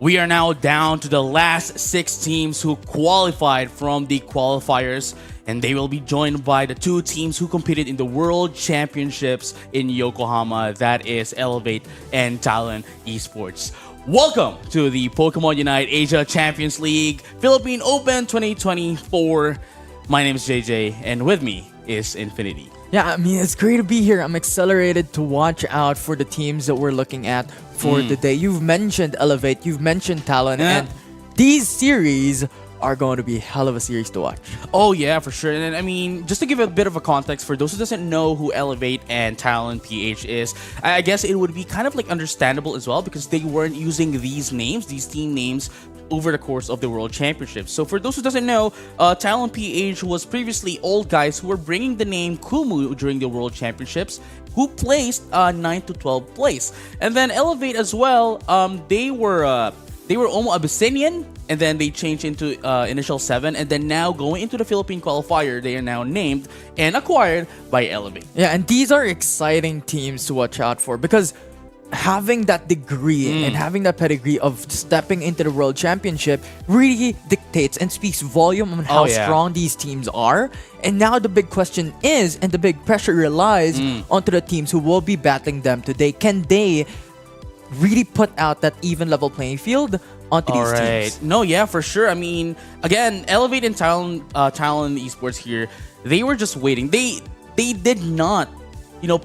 We are now down to the last 6 teams who qualified from the qualifiers, and they will be joined by the 2 teams who competed in the World Championships in Yokohama. That is Elevate and Thailand Esports. Welcome to the Pokemon Unite Asia Champions League Philippine Open 2024. My name is JJ, and with me is Infinity. Yeah, I mean, it's great to be here. I'm accelerated to watch out for the teams that we're looking at for the day. You've mentioned Elevate, you've mentioned Talon, and these series are going to be a hell of a series to watch. Oh yeah, for sure. And I mean, just to give a bit of a context for those who doesn't know who Elevate and Talon PH is, I guess it would be kind of like understandable as well because they weren't using these names, these team names, over the course of the World Championships. So for those who doesn't know, Talon PH was previously old guys who were bringing the name Kumu during the World Championships, who placed 9th to 12th place. And then Elevate as well, they were almost Abyssinian, and then they changed into initial 7, and then now going into the Philippine qualifier, they are now named and acquired by Elevate. Yeah, and these are exciting teams to watch out for because having that degree and having that pedigree of stepping into the World Championship really dictates and speaks volume on how strong these teams are. And now the big question is, and the big pressure relies onto the teams who will be battling them today. Can they really put out that even level playing field onto these teams? No, yeah, for sure. I mean, again, Elevate and Talon Esports here, they were just waiting. They did not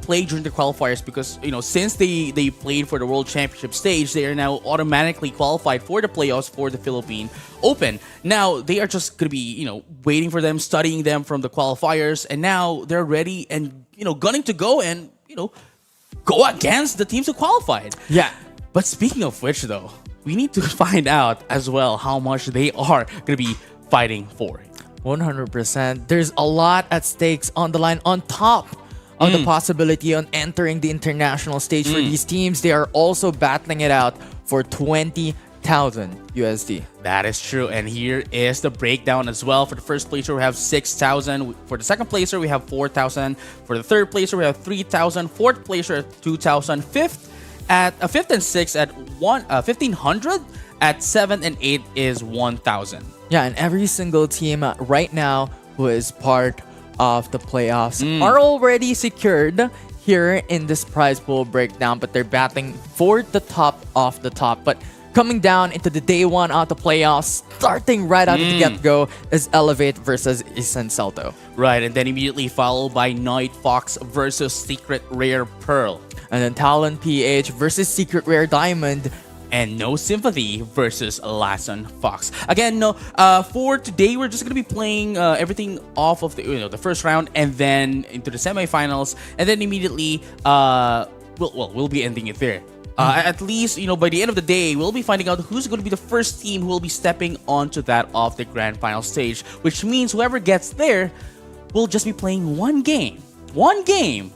play during the qualifiers because, since they played for the World Championship stage, they are now automatically qualified for the playoffs for the Philippine Open. Now, they are just going to be, waiting for them, studying them from the qualifiers, and now they're ready and, gunning to go and, go against the teams who qualified. Yeah. But speaking of which, though, we need to find out as well how much they are going to be fighting for. 100%. There's a lot at stakes on the line on top of the possibility on entering the international stage for these teams. They are also battling it out for 20,000 USD. That is true. And here is the breakdown as well. For the first placer, we have 6,000. For the second placer, we have 4,000. For the third placer, we have 3,000. Fourth placer at 2,000. Fifth and sixth at 1,500. At 7th and 8th is 1,000. Yeah, and every single team right now who is part of the playoffs are already secured here in this prize pool breakdown, but they're battling for the top of the top. But coming down into the day 1 of the playoffs, starting right out of the get-go, is Elevate versus Isen Celto. Right, and then immediately followed by Night Fox versus Secret Rare Pearl. And then Talon PH versus Secret Rare Diamond. And No Sympathy versus Lassen Fox. Again, for today, we're just going to be playing everything off of the first round and then into the semifinals. And then immediately, we'll be ending it there. At least, by the end of the day, we'll be finding out who's going to be the first team who will be stepping onto that of the grand final stage. Which means whoever gets there will just be playing one game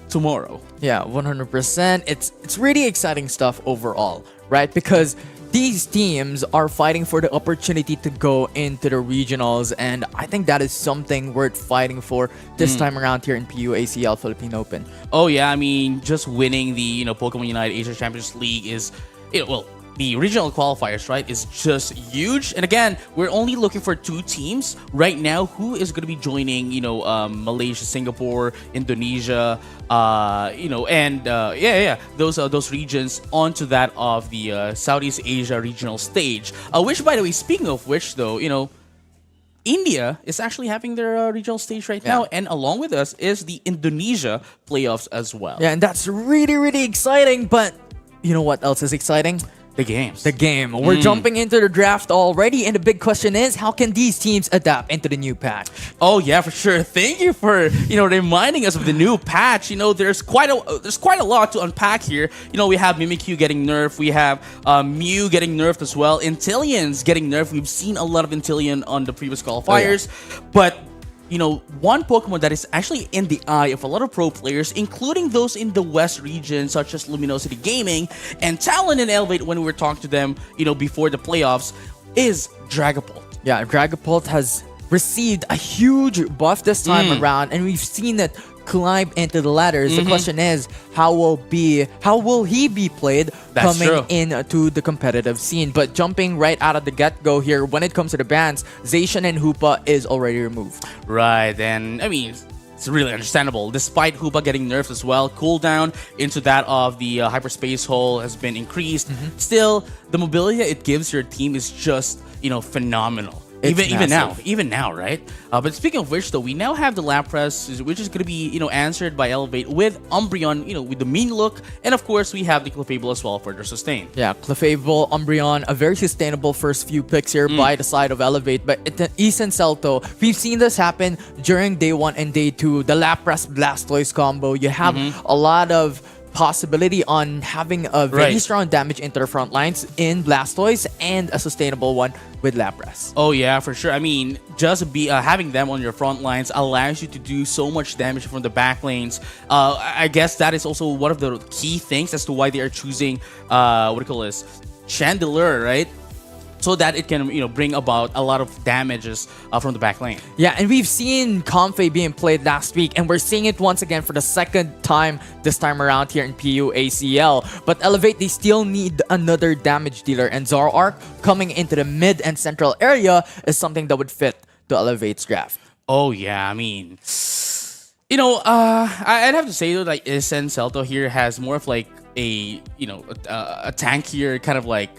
tomorrow. Yeah, 100%. It's really exciting stuff overall, right? Because these teams are fighting for the opportunity to go into the regionals, and I think that is something worth fighting for this time around here in PUACL Philippine Open. Oh yeah, I mean, just winning the Pokemon Unite Asia Champions League is the regional qualifiers, right, is just huge. And again, we're only looking for 2 teams right now who is going to be joining, Malaysia, Singapore, Indonesia, those regions onto that of the Southeast Asia regional stage. Which, by the way, speaking of which, though, India is actually having their regional stage right now, and along with us is the Indonesia playoffs as well. Yeah, and that's really, really exciting. But you know what else is exciting? The games. The game. We're jumping into the draft already, and the big question is, how can these teams adapt into the new patch? Oh yeah, for sure. Thank you for reminding us of the new patch. There's quite a lot to unpack here. We have Mimikyu getting nerfed. We have Mew getting nerfed as well. Intillions getting nerfed. We've seen a lot of Intillion on the previous qualifiers, but one Pokemon that is actually in the eye of a lot of pro players, including those in the West region, such as Luminosity Gaming and Talon and Elevate, when we were talking to them, before the playoffs, is Dragapult. Yeah, Dragapult has received a huge buff this time around, and we've seen it climb into the ladders. The question is, how will he be played That's coming true. into the competitive scene? But jumping right out of the get-go here, when it comes to the bans, Zacian and Hoopa is already removed. Right, and I mean, it's really understandable. Despite Hoopa getting nerfed as well, cooldown into that of the hyperspace hole has been increased. Still, the mobility it gives your team is just, phenomenal. It's Even now, right? But speaking of which, though, we now have the Lapras, which is going to be, answered by Elevate with Umbreon, with the mean look, and of course we have the Clefable as well for their sustain. Yeah, Clefable, Umbreon, a very sustainable first few picks here by the side of Elevate. But East Celto, we've seen this happen during day 1 and day 2. The Lapras Blastoise combo, you have a lot of possibility on having a very strong damage into the front lines in Blastoise and a sustainable one with Lapras. Oh yeah, for sure. I mean, just having them on your front lines allows you to do so much damage from the back lanes. I guess that is also one of the key things as to why they are choosing Chandelure, right? So that it can, bring about a lot of damages from the back lane. Yeah, and we've seen Comfey being played last week, and we're seeing it once again for the second time this time around here in PU ACL. But Elevate, they still need another damage dealer, and Zoroark coming into the mid and central area is something that would fit the Elevate's draft. Oh yeah, I mean, I'd have to say though, like Isen Celto here has more of like a tankier kind of like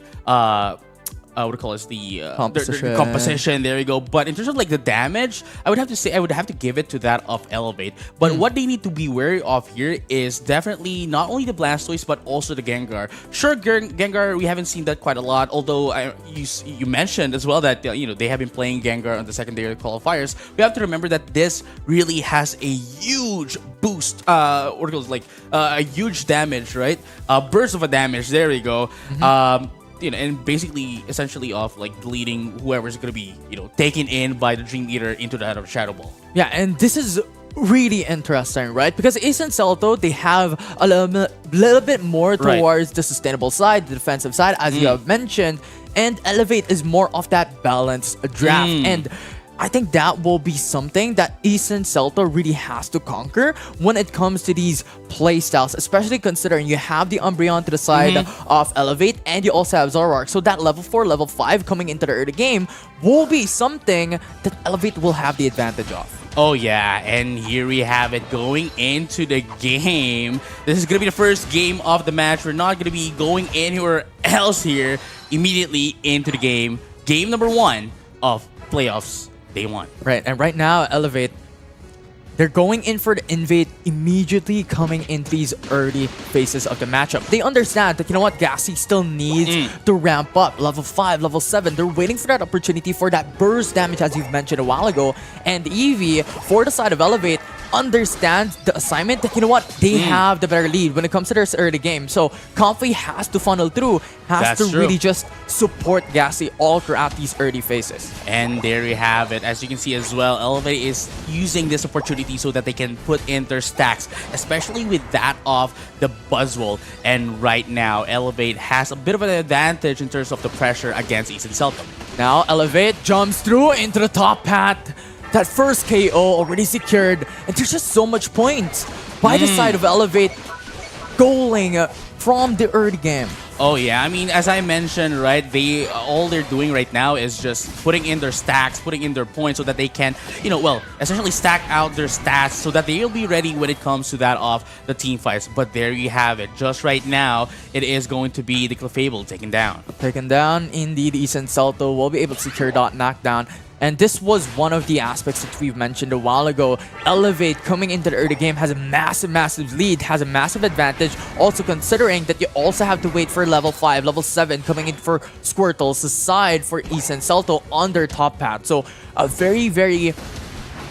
Composition. the composition. There you go. But in terms of like the damage, I would have to give it to that of Elevate. But what they need to be wary of here is definitely not only the Blastoise but also the Gengar. Sure, Gengar, we haven't seen that quite a lot. Although you mentioned as well that they have been playing Gengar on the secondary qualifiers. We have to remember that this really has a huge boost. A huge damage, right? A burst of a damage. There we go. And basically, essentially, off like deleting whoever's gonna be, taken in by the Dream Eater into that of Shadow Ball. Yeah, and this is really interesting, right? Because Ace and Celto, they have a little bit more towards the sustainable side, the defensive side, as you have mentioned, and Elevate is more of that balanced draft. And I think that will be something that Eastern Celta really has to conquer when it comes to these playstyles, especially considering you have the Umbreon to the side of Elevate and you also have Zoroark. So that level 4, level 5 coming into the early game will be something that Elevate will have the advantage of. Oh yeah, and here we have it going into the game. This is going to be the first game of the match. We're not going to be going anywhere else here. Immediately into the game. Game number 1 of playoffs. Day 1. Right, and right now, Elevate, they're going in for the invade immediately coming into these early phases of the matchup. They understand that, Gassy still needs to ramp up. Level 5, level 7, they're waiting for that opportunity for that burst damage as you've mentioned a while ago. And Eevee, for the side of Elevate, understands the assignment that, they have the better lead when it comes to this early game. So Comfey has to funnel through, has to really just support Gassy all throughout these early phases. And there you have it. As you can see as well, Elevate is using this opportunity so that they can put in their stacks, especially with that of the Buzzwole. And right now, Elevate has a bit of an advantage in terms of the pressure against East and Celtum. Now Elevate jumps through into the top path. That first KO already secured, and there's just so much points by the side of Elevate goaling from the early game. Oh yeah, I mean, as I mentioned, right, all they're doing right now is just putting in their stacks, putting in their points so that they can, essentially stack out their stats so that they'll be ready when it comes to that of the team fights. But there you have it. Just right now, it is going to be the Clefable taken down. Taken down, indeed, Eason Celto will be able to secure that knockdown. And this was one of the aspects that we've mentioned a while ago. Elevate coming into the early game has a massive lead, has a massive advantage. Also considering that you also have to wait for level 5, level 7 coming in for Squirtle's side for East Celto on their top path. So a very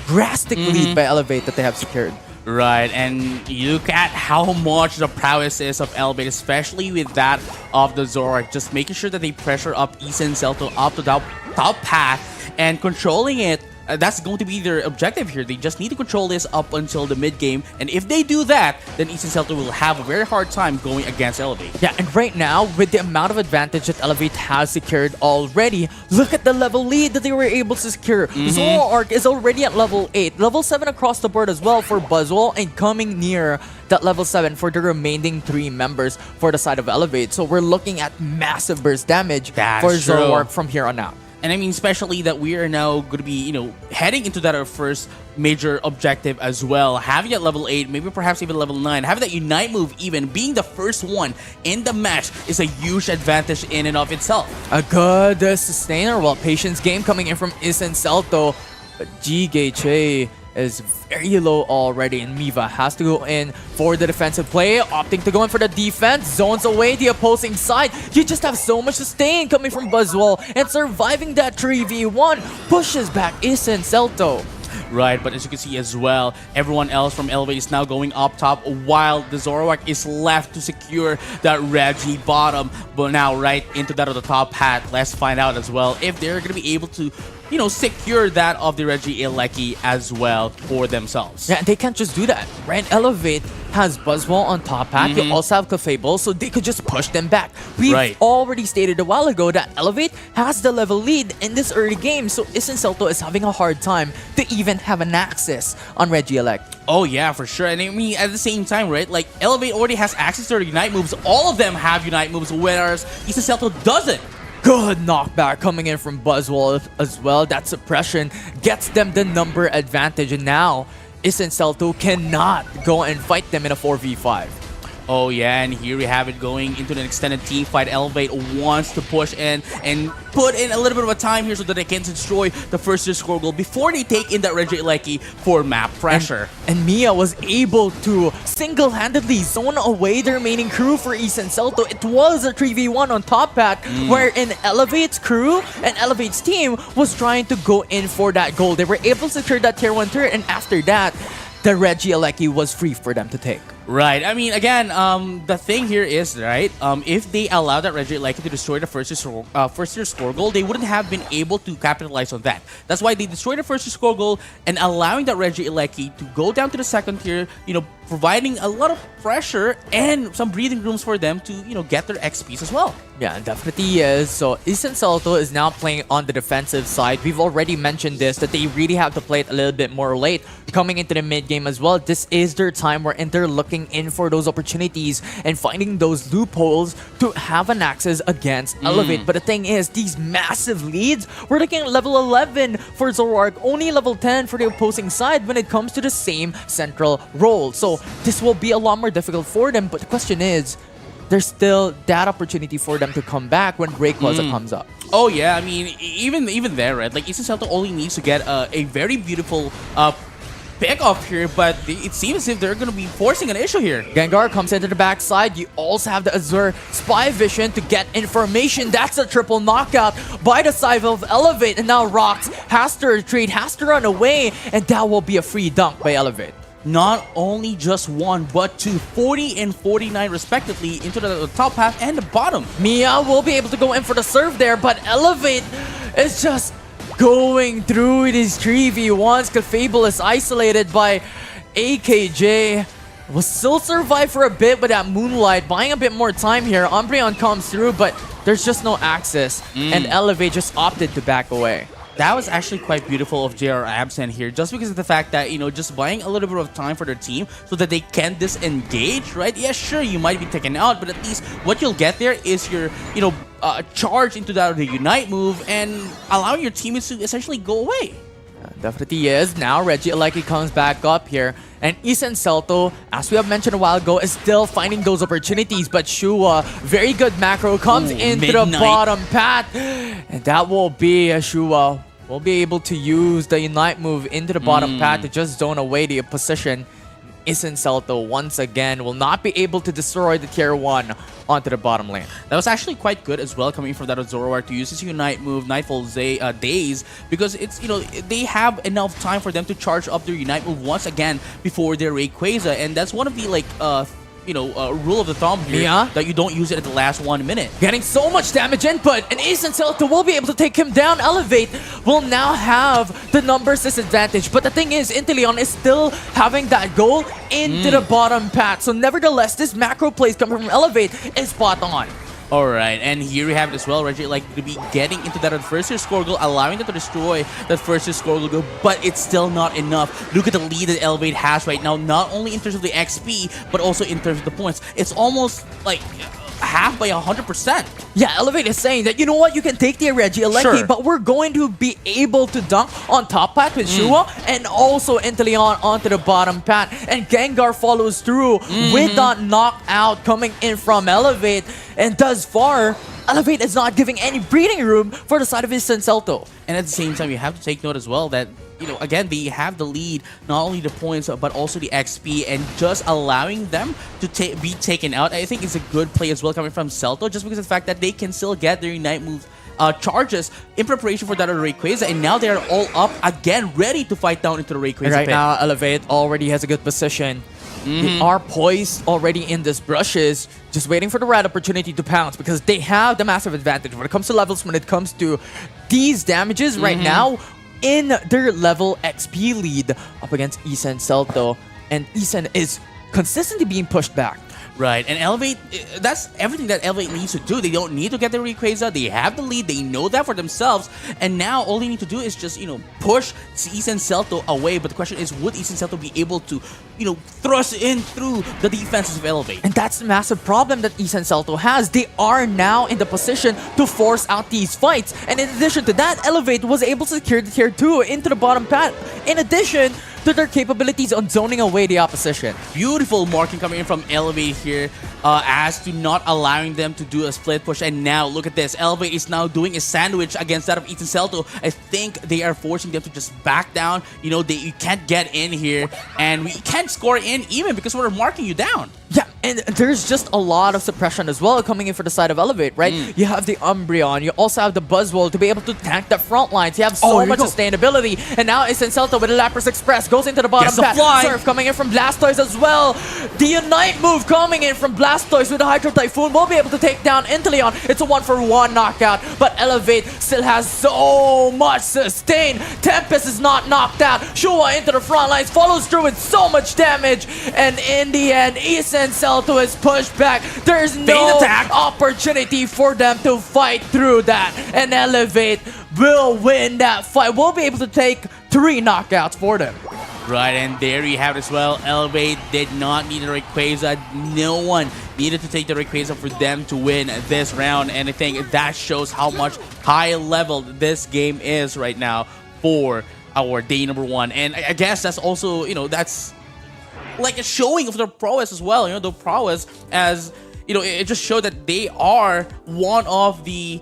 drastic lead by Elevate that they have secured. Right, and look at how much the prowess is of Elevate, especially with that of the Zoroark. Just making sure that they pressure up East Celto up to the top path and controlling it That's going to be their objective here. They just need to control this up until the mid game, and if they do that, then East and Celto will have a very hard time going against Elevate. Yeah, and right now, with the amount of advantage that Elevate has secured already, look at the level lead that they were able to secure. Zoroark is already at level 8, level 7 across the board as well for Buzzwole, and coming near that level 7 for the remaining 3 members for the side of Elevate. So we're looking at massive burst damage for Zoroark from here on out. And I mean, especially that we are now going to be, heading into that our first major objective as well. Having at level 8, maybe perhaps even level 9, having that Unite move even, being the first one in the match is a huge advantage in and of itself. A good sustainer, well, patience game coming in from Isen Celto, but GGHA is very low already, and Miva has to go in for the defensive play, opting to go in for the defense, zones away the opposing side. You just have so much sustain coming from Buzzwole, and surviving that 3v1 pushes back Isen Celto. Right, but as you can see as well, everyone else from Elevate is now going up top while the Zoroark is left to secure that Reggie bottom. But now right into that of the top hat, let's find out as well if they're going to be able to secure that of the Reggie Ilecki as well for themselves. Yeah, they can't just do that, right? Elevate has Buzzwole on top hat. You also have Clefable, so they could just push them back. We've already stated a while ago that Elevate has the level lead in this early game, so Isen Celto is having a hard time to even have an access on Reggie Ilecki. Oh yeah, for sure. And I mean, at the same time, right? Like, Elevate already has access to their Unite moves. All of them have Unite moves, whereas Isen Celto doesn't. Good knockback coming in from Buzzwole as well. That suppression gets them the number advantage, and now Isen Celto cannot go and fight them in a 4v5. Oh yeah, and here we have it going into an extended team fight. Elevate wants to push in and put in a little bit of a time here so that they can destroy the first score goal before they take in that Reggie Ilecki for map pressure. And Mia was able to single-handedly zone away the remaining crew for Isen Celto. It was a 3v1 on top hat, wherein Elevate's crew and Elevate's team was trying to go in for that goal. They were able to secure that tier 1 turret, and after that, the Reggie Ilecki was free for them to take. Right. I mean, again, the thing here is, right, if they allow that Reggie Ilecki to destroy the first tier score goal, they wouldn't have been able to capitalize on that. That's why they destroyed the first tier score goal, and allowing that Reggie Ilecki to go down to the second tier, providing a lot of pressure and some breathing rooms for them to, get their XPs as well. Yeah, definitely is. So Isen Celto is now playing on the defensive side. We've already mentioned this, that they really have to play it a little bit more late coming into the mid game as well. This is their time where they're looking in for those opportunities and finding those loopholes to have an access against Elevate. But the thing is, these massive leads, we're looking at level 11 for Zoroark, only level 10 for the opposing side when it comes to the same central role. So this will be a lot more difficult for them, but the question is, there's still that opportunity for them to come back when Rayquaza comes up. Oh yeah, I mean, even there, right? Like, Isen Celto only needs to get a very beautiful pick off here, but it seems as if they're going to be forcing an issue here. Gengar comes into the backside. You also have the Azure Spy Vision to get information. That's a triple knockout by the side of Elevate, and now Rox has to retreat, has to run away, and that will be a free dunk by Elevate. Not only just one, but two, 40 and 49 respectively into the top half and the bottom. Mia will be able to go in for the serve there, but Elevate is just going through these 3v1s. Clefable is isolated by AKJ. Will still survive for a bit with that Moonlight, buying a bit more time here. Umbreon comes through, but there's just no access, and Elevate just opted to back away. That was actually quite beautiful of JR Absent here, just because of the fact that, just buying a little bit of time for their team so that they can disengage, right? Yeah, sure, you might be taken out, but at least what you'll get there is your, charge into that the Unite move and allowing your teammates to essentially go away. Definitely is. Now Reggie Ilecki comes back up here, and Isen Celto, as we have mentioned a while ago, is still finding those opportunities, but Shua, very good macro, comes into the bottom path, and that will be Shua will be able to use the Unite move into the bottom path to just zone away the position. Isen Celto once again will not be able to destroy the tier 1 onto the bottom lane. That was actually quite good as well, coming from that Zoroark to use his Unite move, Nightfall Days, because it's, they have enough time for them to charge up their Unite move once again before their Rayquaza, and that's one of the, rule of the thumb here Yeah. that you don't use it at the last 1 minute. Getting so much damage input, and Ace and Celta will be able to take him down. Elevate will now have the numbers disadvantage, but the thing is, Inteleon is still having that goal into the bottom path. So nevertheless, this macro plays coming from Elevate is spot on. All right, and here we have it as well, Reggie, like to be getting into that first year score goal, allowing them to destroy that first year score goal, but it's still not enough. Look at the lead that Elevate has right now, not only in terms of the XP, but also in terms of the points. It's almost like half by 100%. Yeah, Elevate is saying that, you know what, you can take the Reggie Aleki, Sure. but we're going to be able to dunk on top path with Shua and also Inteleon onto the bottom path. And Gengar follows through with that knockout coming in from Elevate. And thus far, Elevate is not giving any breathing room for the side of his Senselto. And at the same time, you have to take note as well that, again, they have the lead, not only the points, but also the XP, and just allowing them to be taken out, I think is a good play as well coming from Celto, just because of the fact that they can still get their Ignite move charges in preparation for that Rayquaza, and now they are all up again, ready to fight down into the Rayquaza Right pit. now, Elevate already has a good position. They are poised already in this brushes, just waiting for the right opportunity to pounce because they have the massive advantage when it comes to levels, when it comes to these damages right now in their level XP lead up against Isen Celto. And Isen is consistently being pushed back. Right, and Elevate, that's everything that Elevate needs to do. They don't need to get the Rayquaza. They have the lead. They know that for themselves. And now all they need to do is just, push Isen Celto away. But the question is, would Isen Celto be able to, thrust in through the defenses of Elevate? And that's the massive problem that Isen Celto has. They are now in the position to force out these fights. And in addition to that, Elevate was able to secure the tier 2 into the bottom path. In addition to their capabilities on zoning away the opposition. Beautiful marking coming in from Elevate here as to not allowing them to do a split push. And now look at this. Elevate is now doing a sandwich against that of Isen Celto. I think they are forcing them to just back down. You can't get in here, and we can't score in even because we're marking you down. Yeah, and there's just a lot of suppression as well coming in for the side of Elevate, right? You have the Umbreon, you also have the Buzzwole to be able to tank the front lines. You have so much sustainability. And now Isen Celto with the Lapras Express goes into the bottom path. Surf coming in from Blastoise as well. The Unite move coming in from Blastoise with the Hydro Typhoon will be able to take down Inteleon. It's a 1-for-1 knockout, but Elevate still has so much sustain. Tempest is not knocked out. Shua into the front lines, follows through with so much damage. And in the end, Isen Celto is pushed back. There's no opportunity for them to fight through that. And Elevate will win that fight. We'll be able to take 3 knockouts for them. Right, and there you have it as well. Elevate did not need a Rayquaza. No one needed to take the Rayquaza for them to win this round. And I think that shows how much high level this game is right now for our day number 1. And I guess that's also, that's like a showing of their prowess as well. The prowess as, it just showed that they are one of the,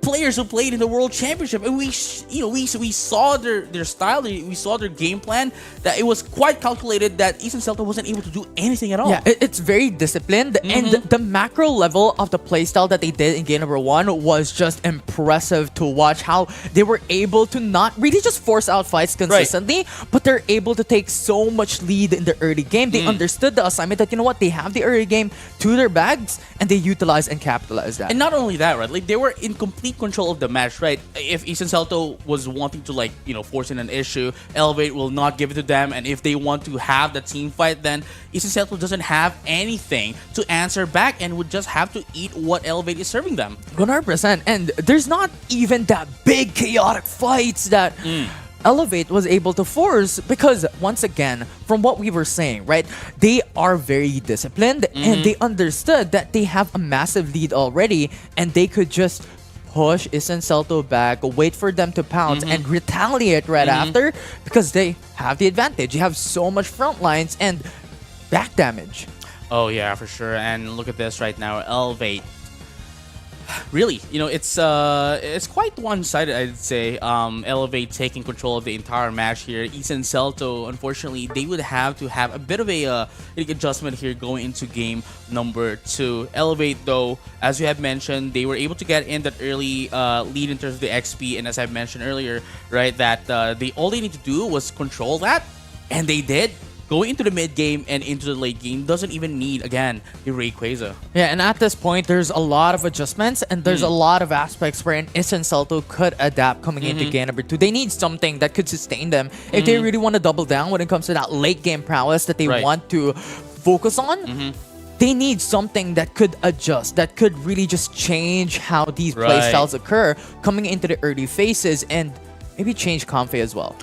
players who played in the World Championship, and we saw their style, we saw their game plan, that it was quite calculated that Isen Celto wasn't able to do anything at all. Yeah, it's very disciplined, and the macro level of the playstyle that they did in game number 1 was just impressive to watch. How they were able to not really just force out fights consistently, but they're able to take so much lead in the early game. They understood the assignment that, they have the early game to their bags, and they utilize and capitalize that. And not only that, right? Like, they were in complete control of the match, right? If Isen Celto was wanting to, force in an issue, Elevate will not give it to them. And if they want to have the team fight, then Isen Celto doesn't have anything to answer back and would just have to eat what Elevate is serving them. 100%. And there's not even that big chaotic fights that Elevate was able to force, because once again, from what we were saying, right, they are very disciplined and they understood that they have a massive lead already, and they could just push Isen Celto back, wait for them to pounce and retaliate right after, because they have the advantage. You have so much front lines and back damage. Oh yeah, for sure. And look at this right now, Elevate. Really, it's quite one-sided, I'd say. Elevate taking control of the entire match here. Isen Celto, unfortunately, they would have to have a bit of a adjustment here going into game number 2. Elevate, though, as you have mentioned, they were able to get in that early lead in terms of the XP, and as I've mentioned earlier, right, that all they need to do was control that, and they did. going into the mid game and into the late game doesn't even need, again, a Rayquaza. Yeah, and at this point, there's a lot of adjustments and there's a lot of aspects where an Isan Salto could adapt coming into game number 2. They need something that could sustain them if they really want to double down when it comes to that late game prowess that they want to focus on. They need something that could adjust, that could really just change how these playstyles occur coming into the early phases and maybe change Comfey as well.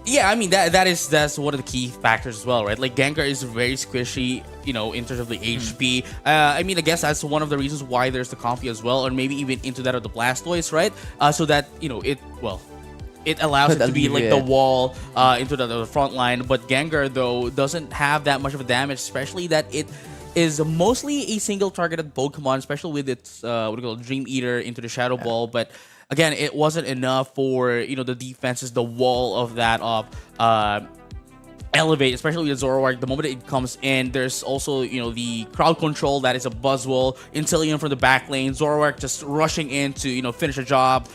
Yeah, I mean that's one of the key factors as well, right? Like Gengar is very squishy, you know, in terms of the HP. I mean, I guess that's one of the reasons why there's the Comfey as well, or maybe even into that of the Blastoise, right? So that, you know, it allows it to be like the wall into the front line. But Gengar though doesn't have that much of a damage, especially that it is mostly a single targeted Pokemon, especially with its what do you call it, Dream Eater into the Shadow Ball. But again, it wasn't enough for, you know, the defenses, the wall of that of Elevate, especially with Zoroark. The moment it comes in, there's also, you know, the crowd control that is a Buzzwole, Inteleon from the back lane, Zoroark just rushing in to, you know, finish a job.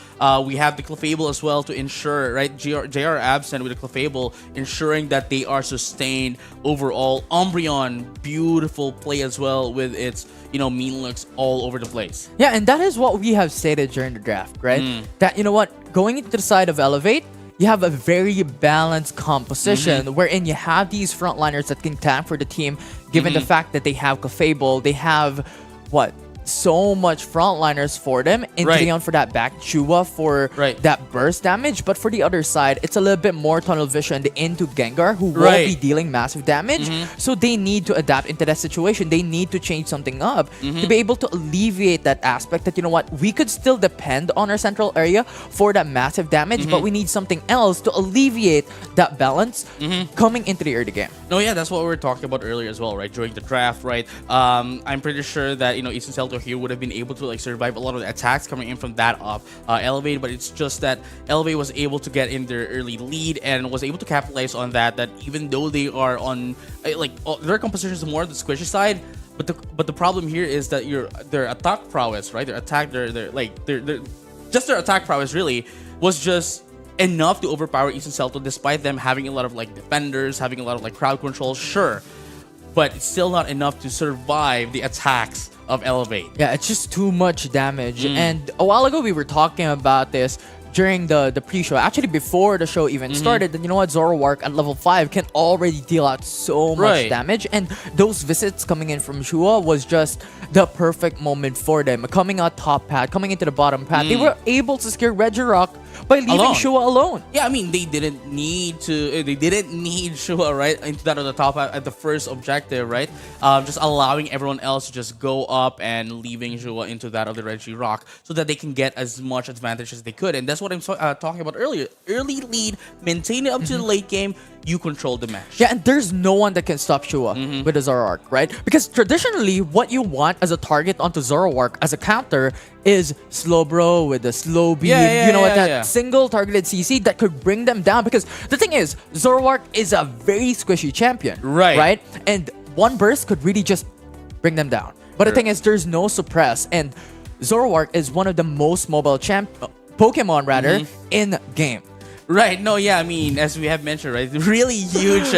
We have the Clefable as well to ensure, right? JR absent with the Clefable, ensuring that they are sustained overall. Umbreon, beautiful play as well with its, you know, mean looks all over the place. Yeah, and that is what we have stated during the draft, right? That, you know what, going into the side of Elevate, you have a very balanced composition wherein you have these frontliners that can tank for the team, given the fact that they have Clefable, they have what? So much frontliners for them. Inteleon for that back, Chua for that burst damage. But for the other side, it's a little bit more tunnel vision into Gengar, who will be dealing massive damage. So they need to adapt into that situation. They need to change something up to be able to alleviate that aspect that, you know what, we could still depend on our central area for that massive damage, but we need something else to alleviate that balance coming into the early game. No, yeah, that's what we were talking about earlier as well, right? During the draft, right? I'm pretty sure that, you know, Isan Salto here would have been able to like survive a lot of the attacks coming in from that off Elevate, but it's just that Elevate was able to get in their early lead and was able to capitalize on that even though they are on their composition is more on the squishy side, but the problem here is that their attack prowess, right? Their attack prowess really was just enough to overpower Isan Salto, despite them having a lot of like defenders, having a lot of like crowd control, sure, but it's still not enough to survive the attacks of Elevate. Yeah, it's just too much damage. And a while ago we were talking about this during the pre-show, actually before the show even started, that, you know what, Zoroark at level 5 can already deal out so much damage, and those visits coming in from Shua was just the perfect moment for them. Coming out top pad, coming into the bottom pad, they were able to secure Regirock by leaving Shua alone. Yeah, I mean, they didn't need Shua, right, into that on the top at the first objective, right? Just allowing everyone else to just go up and leaving Shua into that other Regirock so that they can get as much advantage as they could. And that's what I'm talking about earlier. Early lead, maintain it up to the late game, you control the match. Yeah, and there's no one that can stop Shua with a Zoroark, right? Because traditionally, what you want as a target onto Zoroark as a counter is Slowbro with a slow beam, single targeted CC that could bring them down. Because the thing is, Zoroark is a very squishy champion, right? And one burst could really just bring them down. But the thing is, there's no suppress, and Zoroark is one of the most mobile Pokemon in game. Right, no, yeah, I mean, as we have mentioned, right, really huge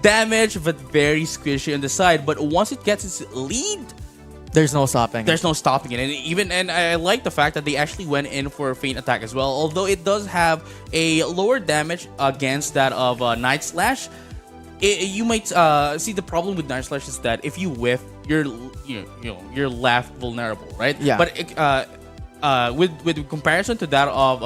damage, but very squishy on the side. But once it gets its lead, there's no stopping. There's no stopping it. And I like the fact that they actually went in for a feint attack as well. Although it does have a lower damage against that of Night Slash. You might see the problem with Night Slash is that if you whiff, you're left vulnerable, right? Yeah. But with comparison to that of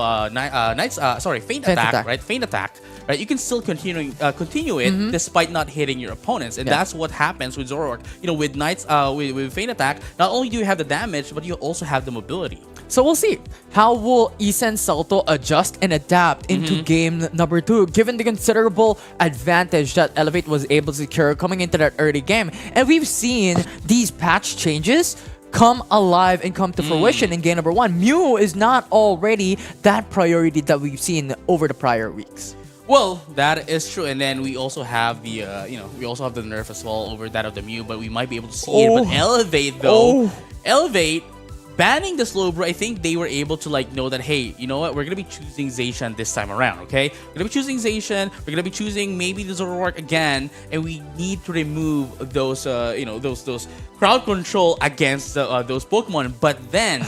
feint attack, right? Feint attack, right? You can still continue it despite not hitting your opponents, and that's what happens with Zoroark. You know, with with feint attack, not only do you have the damage, but you also have the mobility. So we'll see. How will Isan Salto adjust and adapt into game number 2, given the considerable advantage that Elevate was able to secure coming into that early game? And we've seen these patch changes come alive and come to fruition in game number 1. Mew is not already that priority that we've seen over the prior weeks. Well, that is true, and then we also have the the nerf as well over that of the Mew, but we might be able to see it. But Elevate though, Elevate banning the slow brew, I think they were able to like know that, hey, you know what, we're gonna be choosing Zacian this time around, okay? We're gonna be choosing Zacian, we're gonna be choosing maybe the Zoroark again, and we need to remove those those crowd control against those Pokemon. But then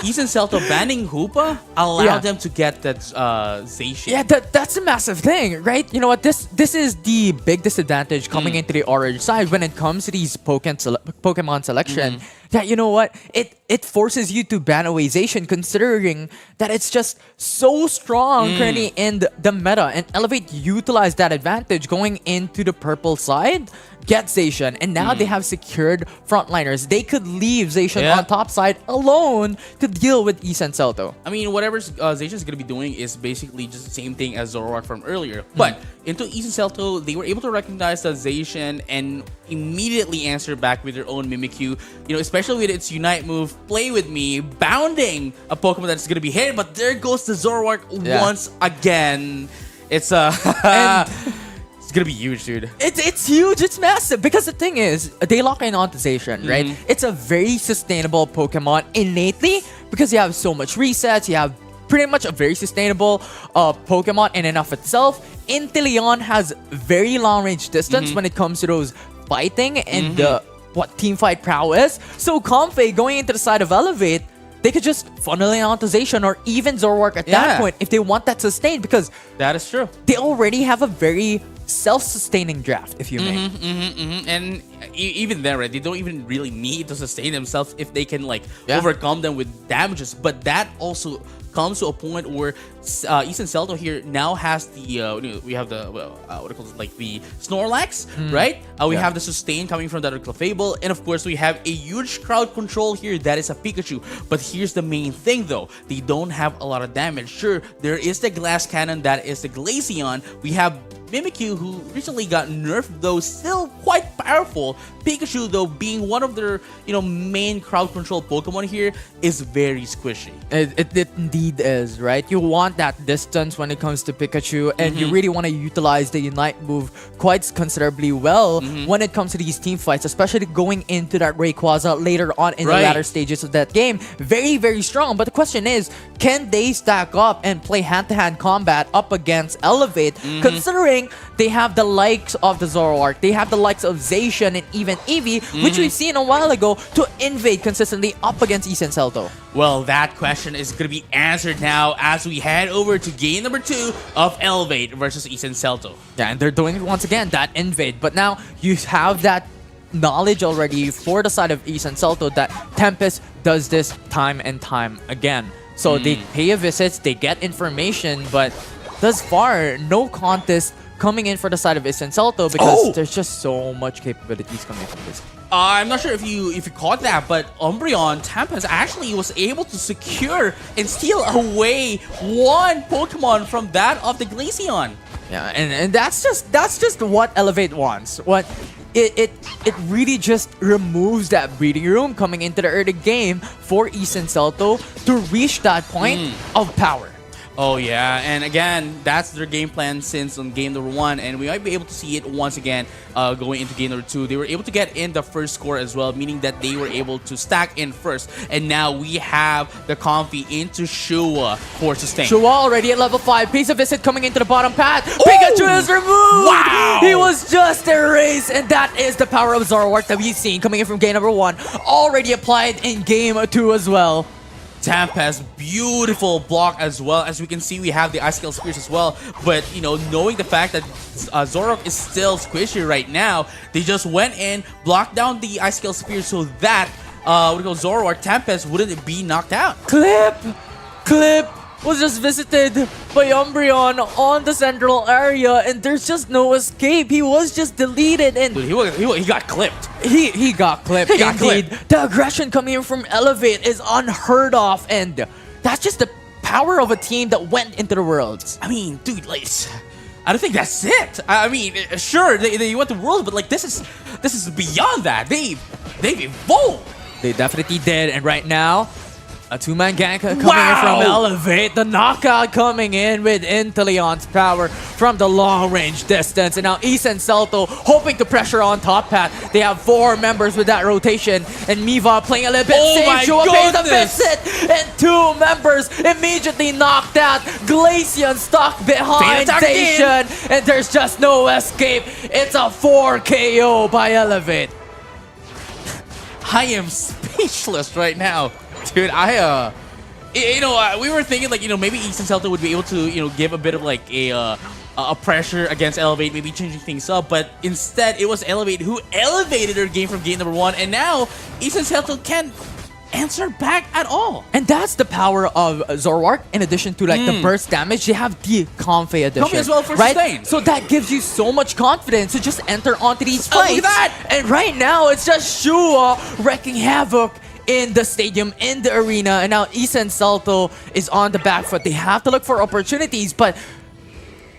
East Celto banning Hoopa allowed them to get that Zacian. Yeah, that's a massive thing, right? You know what? This is the big disadvantage coming into the orange side when it comes to these Pokemon selection. That, you know what? It forces you to ban away Zacian, considering that it's just so strong currently in the meta, and Elevate utilized that advantage going into the purple side, get Zacian, and now they have secured frontliners. They could leave Zacian on top side alone to deal with East and Celto. I mean, whatever Zacian is going to be doing is basically just the same thing as Zoroark from earlier. But into East and Celto, they were able to recognize the Zacian and immediately answer back with their own Mimikyu. You know, especially with its Unite move, Play With Me, bounding a Pokemon that's going to be hit. But there goes the Zoroark once again. It's it's gonna be huge, dude. It's huge. It's massive. Because the thing is, they lock in on Zacian, right? It's a very sustainable Pokemon innately because you have so much resets. You have pretty much a very sustainable Pokemon in and of itself. Inteleon has very long range distance when it comes to those fighting and what team fight prowess. So Comfey going into the side of Elevate, they could just funnel in onto Zacian or even Zoroark at that point if they want that sustained, because that is true. They already have a very self-sustaining draft, if you may. And even then, right, they don't even really need to sustain themselves if they can like overcome them with damages. But that also comes to a point where East Celto here now has the we have the what do you call it, like the Snorlax, right? We have the sustain coming from that Clefable, and of course we have a huge crowd control here that is a Pikachu. But here's the main thing though, they don't have a lot of damage. Sure, there is the glass cannon that is the Glaceon. We have Mimikyu, who recently got nerfed, though still quite powerful. Pikachu, though, being one of their main crowd control Pokemon here, is very squishy. It indeed is, right? You want that distance when it comes to Pikachu, and you really want to utilize the Unite move quite considerably well when it comes to these team fights, especially going into that Rayquaza later on in the latter stages of that game. Very, very strong. But the question is, can they stack up and play hand-to-hand combat up against Elevate, considering they have the likes of the Zoroark, they have the likes of Zacian and even Eevee, which we've seen a while ago, to invade consistently up against East and Celto? Well, that question is going to be answered now as we head over to game number 2 of Elevate versus East and Celto. Yeah, and they're doing it once again, that invade. But now you have that knowledge already for the side of East and Celto that Tempest does this time and time again. So they pay a visit, they get information, but thus far, no contest coming in for the side of East and Celto because there's just so much capabilities coming from this. I'm not sure if you caught that, but Umbreon Tempest actually was able to secure and steal away one Pokemon from that of the Glaceon. Yeah, and that's just what Elevate wants. What it really just removes that breeding room coming into the early game for East and Celto to reach that point of power. Oh yeah, and again, that's their game plan since on game number 1, and we might be able to see it once again going into game number 2. They were able to get in the first score as well, meaning that they were able to stack in first, and now we have the Comfey into Shua for sustain. Shua already at level 5, piece of visit coming into the bottom path. Pikachu is removed! Wow! He was just erased, and that is the power of Zoroark that we've seen coming in from game number 1, already applied in game 2 as well. Tempest, beautiful block as well. As we can see, we have the Ice Scale Spears as well. But, knowing the fact that Zoroark is still squishy right now, they just went in, blocked down the Ice Scale Spears so that Zoroark, Tempest wouldn't be knocked out. Clip was just visited by Umbreon on the central area, and there's just no escape. He was just deleted, and dude, he got clipped. He got clipped. He got clipped. The aggression coming in from Elevate is unheard of, and that's just the power of a team that went into the Worlds. I mean, dude, like, I don't think that's it. I mean, sure, they went to Worlds, but like this is beyond that. They've evolved. They definitely did, and right now, A two-man gank coming in Wow! from Elevate. The knockout coming in with Inteleon's power from the long-range distance. And now Issa and Celto hoping to pressure on top path. They have 4 members with that rotation. And Miva playing a little bit Oh my safe. Shua pays the goodness! visit. And 2 members immediately knocked out. Glacian stuck behind Fatal attack again. Station. And there's just no escape. It's a 4 KO by Elevate. I am speechless right now, dude. We were thinking like, maybe Eastern Celta would be able to, give a bit of like a pressure against Elevate, maybe changing things up, but instead it was Elevate who elevated their game from game number 1, and now Eastern Celta can't answer back at all. And that's the power of Zoroark. In addition to like the burst damage, they have the Comfey addition. Comfey as well for right? sustain. So that gives you so much confidence to just enter onto these Oh, look fights. at that! And right now, it's just Shua wrecking havoc in the stadium, in the arena. And now Issa and Salto is on the back foot. They have to look for opportunities, but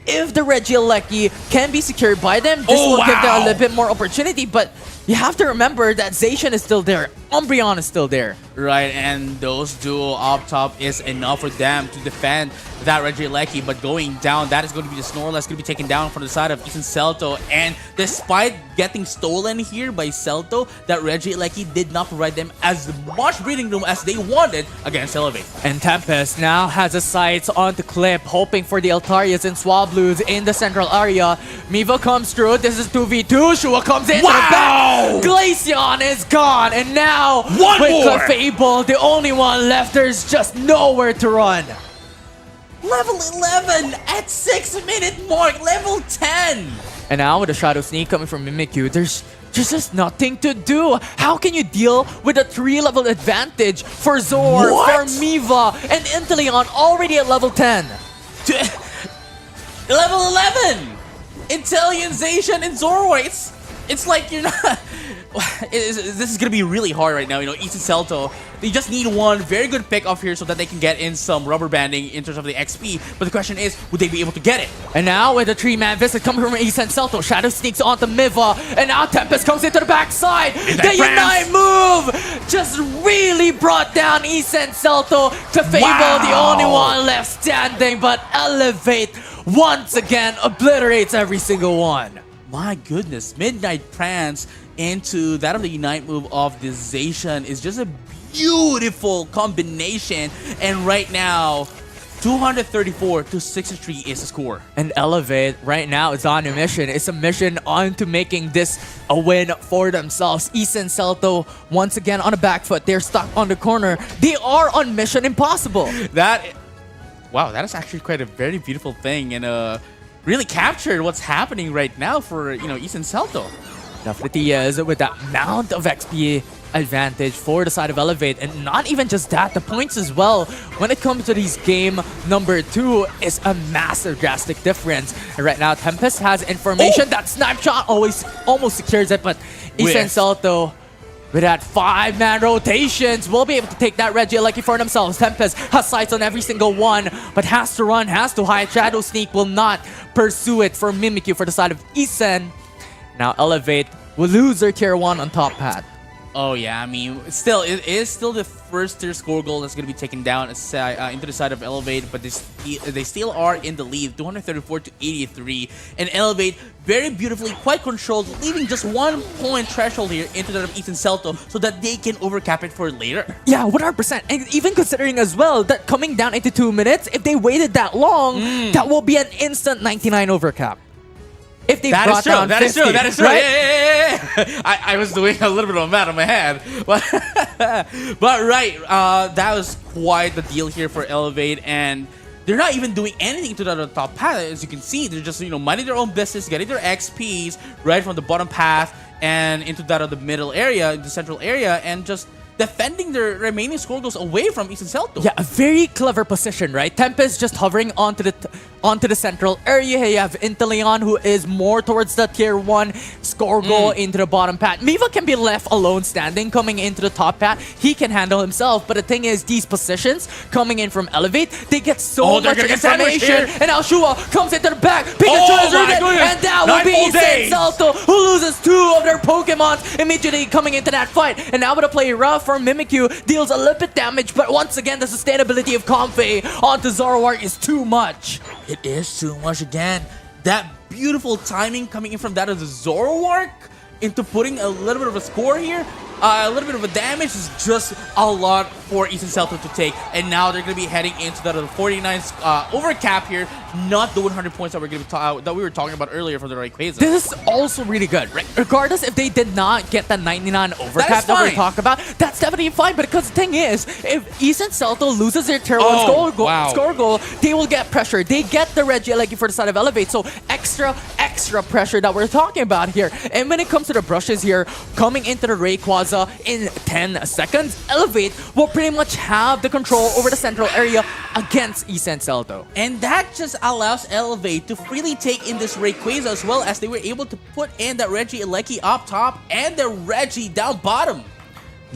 if the Regieleki can be secured by them, this will give them a little bit more opportunity. But you have to remember that Zacian is still there. Umbreon is still there. Right, and those duo up top is enough for them to defend that Regieleki, but going down, that is going to be the Snorlax going to be taken down from the side of Ethan Celto, and despite getting stolen here by Celto, that Regieleki did not provide them as much breathing room as they wanted against Elevate. And Tempest now has a sight on the clip, hoping for the Altarias and Swablues in the central area. Miva comes through. This is 2v2. Shua comes in. Wow! Glaceon is gone. And now, One with more! Clefable, the only one left, there's just nowhere to run. Level 11 at 6-minute mark, level 10! And now with the Shadow Sneak coming from Mimikyu, there's just nothing to do. How can you deal with a 3-level advantage for Zor, What? for Miva, and Inteleon already at level 10? Level 11! Inteleon, Zacian, and Zoroark. It's like you're not... This is going to be really hard right now. Ethan Celto, they just need one very good pick off here so that they can get in some rubber banding in terms of the XP. But the question is, would they be able to get it? And now with a 3-man visit coming from Ethan Celto, Shadow sneaks onto Miva, and now Tempest comes into the backside. The Unite move just really brought down Ethan Celto. Clefable, Wow. the only one left standing, but Elevate once again obliterates every single one. My goodness, Midnight Prance into that of the Unite move of the Zacian is just a beautiful combination. And right now, 234 to 63 is the score. And Elevate right now is on a mission. It's a mission on to making this a win for themselves. Issa and Celto once again on the back foot. They're stuck on the corner. They are on mission impossible. Wow, that is actually quite a very beautiful thing, and really captured what's happening right now for Issa and Celto. Definitely is, with that amount of XP advantage for the side of Elevate. And not even just that, the points as well. When it comes to these game number 2 is a massive drastic difference. And right now, Tempest has information that Snapshot almost secures it, but Issa and Celto, with that 5-man rotations, will be able to take that Regieleki for themselves. Tempest has sights on every single one, but has to run, has to hide. Shadow Sneak will not pursue it for Mimikyu for the side of Isen. Now Elevate will lose their tier 1 on top path. Oh yeah, I mean, it is still the first tier score goal that's going to be taken down into the side of Elevate, but they still are in the lead, 234 to 83, and Elevate very beautifully, quite controlled, leaving just 1 point threshold here into that of Ethan Celto so that they can overcap it for later. Yeah, 100%. And even considering as well that coming down into 2 minutes, if they waited that long, that will be an instant 99 overcap. If they brought down 50, that is true. right? Yeah. I was doing a little bit of math in my head, but right, that was quite the deal here for Elevate, and they're not even doing anything to the top path. As you can see, they're just minding their own business, getting their XPs right from the bottom path and into that of the middle area, the central area, and just defending their remaining score goals away from Ethan Celto. Yeah, a very clever position, right? Tempest just hovering onto the central area. You have Inteleon, who is more towards the tier 1 score goal into the bottom path. Miva can be left alone standing coming into the top path. He can handle himself, but the thing is, these positions coming in from Elevate, they get so much information. And now Shua comes into the back. Pikachu is rooted, and that will be Ethan Celto, who loses 2 of their Pokemons immediately coming into that fight. And now with a play rough, for Mimikyu, deals a little bit damage, but once again, the sustainability of Comfey onto Zoroark is too much. It is too much again. That beautiful timing coming in from that of the Zoroark into putting a little bit of a score here. A little bit of a damage is just a lot for East and Celto to take, and now they're going to be heading into that of the 49 over cap here, not the 100 points that we're going to that we were talking about earlier for the Rayquaza. This is also really good, right? Regardless if they did not get the 99 over That cap is that we're fine. talking about, that's definitely fine. But because the thing is, if East and Celto loses their tier 1 score goal, they will get pressure. They get the Regieleki for the side of Elevate, so extra pressure that we're talking about here. And when it comes to the brushes here, coming into the Rayquaza in 10 seconds, Elevate will pretty much have the control over the central area against East and Celto. And that just allows Elevate to freely take in this Rayquaza, as well as they were able to put in that Regieleki up top and the Reggie down bottom.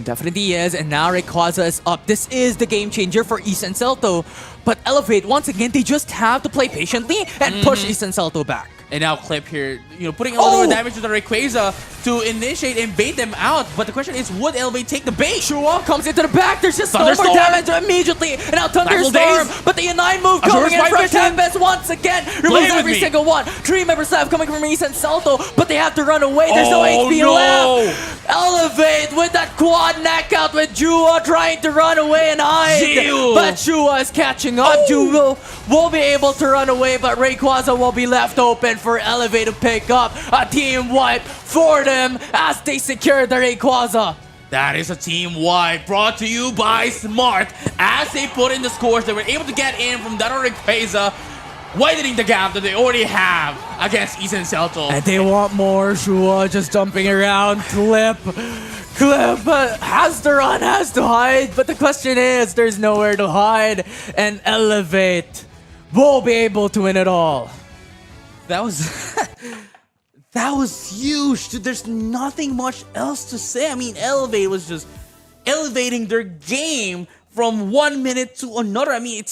Definitely is, and now Rayquaza is up. This is the game changer for East and Celto. But Elevate, once again, they just have to play patiently and push East and Celto back. And now Clip here, putting a little bit of damage to the Rayquaza to initiate and bait them out. But the question is, would Elevate take the bait? Chua comes into the back. There's just no more Thunderstorm. damage immediately. And now Thunderstorm. But the Unite move coming in from Tempest once again. Removes every single one. Three members left coming from East and Celto, but they have to run away. There's no HP left. Elevate with that quad knockout with Jua trying to run away and hide. But Chua is catching up. Jua will be able to run away, but Rayquaza will be left open for Elevate to pick up a team wipe for them as they secure the Rayquaza. That is a team wipe brought to you by Smart. As they put in the scores, they were able to get in from that Rayquaza, widening the gap that they already have against East and Celto. And they want more. Shua just jumping around. Clip has to run, has to hide. But the question is, there's nowhere to hide. And Elevate will be able to win it all. That was that was huge. Dude, there's nothing much else to say. I mean, Elevate was just elevating their game from 1 minute to another. I mean,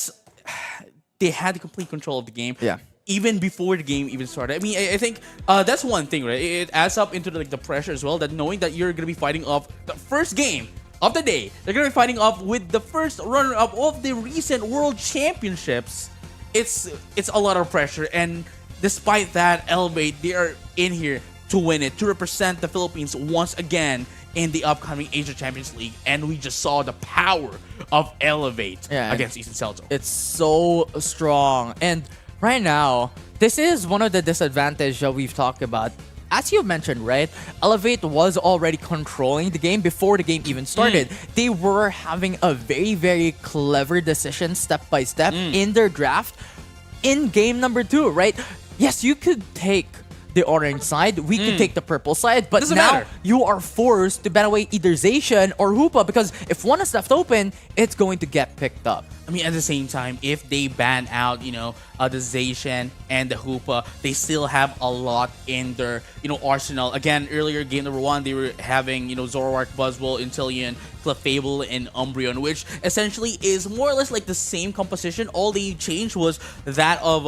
they had the complete control of the game. Yeah. Even before the game even started. I mean, I think that's one thing, right? It adds up into the pressure as well, that knowing that you're gonna be fighting off the first game of the day. They're gonna be fighting off with the first runner-up of the recent World Championships. It's a lot of pressure, and despite that, Elevate, they are in here to win it, to represent the Philippines once again in the upcoming Asia Champions League. And we just saw the power of Elevate against East and Celto. It's so strong. And right now, this is one of the disadvantages that we've talked about. As you mentioned, right? Elevate was already controlling the game before the game even started. They were having a very, very clever decision step by step in their draft in game number 2, right? Yes, you could take the orange side, we could take the purple side, but Doesn't now matter. you are forced to ban away either Zacian or Hoopa, because if one is left open, it's going to get picked up. I mean, at the same time, if they ban out, the Zacian and the Hoopa, they still have a lot in their, arsenal. Again, earlier game number 1, they were having, Zoroark, Buzzwole, Inteleon, Clefable, and Umbreon, which essentially is more or less like the same composition. All they changed was that of,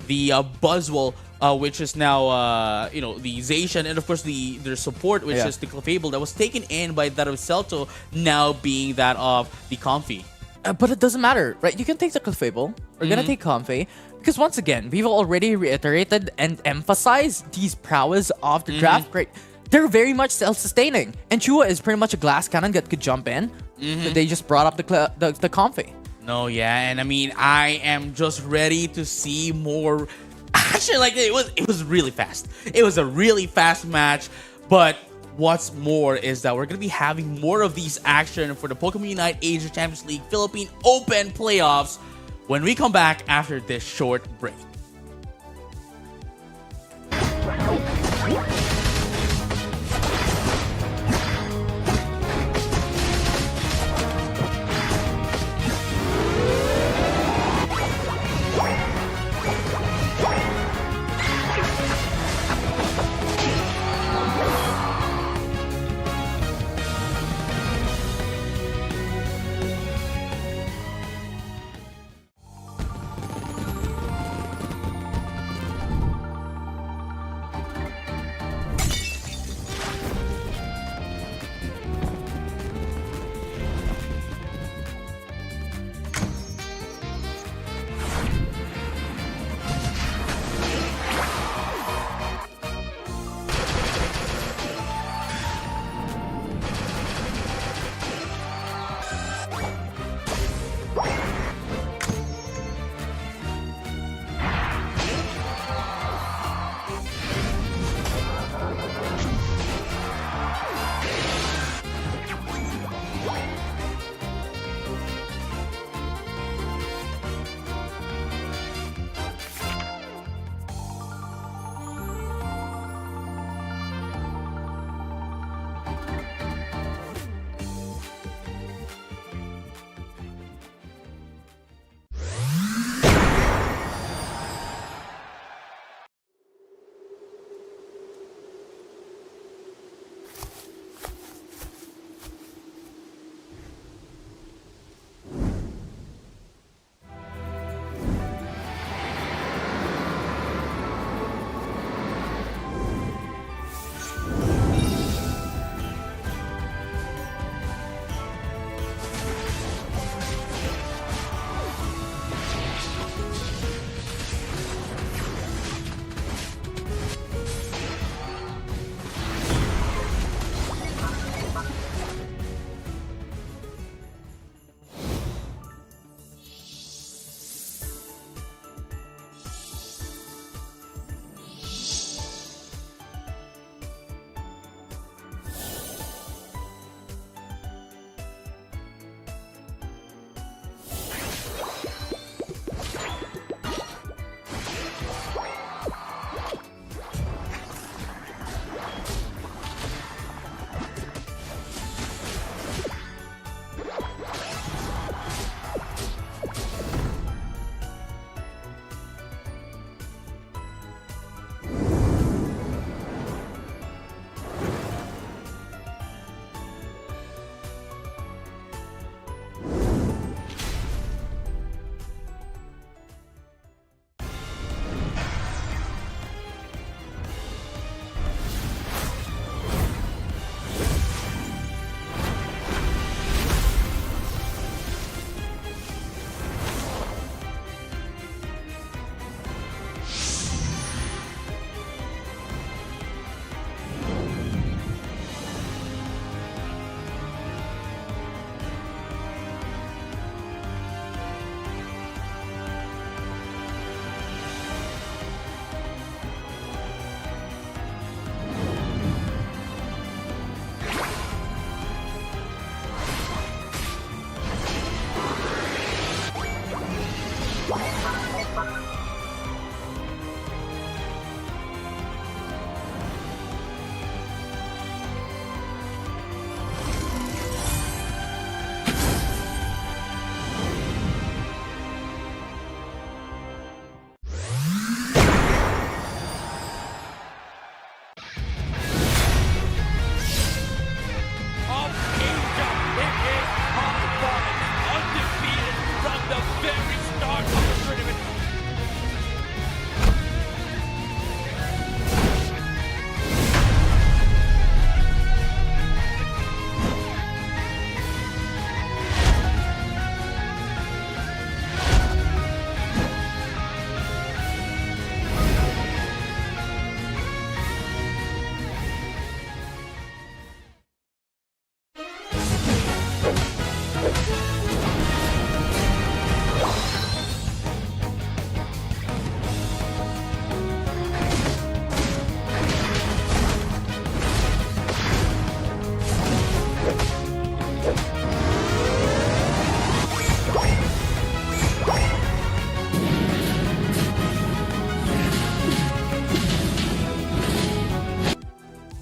the Buzzwole, which is now, the Zacian, and of course their support, which is the Clefable, that was taken in by that of Celto, now being that of the Comfey. But it doesn't matter, right? You can take the Clefable. We're gonna take Comfey. Because once again, we've already reiterated and emphasized these prowess of the draft. Right? They're very much self-sustaining. And Chua is pretty much a glass cannon that could jump in. So they just brought up the Comfey. No, yeah, and I mean, I am just ready to see more. Actually, it was really fast. It was a really fast match, but what's more is that we're going to be having more of these action for the Pokemon Unite Asia Champions League Philippine Open Playoffs when we come back after this short break.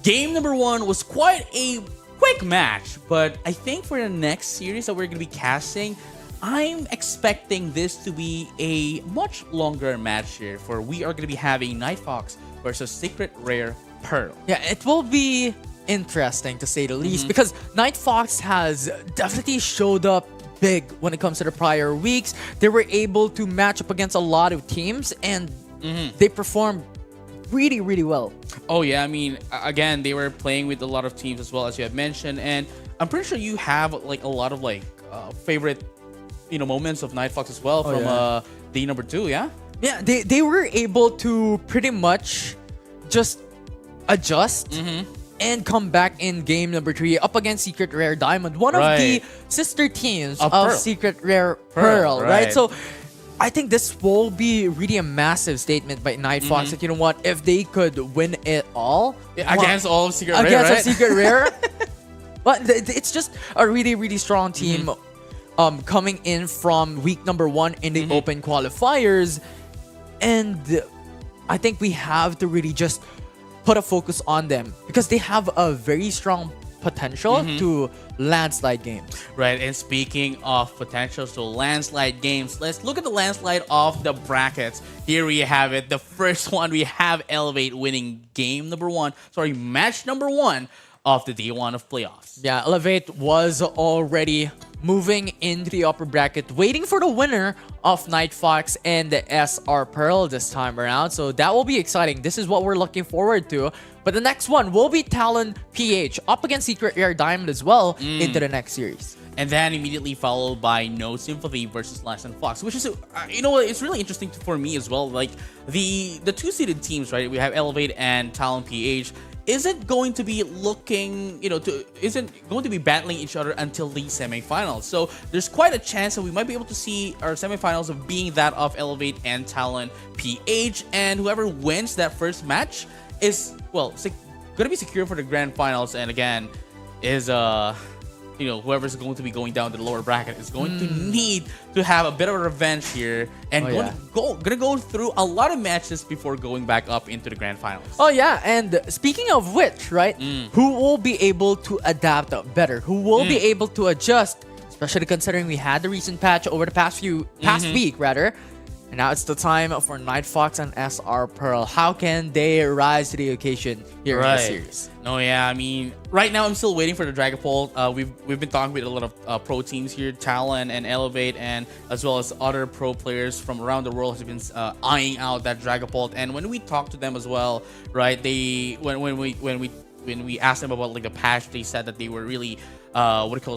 Game number 1 was quite a quick match, but I think for the next series that we're going to be casting, I'm expecting this to be a much longer match here, for we are going to be having Night Fox versus Secret Rare Pearl. Yeah, it will be interesting to say the least because Night Fox has definitely showed up big when it comes to the prior weeks. They were able to match up against a lot of teams and they performed really, really well. Oh yeah, I mean, again, they were playing with a lot of teams as well, as you have mentioned, and I'm pretty sure you have like a lot of like favorite, moments of Night Fox as well from day number 2. Yeah. Yeah, they were able to pretty much just adjust and come back in game number 3 up against Secret Rare Diamond, one of the sister teams of Pearl. Secret Rare Pearl, right? right. So I think this will be really a massive statement by Night Fox that, you know what, if they could win it all Against all of Secret Rare, against right? a Secret Rare, but it's just a really, really strong team coming in from week number 1 in the open qualifiers. And I think we have to really just put a focus on them because they have a very strong potential to landslide games. Right, and speaking of potentials to landslide games, let's look at the landslide of the brackets. Here we have it. The first one, we have Elevate winning match number 1 of the day 1 of playoffs. Yeah, Elevate was already moving into the upper bracket, waiting for the winner of Night Fox and the SR Pearl this time around. So that will be exciting. This is what we're looking forward to. But the next one will be Talon PH up against Secret Rare Diamond as well into the next series. And then immediately followed by No Sympathy versus Last and Fox, which is, it's really interesting for me as well. Like the two-seeded teams, right? We have Elevate and Talon PH. Isn't going to be looking, isn't going to be battling each other until the semifinals. So there's quite a chance that we might be able to see our semifinals of being that of Elevate and Talon PH, and whoever wins that first match is, going to be secure for the grand finals. And again, is whoever's going to be going down to the lower bracket is going to need to have a bit of a revenge here and gonna go through a lot of matches before going back up into the grand finals. Oh yeah, and speaking of which, right, who will be able to adapt better? Who will be able to adjust, especially considering we had the recent patch over the past week rather. And now it's the time for Night Fox and SR Pearl. How can they rise to the occasion here in the series? No, yeah, I mean, right now I'm still waiting for the Dragapult. We've been talking with a lot of pro teams here, Talon and Elevate, and as well as other pro players from around the world have been eyeing out that Dragapult. And when we talk to them as well, right, they when we asked them about like the patch, they said that they were really looking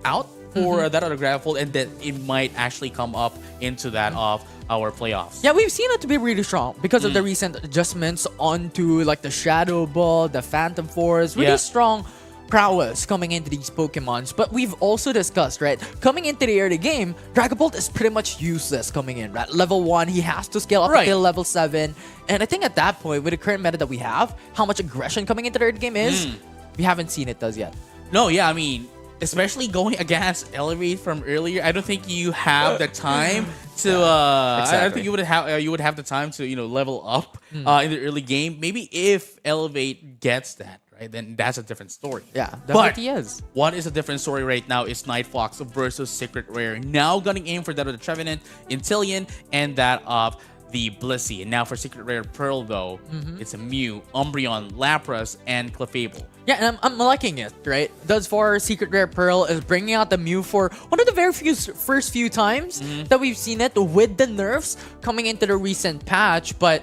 out for that other Dragapult, and that it might actually come up into that of our playoffs. Yeah, we've seen it to be really strong because of the recent adjustments onto like the Shadow Ball, the Phantom Force, really strong prowess coming into these Pokemons. But we've also discussed, right, coming into the early game, Dragapult is pretty much useless coming in, right? Level 1, he has to scale up until level 7. And I think at that point, with the current meta that we have, how much aggression coming into the early game is, we haven't seen it as yet. No, yeah, I mean, especially going against Elevate from earlier, I don't think you have the time to. I don't think you would have the time to level up in the early game. Maybe if Elevate gets that, right, then that's a different story. Yeah, definitely is. What is a different story right now is Night Fox versus Secret Rare. Now gunning aim for that of the Trevenant, Intillion, and that of the Blissey. And now for Secret Rare Pearl, though, it's a Mew, Umbreon, Lapras, and Clefable. Yeah, and I'm liking it, right? Thus far, Secret Rare Pearl is bringing out the Mew for one of the very first few times that we've seen it with the nerfs coming into the recent patch. But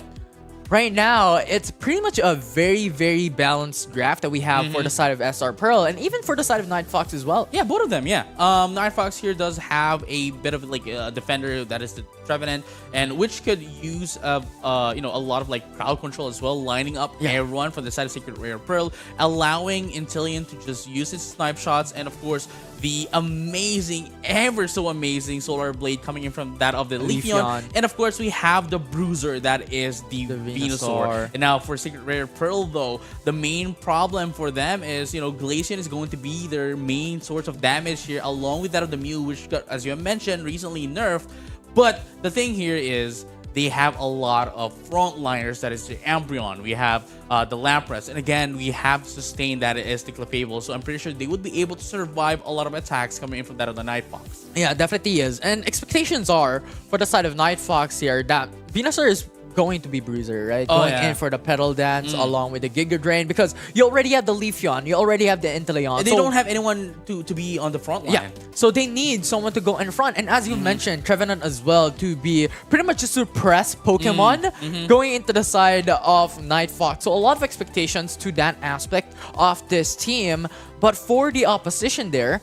right now, it's pretty much a very, very balanced draft that we have for the side of SR Pearl and even for the side of Night Fox as well. Yeah, both of them, yeah. Night Fox here does have a bit of like a defender that is the Trevenant, and which could use a lot of like crowd control as well, lining up everyone from the side of Secret Rare Pearl, allowing Intillion to just use his snipe shots, and of course the amazing, ever so amazing Solar Blade coming in from that of the Leafeon. And of course we have the Bruiser that is the Venusaur. And now for Secret Rare Pearl, though, the main problem for them is Glaceon is going to be their main source of damage here, along with that of the Mew, which got, as you have mentioned, recently nerfed. But the thing here is they have a lot of frontliners. That is the Embryon. We have the Lapras. And again, we have sustained that it is the Clefable. So I'm pretty sure they would be able to survive a lot of attacks coming in from that of the Night Fox. Yeah, definitely is. And expectations are for the side of Night Fox here that Venusaur is going to be Bruiser, right? Oh, Going yeah. in for the Petal Dance along with the Giga Drain because you already have the Leafeon, you already have the Inteleon. And they don't have anyone to be on the front line. Yeah, so they need someone to go in front. And as you mentioned, Trevenant as well to be pretty much a suppress Pokemon going into the side of Night Fox. So a lot of expectations to that aspect of this team. But for the opposition there,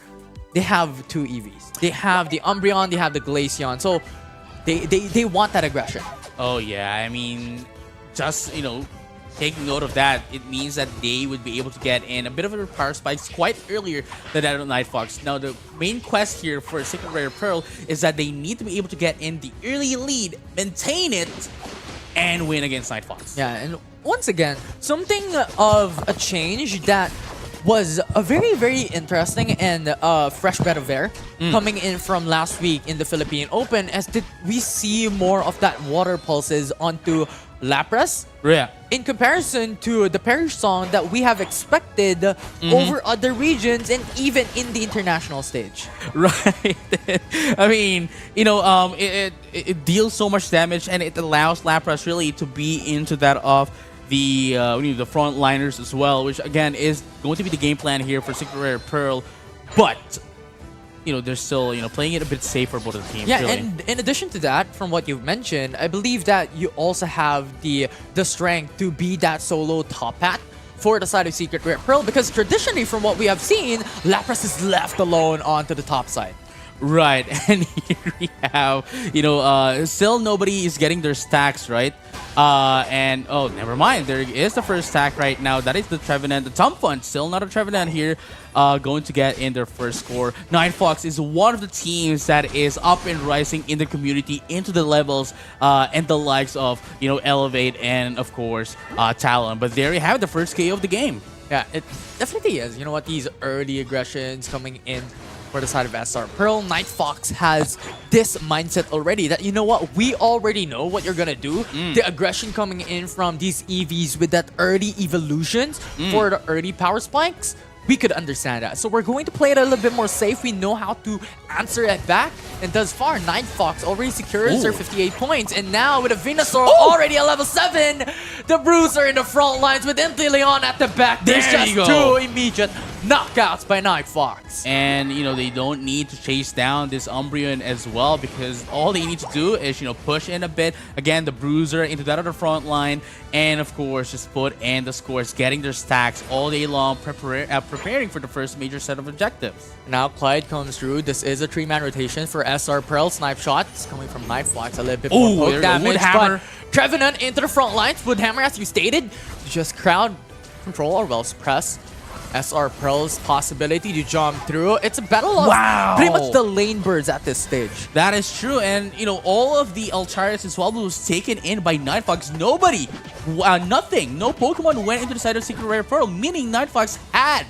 they have two EVs. They have the Umbreon, they have the Glaceon. So they want that aggression. Oh yeah, I mean, just taking note of that, it means that they would be able to get in a bit of a power spikes quite earlier than that of Night Fox. Now the main quest here for Secret Rare Pearl is that they need to be able to get in the early lead, maintain it, and win against Night Fox. Yeah, and once again, something of a change that was a very, very interesting and fresh breath of air coming in from last week in the Philippine Open as did we see more of that water pulses onto Lapras Yeah. in comparison to the Perish song that we have expected over other regions and even in the international stage. Right. I mean, it deals so much damage and it allows Lapras really to be into that of the frontliners as well, which again is going to be the game plan here for Secret Rare Pearl. But they're still playing it a bit safer for both of the teams. Yeah, really. and in addition to that, from what you've mentioned, I believe that you also have the strength to be that solo top hat for the side of Secret Rare Pearl because traditionally, from what we have seen, Lapras is left alone onto the top side. Right, and here we have, still nobody is getting their stacks, right? And, oh, never mind. There is the first stack right now. That is the Trevenant. The Tumpfund, still not a Trevenant here, going to get in their first score. Night Fox is one of the teams that is up and rising in the community into the levels and the likes of, Elevate and, of course, Talon. But there you have the first KO of the game. Yeah, it definitely is. You know what? These early aggressions coming in for the side of SR Pearl, Night Fox has this mindset already that, we already know what you're gonna do. The aggression coming in from these EVs with that early evolutions for the early power spikes, we could understand that. So we're going to play it a little bit more safe. We know how to answer it back. And thus far, Night Fox already secures their 58 points. And now with a Venusaur already at level 7, the Bruiser in the front lines with Inteleon at the back. There's There just you go. 2 immediate knockouts by Night Fox. And, they don't need to chase down this Umbreon as well because all they need to do is, push in a bit. Again, the Bruiser into that other front line. And, of course, just put in the scores, getting their stacks all day long, preparing for the first major set of objectives. Now Clyde comes through. This is a 3-man rotation for SR Pearl. Snipe shots coming from Night Fox. A little bit more Ooh, poke damage. Woodhammer. But Trevenant into the front lines. Woodhammer, as you stated, just crowd control or well suppress SR Pearl's possibility to jump through. It's a battle of pretty much the lane birds at this stage. That is true, and all of the Altarius as well was taken in by Night Fox. Nobody, nothing, no Pokemon went into the side of Secret Rare Pearl, meaning Night Fox had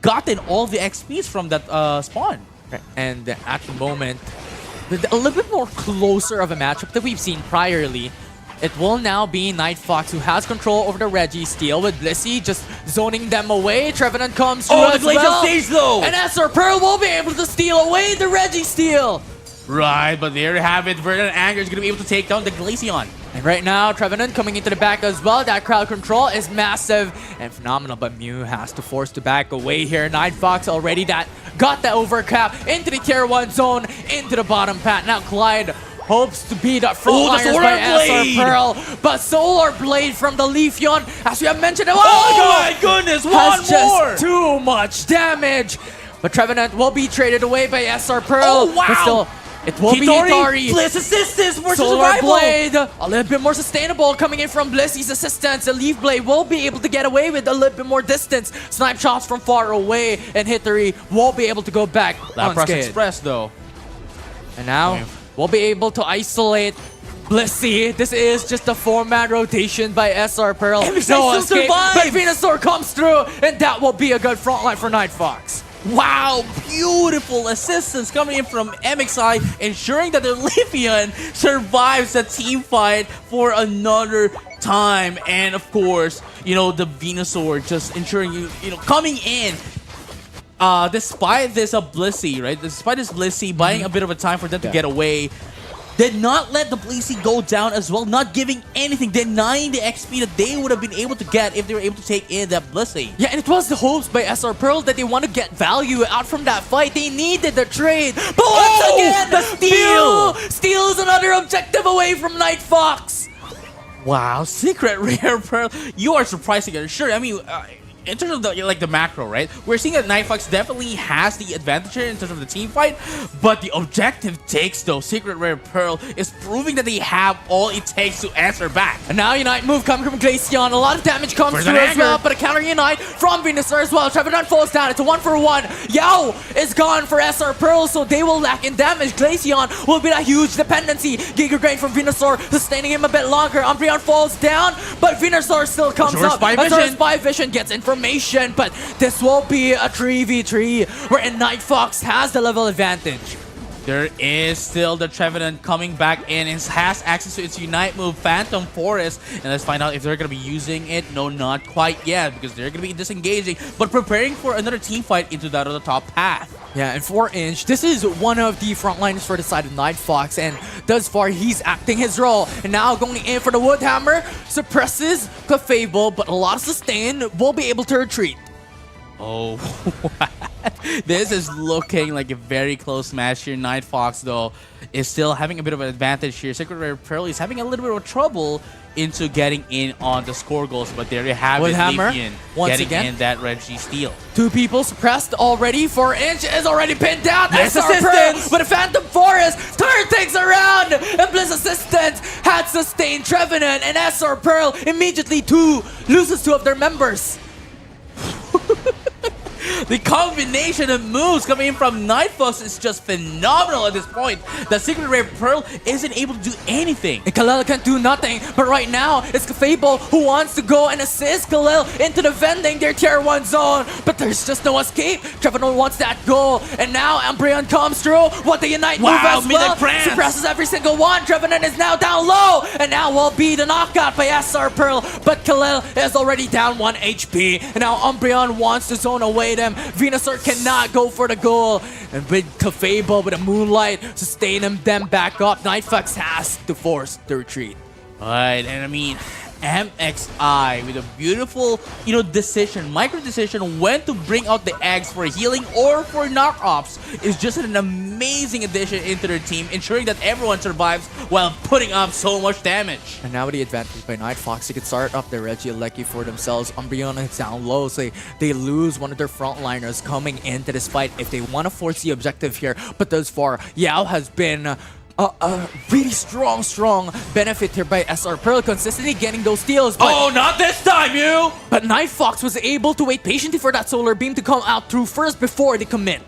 gotten all the XPs from that spawn. And at the moment, with a little bit more closer of a matchup that we've seen priorly, it will now be Night Fox who has control over the Registeel with Blissey just zoning them away. Trevenant comes through as well. Stage though! And SR Pearl will be able to steal away the Registeel. Right, but there you have it. Verdant Anger is going to be able to take down the Glaceon. And right now, Trevenant coming into the back as well. That crowd control is massive and phenomenal, but Mew has to force to back away here. Night Fox already got the overcap into the tier 1 zone, into the bottom path. Now Clyde hopes to beat up frontliners by SR Pearl, but Solar Blade from the Leafeon, as we have mentioned, Oh my goodness, one has more! just too much damage. But Trevenant will be traded away by SR Pearl. Oh, wow! But still, it will be Hitari. Bliss assistance versus Solar Survival. Blade, a little bit more sustainable coming in from Blissey's assistance. The Leaf Blade will be able to get away with a little bit more distance. Snipe shots from far away, and Hitari won't be able to go back Lapras unscathed. Express though. And now, we'll be able to isolate Blissey. This is just a 4-man rotation by SR Pearl. And besides, No still escape, survive. but Venusaur comes through, and that will be a good front line for Night Fox. Wow, beautiful assistance coming in from MXI, ensuring that the Livian survives the team fight for another time. And of course, you know, the Venusaur just ensuring coming in. Despite this Blissey, right? Despite this Blissey buying a bit of a time for them to get away, did not let the Blissey go down as well, not giving anything, denying the XP that they would have been able to get if they were able to take in that Blissey. Yeah, and it was the hopes by SR Pearl that they want to get value out from that fight. They needed the trade. But once again, the steal! Steals another objective away from Night Fox. Wow, Secret Rare Pearl, you are surprising us. Sure, I mean, in terms of the macro, right? We're seeing that Night Fox definitely has the advantage here in terms of the team fight, but the objective takes though. Secret Rare Pearl is proving that they have all it takes to answer back. And now Unite move coming from Glaceon. A lot of damage comes through as well, but a counter Unite from Venusaur as well. Trevenant falls down. It's a 1-for-1. Yao is gone for SR Pearl, so they will lack in damage. Glaceon will be a huge dependency. Giga Drain from Venusaur, sustaining him a bit longer. Umbreon falls down, but Venusaur still comes up. Azure Spy Vision gets information, but this will be a 3v3 where Night Fox has the level advantage. There is still the Trevenant coming back in and has access to its Unite move, Phantom Forest. And let's find out if they're going to be using it. No, not quite yet, because they're going to be disengaging, but preparing for another team fight into that other top path. Yeah, and 4-inch, this is one of the frontliners for the side of Night Fox, and thus far he's acting his role. And now going in for the Wood Hammer, suppresses Clefable, but a lot of sustain will be able to retreat. Oh, this is looking like a very close match here. Night Fox, though, is still having a bit of an advantage here. Secret Rare Pearl is having a little bit of trouble into getting in on the score goals, but there you have it, Livian getting in that Reggie steal. Two people suppressed already. 4-inch is already pinned down. Bliss SR assistance! But a Phantom Forest turn things around, and Bliss assistance had sustained Trevenant, and SR Pearl immediately loses two of their members. The combination of moves coming in from Night Fox is just phenomenal at this point. The Secret Rare Pearl isn't able to do anything. And Khalil can't do nothing, but right now it's Fable who wants to go and assist Khalil into defending their tier 1 zone, but there's just no escape. Trevenant wants that goal, and now Umbreon comes through. What the Unite move as well, suppresses every single one. Trevenant is now down low, and now will be the knockout by SR Pearl, but Khalil is already down 1 HP, and now Umbreon wants to zone away them. Venusaur cannot go for the goal, and with Clefable with a Moonlight sustain them back up. Night Fox has to force the retreat. Right, and I mean, MXI with a beautiful, decision, micro decision when to bring out the eggs for healing or for knockoffs is just an amazing addition into their team, ensuring that everyone survives while putting up so much damage. And now with the advantage by Night Fox, they could start up the Regieleki for themselves. Umbreon is down low, so they lose one of their frontliners coming into this fight if they want to force the objective here. But thus far, Yao has been a really strong benefit here by SR Pearl, consistently getting those steals. But, oh, not this time, you! But Night Fox was able to wait patiently for that Solar Beam to come out through first before they commit.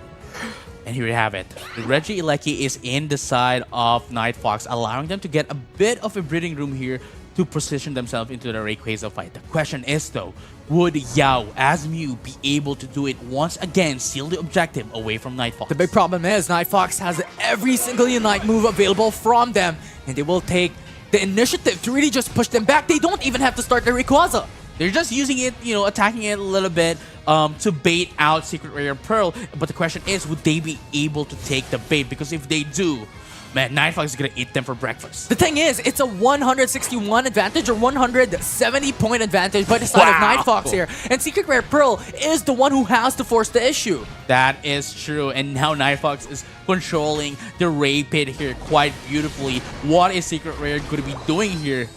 And here you have it. The Regieleki is in the side of Night Fox, allowing them to get a bit of a breathing room here to position themselves into the Rayquaza fight. The question is, though, would Yao as Mew be able to do it once again, steal the objective away from Night Fox? The big problem is Night Fox has every single Unite move available from them, and they will take the initiative to really just push them back. They don't even have to start the Rayquaza. They're just using it, attacking it a little bit to bait out Secret Rare Pearl. But the question is, would they be able to take the bait? Because if they do, man, Night Fox is going to eat them for breakfast. The thing is, it's a 161 advantage or 170 point advantage by the side of Night Fox here. And Secret Rare Pearl is the one who has to force the issue. That is true. And now Night Fox is controlling the Ray Pit here quite beautifully. What is Secret Rare going to be doing here?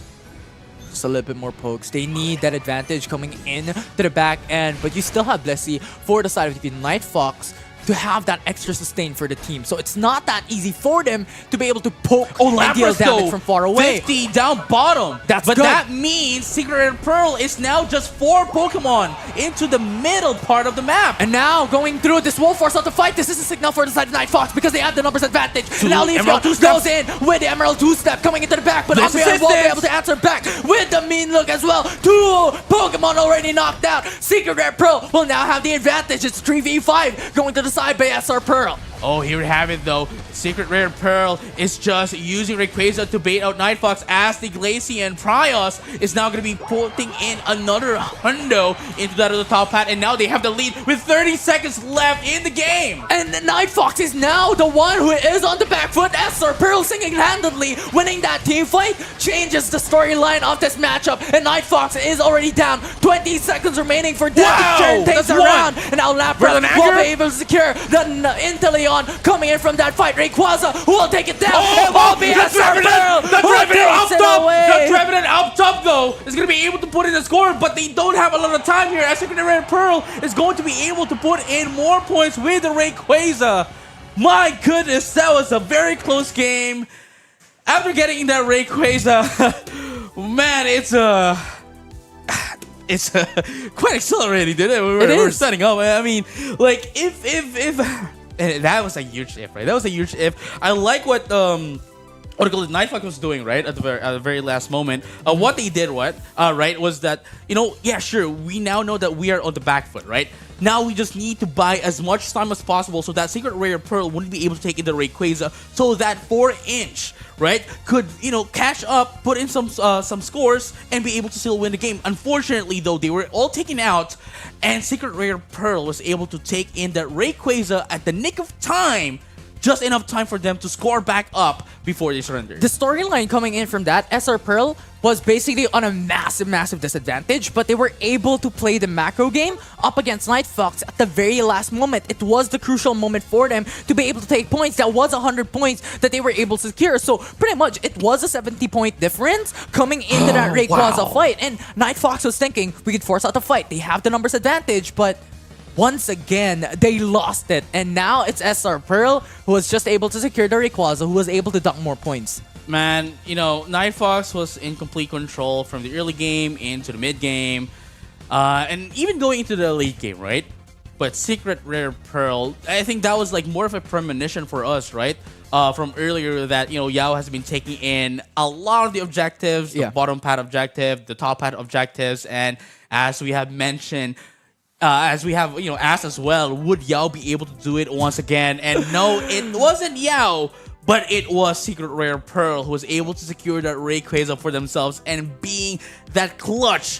Just a little bit more pokes. They need that advantage coming in to the back end, but you still have Blissey for the side of the Night Fox to have that extra sustain for the team. So it's not that easy for them to be able to poke and deal Lapras, damage though, from far away. 50 down bottom. That's but good. that means Secret Rare Pearl is now just 4 Pokemon into the middle part of the map. And now going through this will force out the fight. This is a signal for the side of Night Fox because they have the numbers advantage. Now Leafeon goes in with the Emerald 2-step coming into the back, but Umbreon won't be able to answer back with the mean look as well. 2 Pokemon already knocked out. Secret Rare Pearl will now have the advantage. It's 3v5 going to the side by SR Pearl. Oh, here we have it though. Secret Rare Pearl is just using Rayquaza to bait out Night Fox as the Glaceon Prios is now going to be putting in another hundo into that of the top hat, and now they have the lead with 30 seconds left in the game. And Night Fox is now the one who is on the back foot. SR Pearl single-handedly winning that team fight changes the storyline of this matchup, and Night Fox is already down. 20 seconds remaining for them to turn things around. And now Lapras will be able to secure the Inteleon coming in from that fight. Rayquaza will take it down. It will be SR Pearl The who Trevenant takes up it top! away. The Trevenant up top though is going to be able to put in a score, but they don't have a lot of time here as Secret Rare Pearl is going to be able to put in more points with the Rayquaza. My goodness, that was a very close game. After getting that Rayquaza, man, it's quite accelerating, dude. We're setting up. I mean, like if and that was a huge if, right? That was a huge if. I like what Night Fox was doing, right, at the very last moment. What they did, right, was that, yeah, sure, we now know that we are on the back foot, right? Now we just need to buy as much time as possible so that Secret Rare Pearl wouldn't be able to take in the Rayquaza, so that 4-inch, right, could, catch up, put in some scores, and be able to still win the game. Unfortunately, though, they were all taken out, and Secret Rare Pearl was able to take in that Rayquaza at the nick of time, just enough time for them to score back up before they surrendered. The storyline coming in from that, SR Pearl was basically on a massive disadvantage, but they were able to play the macro game up against Night Fox at the very last moment. It was the crucial moment for them to be able to take points. That was 100 points that they were able to secure. So pretty much it was a 70-point difference coming into that Rayquaza fight. And Night Fox was thinking, we could force out the fight. They have the numbers advantage, but once again, they lost it. And now it's SR Pearl who was just able to secure the Rayquaza, who was able to dunk more points. Man, Night Fox was in complete control from the early game into the mid game, and even going into the late game, right? But Secret Rare Pearl, I think that was like more of a premonition for us, right? From earlier that, Yao has been taking in a lot of the objectives, the bottom pad objective, the top pad objectives, and as we have mentioned, as we have, asked as well, would Yao be able to do it once again? And no, it wasn't Yao, but it was Secret Rare Pearl who was able to secure that Rayquaza for themselves and being that clutch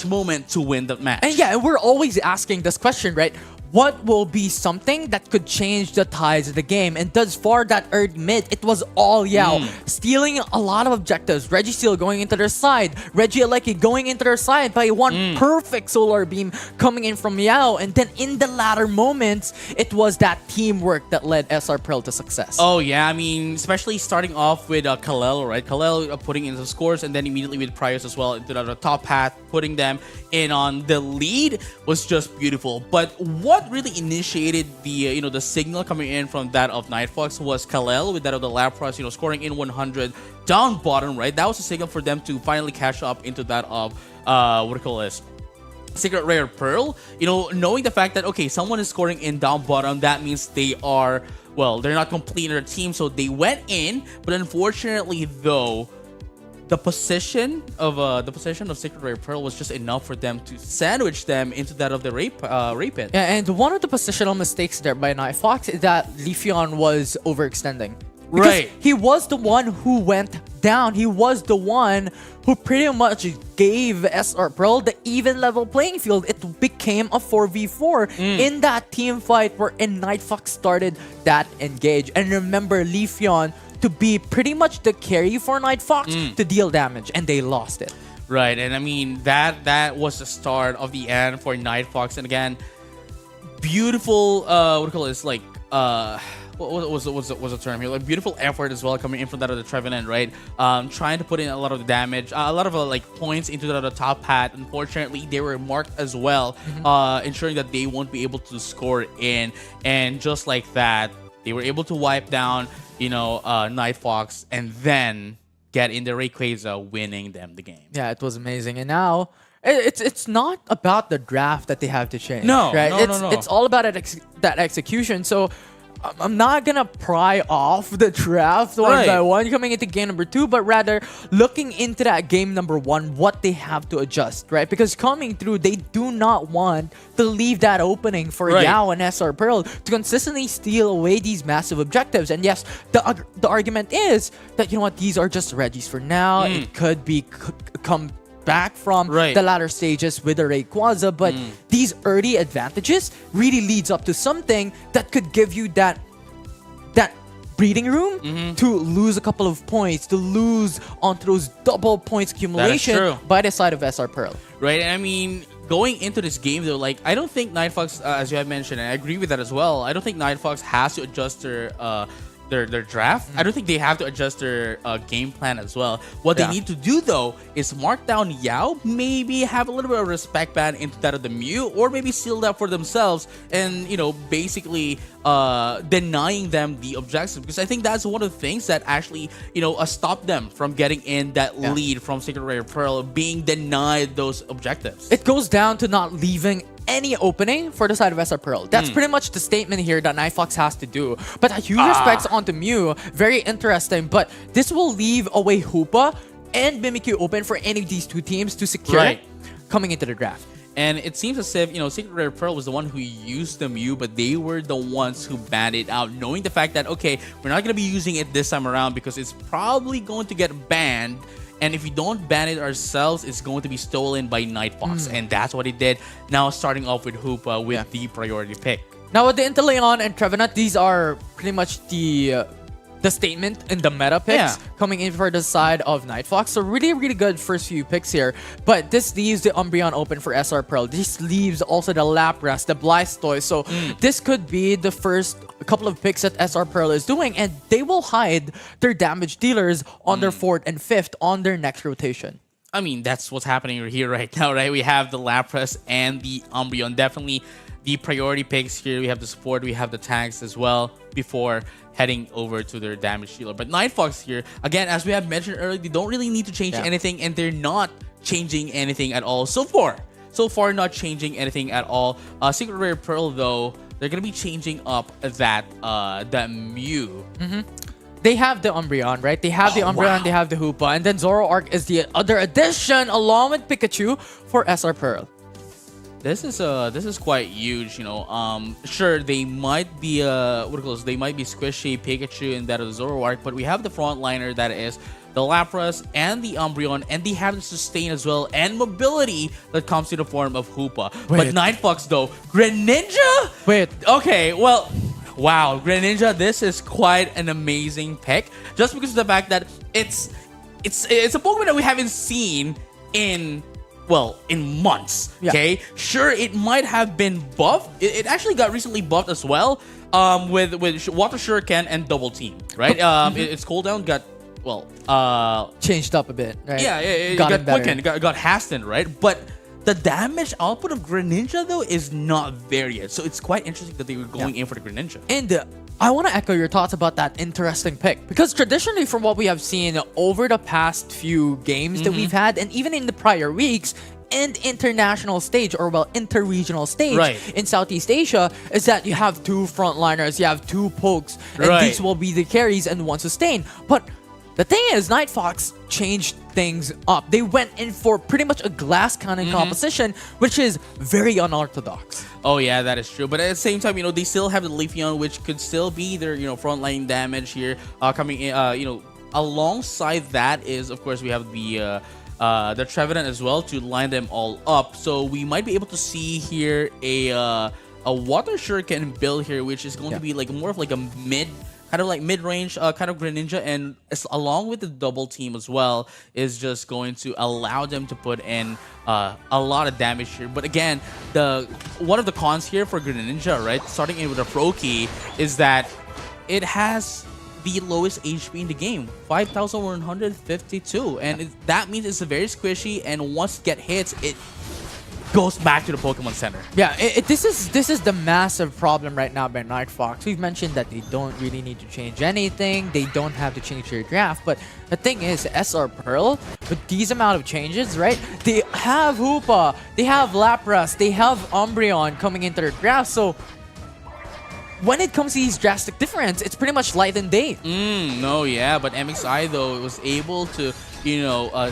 moment to win the match. And yeah, we're always asking this question, right? What will be something that could change the tides of the game? And thus far, that early mid, it was all Yao. Stealing a lot of objectives. Registeel going into their side. Regieleki going into their side by one perfect solar beam coming in from Yao. And then in the latter moments, it was that teamwork that led SR Pearl to success. Oh, yeah. I mean, especially starting off with Kalel, right? Kalel putting in some scores, and then immediately with Prius as well into the top path, putting them in on the lead was just beautiful. But what really initiated the the signal coming in from that of Night Fox was Kalel with that of the Lapras, scoring in 100 down bottom, right? That was a signal for them to finally cash up into that of Secret Rare Pearl. Knowing the fact that, okay, someone is scoring in down bottom, that means they are, well, they're not complete in their team, so they went in. But unfortunately, though, the position of Secret Rare Pearl was just enough for them to sandwich them into that of the Ray Pit. Yeah, and one of the positional mistakes there by Night Fox is that Leafeon was overextending. Because Right. he was the one who went down. He was the one who pretty much gave SR Pearl the even level playing field. It became a 4v4 in that team fight wherein Night Fox started that engage. And remember, Leafeon to be pretty much the carry for Night Fox to deal damage, and they lost it. Right, and I mean that was the start of the end for Night Fox, and again, beautiful. what was the term here? Like beautiful effort as well coming in from that other Trevenant, right? Trying to put in a lot of the damage, a lot of like points into the top hat. Unfortunately, they were marked as well, ensuring that they won't be able to score in. And just like that, they were able to wipe down, Night Fox, and then get in the Rayquaza, winning them the game. Yeah, it was amazing. And now it's not about the draft that they have to change. No, right? no. It's all about that execution. So I'm not gonna pry off the draft one by one coming into game number 2, but rather looking into that game number 1, what they have to adjust, right? Because coming through, they do not want to leave that opening for Yao and SR Pearl to consistently steal away these massive objectives. And yes, the argument is that, you know what, these are just Regis for now. It could be come back from the latter stages with the Rayquaza, but these early advantages really leads up to something that could give you that breathing room to lose a couple of points, to lose onto those double points accumulation by the side of SR Pearl. Right, and I mean, going into this game though, like I don't think Night Fox, as you have mentioned, and I agree with that as well, I don't think Night Fox has to adjust their draft. I don't think they have to adjust their game plan as well. What they need to do though is mark down Yao, maybe have a little bit of respect ban into that of the Mew, or maybe seal that for themselves and basically denying them the objective, because I think that's one of the things that actually stopped them from getting in that lead from Secret Rare Pearl, being denied those objectives. It goes down to not leaving any opening for the side of SR Pearl. That's pretty much the statement here that Night Fox has to do. But a huge respects onto Mew. Very interesting. But this will leave away Hoopa and Mimikyu open for any of these two teams to secure coming into the draft. And it seems as if, Secret Rare Pearl was the one who used the Mew, but they were the ones who banned it out, knowing the fact that, okay, we're not going to be using it this time around because it's probably going to get banned. And if we don't ban it ourselves, it's going to be stolen by Night Fox. And that's what it did. Now starting off with Hoopa with the priority pick. Now with the Inteleon and Trevenant, these are pretty much the statement in the meta picks coming in for the side of Night Fox. So really, really good first few picks here. But this leaves the Umbreon open for SR Pearl. This leaves also the Lapras, the Blastoise. So this could be the first couple of picks that SR Pearl is doing, and they will hide their damage dealers on their 4th and 5th on their next rotation. I mean, that's what's happening here right now, right? We have the Lapras and the Umbreon. Definitely the priority picks here. We have the support, we have the tanks as well before heading over to their damage dealer. But Night Fox here, again, as we have mentioned earlier, they don't really need to change anything, and they're not changing anything at all so far, not changing anything at all. Secret Rare Pearl, though, they're gonna be changing up that Mew. They have the Umbreon, right? They have the Umbreon, they have the Hoopa, and then Zoroark is the other addition along with Pikachu for SR Pearl. This is quite huge, Sure, they might be they might be squishy Pikachu and that of the Zoroark, but we have the frontliner that is the Lapras and the Umbreon, and they have the sustain as well and mobility that comes in the form of Hoopa. But Night Fox though, Greninja? Okay, well, wow, Greninja, this is quite an amazing pick just because of the fact that it's a Pokemon that we haven't seen in months. Okay, sure, it might have been buffed. It actually got recently buffed as well, with Water Shuriken and Double Team, right? Its cooldown got changed up a bit, right? Yeah, it got quickened, got hastened, right? But the damage output of Greninja though is not there yet, so it's quite interesting that they were going in for the Greninja. And I want to echo your thoughts about that interesting pick, because traditionally from what we have seen over the past few games that we've had, and even in the prior weeks and international stage or inter-regional stage in Southeast Asia, is that you have 2 frontliners, you have 2 pokes, and these will be the carries and 1 sustain. But the thing is, Night Fox changed things up. They went in for pretty much a glass cannon composition, which is very unorthodox. Oh yeah, that is true. But at the same time, they still have the Leafeon, which could still be their, frontline damage here coming in. Alongside that is, of course, we have the Trevenant as well to line them all up. So we might be able to see here a Water Shuriken build here, which is going to be more of a mid-range kind of Greninja, and along with the Double Team as well is just going to allow them to put in a lot of damage here. But again, one of the cons here for Greninja, right, starting in with a Pro Key, is that it has the lowest HP in the game, 5,152, and that means it's very squishy. And once it get hits, it goes back to the Pokemon Center. Yeah, this is the massive problem right now by Night Fox. We've mentioned that they don't really need to change anything. They don't have to change their draft. But the thing is, SR Pearl, with these amount of changes, right? They have Hoopa, they have Lapras, they have Umbreon coming into their draft. So when it comes to these drastic difference, it's pretty much light and day. No, yeah, but MXI though was able to,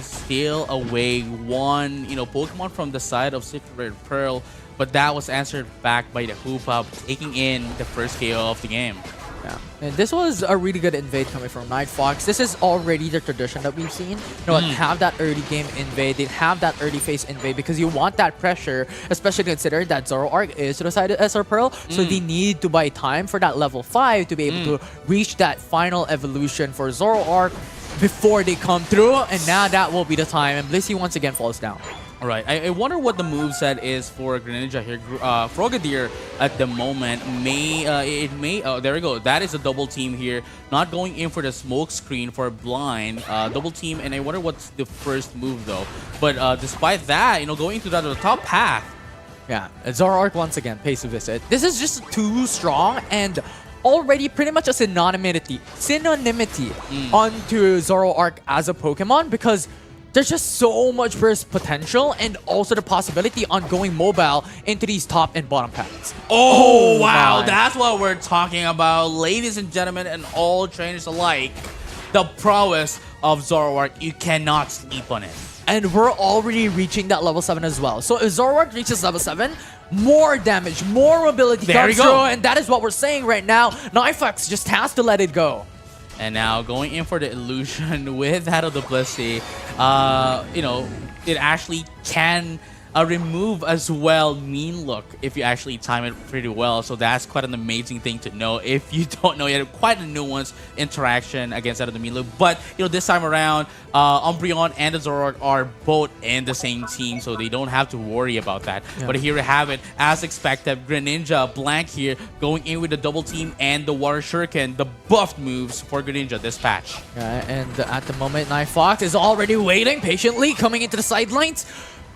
steal away one, Pokemon from the side of Secret Rare Pearl, but that was answered back by the Hoopa, taking in the first KO of the game. Yeah, and this was a really good invade coming from Night Fox. This is already the tradition that we've seen. Have that early game invade. They have that early phase invade because you want that pressure, especially considering that Zoroark is to the side of SR Pearl. So they need to buy time for that level 5 to be able to reach that final evolution for Zoroark before they come through. And now that will be the time. And Blissey once again falls down. All right, I wonder what the moveset is for Greninja here. Frogadier at the moment there we go. That is a double team here. Not going in for the smoke screen for blind. Double team, and I wonder what's the first move though. But despite that, going to the top path. Yeah, Zoroark once again pays a visit. This is just too strong and already pretty much a synonymity onto Zoroark as a Pokemon because there's just so much burst potential and also the possibility on going mobile into these top and bottom paths. Oh wow, my. That's what we're talking about, ladies and gentlemen, and all trainers alike. The prowess of Zoroark, you cannot sleep on it. And we're already reaching that level 7 as well. So if Zoroark reaches level 7, more damage, more mobility comes through, and that is what we're saying right now. Night Fox just has to let it go. And now going in for the illusion with that of the Blissey, it actually can remove as well mean look if you actually time it pretty well. So that's quite an amazing thing to know. If you don't know yet, quite a nuanced interaction against that of the mean look. But this time around, Umbreon and the Zoroark are both in the same team, so they don't have to worry about that. Yeah. But here we have it, as expected. Greninja blank here, going in with the double team and the Water Shuriken, the buffed moves for Greninja this patch. And at the moment, Night Fox is already waiting patiently, coming into the sidelines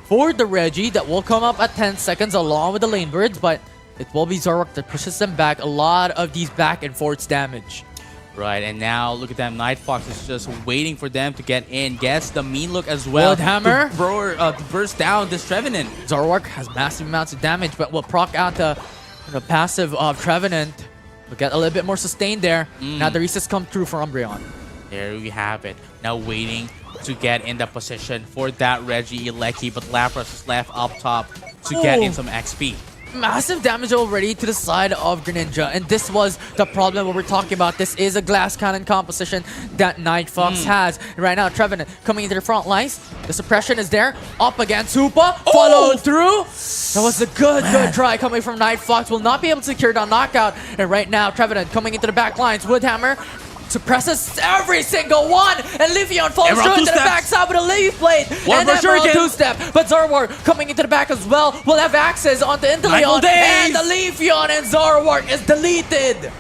for the Reggie that will come up at 10 seconds along with the Lane Birds, but it will be Zoroark that pushes them back. A lot of these back and forth damage. Right, and now look at them. Night Fox is just waiting for them to get in. Gets the mean look as well. Hammer to burst down this Trevenant. Zoroark has massive amounts of damage, but will proc out the passive of Trevenant. We'll get a little bit more sustained there. Now the resets come through for Umbreon. There we have it. Now waiting to get in the position for that Reggie Ilecki, but Lapras is left up top to get in some XP. Massive damage already to the side of Greninja, and this was the problem we're talking about. This is a glass cannon composition that Night Fox has. Right now, Trevenant coming into the front lines. The suppression is there. Up against Hoopa. Followed through. That was a good try coming from Night Fox. Will not be able to secure the knockout. And right now, Trevenant coming into the back lines. Woodhammer suppresses every single one, and Leafeon falls through into the backside with a Leaf Blade. And Emerald 2-step, but Zoroark coming into the back as well will have access onto Inteleon, and the Leafeon and Zoroark is deleted.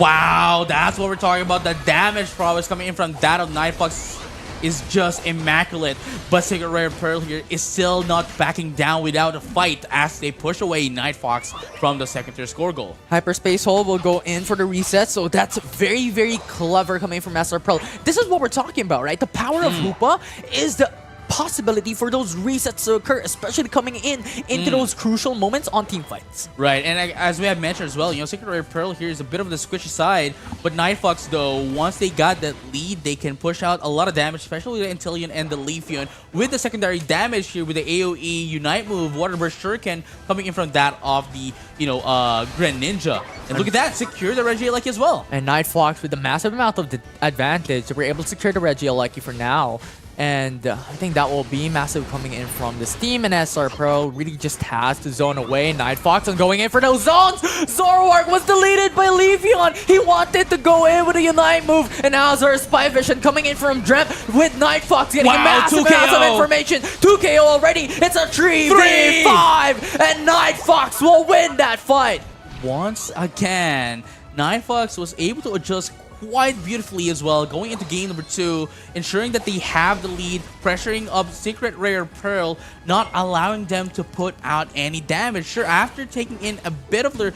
Wow, that's what we're talking about. The damage prowess coming in from that of Night Fox is just immaculate, but Secret Rare Pearl here is still not backing down without a fight as they push away Night Fox from the second tier score goal. Hyperspace Hole will go in for the reset, so that's very, very clever coming from SR Pearl. This is what we're talking about, right? The power of Hoopa is the possibility for those resets to occur, especially coming into those crucial moments on team fights. Right, and as we have mentioned as well, Secret Rare Pearl here is a bit of the squishy side, but Night Fox though, once they got that lead, they can push out a lot of damage, especially with the Inteleon and the Leafeon, with the secondary damage here with the AoE Unite move, Water Burst Shuriken coming in from that of the Greninja. And look at that, secure the Regieleki as well. And Night Fox with the massive amount of the advantage, we're able to secure the Regieleki for now. And I think that will be massive coming in from this team, and SR Pro really just has to zone away Night Fox and going in for those zones. Zoroark was deleted by Leafeon. He wanted to go in with a Unite move, and now there's Spy Vision coming in from Drem with Night Fox getting a massive amount of information. 2KO already. It's a 3v5, and Night Fox will win that fight. Once again, Night Fox was able to adjust quite beautifully as well, going into game number 2, ensuring that they have the lead, pressuring up Secret Rare Pearl, not allowing them to put out any damage. Sure, after taking in a bit of their,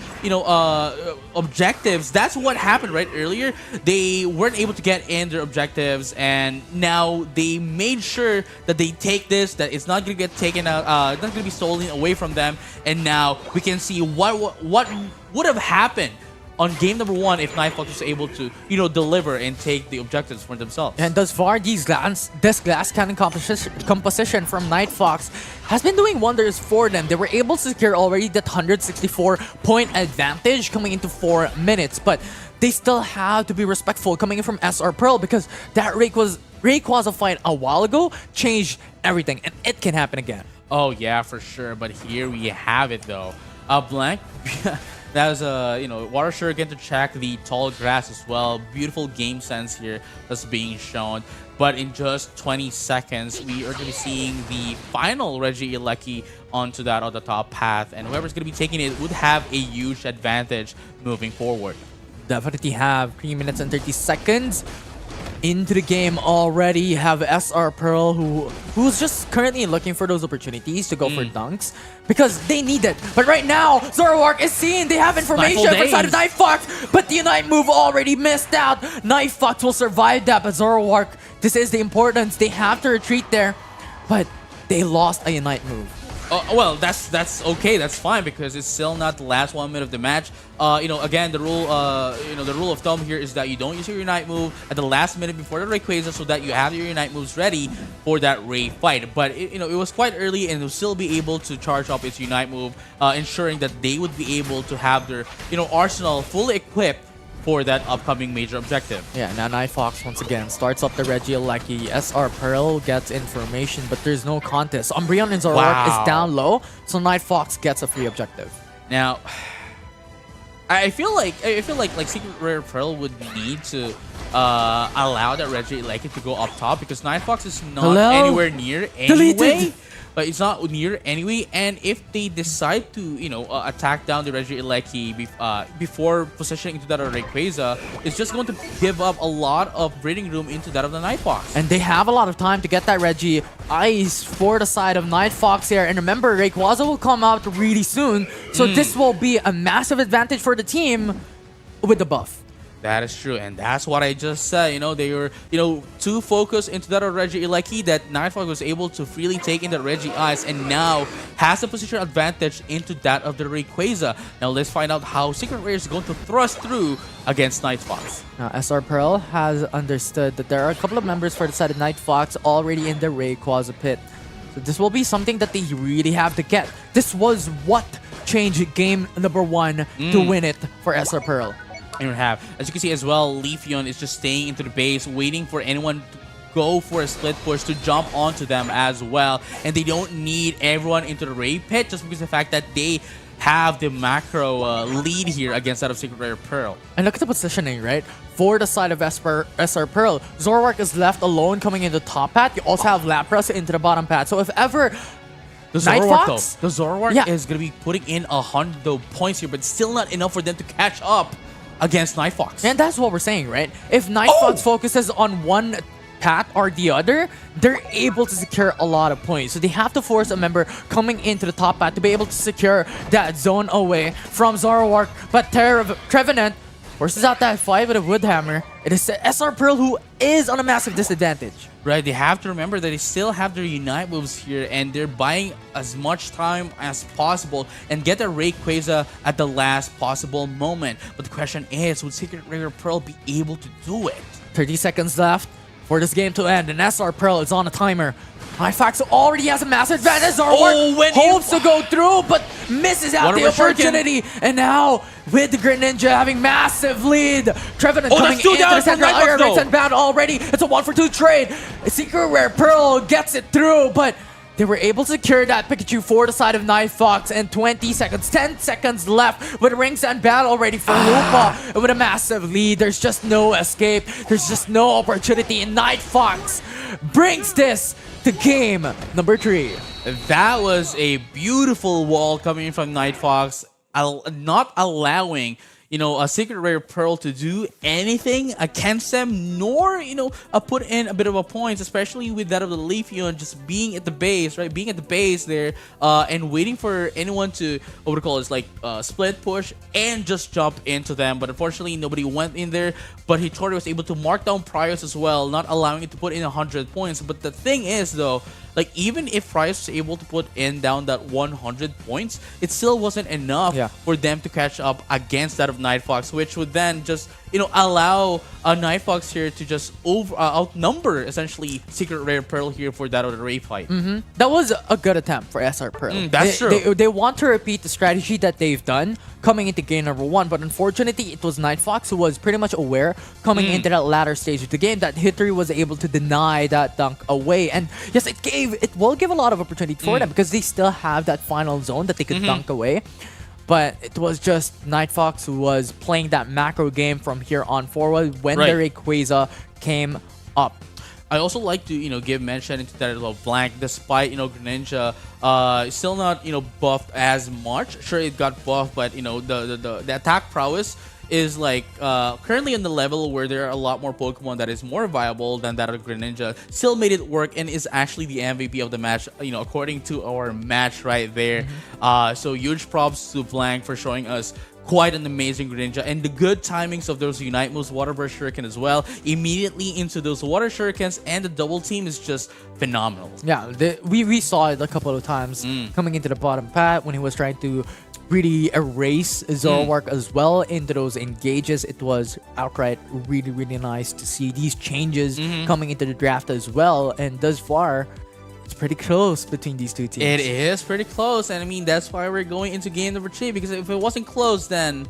objectives, that's what happened right earlier. They weren't able to get in their objectives, and now they made sure that they take this, that it's not going to get taken out, it's not going to be stolen away from them, and now we can see what would have happened on game number 1 if Night Fox was able to, deliver and take the objectives for themselves. And thus far, this glass cannon composition from Night Fox has been doing wonders for them. They were able to secure already that 164-point advantage coming into 4 minutes, but they still have to be respectful coming in from SR Pearl, because that Rayquaza fight a while ago changed everything, and it can happen again. Oh yeah, for sure. But here we have it though. Blank. That was a water shuriken to check the tall grass as well. Beautiful game sense here that's being shown. But in just 20 seconds, we are going to be seeing the final Regieleki onto that on the top path, and whoever's going to be taking it would have a huge advantage moving forward. Definitely have 3 minutes and 30 seconds into the game already. You have SR Pearl who's just currently looking for those opportunities to go for dunks because they need it. But right now, Zoroark is seeing they have information from side of Night Fox, but the Unite move already missed out. Night Fox will survive that, but Zoroark, this is the importance. They have to retreat there, but they lost a Unite move. Well, that's okay. That's fine because it's still not the last 1 minute of the match. Again, the rule, the rule of thumb here is that you don't use your Unite move at the last minute before the Rayquaza, so that you have your Unite moves ready for that Ray fight. But it was quite early, and they'll still be able to charge up its Unite move, ensuring that they would be able to have their arsenal fully equipped for that upcoming major objective. Yeah, now Night Fox once again starts up the Regieleki. SR Pearl gets information, but there's no contest. Umbreon and Zoroark is down low, so Night Fox gets a free objective. Now, I feel like Secret Rare Pearl would need to allow that Regieleki to go up top, because Night Fox is not anywhere near anyway. But it's not near anyway, and if they decide to, attack down the Regieleki before positioning into that of Rayquaza, it's just going to give up a lot of breathing room into that of the Night Fox. And they have a lot of time to get that Regi Ice for the side of Night Fox here. And remember, Rayquaza will come out really soon, so this will be a massive advantage for the team with the buff. That is true, and that's what I just said. They were, too focused into that of Regieleki that Night Fox was able to freely take in the Regi Ice, and now has a position advantage into that of the Rayquaza. Now let's find out how Secret Rare is going to thrust through against Night Fox. Now SR Pearl has understood that there are a couple of members for the side of Night Fox already in the Rayquaza pit. So this will be something that they really have to get. This was what changed game number 1 to win it for SR Pearl. And we have, as you can see as well, Leafeon is just staying into the base, waiting for anyone to go for a split push to jump onto them as well. And they don't need everyone into the Ray pit just because of the fact that they have the macro lead here against that of Secret Rare Pearl. And look at the positioning, right? For the side of SR Pearl, Zoroark is left alone coming into the top path. You also have Lapras into the bottom path. So if ever the Zoroark is going to be putting in 100 points here, but still not enough for them to catch up against Night Fox. And that's what we're saying, right? If Night Fox focuses on one path or the other, they're able to secure a lot of points. So they have to force a member coming into the top path to be able to secure that zone away from Zoroark. But Trevenant forces out that fight with a Wood Hammer. It is SR Pearl who is on a massive disadvantage. Right, they have to remember that they still have their Unite moves here, and they're buying as much time as possible and get their Rayquaza at the last possible moment. But the question is, would Secret Rare Pearl be able to do it? 30 seconds left for this game to end, and SR Pearl is on a timer. Night Fox already has a massive advantage. Zoroark hopes to go through, but misses out the opportunity. And now, with the Greninja having massive lead, Trevenant coming into the central area, Rinse and Bound already. It's a 1-for-2 trade. Secret Rare Pearl gets it through, but they were able to secure that Pikachu for the side of Night Fox, and 20 seconds, 10 seconds left with Rings and Battle already for Lupa. And with a massive lead, there's just no escape. There's just no opportunity, and Night Fox brings this to game number 3. That was a beautiful wall coming in from Night Fox, not allowing a secret rare pearl to do anything against them, nor put in a bit of a points, especially with that of the Leafeon just being at the base, right? Being at the base there, and waiting for anyone to what would call it, like split push and just jump into them. But unfortunately, nobody went in there. But Hitori was able to mark down Prius as well, not allowing it to put in 100 points. But the thing is, though, like even if Prius was able to put in down that 100 points, it still wasn't enough for them to catch up against that of Night Fox, which would then just allow Night Fox here to just outnumber essentially Secret Rare Pearl here for that of the Ray fight. That was a good attempt for SR Pearl. That's true. They want to repeat the strategy that they've done coming into game number 1, but unfortunately, it was Night Fox who was pretty much aware coming into that latter stage of the game that Hitori was able to deny that dunk away. And yes, it will give a lot of opportunity for them because they still have that final zone that they could dunk away. But it was just Night Fox who was playing that macro game from here on forward when the Rayquaza came up. I also like to give mention into that as well. Blank, despite Greninja still not buffed as much. Sure, it got buffed, but the attack prowess is like currently on the level where there are a lot more Pokemon that is more viable than that of Greninja. Still made it work and is actually the MVP of the match, according to our match right there. So huge props to Blank for showing us quite an amazing Greninja, and the good timings of those Unite moves, Water Burst Shuriken as well, immediately into those Water Shurikens, and the double team is just phenomenal. Yeah, we saw it a couple of times coming into the bottom path when he was trying to really erase Zoroark as well into those engages. It was outright really, really nice to see these changes coming into the draft as well, and thus far, it's pretty close between these two teams. It is pretty close, and I mean that's why we're going into game number 3, because if it wasn't close, then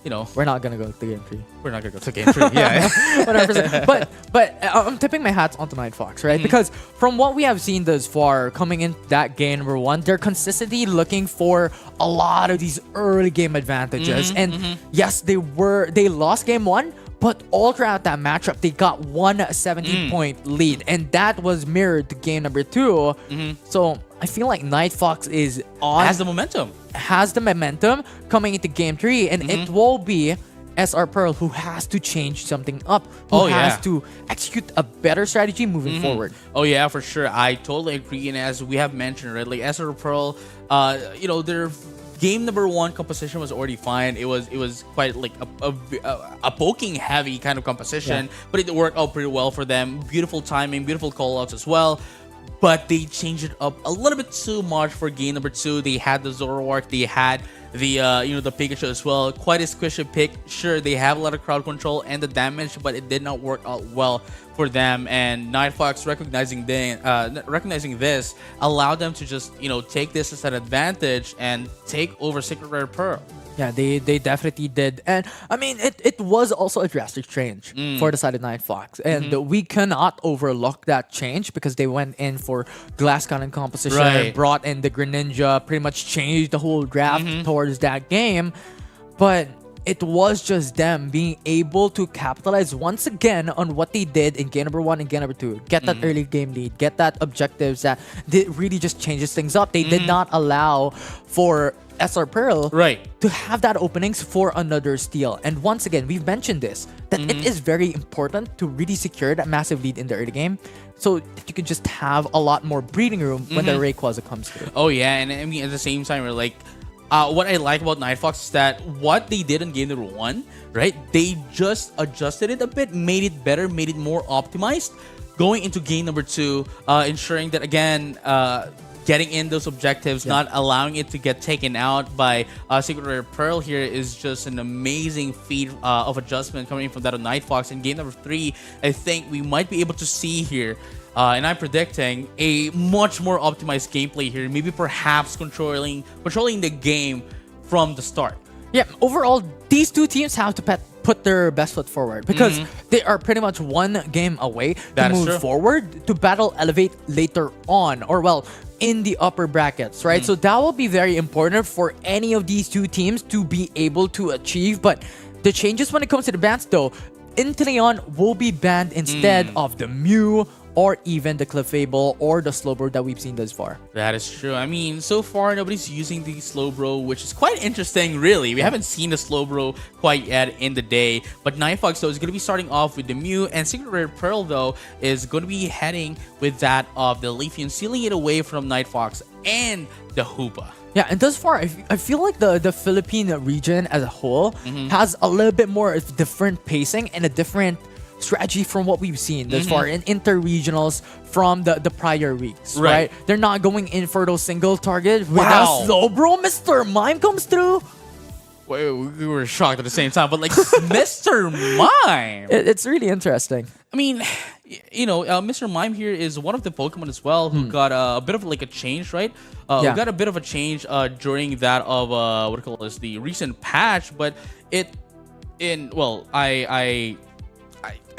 we're not gonna go to game 3. We're not gonna go to game 3. Yeah, 100%. But I'm tipping my hats onto Night Fox, right? Because from what we have seen thus far, coming in that game number 1, they're consistently looking for a lot of these early game advantages. And yes, they lost game 1. But all throughout that matchup, they got one 17-point lead, and that was mirrored to game number 2. So I feel like Night Fox is has the momentum coming into game 3, and it will be SR Pearl who has to change something up, who has to execute a better strategy moving forward. Oh yeah, for sure. I totally agree. And as we have mentioned, right, like SR Pearl, their game number 1 composition was already fine. It was quite like a poking heavy kind of composition, but it worked out pretty well for them. Beautiful timing, beautiful call outs as well. But they changed it up a little bit too much for game number 2. They had the Zoroark, they had the the Pikachu as well. Quite a squishy pick. Sure, they have a lot of crowd control and the damage, but it did not work out well for them. And Night Fox recognizing this allowed them to just take this as an advantage and take over Secret Rare Pearl. Yeah, they definitely did. And I mean, it was also a drastic change for the side of Night Fox. And we cannot overlook that change because they went in for Glass Cannon composition, brought in the Greninja, pretty much changed the whole draft towards that game. But it was just them being able to capitalize once again on what they did in game number 1 and game number 2. Get that early game lead, get that objectives that really just changes things up. They did not allow for SR Pearl to have that openings for another steal. And once again, we've mentioned this, that it is very important to really secure that massive lead in the early game so that you can just have a lot more breathing room when the Rayquaza comes through. Oh yeah, and I mean at the same time, we're like, what I like about Night Fox is that what they did in game number 1, right? They just adjusted it a bit, made it better, made it more optimized. Going into game number 2, ensuring that again, getting in those objectives, not allowing it to get taken out by Secret Rare Pearl here is just an amazing feat of adjustment coming from that of Night Fox. In game number 3, I think we might be able to see here, and I'm predicting a much more optimized gameplay here, maybe perhaps controlling the game from the start. Yeah, overall, these two teams have to put their best foot forward because they are pretty much one game away to move forward to battle elevate later on, or well, in the upper brackets, right? So that will be very important for any of these two teams to be able to achieve. But the changes when it comes to the bans though, Inteleon will be banned instead of the Mew or even the Clefable or the Slowbro that we've seen thus far. That is true. I mean, so far nobody's using the Slowbro, which is quite interesting, really. We haven't seen the Slowbro quite yet in the day. But Nighthawk, though, is going to be starting off with the Mew, and Secret Rare Pearl, though, is going to be heading with that of the Leafeon, sealing it away from Nightfox and the Hoopa. Yeah, and thus far, I feel like the Philippine region as a whole has a little bit more different pacing and a different strategy from what we've seen thus far in inter-regionals from the prior weeks, right? They're not going in for those single target. With a Slowbro, Mr. Mime comes through. We were shocked at the same time, but like Mr. Mime, it's really interesting. I mean, you know, Mr. Mime here is one of the Pokemon as well who got a bit of like a change, right? We got a bit of a change during that of what do you call this, the recent patch, but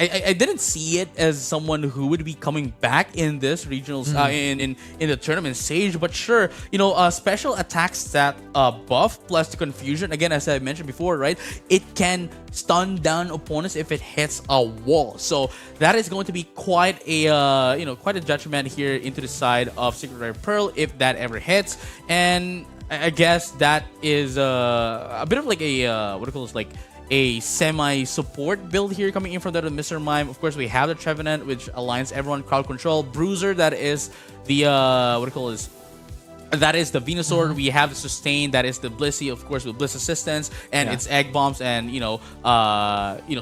I didn't see it as someone who would be coming back in this regionals in the tournament stage, but sure, you know, special attack stat buff plus the confusion, again, as I mentioned before, right, it can stun down opponents if it hits a wall. So that is going to be quite a quite a detriment here into the side of Secret Rare Pearl if that ever hits. And I guess that is a bit of like a what do you call this, like a semi-support build here coming in from the Mr. Mime. Of course, we have the Trevenant, which aligns everyone, crowd control. Bruiser, that is the what do you call this? That is the Venusaur. We have the Sustain, that is the Blissey, of course, with Bliss Assistance, and its Egg Bombs, and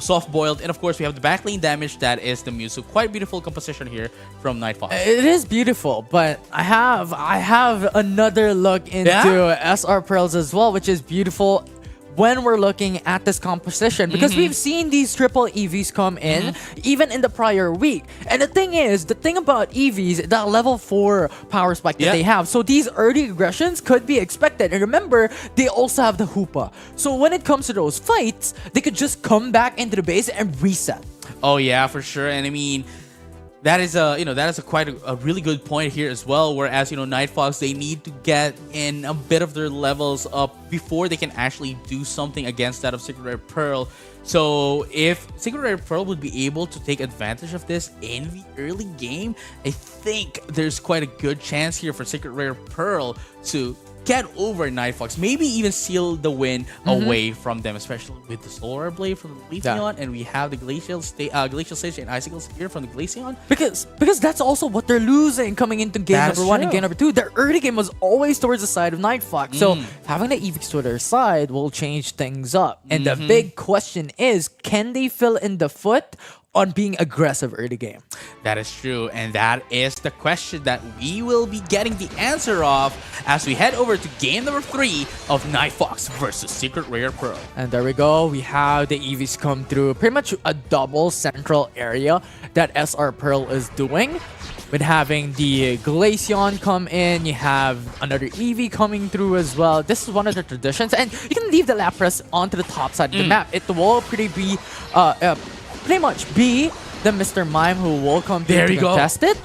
soft boiled. And of course, we have the backlane damage, that is the Mew. So quite beautiful composition here from Nightfox. It is beautiful, but I have another look into SR Pearls as well, which is beautiful when we're looking at this composition, because we've seen these triple EVs come in even in the prior week. And the thing about EVs, that level 4 power spike that they have, so these early aggressions could be expected. And remember, they also have the Hoopa, so when it comes to those fights, they could just come back into the base and reset. Oh yeah, for sure. And I mean, that is quite a really good point here as well. Whereas, Nightfox, they need to get in a bit of their levels up before they can actually do something against that of Secret Rare Pearl. So if Secret Rare Pearl would be able to take advantage of this in the early game, I think there's quite a good chance here for Secret Rare Pearl to get over Nightfox, maybe even seal the win away from them, especially with the Solar Blade from the Leafeon, and we have the Glacial Stage and Icicles here from the Glaceon. Because that's also what they're losing coming into game number 1 and game number 2. Their early game was always towards the side of Nightfox, so having the EVs to their side will change things up. And the big question is, can they fill in the foot on being aggressive early game? That is true, and that is the question that we will be getting the answer of as we head over to game number 3 of Nightfox versus Secret Rare Pearl. And there we go. We have the EVs come through. Pretty much a double central area that SR Pearl is doing, with having the Glaceon come in. You have another EV coming through as well. This is one of the traditions, and you can leave the Lapras onto the top side of the map. It will pretty much be the Mr. Mime who will come through to contest it,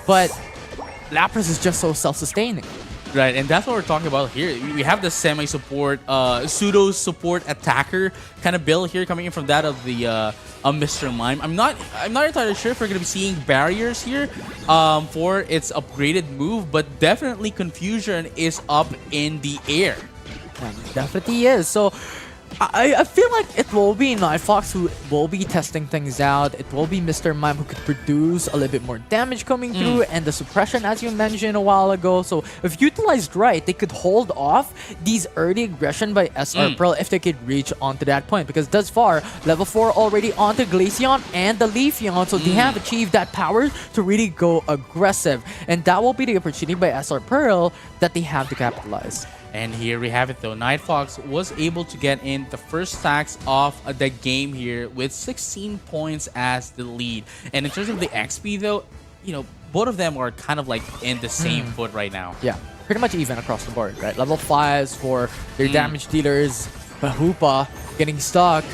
but Lapras is just so self-sustaining. Right, and that's what we're talking about here. We have the semi-support, pseudo-support attacker kind of build here coming in from that of the Mr. Mime. I'm not entirely sure if we're going to be seeing barriers here for its upgraded move, but definitely Confusion is up in the air. Yeah, definitely is. So I feel like it will be Nightfox who will be testing things out. It will be Mr. Mime who could produce a little bit more damage coming through, and the suppression, as you mentioned a while ago. So if utilized right, they could hold off these early aggression by SR Pearl if they could reach onto that point. Because thus far, level 4 already onto Glaceon and the Leafeon, so they have achieved that power to really go aggressive. And that will be the opportunity by SR Pearl that they have to capitalize. And here we have it though. Nightfox was able to get in the first stacks of the game here with 16 points as the lead. And in terms of the XP though, both of them are kind of like in the same foot right now. Yeah, pretty much even across the board, right? Level 5s for their damage dealers, but Hoopa getting stuck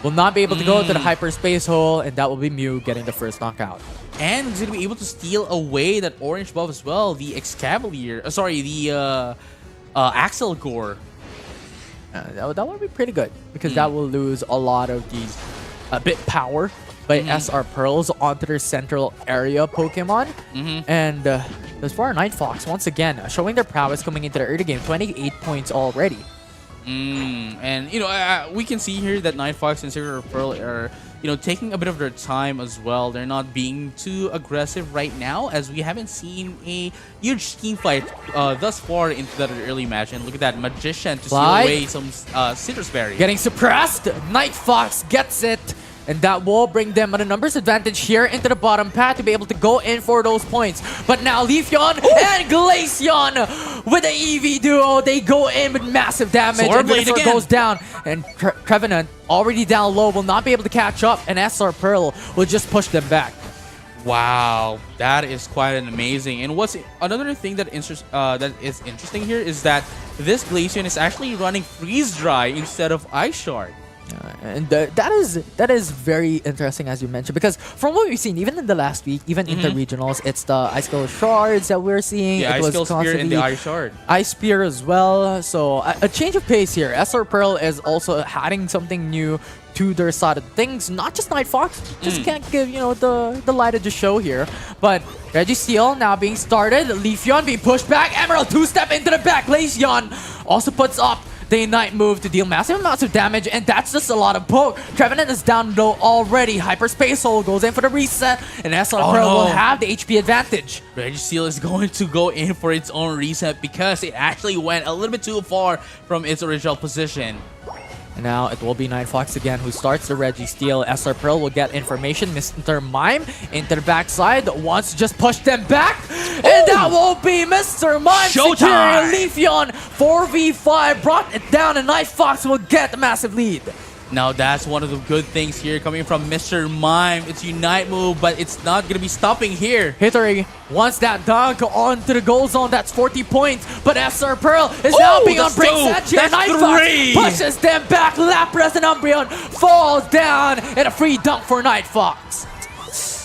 will not be able to go to the hyperspace hole, and that will be Mew getting the first knockout. And he's going to be able to steal away that orange buff as well, the Excavalier, the Axel Gore. That would be pretty good, because that will lose a lot of these bit power by SR Pearls onto their central area Pokemon. And as for Night Fox, once again, showing their prowess coming into the early game, 28 points already. And we can see here that Night Fox and Secret Rare Pearl are taking a bit of their time as well. They're not being too aggressive right now, as we haven't seen a huge team fight thus far into that early match. And look at that Magician to steal away some Citrus Berry. Getting suppressed. Night Fox gets it. And that will bring them at a numbers advantage here into the bottom path to be able to go in for those points. But now Leafeon and Glaceon with the EV duo, they go in with massive damage. And Venusaur goes down. And Trevenant, already down low, will not be able to catch up. And SR Pearl will just push them back. Wow, that is quite an amazing. And what's another thing that is interesting here is that this Glaceon is actually running Freeze Dry instead of Ice Shard. And that is very interesting, as you mentioned, because from what we've seen, even in the last week, even in the regionals, it's the Ice-Skull Shards that we're seeing. Yeah, it was Ice-Skull Spear and the Ice Shard. Ice Spear as well. So a change of pace here. SR Pearl is also adding something new to their side of things. Not just Night Fox, just can't give the light of the show here. But Registeel now being started, Leafeon being pushed back, Emerald two-step into the back. Glaceon also puts up the Ignite move to deal massive amounts of damage, and that's just a lot of poke. Trevenant is down low already. Hyperspace Hole goes in for the reset, and SR Pearl will have the HP advantage. Registeel is going to go in for its own reset because it actually went a little bit too far from its original position. And now it will be Night Fox again who starts the Registeel. SR Pearl will get information. Mr. Mime into the backside. Wants to just push them back. And that will be Mr. Mime securing Leafeon. 4v5 brought it down, and Night Fox will get the massive lead. Now that's one of the good things here coming from Mr. Mime. It's Unite move, but it's not going to be stopping here. Hittery wants that dunk onto the goal zone. That's 40 points. But SR Pearl is now being on break set here. Night Fox pushes them back. Lapras and Umbreon falls down. And a free dunk for Night Fox.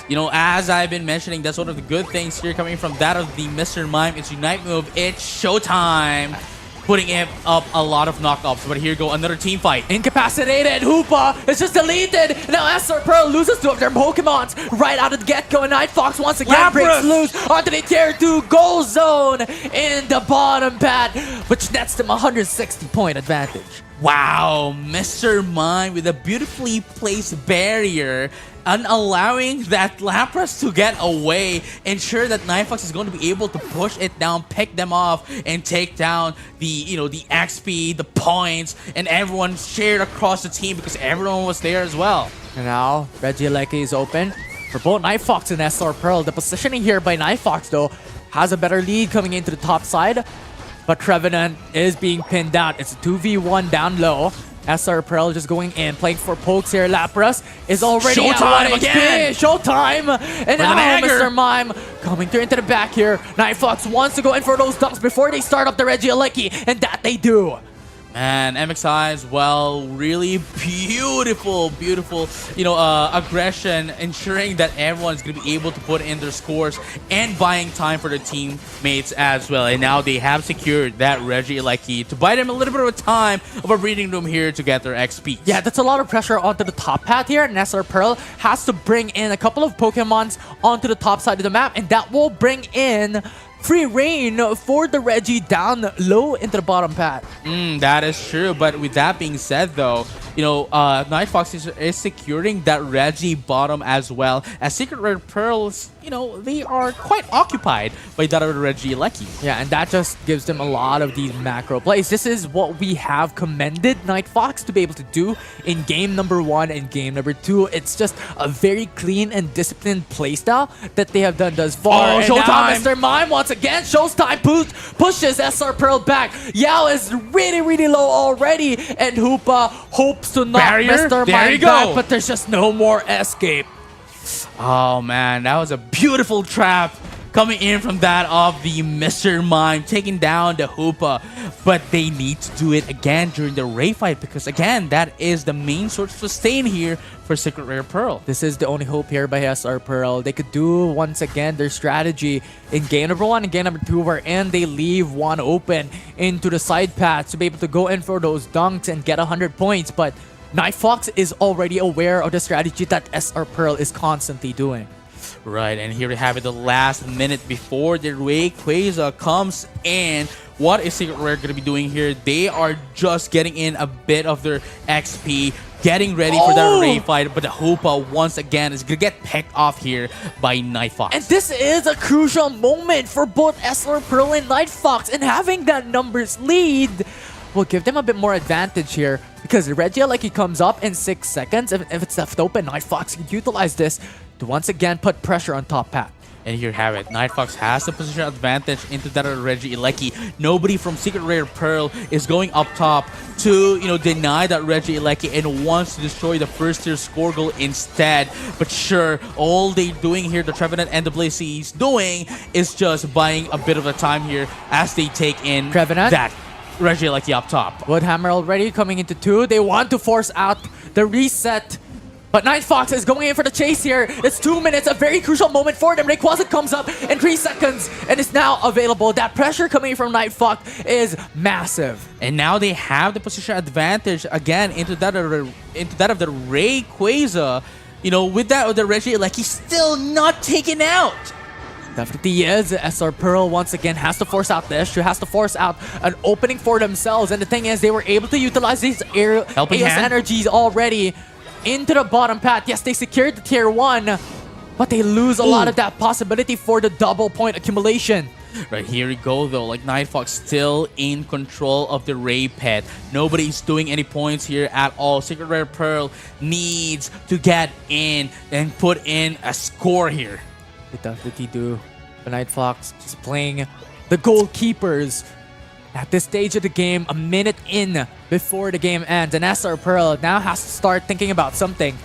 As I've been mentioning, that's one of the good things here coming from that of the Mr. Mime. It's Unite move. It's showtime. Putting him up a lot of knockups, but here go another team fight. Incapacitated, Hoopa is just deleted. Now SR Pearl loses two of their Pokemons right out of the get-go, and Night Fox once again breaks loose onto the tier 2 goal zone in the bottom pad, which nets them a 160-point advantage. Wow, Mr. Mime with a beautifully placed barrier and allowing that Lapras to get away, ensure that Night Fox is going to be able to push it down, pick them off, and take down the the XP, the points, and everyone shared across the team because everyone was there as well. And now Regieleki is open for both Night Fox and SR Pearl. The positioning here by Night Fox though has a better lead coming into the top side, but Trevenant is being pinned down. It's a 2v1 down low. SR Pearl just going in, playing for pokes here. Lapras is already Showtime again! Showtime! And now Mr. Mime coming through into the back here. Night Fox wants to go in for those dunks before they start up the Regieleki, and that they do. Man, MXI as well, really beautiful aggression, ensuring that everyone's going to be able to put in their scores and buying time for their teammates as well. And now they have secured that Regieleki to buy them a little bit of a time of a breathing room here to get their XP. Yeah, that's a lot of pressure onto the top path here. And SR Pearl has to bring in a couple of Pokemons onto the top side of the map, and that will bring in free reign for the Reggie down low into the bottom path. That is true. But with that being said, though, Night Fox is securing that Reggie bottom as well. As Secret Rare Pearls, they are quite occupied by that of the Regieleki. Yeah, and that just gives them a lot of these macro plays. This is what we have commended Night Fox to be able to do in game number 1 and game number 2. It's just a very clean and disciplined playstyle that they have done thus far. Oh, showtime! Mr. Mime once again shows time, pushes SR Pearl back. Yao is really low already, and Hoopa hopes to knock Mr. Mime back, but there's just no more escape. Oh man, that was a beautiful trap coming in from that of the Mr. Mime, taking down the Hoopa. But they need to do it again during the Ray fight because, again, that is the main source of sustain here for Secret Rare Pearl. This is the only hope here by SR Pearl. They could do, once again, their strategy in game number 1 and game number 2, wherein they leave one open into the side paths to be able to go in for those dunks and get 100 points. But Night Fox is already aware of the strategy that SR Pearl is constantly doing. Right, and here we have it, the last minute before the Rayquaza comes in. What is Secret Rare going to be doing here? They are just getting in a bit of their XP, getting ready for that Ray fight, but the Hoopa once again is going to get picked off here by Night Fox. And this is a crucial moment for both SR Pearl and Night Fox, and having that numbers lead will give them a bit more advantage here, because Regia, like he comes up in 6 seconds. If it's left open, Night Fox can utilize this to once again put pressure on top Pat. And here you have it. Night Fox has the position advantage into that of Regieleki. Nobody from Secret Rare Pearl is going up top to, deny that Regieleki and wants to destroy the first tier score goal instead. But sure, all they doing here, the Trevenant and the Blaze is doing, is just buying a bit of a time here as they take in Trevenant? that Regieleki up top. Woodhammer already coming into 2. They want to force out the reset. But Night Fox is going in for the chase here. It's 2 minutes, a very crucial moment for them. Rayquaza comes up in 3 seconds and is now available. That pressure coming from Night Fox is massive. And now they have the position advantage again into that of the Rayquaza. With that of the Regieleki still not taken out. Definitely is. SR Pearl once again has to force out the issue, has to force out an opening for themselves. And the thing is, they were able to utilize these Helping AS hand? energies already into the bottom path. Yes, they secured the tier 1, but they lose a lot of that possibility for the double point accumulation. Right, here we go though, like Night Fox still in control of the Ray Pet. Nobody's doing any points here at all. Secret Rare Pearl needs to get in and put in a score here. They definitely do. But Night Fox just playing the goalkeepers at this stage of the game, a minute in before the game ends. And SR Pearl now has to start thinking about something.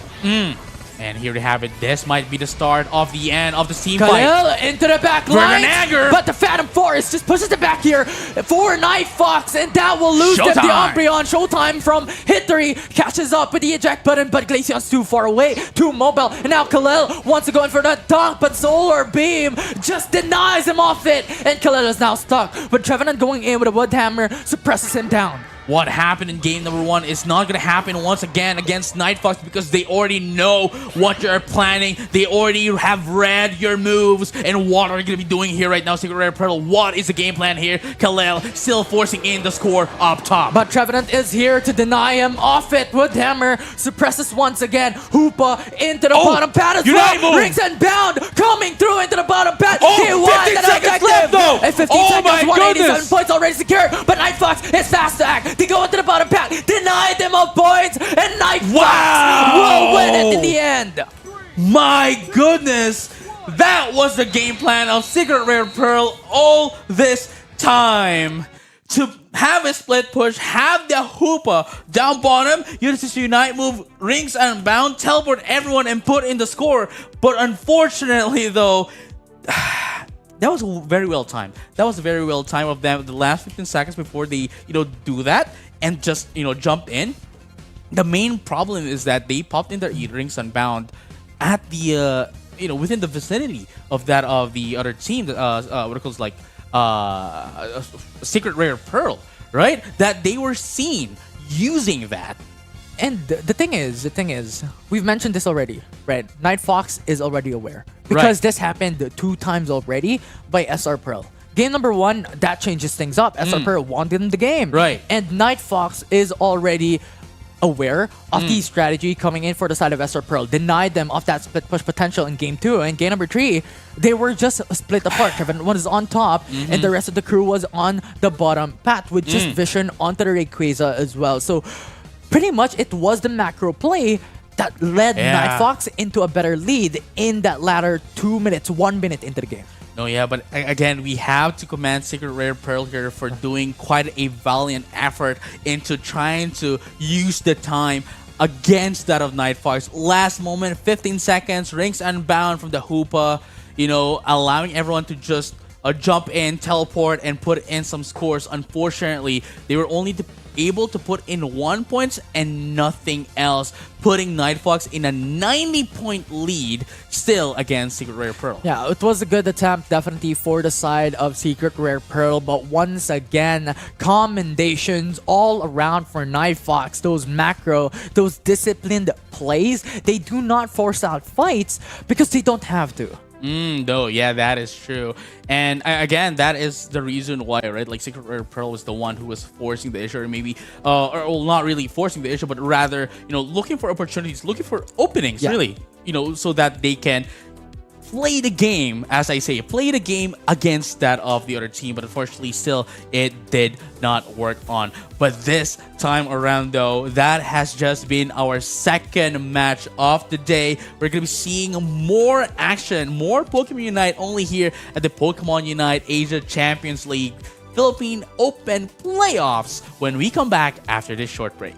And here we have it. This might be the start of the end of the team fight. Khalil into the back line, Verganagger. but the Phantom Forest just pushes it back here for Night Fox, and that will lose them. The Showtime. Umbreon Showtime from Hittery catches up with the eject button, but Glaceon's too far away, too mobile, and now Khalil wants to go in for that dunk, but Solar Beam just denies him off it, and Khalil is now stuck. But Trevenant going in with a Woodhammer suppresses him down. What happened in game number 1 is not going to happen once again against Night Fox, because they already know what you're planning. They already have read your moves and what are you going to be doing here right now, Secret Rare Pearl. What is the game plan here? Khalil still forcing in the score up top. But Trevenant is here to deny him off it. Woodhammer suppresses once again. Hoopa into the bottom pad as Unite well. move. Rings and Bound coming through into the bottom pad. Oh, He won 15 that seconds objective. left, though. And 15 Oh seconds, my 187 goodness. points already secured. But Night Fox is fast to act. They go into the bottom pad, deny them of points, and Night Fox will win it in the end. My goodness, that was the game plan of Secret Rare Pearl all this time. To have a split push, have the Hoopa down bottom, use this Unite move, Rings and Bound, teleport everyone and put in the score. But unfortunately though, that was very well timed. That was very well timed of them. The last 15 seconds before they, do that and just, jump in. The main problem is that they popped in their Rings Unbound at the, within the vicinity of that of the other team, what it calls like, Secret Rare Pearl, right? That they were seen using that. And the thing is, we've mentioned this already, right? Night Fox is already aware. Because this happened 2 times already by SR Pearl. Game number 1, that changes things up. SR Pearl won them the game. Right. And Night Fox is already aware of the strategy coming in for the side of SR Pearl. Denied them of that split push potential in game 2. And game number 3, they were just split apart. Kevin was on top, and the rest of the crew was on the bottom path with just vision onto the Rayquaza as well. So pretty much it was the macro play that led Night Fox into a better lead in that latter 2 minutes, 1 minute into the game. No, yeah, but again, we have to commend Secret Rare Pearl here for doing quite a valiant effort into trying to use the time against that of Night Fox. Last moment, 15 seconds, Rings Unbound from the Hoopa, allowing everyone to just jump in, teleport, and put in some scores. Unfortunately, they were only able to put in 1 point and nothing else, putting Night Fox in a 90-point lead still against Secret Rare Pearl. Yeah, it was a good attempt definitely for the side of Secret Rare Pearl, but once again, commendations all around for Night Fox. Those macro, those disciplined plays, they do not force out fights because they don't have to. No, yeah, that is true. And again, that is the reason why, right? Like Secret Rare Pearl was the one who was forcing the issue, or maybe, or well, not really forcing the issue, but rather, looking for opportunities, looking for openings, really, so that they can play the game, as I say, play the game against that of the other team. But unfortunately, still, it did not work on. But this time around, though, that has just been our second match of the day. We're going to be seeing more action, more Pokemon Unite only here at the Pokemon Unite Asia Champions League Philippine Open Playoffs when we come back after this short break.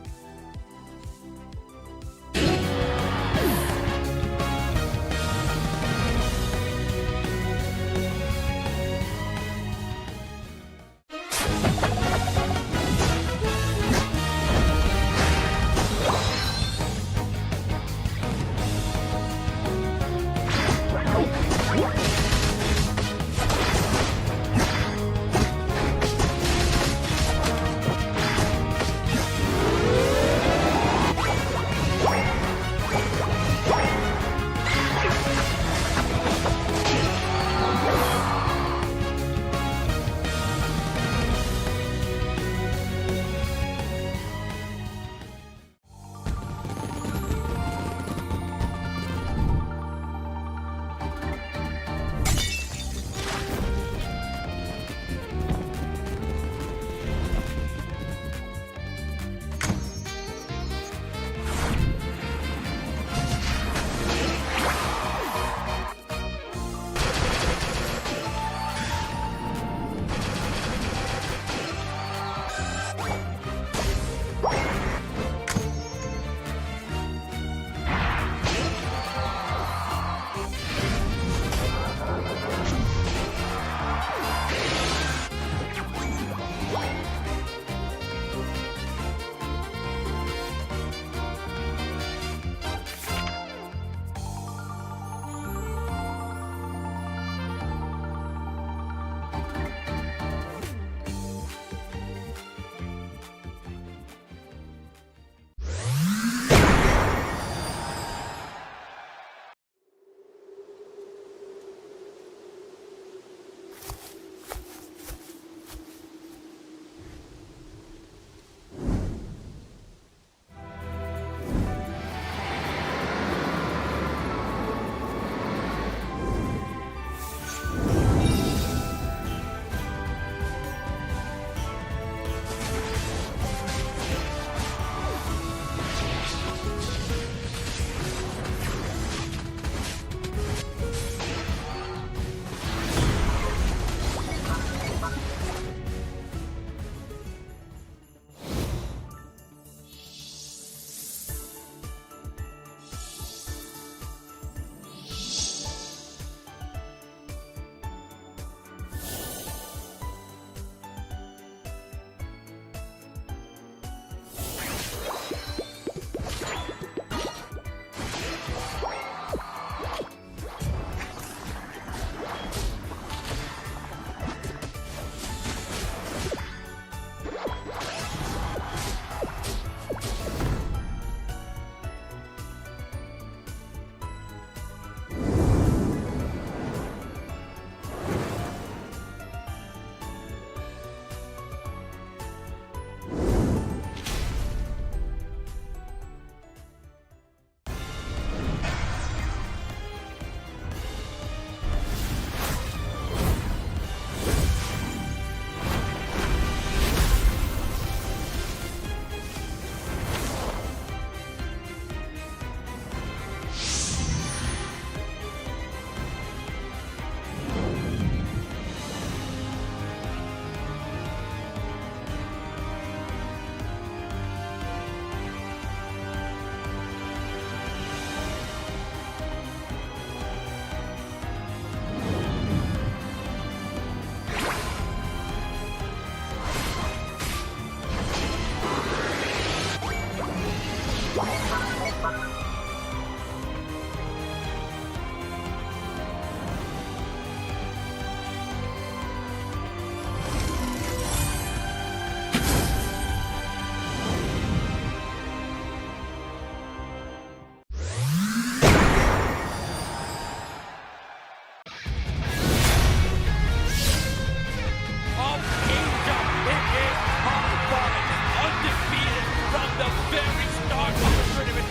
Of Asia, it is Hong Kong, undefeated from the very start of the tournament.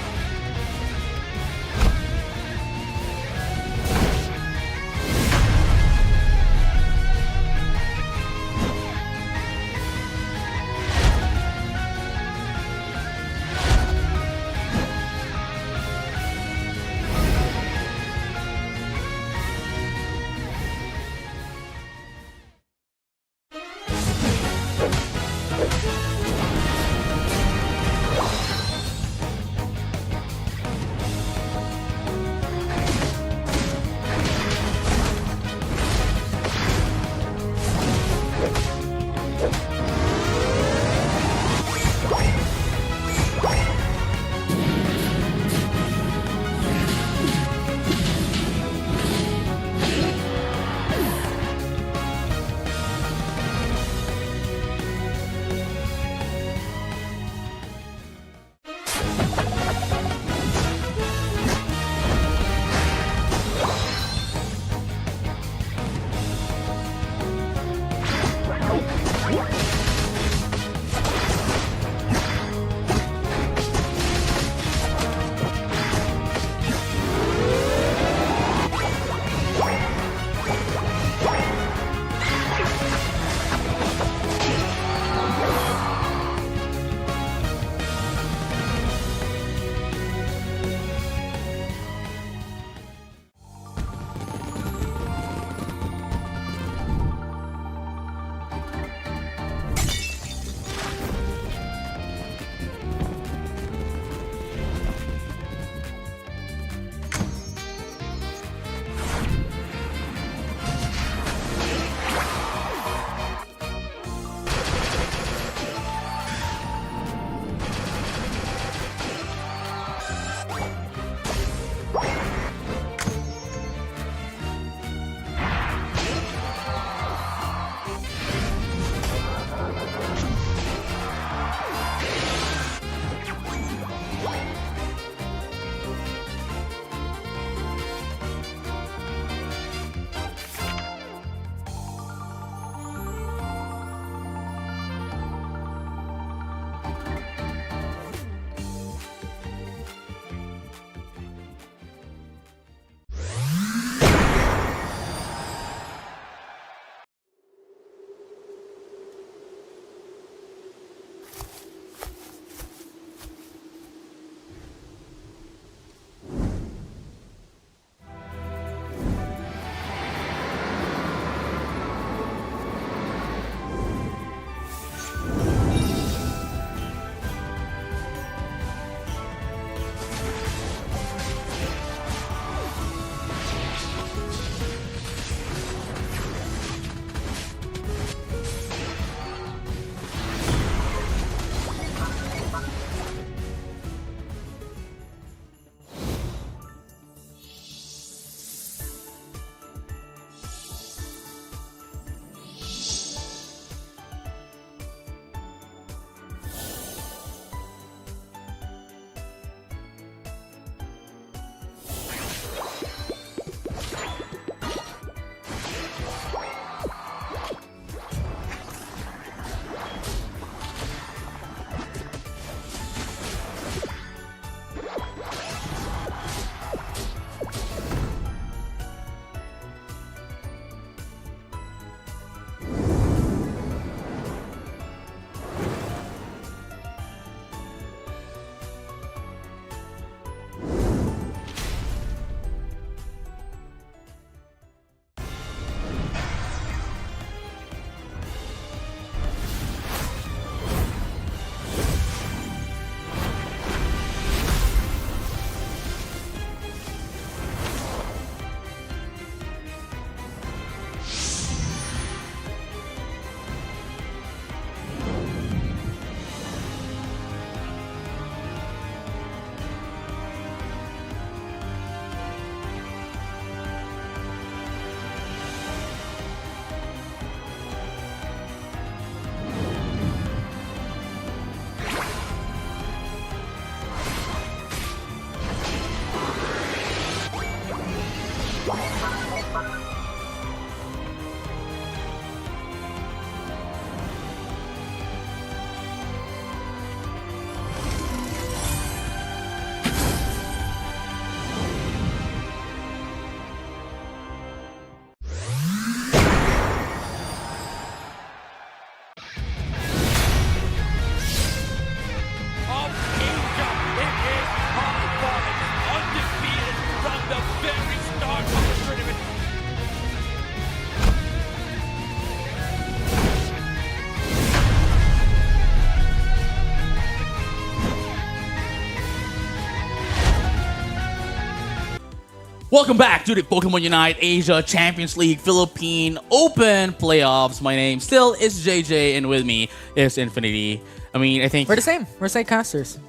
Welcome back to the Pokemon Unite Asia Champions League Philippine Open Playoffs. My name still is JJ, and with me is Infinity. I mean, I think We're the same. We're the same casters.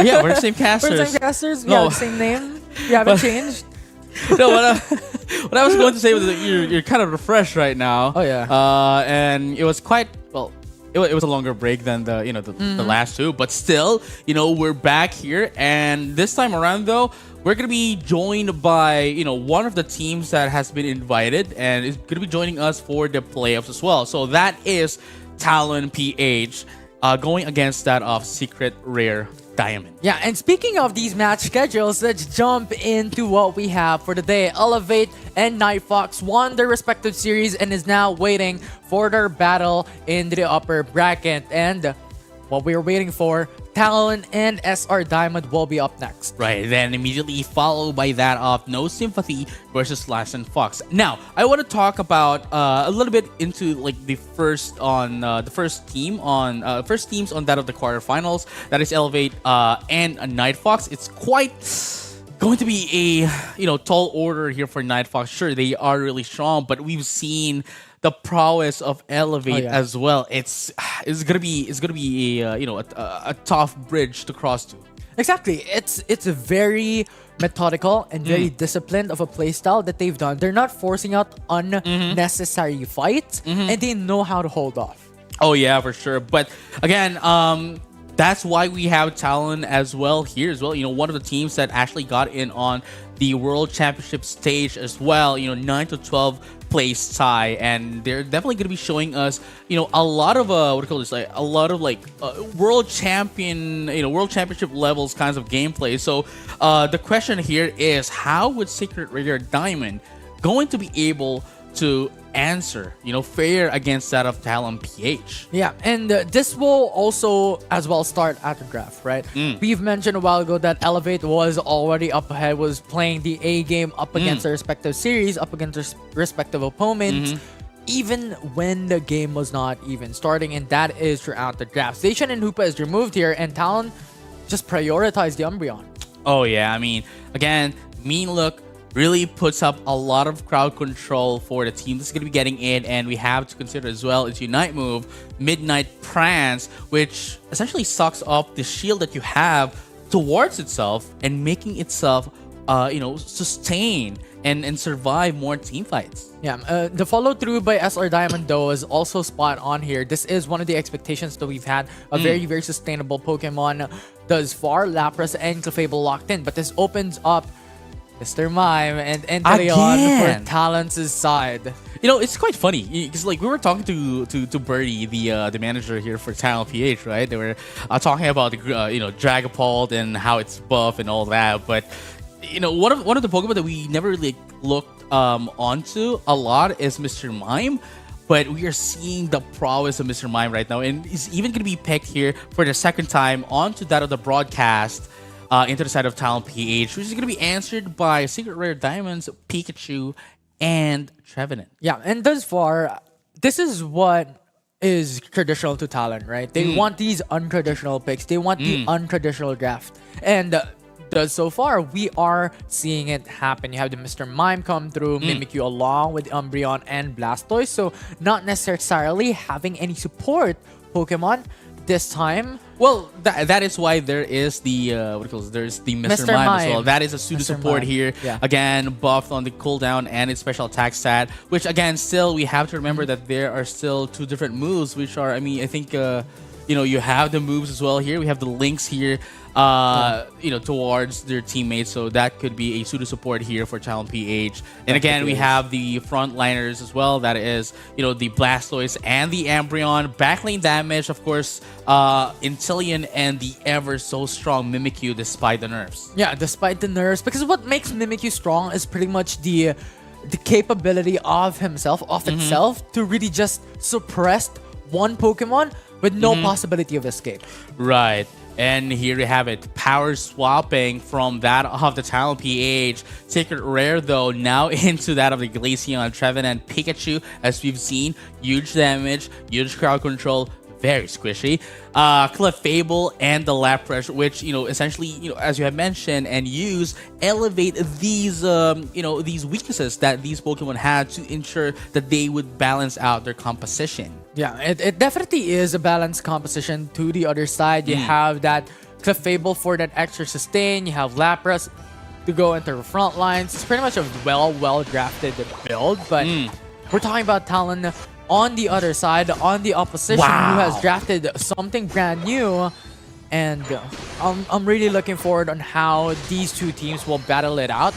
yeah, we're the same casters. We're the same casters. We No. have the same name. We haven't changed. No, what I was going to say was that you're kind of refreshed right now. Oh, yeah. And it was quite well. It was a longer break than the the last two, but still, we're back here, and this time around though, we're gonna be joined by one of the teams that has been invited and is gonna be joining us for the playoffs as well. So that is Talon PH, going against that of Secret Rare Diamond. Yeah, and speaking of these match schedules, let's jump into what we have for the day. Elevate and Night Fox won their respective series and is now waiting for their battle in the upper bracket. And what we are waiting for, Talon and SR Diamond will be up next. Right, then immediately followed by that of No Sympathy versus Lash and Fox. Now, I want to talk about a little bit into like the first teams on that of the quarterfinals. That is Elevate and Night Fox. It's quite going to be a tall order here for Night Fox. Sure, they are really strong, but we've seen the prowess of Elevate as well. It's gonna be a tough bridge to cross to. Exactly. It's a very methodical and very disciplined of a playstyle that they've done. They're not forcing out unnecessary fights, and they know how to hold off. Oh yeah, for sure. But again, that's why we have Talon as well here as well. One of the teams that actually got in on the World Championship stage as well. 9 to 12 place tie, and they're definitely going to be showing us a lot of world championship levels kinds of gameplay. So the question here is, how would Secret Rare Diamond going to be able to answer fair against that of Talon PH? Yeah, and this will also as well start at the draft, right? We've mentioned a while ago that Elevate was already up ahead, was playing the A game up against their respective series, up against their respective opponents, even when the game was not even starting, and that is throughout the draft. Station and Hoopa is removed here, and Talon just prioritized the Umbreon. Oh yeah, I mean, again, Mean Look really puts up a lot of crowd control for the team that's going to be getting in, and we have to consider as well its Unite move, Midnight Prance, which essentially sucks off the shield that you have towards itself and making itself, sustain and survive more team fights. Yeah, the follow through by SR Diamond though is also spot on here. This is one of the expectations that we've had. A very, very sustainable Pokemon. Thus far, Lapras and Clefable locked in, but this opens up Mr. Mime and Enteleon for Talon's side. It's quite funny because we were talking to Birdie, the manager here for Talon PH, right? They were talking about the Dragapult and how it's buff and all that. But one of the Pokemon that we never really looked onto a lot is Mr. Mime. But we are seeing the prowess of Mr. Mime right now, and he's even going to be picked here for the second time onto that of the broadcast. Into the side of Talon PH, which is going to be answered by Secret Rare Diamonds, Pikachu, and Trevenant. Yeah, and thus far, this is what is traditional to Talon, right? They want these untraditional picks. They want the untraditional draft. And thus so far, we are seeing it happen. You have the Mr. Mime come through, Mimikyu along with Umbreon and Blastoise. So not necessarily having any support Pokemon this time. Well, that is why there is the there's the Mr. Mime as well. That is a pseudo support here. Yeah. Again, buffed on the cooldown and its special attack stat. Which again, still we have to remember that there are still two different moves, which are, I mean, I think you have the moves as well here. We have the links here, towards their teammates. So that could be a pseudo support here for Talon PH. And again, we have the frontliners as well. That is, the Blastoise and the Umbreon. Backlane damage, of course, Inteleon and the ever so strong Mimikyu despite the nerfs. Yeah, despite the nerfs. Because what makes Mimikyu strong is pretty much the capability of itself to really just suppress one Pokemon with no possibility of escape. Right. And here you have it. Power swapping from that of the Talon PH. Secret Rare, though, now into that of the Glaceon, Trevenant, and Pikachu. As we've seen, huge damage, huge crowd control, very squishy. Clefable and the Lapras, which essentially as you have mentioned and use, elevate these these weaknesses that these Pokemon had to ensure that they would balance out their composition. Yeah, it definitely is a balanced composition. To the other side, you have that Clefable for that extra sustain. You have Lapras to go into the front lines. It's pretty much a well drafted build, but we're talking about Talon on the other side, on the opposition, who has drafted something brand new. And I'm really looking forward on how these two teams will battle it out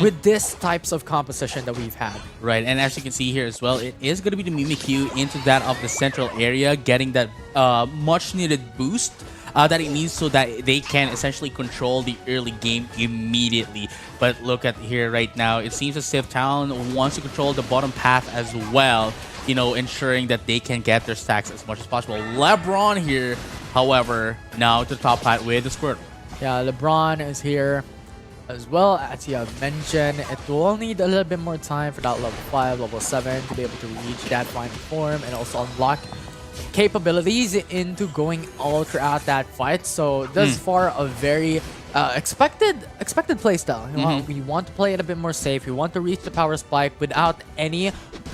with this types of composition that we've had. Right, and as you can see here as well, it is going to be the Mimikyu into that of the central area, getting that much needed boost that it needs so that they can essentially control the early game immediately. But look at here right now, it seems as if Talon wants to control the bottom path as well, ensuring that they can get their stacks as much as possible. LeBron here, however, now to the top path with the Squirtle. Yeah, LeBron is here as well. As you have mentioned, it will need a little bit more time for that level 5, level 7 to be able to reach that final form and also unlock capabilities into going all throughout that fight. So thus far, a very expected playstyle. We want to play it a bit more safe. We want to reach the power spike without any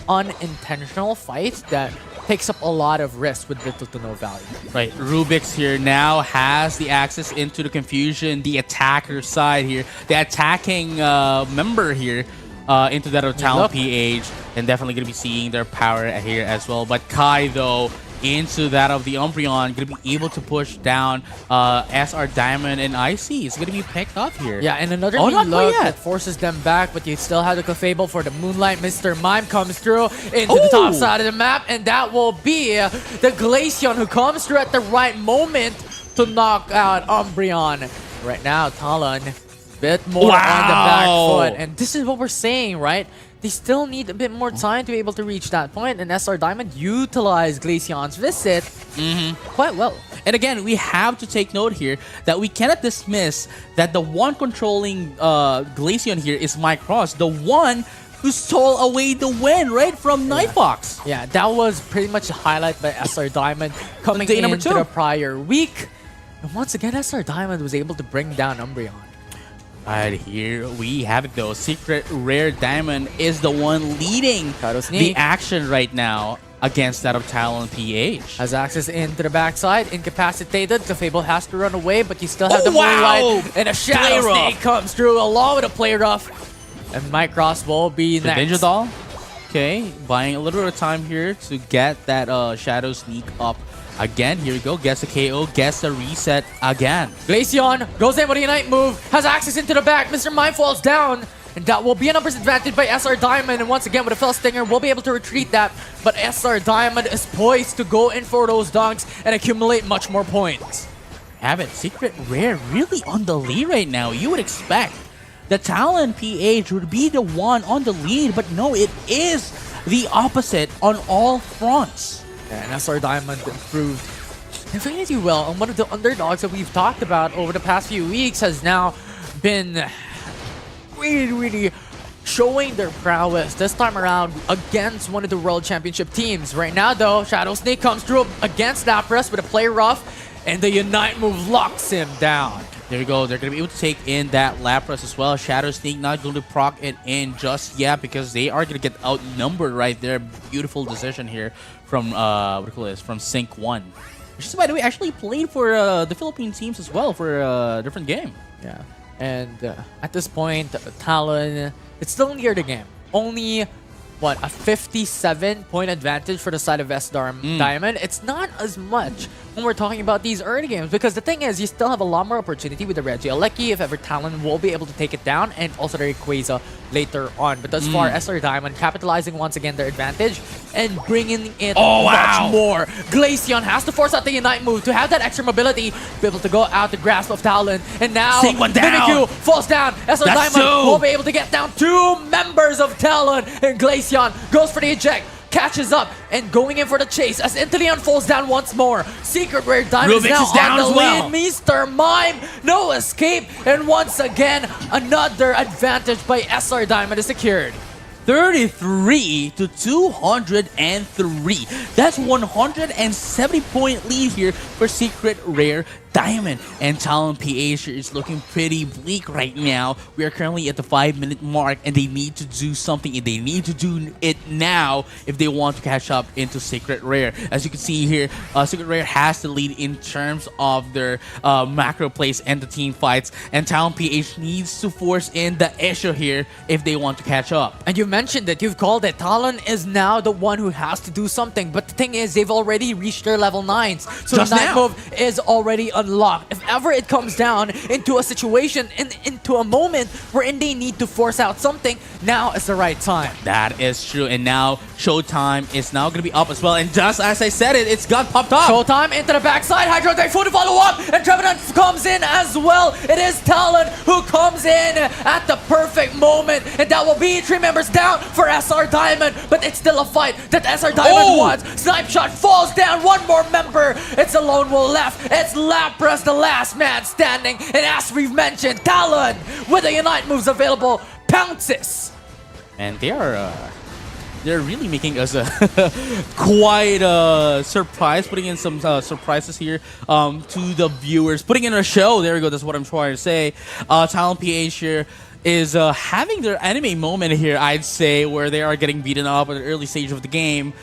unintentional fights that takes up a lot of risk with little to no value. Right, Rubik's here now has the access into the confusion, the attacker side here, the attacking member here into that of Talon PH, and definitely going to be seeing their power here as well. But Kai, though, into that of the Umbreon, going to be able to push down SR Diamond and Icy. It's going to be picked up here. Yeah, and another look that forces them back, but you still have the Clefable for the Moonlight. Mr. Mime comes through into the top side of the map, and that will be the Glaceon who comes through at the right moment to knock out Umbreon. Right now, Talon, bit more on the back foot, and this is what we're saying, right? They still need a bit more time to be able to reach that point, and SR Diamond utilized Glaceon's visit quite well. And again, we have to take note here that we cannot dismiss that the one controlling Glaceon here is Mike Cross, the one who stole away the win, right, from Nightfox. Yeah, that was pretty much a highlight by SR Diamond coming into the prior week. And once again, SR Diamond was able to bring down Umbreon. Right, here we have it though. Secret Rare Diamond is the one leading the action right now against that of Talon PH. Has access into the backside, incapacitated. Clefable has to run away, but you still have the Moonlight. And a Shadow Snake comes through along with a Play Rough. And Micross will be next. Ninja Doll, okay, buying a little bit of time here to get that Shadow Sneak up. Again, here we go. Gets a KO, gets a reset again. Glaceon goes in with a Unite move, has access into the back. Mr. Mime falls down, and that will be a numbers advantage by SR Diamond. And once again, with a Fell Stinger, we'll be able to retreat that. But SR Diamond is poised to go in for those dunks and accumulate much more points. Have it. Secret Rare really on the lead right now. You would expect the Talon PH would be the one on the lead, but no, it is the opposite on all fronts. And SR Diamond improved infinity well, and one of the underdogs that we've talked about over the past few weeks has now been really showing their prowess this time around against one of the World Championship teams. Right now, though, Shadow Snake comes through against Lapras with a Play Rough, and the Unite move locks him down. There we go. They're going to be able to take in that Lapras as well. Shadow Sneak not going to proc it in just yet because they are going to get outnumbered right there. Beautiful decision here from from Sync 1. Which is, by the way, actually played for the Philippine teams as well for a different game. Yeah. And at this point, Talon, it's still near the game. Only, what, a 57-point advantage for the side of SR Diamond. It's not as much when we're talking about these early games, because the thing is, you still have a lot more opportunity with the Regieleki if ever Talon will be able to take it down, and also the Rayquaza later on. But thus far, SR Diamond capitalizing once again their advantage and bringing it much more. Glaceon has to force out the Unite move to have that extra mobility, be able to go out the grasp of Talon. And now Mimikyu falls down. SR Diamond will be able to get down 2 members of Talon, and Glaceon goes for the eject. Catches up and going in for the chase as Inteleon falls down once more. Secret Rare Diamond is now on the lead. Mr. Mime, no escape, and once again another advantage by SR Diamond is secured. 33 to 203. That's 170-point lead here for Secret Rare Diamond. And Talon PH is looking pretty bleak right now. We are currently at the 5-minute mark, and they need to do something, and they need to do it now if they want to catch up into Secret Rare. As you can see here, Secret Rare has the lead in terms of their macro plays and the team fights, and Talon PH needs to force in the issue here if they want to catch up. And you mentioned it, you've called it. Talon is now the one who has to do something. But the thing is, they've already reached their level 9s. So Just the night now. move is already unlocked. If ever it comes down into a situation, into a moment wherein they need to force out something, now is the right time. That is true, and now Showtime is now going to be up as well. And just as I said it, it's got popped up. Showtime into the backside, Hydro Typhoon to follow up, and Trevenant comes in as well. It is Talon who comes in at the perfect moment, and that will be 3 members down for SR Diamond, but it's still a fight that SR Diamond wants. Snipe shot falls down, one more member. It's a lone wolf left. It's Lapras, the last man standing, and as we've mentioned, Talon with the Unite moves available pounces. And they're really making us quite surprised, putting in some surprises here to the viewers, putting in a show. There we go. That's what I'm trying to say. Talon PH here is having their anime moment here, I'd say, where they are getting beaten up at the early stage of the game.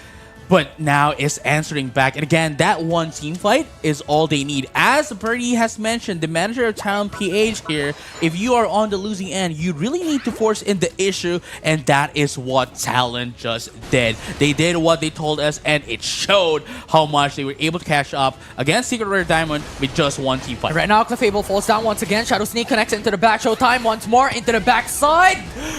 But now is answering back. And again, that one team fight is all they need. As Bernie has mentioned, the manager of Talon PH here, if you are on the losing end, you really need to force in the issue. And that is what Talon just did. They did what they told us, and it showed how much they were able to catch up against Secret Rare Diamond with just one team fight. Right now, Clefable falls down once again. Shadow Sneak connects into the back. Showtime once more into the backside.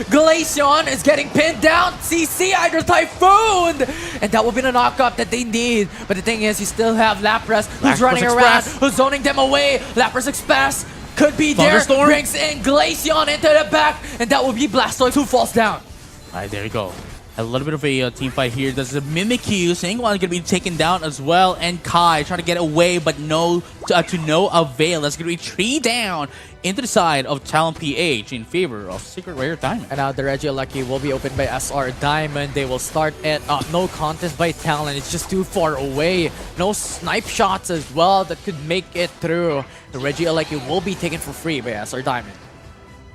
Glaceon is getting pinned down. CC Hydro Typhoon! And that will be the knockup that they need. But the thing is, you still have Lapras who's running around, who's zoning them away. Lapras Express could be there. Thunderstorm brings in Glaceon into the back, and that will be Blastoise who falls down. All right, there you go. A little bit of a team fight here. There's a Mimikyu. Sangwan going to be taken down as well. And Kai trying to get away, but to no avail. That's going to be 3 down into the side of Talon PH in favor of Secret Rare Diamond. And now the Regieleki will be opened by SR Diamond. They will start at no contest by Talon. It's just too far away. No snipe shots as well that could make it through. The Regieleki will be taken for free by SR Diamond.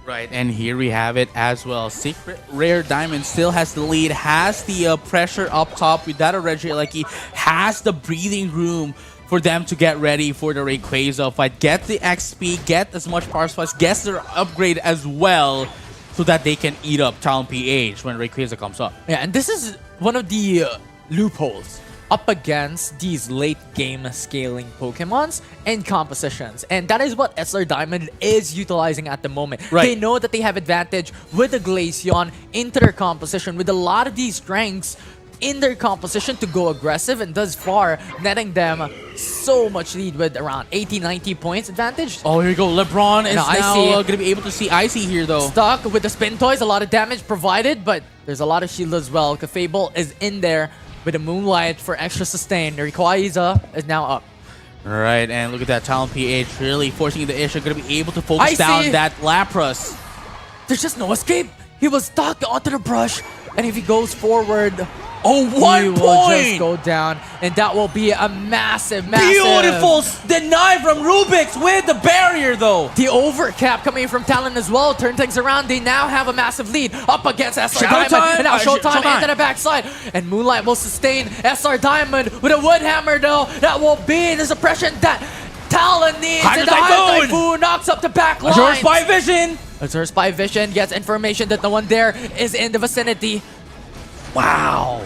Right, and here we have it as well. Secret Rare Diamond still has the lead, has the pressure up top with that Regieleki, has the breathing room for them to get ready for the Rayquaza fight. Get the XP, get as much power spice, get their upgrade as well, so that they can eat up Talon PH when Rayquaza comes up. Yeah, and this is one of the loopholes up against these late game scaling Pokemons and compositions. And that is what SR Diamond is utilizing at the moment. Right. They know that they have advantage with the Glaceon into their composition with a lot of these strengths in their composition to go aggressive, and thus far netting them so much lead with around 80-90 points advantage. Oh, here we go. LeBron is now Icy. going to be able to see Icy here, though. Stuck with the spin toys, a lot of damage provided, but there's a lot of shield as well. Clefable is in there with the Moonlight for extra sustain. Rayquaza is now up. Right, and look at that. Talon PH really forcing the issue. Going to be able to focus Icy. down that Lapras. There's just no escape. He was stuck onto the brush, and if he goes forward, Oh, he will just go down, and that will be a massive. Beautiful deny from Rubik's with the barrier, though. The overcap coming from Talon as well. Turn things around. They now have a massive lead up against SR Diamond. And now Showtime into the backside. And Moonlight will sustain SR Diamond with a Wood Hammer, though. That will be the suppression that Talon needs. Hydro And the Hydro Typhoon knocks up the back line. Azure Spy Vision. Azure Spy Vision gets information that no one there is in the vicinity. Wow.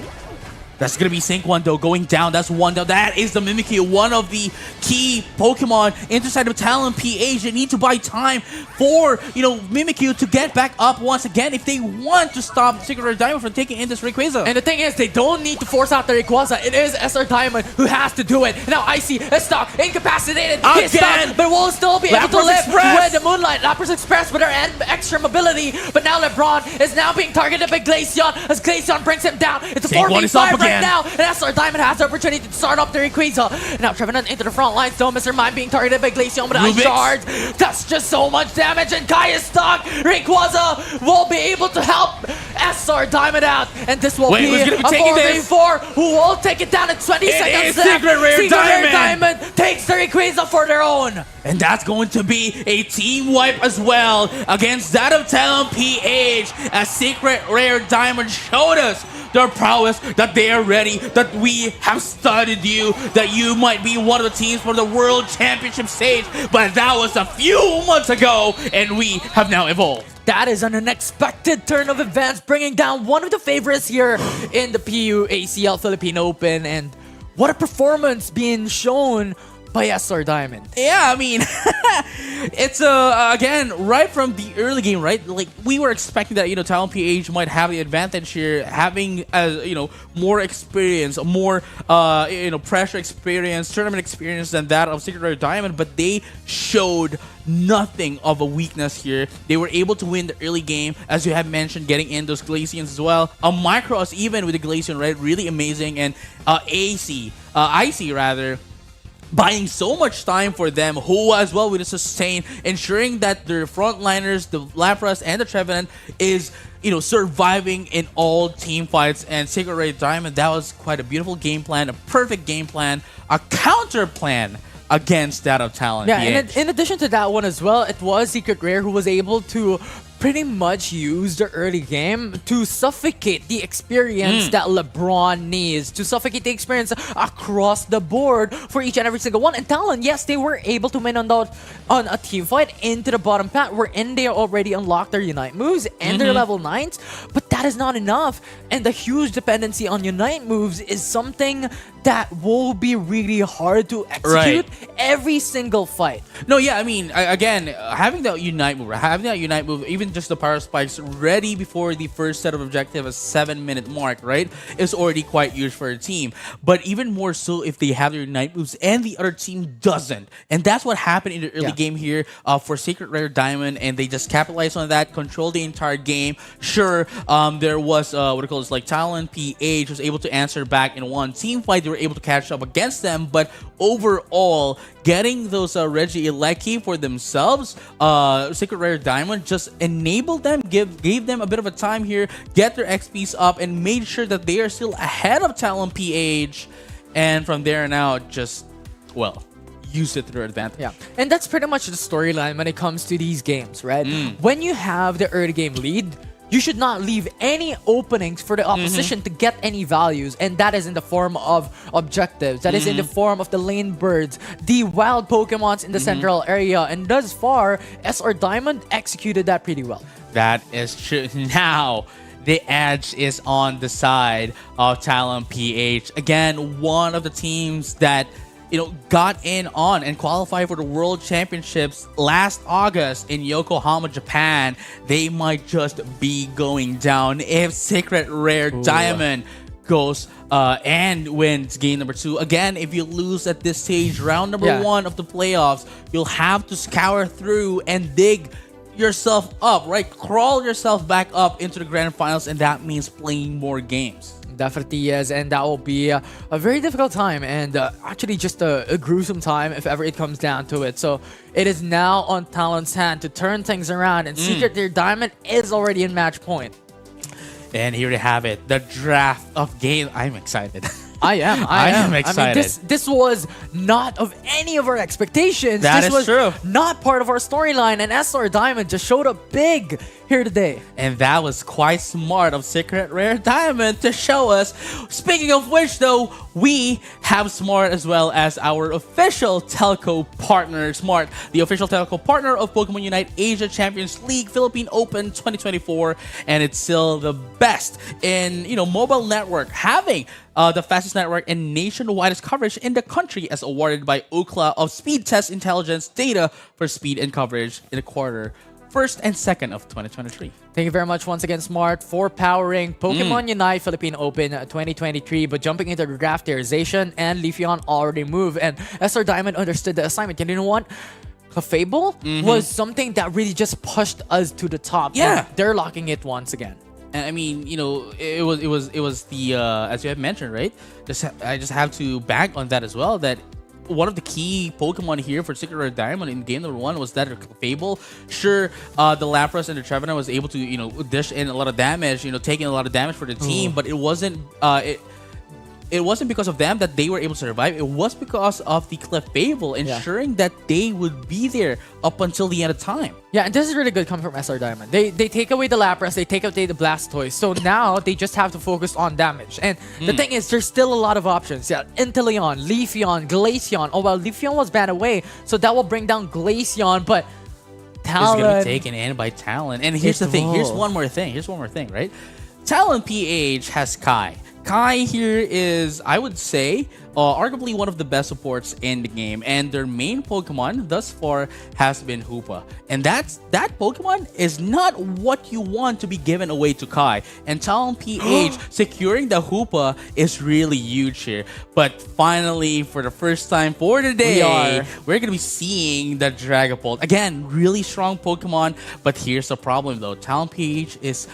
That's going to be Sync 1, though, going down. That's one down. That is the Mimikyu, one of the key Pokemon inside of Talon PH. They need to buy time for, Mimikyu to get back up once again if they want to stop Secret Rare Diamond from taking in this Rayquaza. And the thing is, they don't need to force out the Rayquaza. It is SR Diamond who has to do it. Now Icy is stuck, incapacitated. He's stuck, but will still be able to live with the Moonlight. Lapras Express with her extra mobility. But now LeBron is now being targeted by Glaceon as Glaceon brings him down. It's a 4v5 right now. And SR Diamond has the opportunity to start up the Rayquaza. Now Trevenant into the front lines, though. Mr. Mime being targeted by Glaceon with Ice Shards. That's just so much damage, and Kai is stuck. Rayquaza will be able to help SR Diamond out, and this will Wait, be who's a gonna be taking this? 4v4 who will take it down in 20 seconds is left. Secret Rare Diamond takes the Rayquaza for their own. And that's going to be a team wipe as well against that of Talon PH, as Secret Rare Diamond showed us their prowess, that they are ready, that we have studied you, that you might be one of the teams for the World Championship stage, but that was a few months ago, and we have now evolved. That is an unexpected turn of events, bringing down one of the favorites here in the PU ACL Philippine Open, and what a performance being shown by SR Diamond. Yeah, I mean, it's again right from the early game, right? Like we were expecting that Talon PH might have the advantage here, having more experience, more pressure experience, tournament experience than that of Secret Rare Diamond, but they showed nothing of a weakness here. They were able to win the early game, as you have mentioned, getting in those Glaceons as well. A Micros even with the Glaceon, right? Really amazing, and IC rather, buying so much time for them, who as well with the sustain, ensuring that their frontliners, the Lapras and the Trevenant, is surviving in all team fights. And Secret Rare Diamond, that was quite a beautiful game plan, a perfect game plan, a counter plan against that of Talon. Yeah, and in addition to that one as well, it was Secret Rare who was able to pretty much use the early game to suffocate the experience that LeBron needs, to suffocate the experience across the board for each and every single one. And Talon, yes, they were able to win on a team fight into the bottom path, wherein they already unlocked their Unite moves and their level 9s, but that is not enough. And the huge dependency on Unite moves is something that will be really hard to execute every single fight. No, yeah, I mean, again, having that Unite move, even just the power spikes ready before the first set of objective, a 7-minute mark, right, is already quite huge for a team. But even more so if they have their Unite moves and the other team doesn't. And that's what happened in the early game here for Secret Rare Diamond, and they just capitalized on that, controlled the entire game. Sure, there was Talon PH was able to answer back in one team fight. They were able to catch up against them, but overall, getting those Reggie Ilecki for themselves, Secret Rare Diamond just enabled them, gave them a bit of a time here, get their XPs up, and made sure that they are still ahead of Talon PH. And from there on out, just, use it to their advantage. Yeah, and that's pretty much the storyline when it comes to these games, right? When you have the early game lead, you should not leave any openings for the opposition to get any values, and that is in the form of objectives, that is in the form of the lane birds, the wild Pokemons in the central area, and thus far, SR Diamond executed that pretty well. That is true. Now, the edge is on the side of Talon PH. Again, one of the teams that got in on and qualified for the World Championships last August in Yokohama, Japan. They might just be going down if Secret Rare Diamond goes and wins game number 2. Again, if you lose at this stage, round number 1 of the playoffs, you'll have to scour through and dig yourself up, right? Crawl yourself back up into the grand finals, and that means playing more games. Definitely yes, and that will be a very difficult time, and actually just a gruesome time if ever it comes down to it. So it is now on Talon's hand to turn things around, and Secret Rare Diamond is already in match point. And here we have it, the draft of game. I'm excited. I am excited. I mean, this was not of any of our expectations. This was true. Not part of our storyline, and SR Diamond just showed up big here today. And that was quite smart of Secret Rare Diamond to show us. Speaking of which, though, we have Smart as well as our official telco partner. Smart, the official telco partner of Pokemon Unite Asia Champions League Philippine Open 2024, and it's still the best in mobile network, having the fastest network and nationwide coverage in the country, as awarded by Ookla of Speed Test Intelligence data for speed and coverage in the quarter 1st and 2nd of 2023. Thank you very much once again, Smart, for powering Pokemon Unite Philippine Open 2023. But jumping into the draft, Tearization and Leafeon already moved, and SR Diamond understood the assignment. You know what? Clefable was something that really just pushed us to the top. Yeah, they're locking it once again. And I mean, it was the as you have mentioned, right? I just have to bank on that as well. That one of the key Pokemon here for Secret Rare Diamond in game number 1 was that Fable. Sure, the Lapras and the Trevenant was able to, dish in a lot of damage, taking a lot of damage for the team, but it wasn't it wasn't because of them that they were able to survive. It was because of the Clefable ensuring that they would be there up until the end of time. Yeah, and this is really good coming from SR Diamond. They take away the Lapras, they take away the Blastoise, so now they just have to focus on damage. And the thing is, there's still a lot of options. Yeah, Inteleon, Leafeon, Glaceon. Oh well, Leafeon was banned away, so that will bring down Glaceon, but Talon is going to be taken in by Talon. And here's the thing. Here's one more thing, right? Talon PH has Kai. Kai here is, I would say, arguably one of the best supports in the game, and their main Pokemon thus far has been Hoopa, and that Pokemon is not what you want to be given away to Kai. And Talon PH securing the Hoopa is really huge here. But finally, for the first time for the day, we're gonna be seeing the Dragapult again. Really strong Pokemon, but here's the problem though. Talon PH is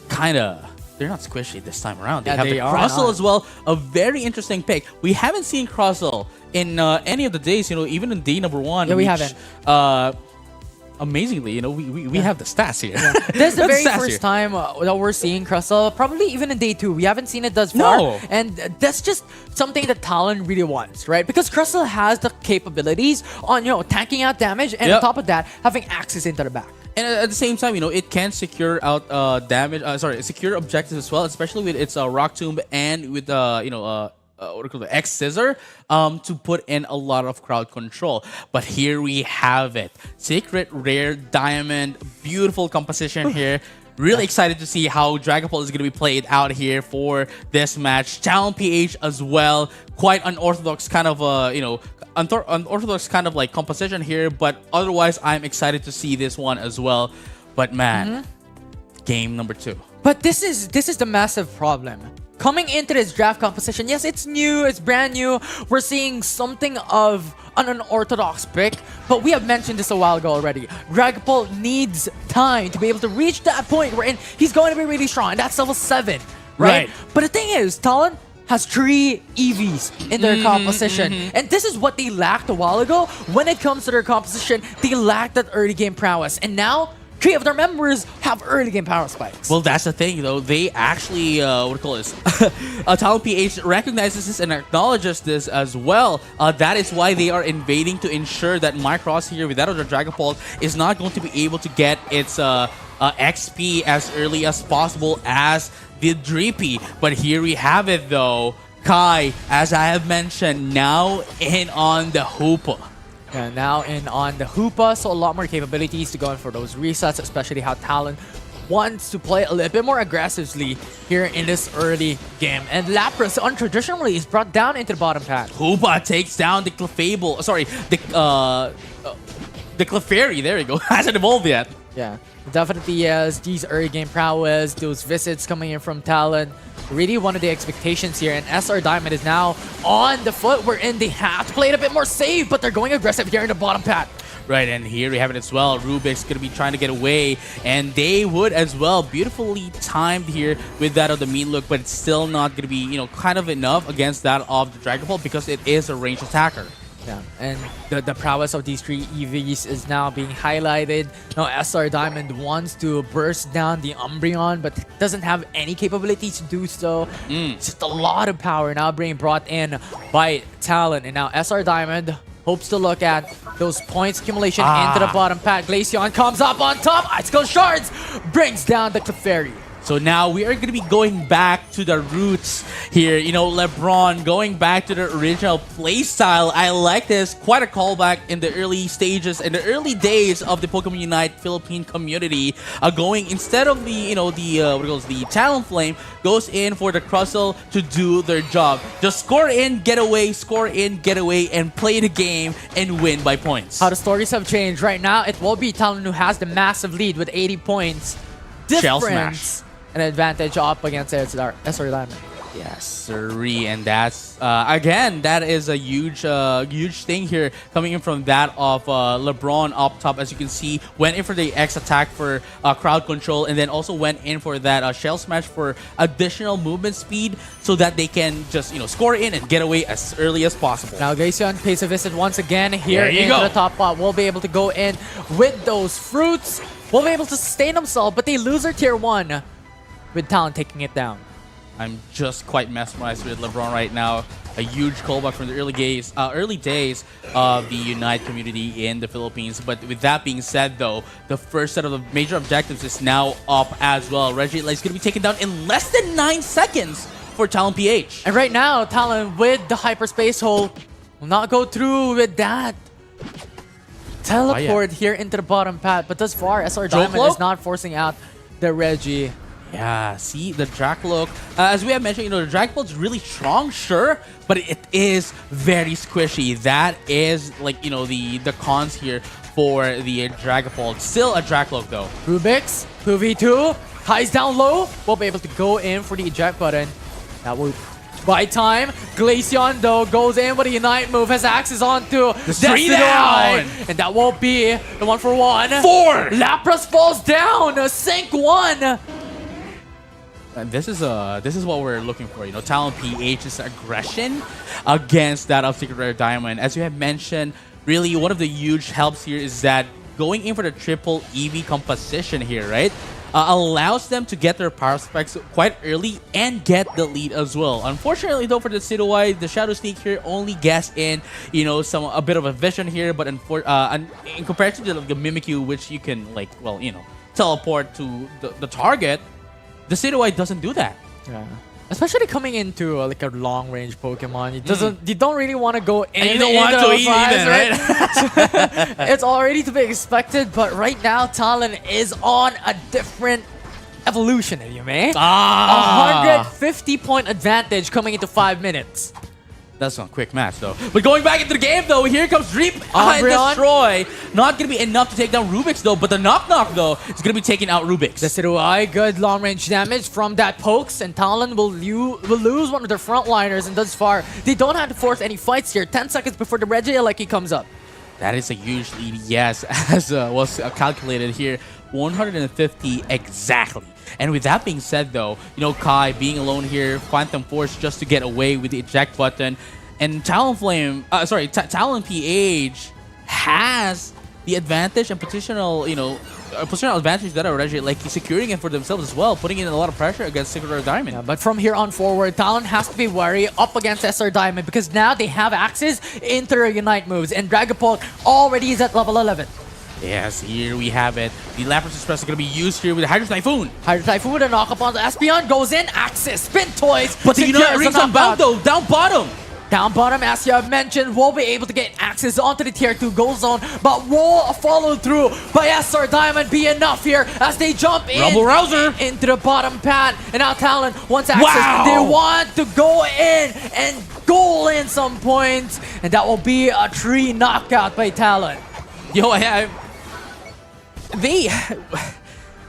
kinda. They're not squishy this time around. They have the Crustle as well. A very interesting pick. We haven't seen Crustle in any of the days, even in day number 1. Yeah, we haven't. Amazingly, we have the stats here. Yeah. This is the very first time that we're seeing Crustle. Probably even in day 2. We haven't seen it thus far. No. And that's just something that Talon really wants, right? Because Crustle has the capabilities on, tanking out damage, and on top of that, having access into the back. And at the same time, it can secure out damage. Secure objectives as well, especially with its Rock Tomb and with what do you call it, X Scissor, to put in a lot of crowd control. But here we have it, Secret Rare Diamond, beautiful composition here. Really excited to see how Dragapult is going to be played out here for this match. Talon PH as well, quite unorthodox kind of unorthodox kind of like composition here, but otherwise I'm excited to see this one as well. But man, game number 2. But this is the massive problem. Coming into this draft composition, yes, it's new, it's brand new. We're seeing something of an unorthodox pick, but we have mentioned this a while ago already. Dragapult needs time to be able to reach that point wherein he's going to be really strong, and that's level 7, right? But the thing is, Talon has 3 EVs in their composition, and this is what they lacked a while ago. When it comes to their composition, they lacked that early game prowess, and now 3 of their members have early game power spikes. Well, that's the thing, though. They actually, Talon PH recognizes this and acknowledges this as well. That is why they are invading to ensure that Micross here, without the Dragapult, is not going to be able to get its XP as early as possible as the Drippy. But here we have it, though. Kai, as I have mentioned, now in on the Hoopa. Yeah, now in on the Hoopa, so a lot more capabilities to go in for those resets, especially how Talon wants to play a little bit more aggressively here in this early game. And Lapras, untraditionally, is brought down into the bottom path. Hoopa takes down the Clefable. Sorry, the Clefairy. There you go. Hasn't evolved yet. Yeah, definitely has these early game prowess, those visits coming in from Talon. Really one of the expectations here, and SR Diamond is now on the foot wherein they have to play it a bit more safe, but they're going aggressive here in the bottom path. Right, and here we have it as well. Rubik's going to be trying to get away, and they would as well. Beautifully timed here with that of the mean look, but it's still not going to be, kind of enough against that of the Dragapult because it is a ranged attacker. Yeah, and the prowess of these 3 EVs is now being highlighted. Now SR Diamond wants to burst down the Umbreon, but doesn't have any capabilities to do so. Just a lot of power now being brought in by Talon. And now SR Diamond hopes to look at those points accumulation into the bottom path. Glaceon comes up on top. Icicle Shards brings down the Clefairy. So now we are going to be going back to the roots here. LeBron going back to the original playstyle. I like this. Quite a callback in the early stages, in the early days of the Pokemon Unite Philippine community. Going instead of the, the Talonflame, goes in for the Crustle to do their job. Just score in, get away, and play the game and win by points. How the stories have changed. Right now, it will be Talon who has the massive lead with 80 points. Shell Smash. An advantage up against SR Diamond. Yes, sirree, and that's again that is a huge thing here coming in from that of LeBron up top. As you can see, went in for the X attack for crowd control, and then also went in for that shell smash for additional movement speed, so that they can just score in and get away as early as possible. Now Glaceon pays a visit once again here There you into go. the top pot. Will be able to go in with those fruits. Will be able to sustain themselves, but they lose their tier 1 with Talon taking it down. I'm just quite mesmerized with LeBron right now. A huge callback from the early days of the Unite community in the Philippines. But with that being said, though, the first set of the major objectives is now up as well. Reggie is going to be taken down in less than 9 seconds for Talon PH. And right now, Talon with the hyperspace hole will not go through with that. Teleport here into the bottom path, but thus far, SR Diamond Cloak? is not forcing out the Reggie. Yeah, see, the Dracloak, as we have mentioned, the Dragapult is really strong, sure, but it is very squishy. That is, like, the cons here for the Dragapult. Still a Dracloak, though. Rubix, 2v2, highs down low, will be able to go in for the eject button. That will buy time. Glaceon, though, goes in with a Unite move, has access onto The 3 Destiny, down! and that will be the 1-for-1. 4! Lapras falls down, Sync 1. And this is what we're looking for. Talon PH's aggression against that of Secret Rare Diamond. As you have mentioned, really one of the huge helps here is that going in for the triple EV composition here, right? Allows them to get their power specs quite early and get the lead as well. Unfortunately, though, for the Sidowai, the Shadow Sneak here only gets in, a bit of a vision here, but in comparison to the Mimikyu, which you can teleport to the target. The Sidowai doesn't do that. Yeah. Especially coming into like a long-range Pokemon, you don't really want to go in. And you don't want to eat either, right? It's already to be expected, but right now Talon is on a different evolution, if you may. 150-point advantage coming into 5 minutes. That's not quick match, though. But going back into the game, though, here comes Reap and Umbreon. Destroy. Not going to be enough to take down Rubik's, though. But the knock-knock, though, is going to be taking out Rubik's. The Sidowai, good long-range damage from that pokes, and Talon will lose one of their frontliners, and thus far, they don't have to force any fights here. 10 seconds before the Regieleki comes up. That is a huge lead, yes, as was calculated here. 150 exactly. And with that being said, though, Kai being alone here, Phantom Force just to get away with the eject button, and Talon PH has the advantage and positional advantage that are already securing it for themselves as well, putting in a lot of pressure against Secret Rare Diamond. Yeah, but from here on forward, Talon has to be wary up against SR Diamond because now they have access into their Unite moves, and Dragapult already is at level 11. Yes, here we have it. The Lapras Express is going to be used here with the Hydro Typhoon. Hydro Typhoon with a knock up on the Espeon goes in, access, spin toys, But the Unite secures rings the on bound, knockout. though, down bottom. Down bottom, as you have mentioned, will be able to get access onto the tier 2 goal zone, but will follow through by SR Diamond be enough here as they jump in Rumble Rouser. into the bottom pad. And now Talon wants access. Wow. They want to go in and goal in some points, and that will be a 3 knockout by Talon. Yo,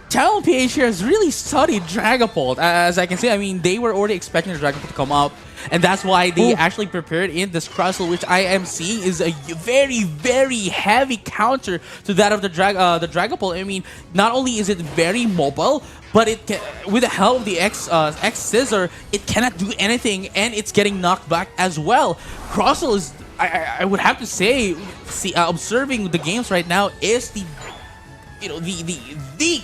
Talon PH here has really studied Dragapult. As I can see, I mean, they were already expecting the Dragapult to come up, and that's why they actually prepared in this Crustle, which I am seeing is a very, very heavy counter to that of the Dragapult. I mean, not only is it very mobile, but it can, with the help of the X Scissor, it cannot do anything, and it's getting knocked back as well. Crustle is, I would have to say, observing the games right now is the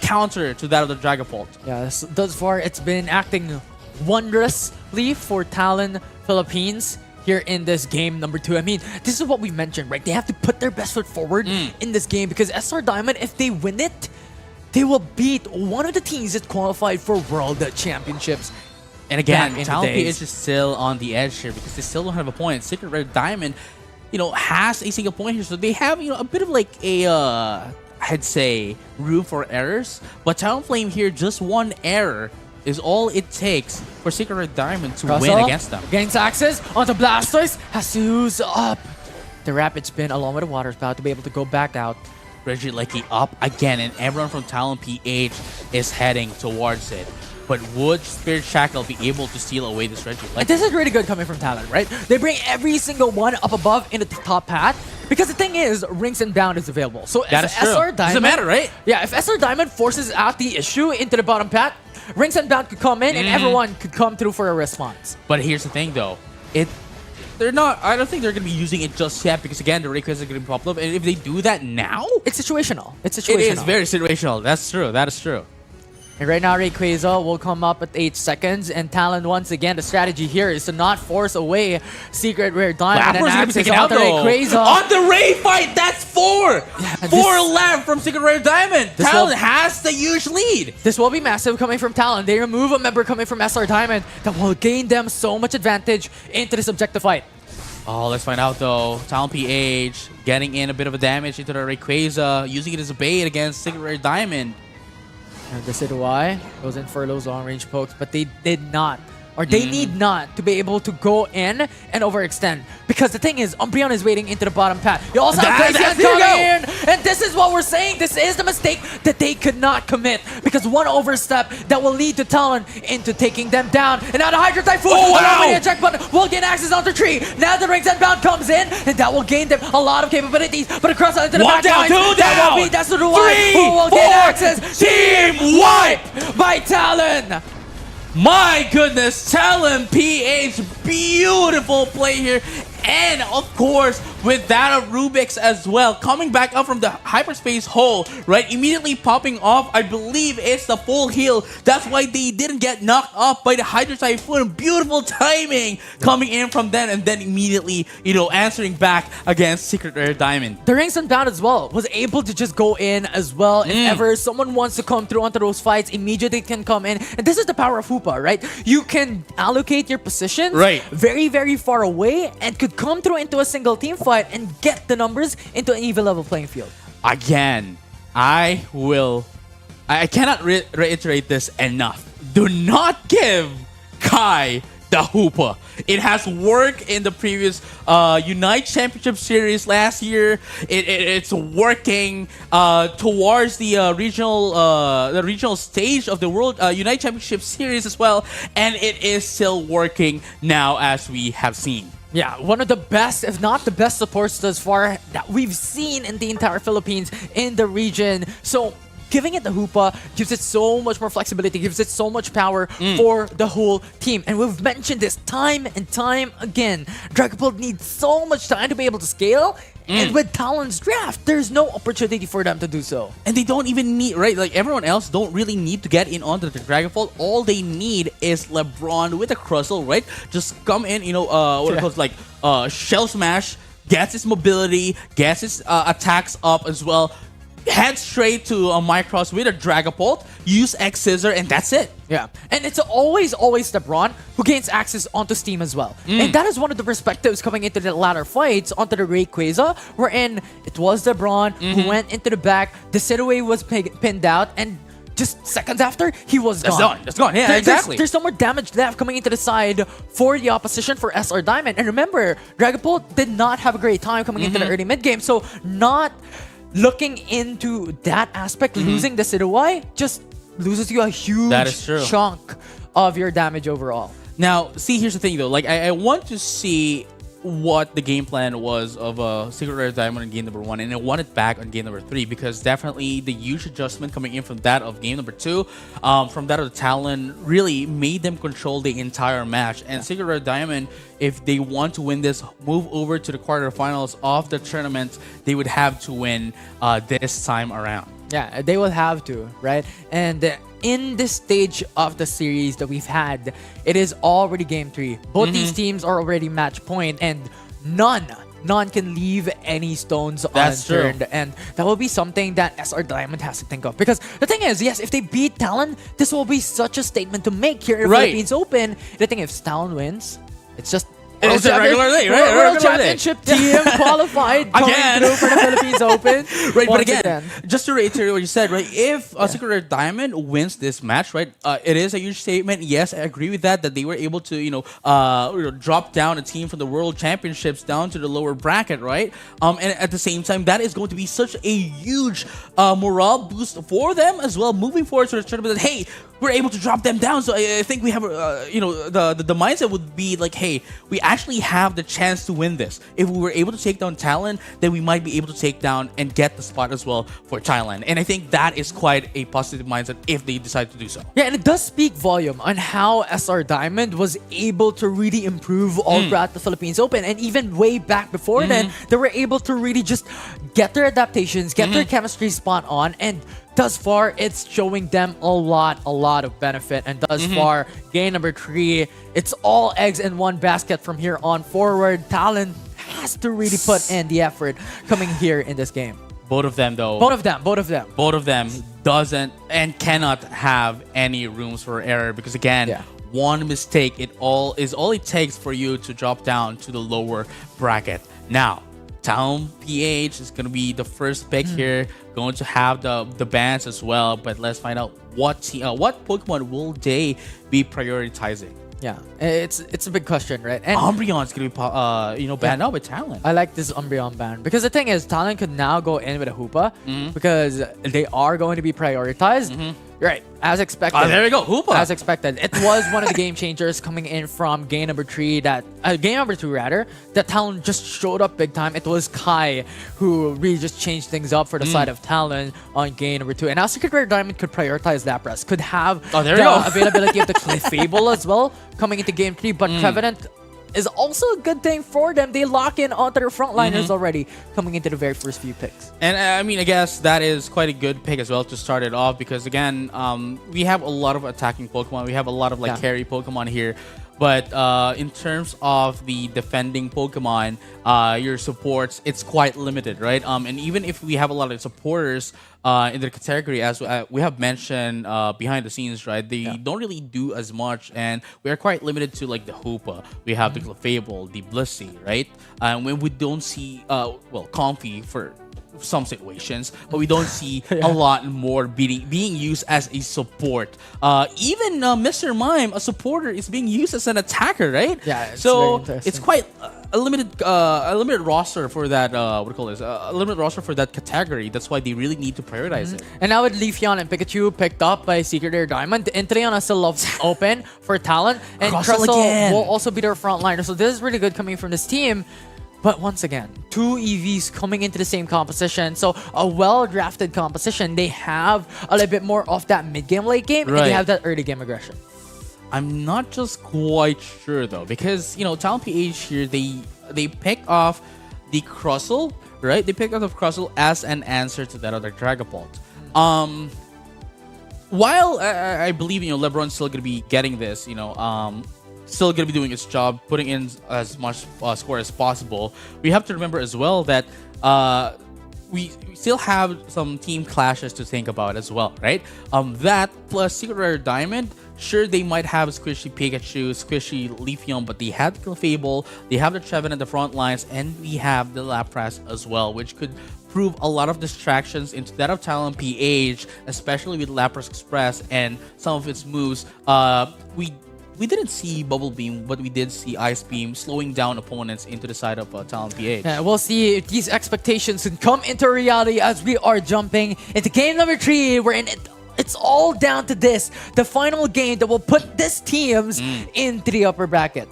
counter to that of the Dragapult. Yeah, thus far it's been acting wondrously for Talon Philippines here in this game number 2. I mean, this is what we mentioned, right? They have to put their best foot forward in this game because SR Diamond, if they win it, they will beat one of the teams that qualified for World Championships. And again, back in Talon the days. PH is still on the edge here because they still don't have a point. Secret Rare Diamond, has a single point here, so they have, a bit of like a I'd say room for errors, but Talonflame here, just one error is all it takes for Secret Rare Diamond to win against them. Gains access onto Blastoise, has to use up the Rapid Spin along with the Water Spout to be able to go back out. Regieleki up again, and everyone from Talon PH is heading towards it. But would Spirit Shackle be able to steal away this Reggie? And this is really good coming from Talon, right? They bring every single one up above into the top path. Because the thing is, Rings and Bound is available. So That if is true. SR Diamond... Doesn't matter, right? Yeah, if SR Diamond forces out the issue into the bottom path, Rings and Bound could come in and everyone could come through for a response. But here's the thing, though. They're not... I don't think they're going to be using it just yet because, again, the Rayquaza are going to be popular. And if they do that now... It's situational. It's situational. It is very situational. That's true. That is true. And right now, Rayquaza will come up at 8 seconds. And Talon, once again, the strategy here is to not force away Secret Rare Diamond and Applers gonna be access taken out, onto though. Rayquaza. On the Ray fight, that's 4! 4 left from Secret Rare Diamond. This Talon will- has the huge lead. This will be massive coming from Talon. They remove a member coming from SR Diamond that will gain them so much advantage into this objective fight. Oh, let's find out, though. Talon PH getting in a bit of a damage into the Rayquaza, using it as a bait against Secret Rare Diamond. And this is why goes in for those long-range pokes, but they did not, or they need not to be able to go in and overextend. Because the thing is, Umbreon is waiting into the bottom path. You also have Glaceon there you coming go. in, and this is what we're saying. This is the mistake that they could not commit. Because one overstep that will lead to Talon into taking them down. And now the Hydro Typhoon, Oh, wow. check button will gain access onto tree. Now the Rings and Bound comes in, and that will gain them a lot of capabilities. But across into the One back down, line, two that down. will be that's the one 3, who will gain 4, access. team wipe. By Talon. My goodness, Talon PH, beautiful play here. And of course, with that of Rubik's as well, coming back up from the hyperspace hole, right? Immediately popping off, I believe it's the full heal. That's why they didn't get knocked off by the Hydro Typhoon. Beautiful timing coming in from them and then immediately, answering back against Secret Rare Diamond. The Rings and Bound as well was able to just go in as well. If ever someone wants to come through onto those fights, immediately can come in. And this is the power of Hoopa, right? You can allocate your positions Right. very, very far away and could come through into a single team fight and get the numbers into an even level playing field. Again, I cannot reiterate this enough. Do not give Kai the Hoopa. It has worked in the previous Unite Championship Series last year. It's working towards the regional stage of the World Unite Championship Series as well, and it is still working now as we have seen. Yeah, one of the best, if not the best supports thus far that we've seen in the entire Philippines in the region. So giving it the Hoopa gives it so much more flexibility, gives it so much power for the whole team. And we've mentioned this time and time again. Dragapult needs so much time to be able to scale. And with Talon's draft, there's no opportunity for them to do so. And they don't even need, right? Like everyone else don't really need to get in onto the Dragonfall. All they need is LeBron with a Crustle, right? Just come in, what it calls like Shell Smash, gets his mobility, gets his attacks up as well. Head straight to a Micros with a Dragapult, use X Scissor, and that's it. Yeah, and it's always LeBron who gains access onto Steam as well. And that is one of the perspectives coming into the latter fights onto the Rayquaza, wherein it was LeBron who went into the back, the Sidaway was pinned out, and just seconds after, he was gone. That's gone. Yeah, There's- exactly. There's no more damage left coming into the side for the opposition for SR Diamond. And remember, Dragapult did not have a great time coming into the early mid-game, so not looking into that aspect, losing the Sidaway just loses you a huge That is true. chunk of your damage overall. Now, see, here's the thing though. Like, I want to see what the game plan was of Secret Rare Diamond in game number 1, and I want it back on game number 3 because definitely the huge adjustment coming in from that of game number 2, from that of the Talon, really made them control the entire match. And Secret Rare Diamond, if they want to win this, move over to the quarterfinals of the tournament, they would have to win this time around. Yeah, they will have to, right? And in this stage of the series that we've had, it is already game 3. Both these teams are already match point, and none can leave any stones That's unturned. true. And that will be something that SR Diamond has to think of. Because the thing is, yes, if they beat Talon, this will be such a statement to make here in the Right. Philippines Open. The thing is, if Talon wins, it's just It's a regular day, right? A World regular day. Championship team qualified coming Again. through for the Philippines Open. Right, but Once again, just to reiterate what you said, right? If Secret Rare Diamond wins this match, right, it is a huge statement. Yes, I agree with that. That they were able to, drop down a team from the World Championships down to the lower bracket, right? And at the same time, that is going to be such a huge morale boost for them as well, moving forward to the tournament. That hey, we're able to drop them down. So I think we have, the mindset would be like, hey, we actually have the chance to win this. If we were able to take down Thailand, then we might be able to take down and get the spot as well for Thailand. And I think that is quite a positive mindset if they decide to do so. Yeah, and it does speak volume on how SR Diamond was able to really improve all throughout the Philippines Open. And even way back before then, they were able to really just get their adaptations, get their chemistry spot on. And thus far, it's showing them a lot of benefit. And thus far, game number 3, it's all eggs in one basket from here on forward. Talon has to really put in the effort coming here in this game. Both of them, though. Both of them Doesn't and cannot have any rooms for error because again, one mistake all it takes for you to drop down to the lower bracket. Now, Town PH is going to be the first pick here, going to have the bans as well. But let's find out what Pokemon will they be prioritizing. Yeah, it's a big question, right? And Umbreon's going to be banned out with Talon. I like this Umbreon ban because the thing is, Talon could now go in with a Hoopa because they are going to be prioritized. Right, as expected. There we go, Hoopa. As expected, it was one of the game changers coming in from game number 3 game number 2 rather, that Talon just showed up big time. It was Kai who really just changed things up for the side of Talon on game number 2. And now Secret Rare Diamond could prioritize Lapras, could have there we the go. availability of the Clefable as well coming into game 3, but Trevenant is also a good thing for them. They lock in onto their frontliners already coming into the very first few picks. And I mean, I guess that is quite a good pick as well to start it off because again, we have a lot of attacking Pokemon. We have a lot of carry Pokemon here. But in terms of the defending Pokemon, your supports, it's quite limited, right? And even if we have a lot of supporters in the category, as we have mentioned behind the scenes, right? They don't really do as much, and we are quite limited to like the Hoopa. We have the Clefable, the Blissey, right? And when we don't see, Comfy for some situations, but we don't see a lot more being used as a support. Even Mr. Mime, a supporter, is being used as an attacker, right? Yeah, so it's quite a limited roster for that. A limited roster for that category. That's why they really need to prioritize it. And now with Leafeon and Pikachu picked up by Secret Rare Diamond, the Inteleon is still open for Talon, and Crustle Crustle again. will also be their frontliner. So this is really good coming from this team. But once again, 2 EVs coming into the same composition. So a well-drafted composition. They have a little bit more of that mid-game, late-game, and they have that early-game aggression. I'm not just quite sure though, because Talon PH here, they pick off the Crustle, right? They pick off the Crustle as an answer to that other Dragapult. While I believe LeBron's still gonna be getting this, still going to be doing its job, putting in as much score as possible. We have to remember as well that we still have some team clashes to think about as well, right? That plus Secret Rare Diamond, sure, they might have Squishy Pikachu, Squishy Leafeon, but they have the Clefable, they have the Trevenant at the front lines, and we have the Lapras as well, which could prove a lot of distractions into that of Talon PH, especially with Lapras Express and some of its moves. We didn't see Bubble Beam, but we did see Ice Beam slowing down opponents into the side of Talon PH. Yeah, we'll see if these expectations can come into reality as we are jumping into game number 3. We're in it. It's all down to this, the final game that will put these teams into the upper bracket.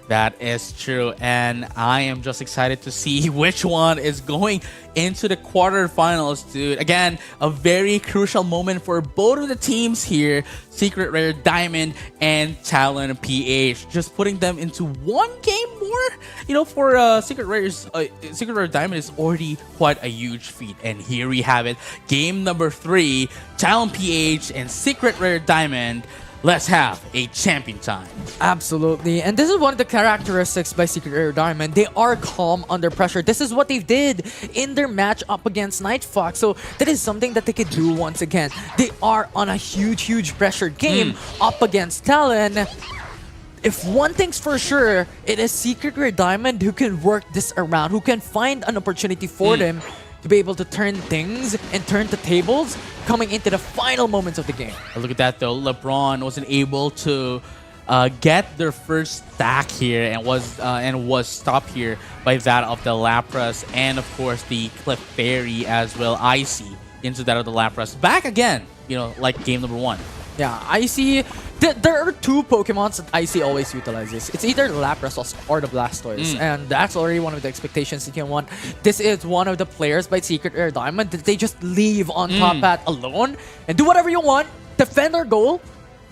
That is true, and I am just excited to see which one is going into the quarterfinals, dude. Again, a very crucial moment for both of the teams here, Secret Rare Diamond and Talon PH. Just putting them into one game more, for Secret Rare Diamond is already quite a huge feat. And here we have it, game number 3, Talon PH and Secret Rare Diamond. Let's have a champion time. Absolutely. And this is one of the characteristics by Secret Rare Diamond. They are calm under pressure. This is what they did in their match up against Night Fox. So that is something that they could do once again. They are on a huge pressure game up against Talon. if one thing's for sure, it is Secret Rare Diamond who can work this around, who can find an opportunity for them to be able to turn things and turn the tables coming into the final moments of the game. Look at that though. LeBron wasn't able to get their first stack here and was stopped here by that of the Lapras and of course the Clefairy as well. Icy into that of the Lapras. Back again, you know, like game number 1. Yeah, Icy. There are 2 Pokemons that Icy always utilizes. It's either the Lapras or the Blastoise. And that's already one of the expectations that you want. This is one of the players by Secret Rare Diamond that they just leave on top hat alone and do whatever you want. Defend their goal.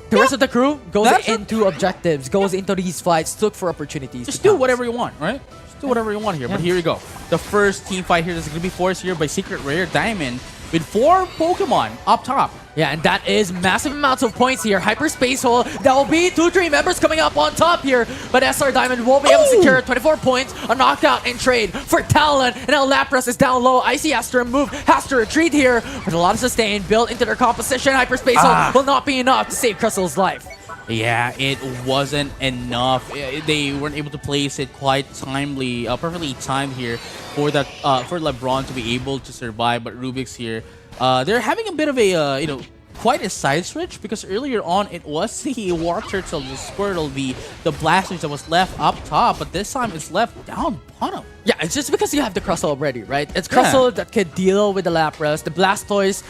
The rest of the crew goes into objectives, goes into these fights, look for opportunities. Just do whatever you want, right? Just do whatever you want here. But here we go. The first team fight here is going to be forced here by Secret Rare Diamond with 4 Pokemon up top. Yeah, and that is massive amounts of points here. Hyperspace Hole, that will be 2-3 members coming up on top here. But SR Diamond will be able to secure 24 points, a knockout in trade for Talon. And now Lapras is down low. Icy has to remove, has to retreat here. With a lot of sustain built into their composition. Hyperspace Hole will not be enough to save Crystal's life. Yeah, it wasn't enough. They weren't able to place it quite timely, perfectly timed here for that for LeBron to be able to survive. But Rubik's here, they're having a bit of a you know, quite a side switch because earlier on it was the Warp Turtle, the Squirtle, the Blastoise that was left up top, but this time it's left down bottom. Yeah, it's just because you have the Crustle already, right? It's Crustle that could deal with the Lapras, the Blastoise.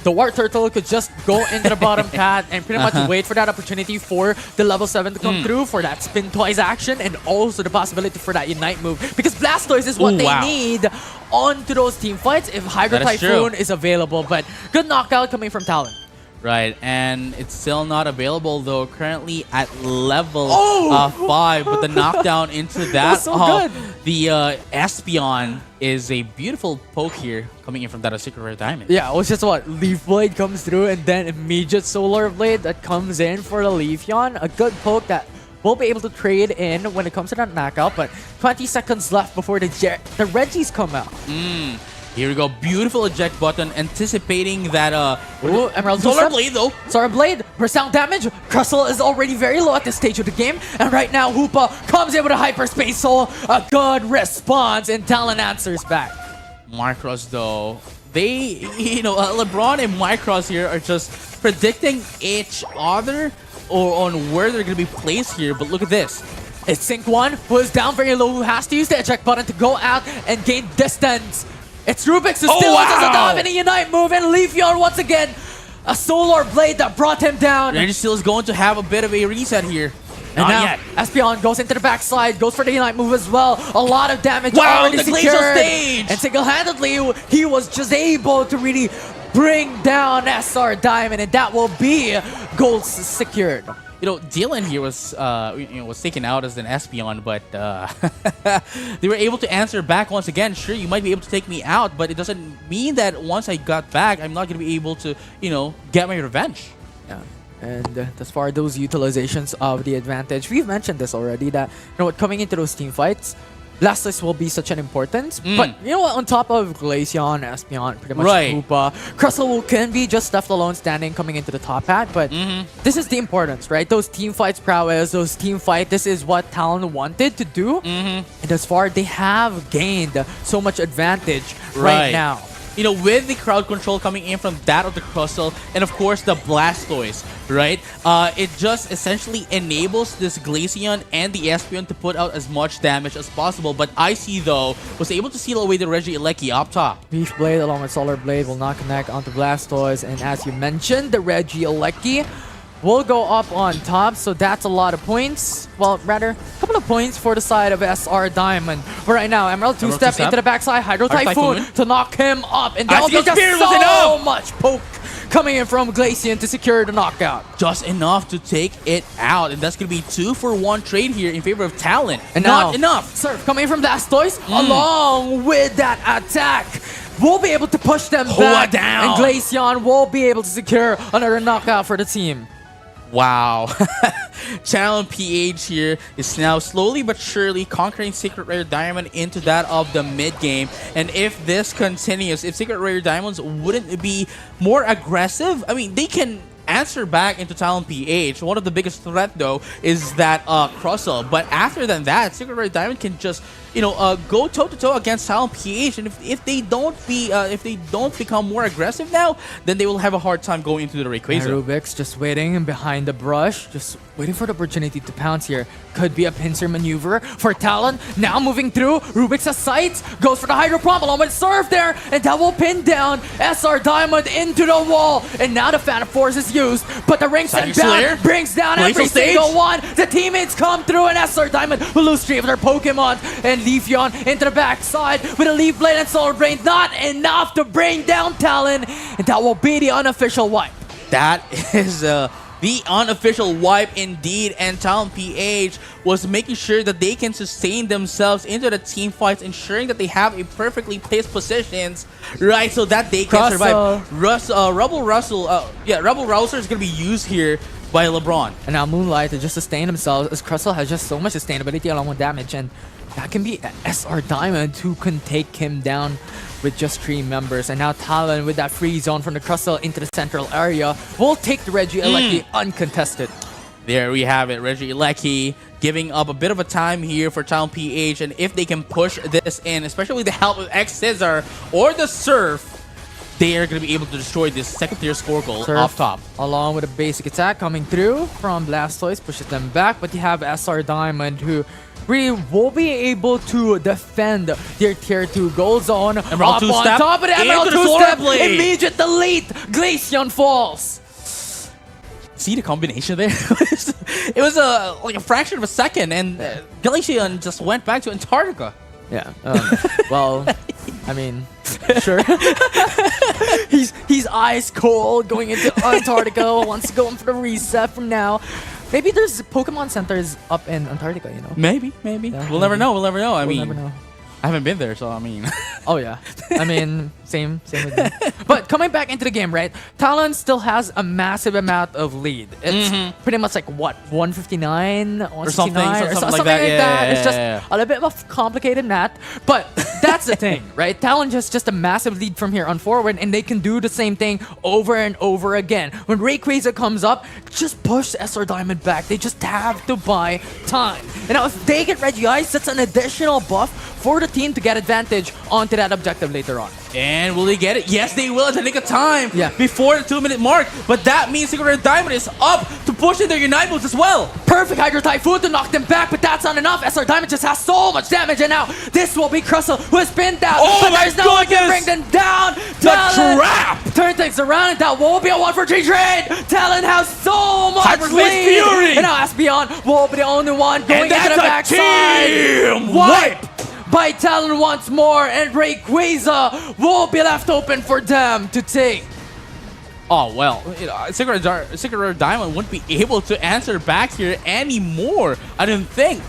The Warp Turtle could just go into the bottom pad and pretty much wait for that opportunity for the level 7 to come through, for that Spin Twice action, and also the possibility for that Unite move. Because Blastoise is what they need onto those team fights if Hydro Typhoon is available. But good knockout coming from Talon. Right, and it's still not available though, currently at level 5, but the knockdown into that the Espeon is a beautiful poke here coming in from that of Secret Rare Diamond. Yeah, it was just what? Leaf Blade comes through and then immediate Solar Blade that comes in for the Leafeon. A good poke that we'll be able to trade in when it comes to that knockout, but 20 seconds left before the Reggies come out. Here we go. Beautiful eject button, anticipating that Emerald Solar Blade though. Solar Blade, for sound damage. Crustle is already very low at this stage of the game. And right now, Hoopa comes in with a Hyperspace Soul. A good response, and Talon answers back. Micros though, they, you know, LeBron and Micros here are just predicting each other or on where they're going to be placed here. But look at this. It's Sync 1, who is down very low, who has to use the eject button to go out and gain distance. It's Rubik's who still doesn't have any Unite move, and Leafeon once again, a Solar Blade that brought him down. Reggie still is going to have a bit of a reset here. And now, Espeon goes into the backside, goes for the Unite move as well. A lot of damage already secured. Stage. And single-handedly, he was just able to really bring down SR Diamond, and that will be gold secured. You know, Dylan here was was taken out as an Espeon, but they were able to answer back once again. Sure, you might be able to take me out, but it doesn't mean that once I got back, I'm not going to be able to, you know, get my revenge. Yeah. And as far as those utilizations of the advantage, we've mentioned this already, that, you know what, coming into those team fights, Blastoise will be such an importance. But you know what, on top of Glaceon, Espeon, pretty much Hoopa, Crustle can be just left alone standing coming into the top hat. But this is the importance, right? Those team fights prowess, those team fight, this is what Talon wanted to do. And as far as they have gained so much advantage right now. You know, with the crowd control coming in from that of the Crustle and of course the Blastoise, right? It just essentially enables this Glaceon and the Espeon to put out as much damage as possible. But Icy though was able to seal away the Regieleki up top. Leaf Blade along with Solar Blade will not connect onto Blastoise, and as you mentioned, the Regieleki will go up on top, so that's a lot of points. Well, rather, a couple of points for the side of SR Diamond. But right now, Emerald two-step into the backside, Hydro Typhoon to knock him up. And that will be just so much poke coming in from Glaceon to secure the knockout. Just enough to take it out. And that's going to be 2-for-1 trade here in favor of Talon. And not enough. Surf coming from Blastoise along with that attack. We'll be able to push them back. And Glaceon will be able to secure another knockout for the team. Wow. Talon PH here is now slowly but surely conquering Secret Rare Diamond into that of the mid game. And if this continues, if Secret Rare Diamonds wouldn't be more aggressive, I mean, they can answer back into Talon PH. One of the biggest threat though is that Crustle. But after than that, Secret Rare Diamond can just go toe to toe against Talon PH, and if they don't become more aggressive now, then they will have a hard time going into the Rayquaza. Rubik's just waiting behind the brush, just waiting for the opportunity to pounce here. Could be a pincer maneuver for Talon. Now moving through, Rubik's has sights, goes for the Hydro Pump along with Surf there, and that will pin down SR Diamond into the wall. And now the Phantom Force is used, but the Ring Set down brings down every single one. The teammates come through, and SR Diamond will lose 3 of their Pokemon, and Leafeon into the backside with a Leaf Blade and Solar Brain. Not enough to bring down Talon, and that will be the unofficial wipe. That is the unofficial wipe indeed, and Talon PH was making sure that they can sustain themselves into the team fights, ensuring that they have a perfectly placed positions, right, so that they can survive. Rebel Rouser is going to be used here by LeBron. And now Moonlight to just sustain themselves, as Crustle has just so much sustainability along with damage, and that can be SR Diamond who can take him down with just 3 members. And now Talon with that free zone from the Crustle into the central area will take the Regieleki uncontested. There we have it, Regieleki giving up a bit of a time here for Talon PH, and if they can push this in, especially with the help of X Scissor or the Surf, they are going to be able to destroy this second tier score goal off top. Along with a basic attack coming through from Blastoise, pushes them back, but you have SR Diamond who really will be able to defend their tier 2 goal zone. Emerald 2-step. Top of the Emerald 2-step. Immediate delete. Glaceon falls. See the combination there? It was like a fraction of a second, and Glaceon just went back to Antarctica. Yeah. Well, I mean, sure. he's ice cold going into Antarctica. Wants to go in for the reset from now. Maybe there's Pokemon centers up in Antarctica, Maybe. Yeah, We'll never know. I mean, never know. I haven't been there, so I mean. Oh yeah. I mean, same with me. But coming back into the game, right? Talon still has a massive amount of lead. It's pretty much like what, 159, 169 or something like that. Yeah, it's just a little bit of complicated math, but that's the thing, right? Talon just a massive lead from here on forward, and they can do the same thing over and over again. When Rayquaza comes up, just push SR Diamond back. They just have to buy time. And now if they get Regice, that's an additional buff for the team to get advantage onto that objective later on. And will they get it? Yes, they will at the nick of time before the 2-minute mark. But that means Secret Rare Diamond is up to push in their Unite moves as well. Perfect Hydro Typhoon to knock them back, but that's not enough. SR Diamond just has so much damage, and now this will be Crustle who has been down. Oh, but there's no one to bring them down. The trap! Turn things around, and that will be a 1-for-3 trade. Talon has so much Hyperspace lead. Fury! And now Espeon will be the only one going into the backside. Team wipe! By Talon once more, and Rayquaza will be left open for them to take. Oh, well, Secret Rare Diamond wouldn't be able to answer back here anymore, I don't think.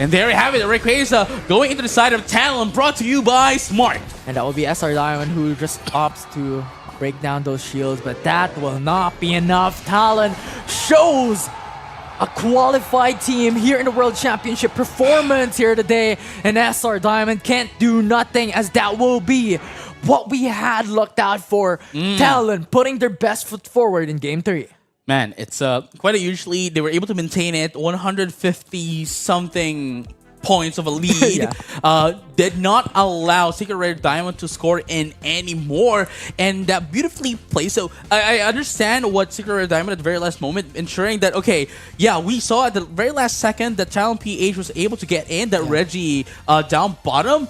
And there you have it, Rayquaza going into the side of Talon, brought to you by Smart. And that will be SR Diamond who just opts to break down those shields, but that will not be enough. Talon shows a qualified team here in the World Championship performance here today, and SR Diamond can't do nothing, as that will be what we had looked out for. Talon putting their best foot forward in Game 3. Man, it's quite a huge lead. They were able to maintain it, 150 something points of a lead. Did not allow Secret Rare Diamond to score in anymore, and that beautifully played. So I understand what Secret Rare Diamond at the very last moment, ensuring that, okay, yeah, we saw at the very last second that Talon PH was able to get in, that Reggie down bottom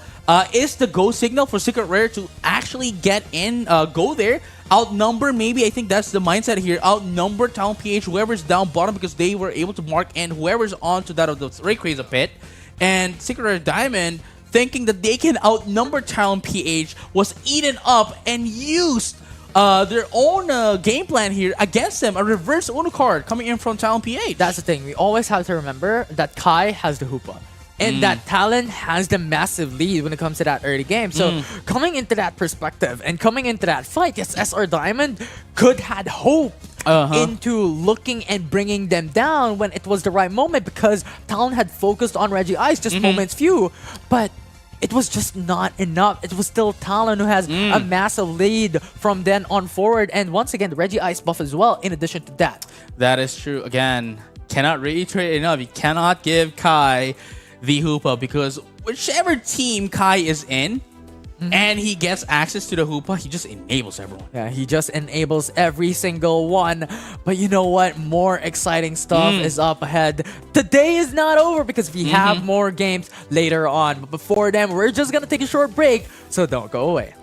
is the go signal for Secret Rare to actually get in, go there, outnumber. Maybe I think that's the mindset here, outnumber Talon PH, whoever's down bottom, because they were able to mark in whoever's onto that of the Rayquaza pit. And Secret Rare Diamond, thinking that they can outnumber Talon PH, was eaten up and used their own game plan here against them. A reverse Uno card coming in from Talon PH. That's the thing. We always have to remember that Kai has the Hoopa. And that Talon has the massive lead when it comes to that early game. So coming into that perspective and coming into that fight, yes, SR Diamond could had hope into looking and bringing them down when it was the right moment, because Talon had focused on Reggie Ice just moments few. But it was just not enough. It was still Talon who has a massive lead from then on forward. And once again, Reggie Ice buff as well, in addition to that. That is true. Again, cannot reiterate enough. You cannot give Kai the Hoopa because whichever team Kai is in, and he gets access to the Hoopa, he just enables everyone. Yeah, he just enables every single one. But you know what? More exciting stuff is up ahead. The day is not over because we have more games later on. But before then, we're just going to take a short break. So don't go away.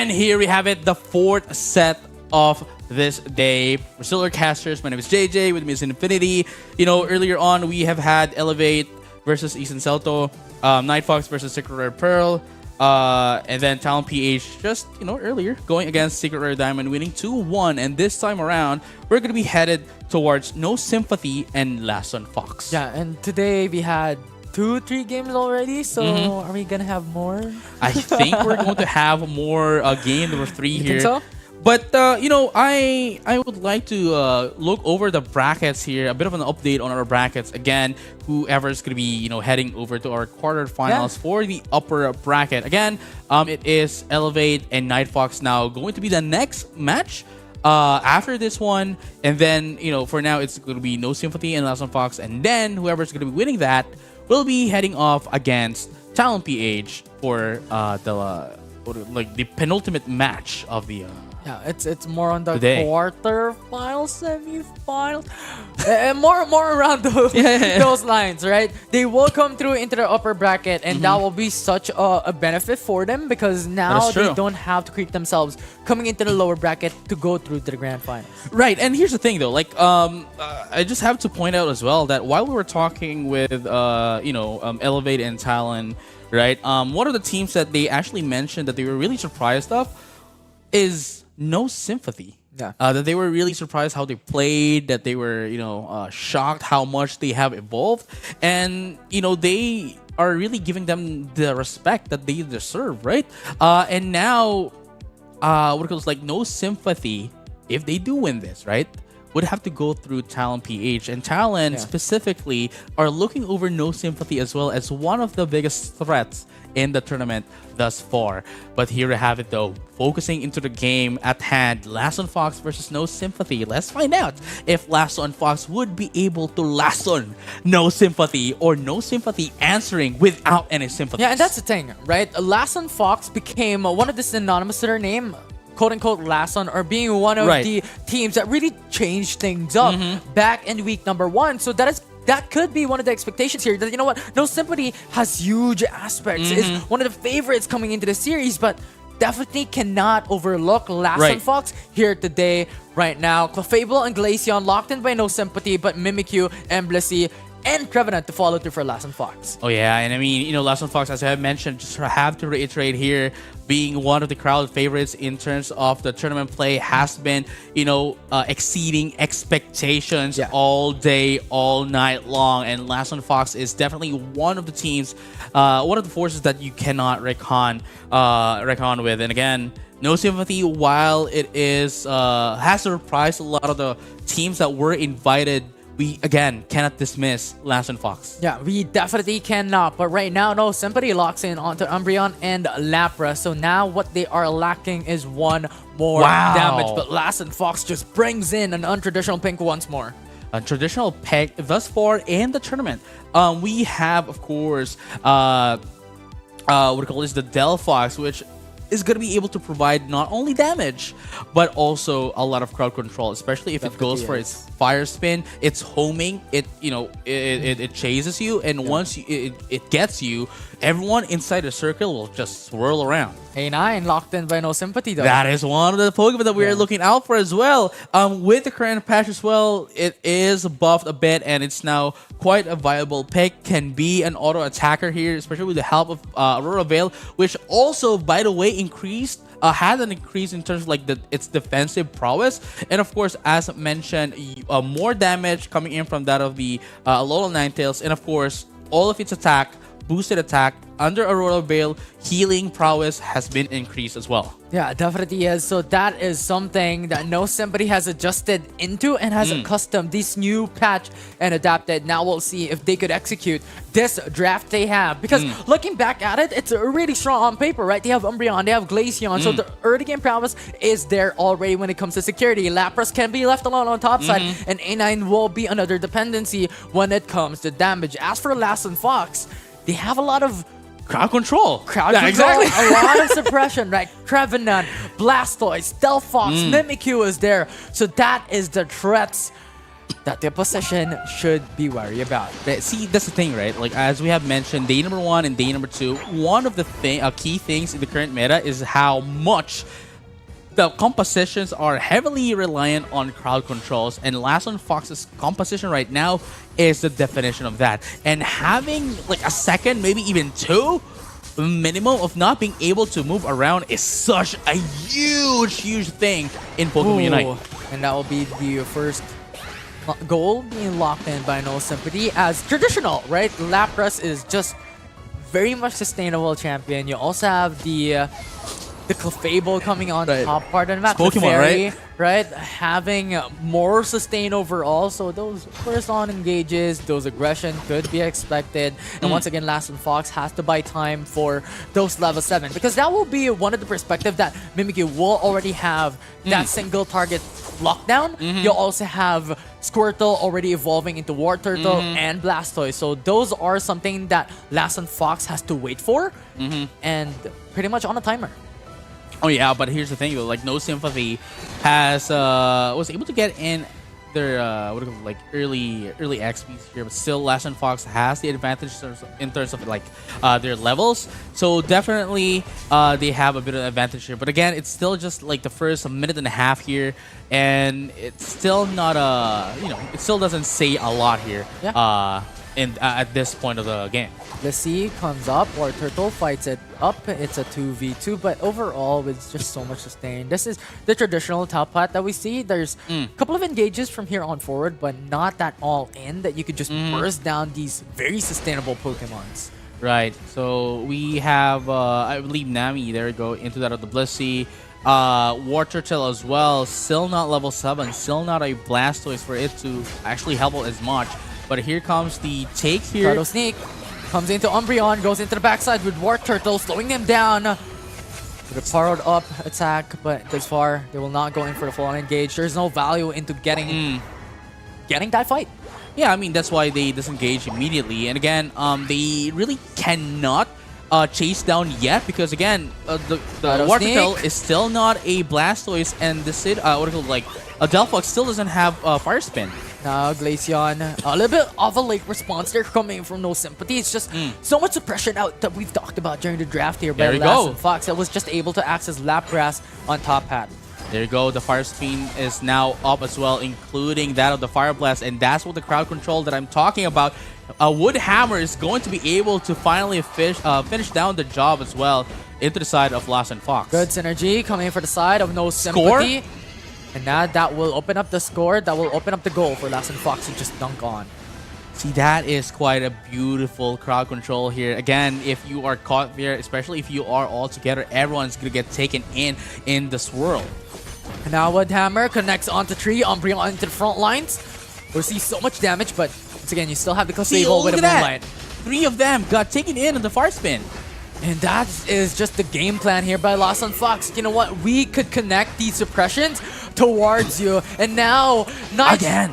And here we have it, the fourth set of this day. We're still our casters. My name is JJ. With me is Infinity. Earlier on we have had Elevate versus Easton Celto, Night Fox versus Secret Rare Pearl, and then Talon PH just earlier going against Secret Rare Diamond, winning 2-1. And this time around we're gonna be headed towards No Sympathy and Last on Fox. Yeah, and today we had 2-3 games already, so are we gonna have more? I think we're going to have more game number 3 You here. think so? But I would like to look over the brackets here, a bit of an update on our brackets. Again, whoever is going to be heading over to our quarterfinals for the upper bracket. Again, it is Elevate and Night Fox now going to be the next match after this one, and then for now it's going to be No Sympathy and Last on Fox, and then whoever's going to be winning that will be heading off against Talon PH for the penultimate match of the. Yeah, it's more on the Today. quarterfinals, semifinals, and more around those lines, right? They will come through into the upper bracket, and that will be such a benefit for them because now is true. they don't have to creep themselves coming into the lower bracket to go through to the grand finals. Right, and here's the thing though, I just have to point out as well that while we were talking with Elevate and Talon, right, one of the teams that they actually mentioned that they were really surprised of is No Sympathy. Yeah. That they were really surprised how they played, that they were shocked how much they have evolved, and they are really giving them the respect that they deserve, right? And now what it goes like No Sympathy, if they do win this, right, would have to go through Talon PH, and Talon specifically are looking over No Sympathy as well as one of the biggest threats in the tournament thus far. But here we have it though, focusing into the game at hand, Last on Fox versus No Sympathy. Let's find out if Last on Fox would be able to last on No Sympathy, or No Sympathy answering without any sympathy. Yeah, and that's the thing, right? Last on Fox became one of the synonymous to their name, quote unquote last on, or being one of the teams that really changed things up back in week number 1. So that could be one of the expectations here. That No Sympathy has huge aspects. Is one of the favorites coming into the series, but definitely cannot overlook Last on Fox here today, right now. Clefable and Glaceon locked in by No Sympathy, but Mimikyu, Embassy, and Trevenant to follow through for Last on Fox. Oh yeah, and I mean, Last on Fox, as I have mentioned, just have to reiterate here, being one of the crowd favorites in terms of the tournament play, has been, exceeding expectations all day, all night long. And Last on Fox is definitely one of the teams, one of the forces that you cannot reckon with. And again, No Sympathy, while it is has surprised a lot of the teams that were invited, we again cannot dismiss Last on Fox. Yeah, we definitely cannot. But right now, No Sympathy locks in onto Umbreon and Lapras. So now what they are lacking is one more damage. But Last on Fox just brings in an untraditional pink once more. A traditional pick thus far in the tournament. We have, of course, what we call this, the Delphox, which is going to be able to provide not only damage but also a lot of crowd control, especially if it goes for its fire spin, its homing, it chases you, and once it gets you, everyone inside the circle will just swirl around. A9 locked in by No Sympathy though. That is one of the Pokemon that we are looking out for as well. With the current patch as well, it is buffed a bit and it's now quite a viable pick. Can be an auto attacker here, especially with the help of Aurora Veil, which also, by the way, had an increase in terms of its defensive prowess, and of course, as mentioned, more damage coming in from that of the Alola Ninetales, and of course, all of its boosted attack under Aurora Veil, healing prowess has been increased as well. Yeah, definitely is. So that is something that No Sympathy has adjusted into and has accustomed this new patch and adapted. Now we'll see if they could execute this draft they have. Because looking back at it, it's really strong on paper, right? They have Umbreon, they have Glaceon. So the early game prowess is there already when it comes to security. Lapras can be left alone on top side, and A9 will be another dependency when it comes to damage. As for Last on Fox, they have a lot of crowd control. Exactly. A lot of suppression, right? Trevenant, Blastoise, Delphox, Mimikyu is there. So that is the threats that the opposition should be wary about. But see, that's the thing, right? Like as we have mentioned, day number 1 and day number 2, one of the key things in the current meta is how much the compositions are heavily reliant on crowd controls, and Last on Fox's composition right now is the definition of that. And having like a second, maybe even 2 minimum of not being able to move around is such a huge thing in Pokemon Unite. And that will be the first goal being locked in by No Sympathy as traditional, right? Lapras is just very much sustainable champion. You also have the Clefable coming on the top part of the map. Pokemon, right? Having more sustain overall. So those first on engages, those aggression could be expected. And once again, Last on Fox has to buy time for those level 7. Because that will be one of the perspective that Mimikyu will already have that single target lockdown. You'll also have Squirtle already evolving into War Turtle and Blastoise. So those are something that Last on Fox has to wait for. And pretty much on a timer. Oh yeah, but here's the thing though, like No Sympathy has was able to get in their what do you call it, like early XPs here, but still Last on Fox has the advantage in terms of like their levels. So definitely they have a bit of advantage here. But again, it's still just like the first minute and a half here, and it's still not it still doesn't say a lot here. Yeah. At this point of the game. Blissey comes up, War Turtle fights it up. It's a 2v2, but overall, with just so much sustain. This is the traditional top path that we see. There's a couple of engages from here on forward, but not that all in that you could just burst down these very sustainable Pokemons. Right. So we have, I believe, Nami. There we go. Into that of the Blissey. War Turtle as well. Still not level 7. Still not a Blastoise for it to actually help out as much. But here comes the take here. Shadow Sneak comes into Umbreon, goes into the backside with War Turtle, slowing them down. With a powered up attack, but this far, they will not go in for the full-on engage. There's no value into getting that fight. Yeah, I mean, that's why they disengage immediately. And again, they really cannot chase down yet because, again, the War Turtle is still not a Blastoise, and the Delphox still doesn't have Fire Spin. Now Glaceon, a little bit of a late response there coming from No Sympathy. It's just so much suppression out that we've talked about during the draft here by Last on Fox that was just able to access Lapras on top hat. There you go. The Fire Spin is now up as well, including that of the Fire Blast, and that's what the crowd control that I'm talking about. Wood Hammer is going to be able to finally finish down the job as well into the side of Last on Fox. Good synergy coming for the side of No Sympathy. Score? And now that will open up the score. That will open up the goal for Last on Fox to just dunk on. See, that is quite a beautiful crowd control here. Again, if you are caught there, especially if you are all together, everyone's going to get taken in the swirl. And now Woodhammer connects onto Tree, Umbreon into the front lines. We'll see so much damage, but once again, you still have the Clefable with a Moonlight. 3 of them got taken in on the Fire Spin. And that is just the game plan here by Last on Fox. You know what? We could connect these suppressions towards you. And now, not again.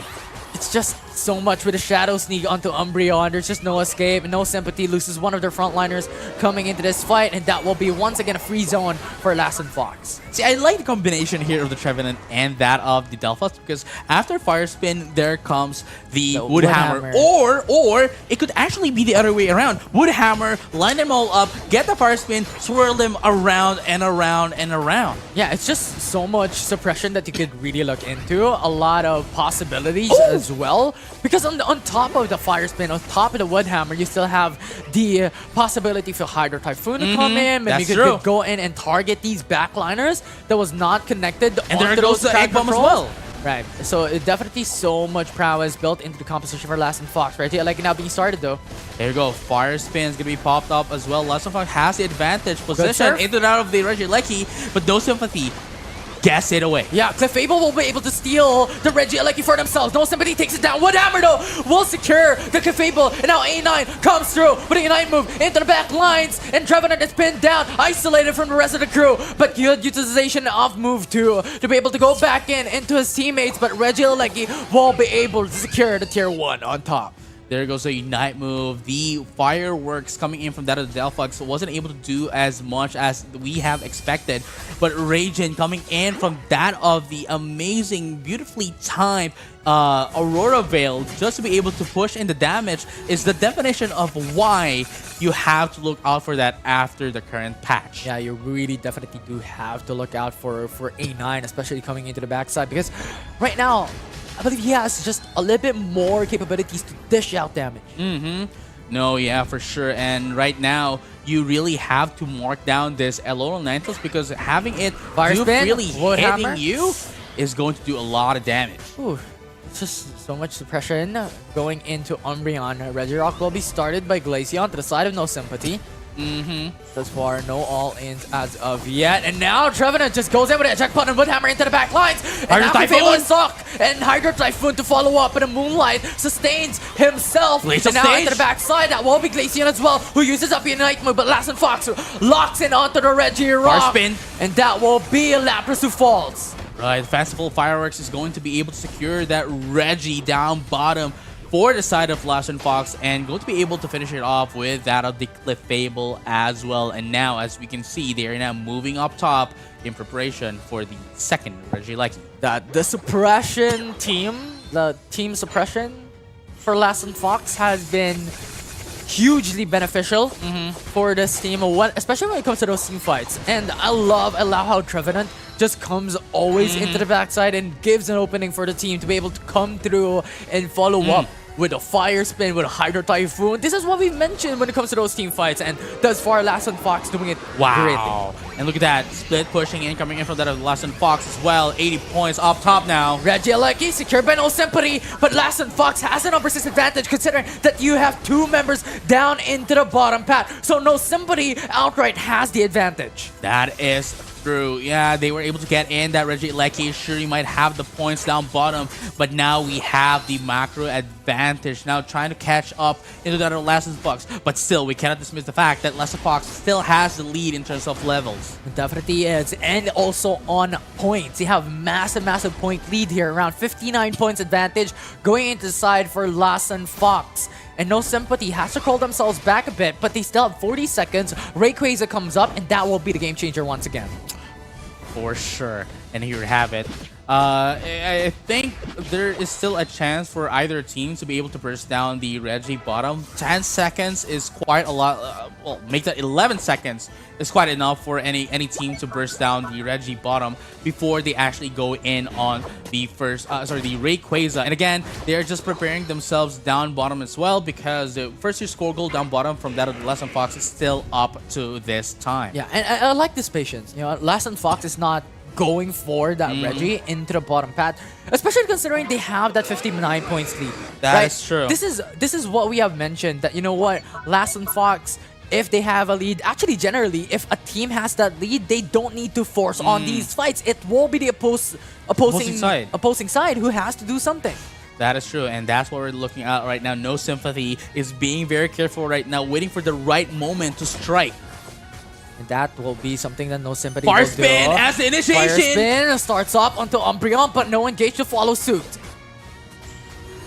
It's just so much with a Shadow Sneak onto Umbreon. There's just no escape. No Sympathy loses one of their frontliners coming into this fight. And that will be once again a free zone for Last on Fox. See, I like the combination here of the Trevenant and that of the Delphox because after Fire Spin, there comes the Wood Hammer. Or it could actually be the other way around. Wood Hammer, line them all up, get the Fire Spin, swirl them around and around and around. Yeah, it's just so much suppression that you could really look into. A lot of possibilities as well. Because on top of the Fire Spin, on top of the Wood Hammer, you still have the possibility for Hydro Typhoon to come in. Maybe you could go in and target these backliners that was not connected. And there goes the Egg Bomb as well. Right. So definitely so much prowess built into the composition for Last on Fox. Right here, like now being started though. There you go. Fire Spin is gonna be popped up as well. Last on Fox has the advantage position into and out of the Regieleki, but No Sympathy gets it away. Yeah, Clefable will be able to steal the Regieleki for themselves. No Sympathy takes it down. Wood Hammer though will secure the Clefable, and now A9 comes through with a Unite move into the back lines, and Trevenant is pinned down, isolated from the rest of the crew. But good utilization of move 2 to be able to go back into his teammates, but Regieleki will be able to secure the tier 1 on top. There goes the Unite move. The fireworks coming in from that of the Delphox wasn't able to do as much as we have expected. But Ragin coming in from that of the amazing, beautifully timed Aurora Veil just to be able to push in the damage is the definition of why you have to look out for that after the current patch. Yeah, you really definitely do have to look out for A9, especially coming into the backside, because right now, I believe he has just a little bit more capabilities to dish out damage. No, yeah, for sure. And right now, you really have to mark down this Eloro Ninetales because having it Fire do spin, really wood hitting hammer. you is going to do a lot of damage. Ooh, it's just so much suppression going into Umbreon. Regirock will be started by Glaceon to the side of No Sympathy. Thus far, no all-ins as of yet. And now Trevenant just goes in with a eject button, wood hammer into the back lines. And Hydro now he's able to Typhoon! suck. And Hydro Typhoon to follow up. But a Moonlight sustains himself. Glacial And now stage. into the backside, that will be Glaceon as well, who uses up Unite move. But Lassen Fox locks in onto the Regirock. Bar spin. And that will be Lapras who falls. Right, Fanciful Fireworks is going to be able to secure that Reggie down bottom for the side of Lassen Fox and going to be able to finish it off with that of the Clefable as well. And now, as we can see, they are now moving up top in preparation for the second Regieleki. That the suppression team, the team suppression for Lassen Fox has been hugely beneficial for this team, especially when it comes to those team fights. And I love how Trevenant just comes always into the backside and gives an opening for the team to be able to come through and follow up with a fire spin, with a Hydro Typhoon. This is what we've mentioned when it comes to those team fights, and thus far Lassen Fox doing it greatly. Wow. And look at that. Split pushing in, coming in from that of Lassen Fox as well. 80 points up top now. Regieleki secured by No Sympathy, but Lassen Fox has an persist advantage considering that you have two members down into the bottom path. So No Sympathy outright has the advantage. That is true. Yeah, they were able to get in that Regieleki. Sure, you might have the points down bottom, but now we have the macro advantage. Now trying to catch up into that of Lassen Fox, but still, we cannot dismiss the fact that Lassen Fox still has the lead in terms of levels. It definitely is, and also on points. You have massive point lead here, around 59 points advantage going into the side for Lassen Fox. And No Sympathy has to crawl themselves back a bit, but they still have 40 seconds. Rayquaza comes up, and that will be the game changer once again. For sure. And here you have it. I think there is still a chance for either team to be able to burst down the Reggie bottom. 10 seconds is quite a lot. Well, make that 11 seconds is quite enough for any team to burst down the Reggie bottom before they actually go in on the first, the Rayquaza. And again, they're just preparing themselves down bottom as well because the first year score goal down bottom from that of the Lassen Fox is still up to this time. Yeah, and I like this patience. You know, Lassen Fox is not going for that Reggie into the bottom path, especially considering they have that 59 points lead. That is true. This is what we have mentioned, that you know what, Lassen Fox, if they have a lead, actually generally, if a team has that lead, they don't need to force on these fights. It will be the opposing side who has to do something. That is true, and that's what we're looking at right now. No Sympathy is being very careful right now, waiting for the right moment to strike. And that will be something that No Sympathy Fire will spin do. as the initiation. Fire spin starts up onto Umbreon, but no engage to follow suit.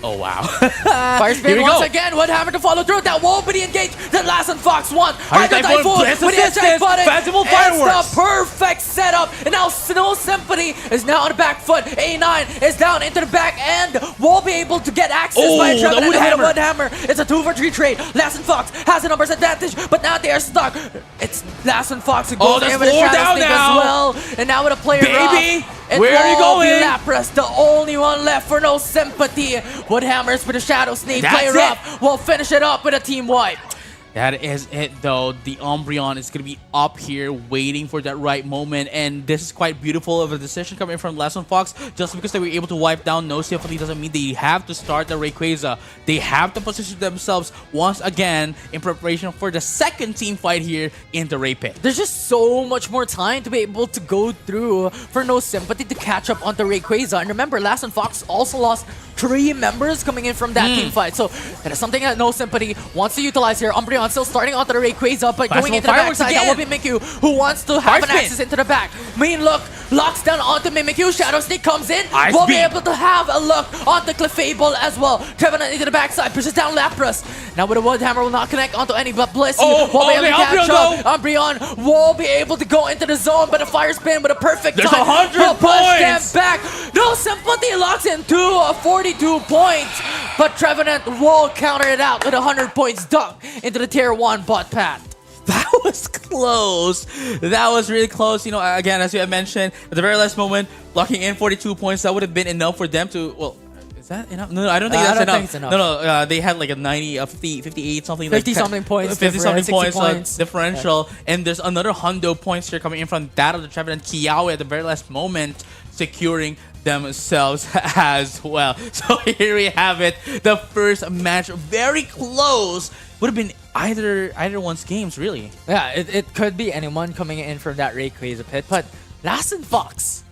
Oh, wow. Fire Here spin we once go. again. Wood hammer to follow through. That won't be the engage. The Lassen Fox won. Hydro Typhoon, blitz with the assistance, attack button. fanciful It's fireworks. the perfect setup. And now No Sympathy is now on the back foot. A9 is down into the back end. Will be able to get access by Oh, Trevenant the wood and hammer. wood hammer. It's a 2-for-3 trade. Lassen Fox has a numbers advantage, but now they are stuck. It's Lassen Fox who goes there's in with a 4 shadow down sneak now. as well. And now with a player Baby, up, it where are you will be going? Lapras, the only one left for No Sympathy. Wood hammers with a shadow sneak. That's Player it. up. We'll finish it up with a team wipe. That is it, though. The Umbreon is going to be up here waiting for that right moment. And this is quite beautiful of a decision coming from Lassen Fox. Just because they were able to wipe down No Sympathy doesn't mean they have to start the Rayquaza. They have to position themselves once again in preparation for the second team fight here in the Ray Pit. There's just so much more time to be able to go through for No Sympathy to catch up onto Rayquaza. And remember, Lassen Fox also lost 3 members coming in from that team fight. So that is something that No Sympathy wants to utilize here. Umbreon still starting onto the Rayquaza, but going into the backside, that will be Mimikyu, who wants to have an access into the back. Main look locks down onto Mimikyu. Shadow Sneak comes in. Will be able to have a look onto Clefable as well. Trevenant into the backside, pushes down Lapras. Now with a Wood Hammer will not connect onto any, but Blissey will be able to catch up. Umbreon will be able to go into the zone, but a Fire Spin with a perfect There's time 100 will push points. them back. No Sympathy locks in 42 points, but Trevenant will counter it out with 100 points dunk into the tier 1 bot path. That was close. That was really close. You know, again, as you have mentioned, at the very last moment, locking in 42 points, that would have been enough for them to, well, is that enough? No, I don't think that's enough. No, they had like a 90, a 50, 58 something. 50 something points. 50 something points, points. differential. Yeah. And there's another hundo points here coming in from that of the Trevenant Kiawe at the very last moment, securing themselves as well. So here we have it. The first match, very close. Would have been either one's games, really. Yeah, it could be anyone coming in from that Rayquaza pit, but Last and Fox.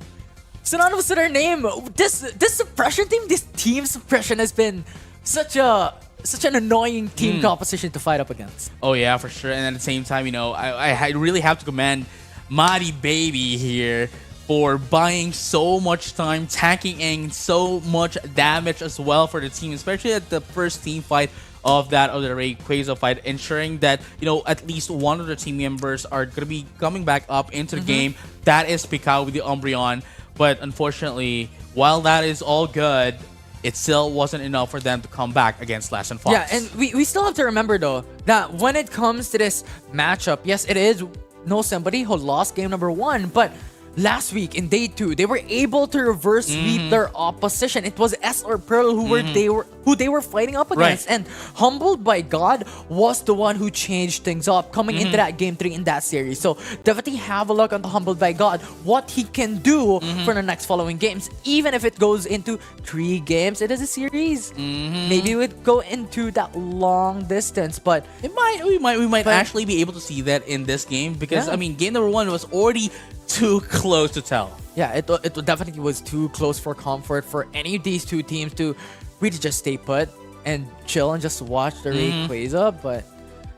Synonymous to their name. This suppression team, this team suppression has been such an annoying team composition to fight up against. Oh yeah, for sure. And at the same time, you know, I really have to commend Mari Baby here for buying so much time, tanking in so much damage as well for the team, especially at the first team fight of the Rayquaza fight, ensuring that, you know, at least one of the team members are going to be coming back up into the game. That is Picao with the Umbreon. But unfortunately, while that is all good, it still wasn't enough for them to come back against Last and Fox. Yeah, and we still have to remember, though, that when it comes to this matchup, yes, it is No Somebody who lost game number 1, but last week in day 2, they were able to reverse sweep their opposition. It was S or Pearl who they were fighting up against, and Humbled by God was the one who changed things up coming into that game 3 in that series. So definitely have a look on the Humbled by God, what he can do for the next following games. Even if it goes into 3 games, it is a series. Maybe it would go into that long distance, but we might actually be able to see that in this game because I mean, game number 1 was already too close to tell. Yeah, it definitely was too close for comfort for any of these two teams to really just stay put and chill and just watch the Rayquaza. But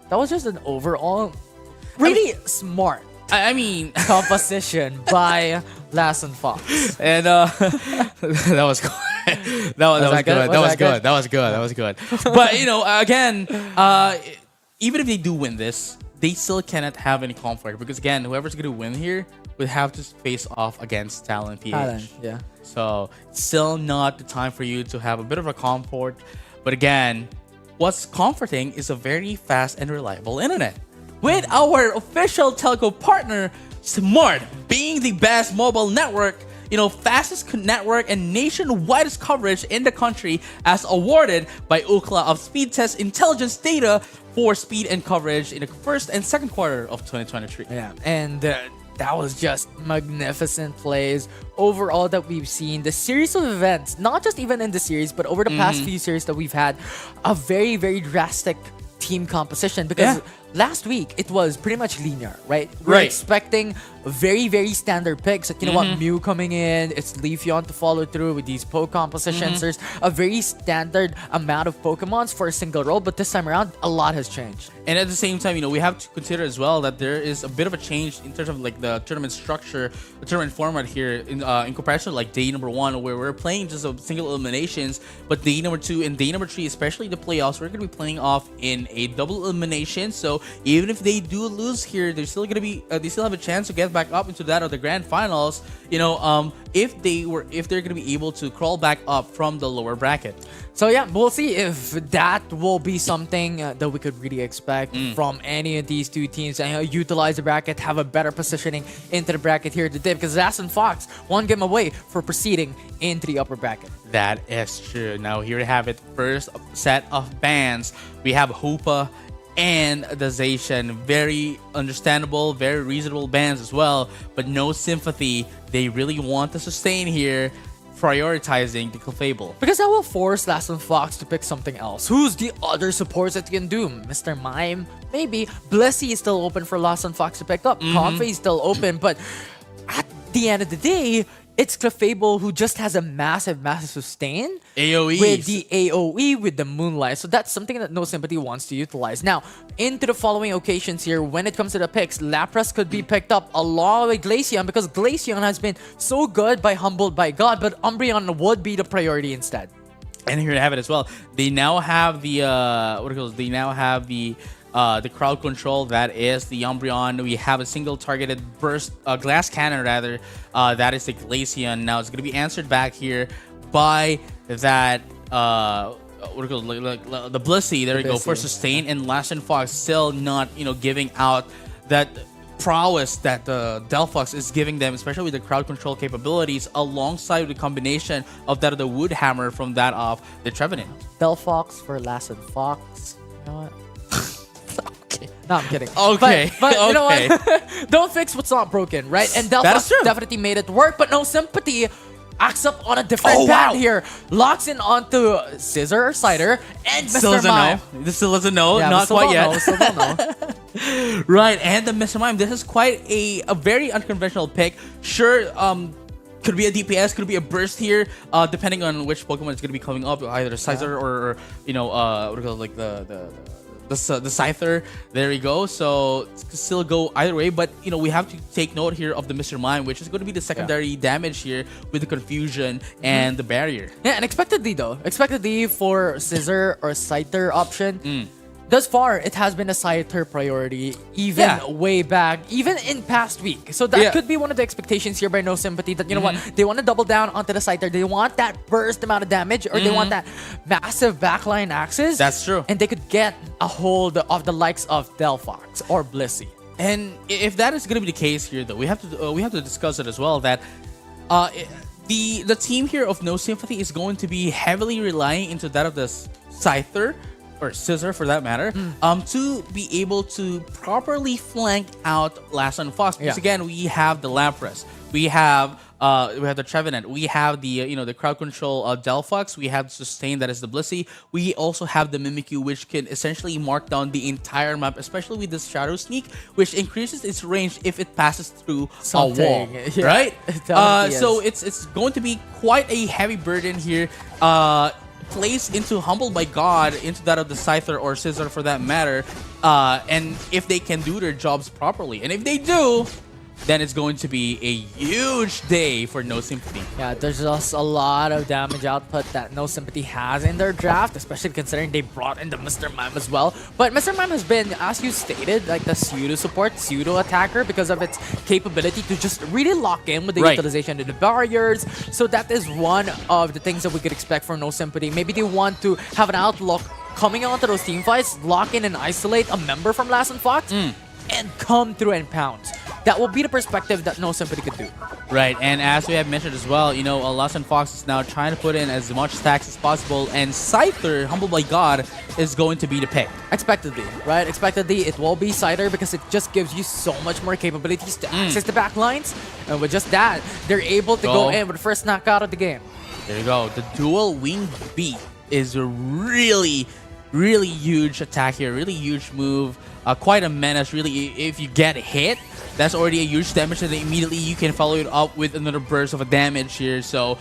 that was just an overall really smart I mean, composition by Last and Fox. And that was good. That was good. But you know, again, even if they do win this, they still cannot have any conflict because again, whoever's going to win here would have to face off against Talent PH. Talent, yeah. So it's still not the time for you to have a bit of a comfort. But again, what's comforting is a very fast and reliable internet. With our official telco partner, Smart, being the best mobile network, you know, fastest network and nationwide coverage in the country, as awarded by Ookla of Speed Test Intelligence Data for speed and coverage in the first and second quarter of 2023. Yeah, and that was just magnificent plays overall that we've seen. The series of events, not just even in the series, but over the past few series that we've had, a very, very drastic team composition because last week it was pretty much linear, right? We're expecting very, very standard picks. Like, you know what, Mew coming in, it's Leafeon to follow through with these Poke compositions. There's a very standard amount of Pokemons for a single role, but this time around, a lot has changed. And at the same time, you know, we have to consider as well that there is a bit of a change in terms of like the tournament structure, the tournament format here in comparison to like day number 1, where we're playing just a single eliminations, but day number 2 and day number 3, especially the playoffs, we're going to be playing off in a double elimination. So even if they do lose here, they're still going to be they still have a chance to get back up into that of the grand finals, you know, if they're going to be able to crawl back up from the lower bracket. So yeah, we'll see if that will be something that we could really expect from any of these two teams, and utilize the bracket, have a better positioning into the bracket here today, because Last and Fox one game away for proceeding into the upper bracket. That is true. Now here we have it, first set of bans. We have Hoopa and the Zacian. Very understandable, very reasonable bans as well, but no sympathy. They really want to sustain here, prioritizing the Clefable. Because that will force Last and Fox to pick something else. Who's the other supports that you can do? Mr. Mime? Maybe. Blissey is still open for Last and Fox to pick up. Confe is still open, but at the end of the day, it's Clefable who just has a massive sustain AoE with the AoE with the Moonlight. So that's something that No Sympathy wants to utilize. Now, into the following occasions here, when it comes to the picks, Lapras could be picked up along with Glaceon because Glaceon has been so good by Humbled by God, but Umbreon would be the priority instead. And here you have it as well. They now have the what it goes. They now have the crowd control. That is the Umbreon. We have a single targeted burst, glass cannon rather. That is the Glaceon. Now it's going to be answered back here by that what it goes, the Blissey. There we go for sustain. And Lassen Fox still not giving out that prowess that the Delphox is giving them, especially with the crowd control capabilities, alongside the combination of that of the Wood Hammer from that of the Trevenant. Delphox for Lassen Fox. You know what? Okay. No, I'm kidding. Okay. But you know Okay. what? Don't fix what's not broken, right? And Delphox definitely made it work, but No Sympathy acts up on a different path here. Locks in onto Scissor or Cider and Still Mr. doesn't Mime. know. This still doesn't know. Yeah, Not still quite don't yet. know, still don't know. Right, and the Mr. Mime. This is quite a very unconventional pick. Sure, could be a DPS, could be a burst here, depending on which Pokemon is going to be coming up, either a Scizor or what do you call it, like the Scyther. There we go. So it could still go either way, but we have to take note here of the Mr. Mime, which is going to be the secondary damage here with the confusion and the barrier. Yeah, and expectedly though. Expectedly for Scissor or Scyther option. Thus far, it has been a Scyther priority, even way back, even in past week. So that could be one of the expectations here by No Sympathy, that you know what, they want to double down onto the Scyther. They want that burst amount of damage, or they want that massive backline access. That's true. And they could get a hold of the likes of Delphox or Blissey. And if that is going to be the case here, though, we have to discuss it as well. That the team here of No Sympathy is going to be heavily relying into that of the Scyther or Scissor for that matter, to be able to properly flank out Lassen Fox. Because again, we have the Lapras, we have the Trevenant, we have the the crowd control Delphox, we have sustain, that is the Blissey. We also have the Mimikyu, which can essentially mark down the entire map, especially with this Shadow Sneak, which increases its range if it passes through a wall, right? So it's going to be quite a heavy burden here. Placed into Humbled by God, into that of the Scyther or Scissor for that matter, and if they can do their jobs properly, and if they do, then it's going to be a huge day for No Sympathy. Yeah, there's just a lot of damage output that No Sympathy has in their draft, especially considering they brought in the Mr. Mime as well. But Mr. Mime has been, as you stated, like the pseudo support, pseudo attacker, because of its capability to just really lock in with the utilization of the barriers. So that is one of the things that we could expect from No Sympathy. Maybe they want to have an outlook coming onto those team fights, lock in and isolate a member from Lassen Fox, and come through and pounce. That will be the perspective that No Sympathy could do. Right, and as we have mentioned as well, Lassen Fox is now trying to put in as much stacks as possible, and Scyther, Humbled by God, is going to be the pick. Expectedly, right? Expectedly, it will be Scyther because it just gives you so much more capabilities to access the back lines. And with just that, they're able to go in with the first knockout of the game. There you go. The dual wing beat is a really, really huge attack here. Really huge move. Quite a menace, really. If you get hit, that's already a huge damage, and then immediately you can follow it up with another burst of a damage here. So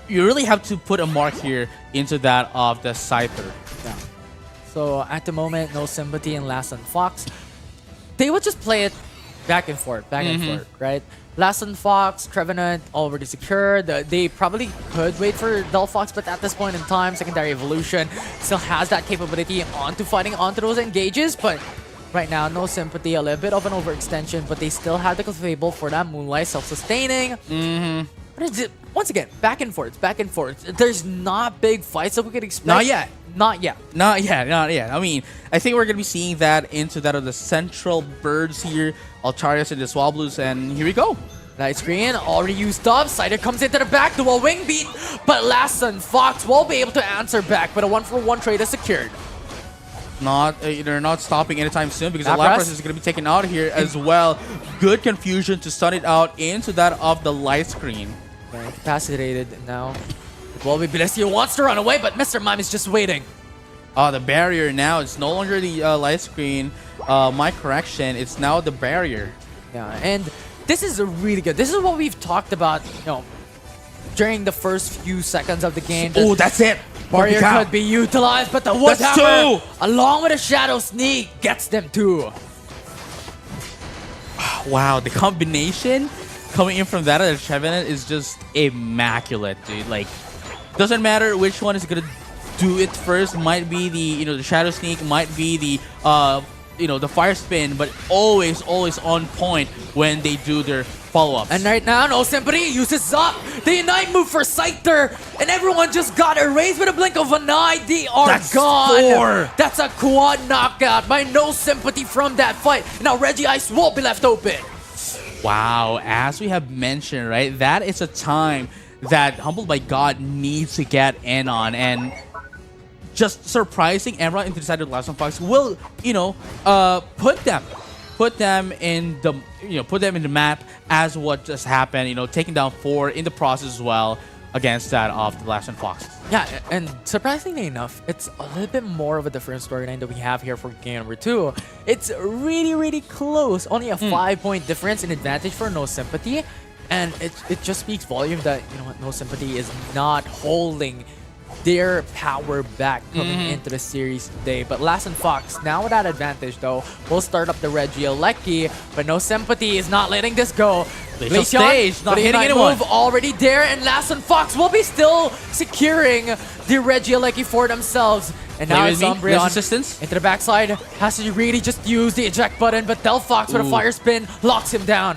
you really have to put a mark here into that of the Scyther. Yeah. So at the moment, No Sympathy and Lassen Fox, they would just play it back and forth, right? Lassen Fox, Trevenant already secured. They probably could wait for Delphox, but at this point in time, Secondary Evolution still has that capability onto fighting onto those engages, but right now, No Sympathy, a little bit of an overextension, but they still have the Clefable for that Moonlight, self-sustaining. But once again, back and forth. There's not big fights that we could expect. Not yet. Not yet. I mean, I think we're going to be seeing that into that of the central birds here, Altarius and the Swablues, and here we go. Light screen already used up. Cider comes into the back, dual wing beat, but Lassen Fox will be able to answer back, but a 1-for-1 trade is secured. They're not stopping anytime soon because the Lapras is going to be taken out here as well. Good confusion to stun it out into that of the light screen. Okay, incapacitated now. Well, Blissey wants to run away, but Mr. Mime is just waiting. The barrier now, it's no longer the light screen. My correction, it's now the barrier. Yeah, and this is a really good. This is what we've talked about, during the first few seconds of the game. Oh, that's it. Barrier Cow. could be utilized, but the Wood That's Hammer, two. along with a Shadow Sneak, gets them too. Wow, the combination coming in from that of the Trevenant is just immaculate, dude. Like, doesn't matter which one is gonna do it first. Might be the the Shadow Sneak, might be the the Fire Spin, but always on point when they do their follow-ups. And right now, No Sympathy uses up the Ignite move for Scyther, and everyone just got erased with a blink of an eye. They are That's gone. 4. That's a quad knockout by No Sympathy from that fight. Now Reggie Ice will be left open. Wow, as we have mentioned, right, that is a time that Humbled by God needs to get in on, and just surprising Emerald into the side of Last One Fox will, put them in the map as what just happened, taking down 4 in the process as well against that of the Last One Fox. Yeah, and surprisingly enough, it's a little bit more of a different storyline that we have here for game number 2. It's really close. Only a 5-point difference in advantage for No Sympathy. And it just speaks volume that, No Sympathy is not holding their power back coming into the series today. But Last and Fox, now with that advantage though, will start up the Regieleki, but No Sympathy is not letting this go. Glacial stage, not hitting anyone. Move already there, and Last and Fox will be still securing the Regieleki for themselves. And now it's Umbreon assistance into the backside. Has to really just use the eject button, but Delphox with a fire spin locks him down.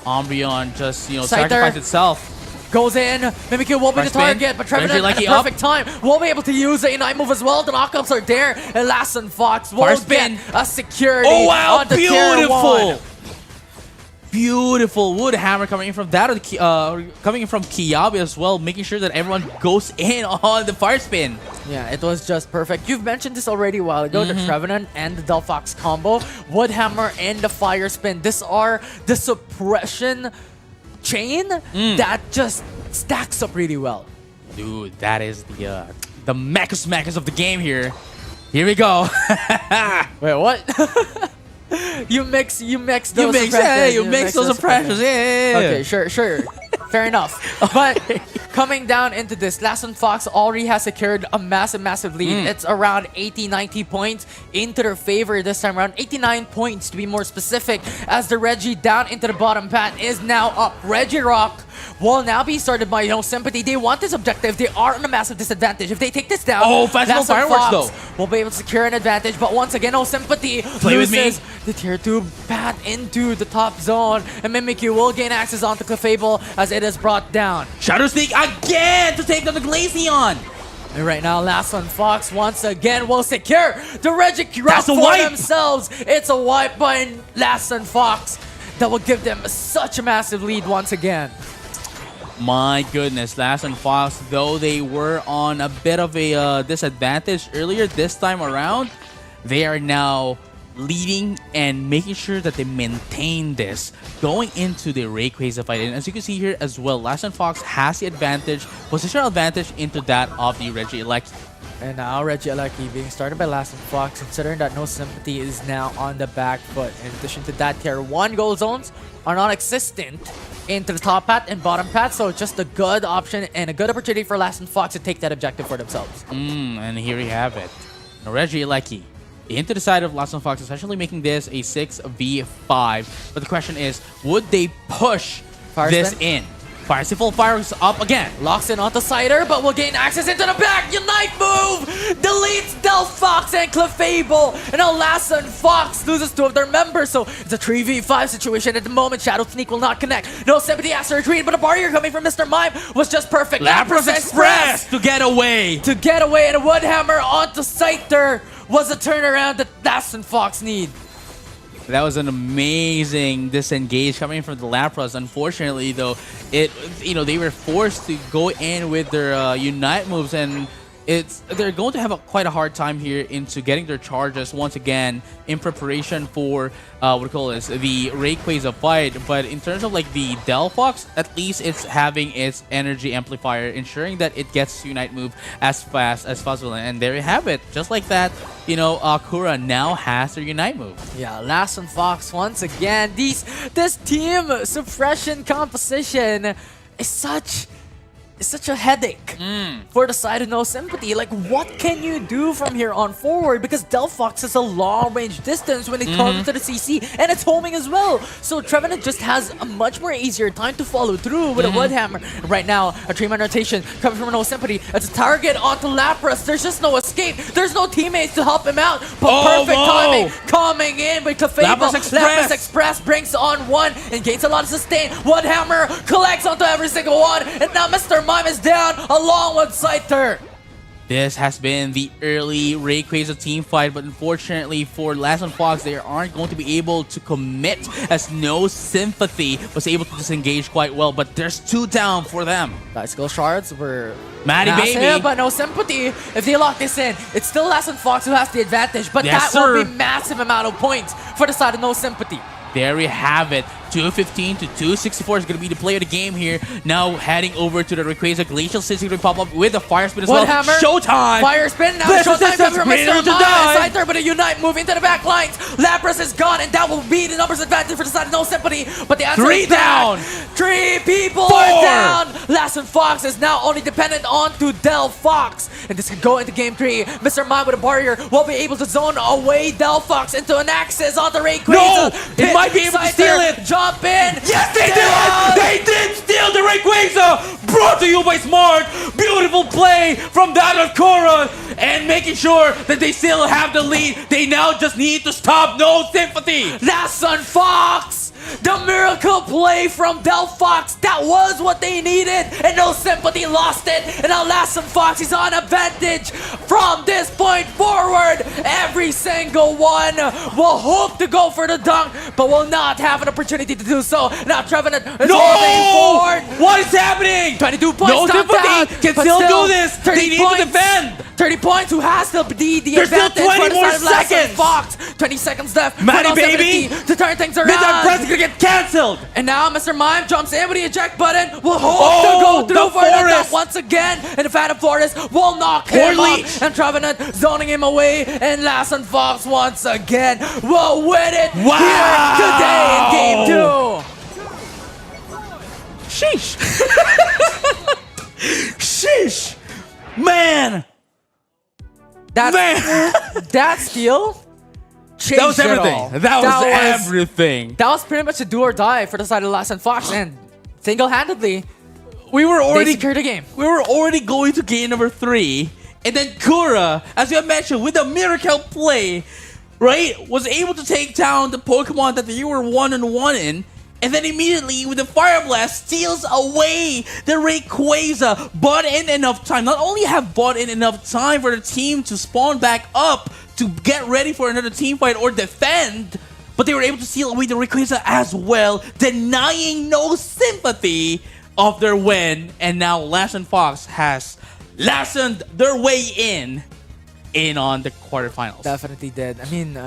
Umbreon just sacrificed itself. Goes in, Mimikyu will be the target, but Trevenant at the perfect time will be able to use the Ignite move as well. The knockups are there, and Last and Fox will get a security. Oh wow, on the beautiful! Beautiful Wood Hammer coming in from that, coming in from Kiabi as well, making sure that everyone goes in on the Fire Spin. Yeah, it was just perfect. You've mentioned this already a while ago, the Trevenant and the Delphox combo. Wood Hammer and the Fire Spin. These are the suppression chain that just stacks up really well. Dude, that is the Mechas of the game here. Here we go. Wait, what? You mix those suppressions. You mix those suppressions. Yeah. Okay, sure. Fair enough. But coming down into this, Last One Fox already has secured a massive lead. It's around 80-90 points into their favor this time around. 89 points to be more specific, as the Reggie down into the bottom path is now up. Regirock will now be started by No Sympathy. They want this objective. They are on a massive disadvantage. If they take this down, Festival Fireworks though will be able to secure an advantage. But once again, No Sympathy loses the tier 2 path into the top zone, and Mimikyu will gain access onto Clefable as it is brought down. Shadow Sneak again to take down the Glaceon. And right now, Last One Fox once again will secure the Regirock for themselves. It's a wipe by Last One Fox that will give them such a massive lead once again. My goodness, Last One Fox, though they were on a bit of a disadvantage earlier this time around, they are now leading and making sure that they maintain this going into the Rayquaza fight. And as you can see here as well, Last One Fox has the advantage, positional advantage into that of the Regieleki. And now Regieleki being started by Last One Fox, considering that No Sympathy is now on the back foot. In addition to that, tier 1 gold zones are non-existent into the top path and bottom path, so just a good option and a good opportunity for Last One Fox to take that objective for themselves. And here we have it. Regieleki into the side of Last One Fox, essentially making this a 6v5. But the question is, would they push this in? Fire full fireworks up again. Locks in onto Cider, but will gain access into the back. Unite move! Deletes Delphox and Clefable. And now Last One Fox loses 2 of their members, so it's a 3v5 situation at the moment. Shadow Sneak will not connect. No Sympathy has to retreat, but a barrier coming from Mr. Mime was just perfect. Lapras Express to get away. And a Wood Hammer onto Scyther was a turnaround that Last One Fox need. That was an amazing disengage coming from the Lapras. Unfortunately, though, they were forced to go in with their Unite moves, and they're going to have quite a hard time here into getting their charges once again in preparation for the Rayquaza fight. But in terms of like the Delphox, at least it's having its energy amplifier, ensuring that it gets Unite move as fast as possible. And there you have it, just like that. Kura now has their Unite move. Yeah, Last One Fox once again. This team suppression composition is such is such a headache for the side of No Sympathy. Like, what can you do from here on forward? Because Delphox has a long range distance when it comes to the CC, and it's homing as well. So Trevenant just has a much more easier time to follow through with a Woodhammer. Right now, a 3-man rotation coming from No Sympathy. It's a target onto Lapras. There's just no escape. There's no teammates to help him out. But perfect timing coming in with Clefable. Lapras Express brings on one and gains a lot of sustain. Woodhammer collects onto every single one, and now Mr. Mime is down along with Scyther. This has been the early Rayquaza team fight, but unfortunately for Last Fox, they aren't going to be able to commit as No Sympathy was able to disengage quite well, but there's 2 down for them. Bicycle shards were Matty massive, baby. but No Sympathy. If they lock this in, it's still Last Fox who has the advantage, but Yes, that will sir. be massive amount of points for the side of No Sympathy. There we have it. 215 to 264 is going to be the play of the game here. Now heading over to the Rayquaza Glacial City to pop up with a Fire Spin as well. Woodhammer. Showtime! Fire Spin, now This is Showtime comes from greater Mr. to Mime. die. Scyther, but a Unite move into the back lines. Lapras is gone, and that will be the numbers advantage for the side of No Sympathy. But the answer 3 is back. down. 3 people 4. are down. Lass and Fox is now only dependent on to Delphox. And this could go into game 3. Mr. Mime with a barrier will be able to zone away Delphox into an axis onto Rayquaza. No! It might be able to steal it. Jump in. Yes, they Down. did! They did steal the Rayquaza! Brought to you by Smart! Beautiful play from that of Korra! And making sure that they still have the lead. They now just need to stop No Sympathy! Lass and Fox! The miracle play from Delphox, that was what they needed, and No Sympathy lost it, and now Lass and Fox is on advantage from this point forward. Every single one will hope to go for the dunk, but will not have an opportunity to do so. Now Trevenant is moving forward. What is happening? 22 points. No knocked Sympathy down, can but still do this. 30 They need points. to defend. 30 points. Who has the There's still advantage 20 for the more side of Lass and seconds. Fox. 20 seconds left. for Matty No baby. Sympathy to turn things around. Midnight Press is gonna get cancelled. And now Mr. Mime jumps in with the eject button. Will hope Oh, to go through the for the Forest. top once again. And the Phantom Forest will knock him Leech. off. And Trevenant zoning him away. And Lass and Fox once again will win it Wow. here today in Game 2. Sheesh. Sheesh. Man. That steal changed That was it everything. all. That was everything. That was pretty much a do or die for the side of Lass and Fox. And single-handedly, We were they already secured the game. we were already going to game number 3, and then Kura, as you mentioned, with a miracle play, right, was able to take down the Pokemon that you were 1-on-1 in, and then immediately with the Fire Blast steals away the Rayquaza. Bought in enough time. Not only have bought in enough time for the team to spawn back up to get ready for another team fight or defend, but they were able to steal away the Rayquaza as well, denying No Sympathy of their win. And now Lass and Fox has lassened their way in on the quarterfinals. Definitely did. I mean,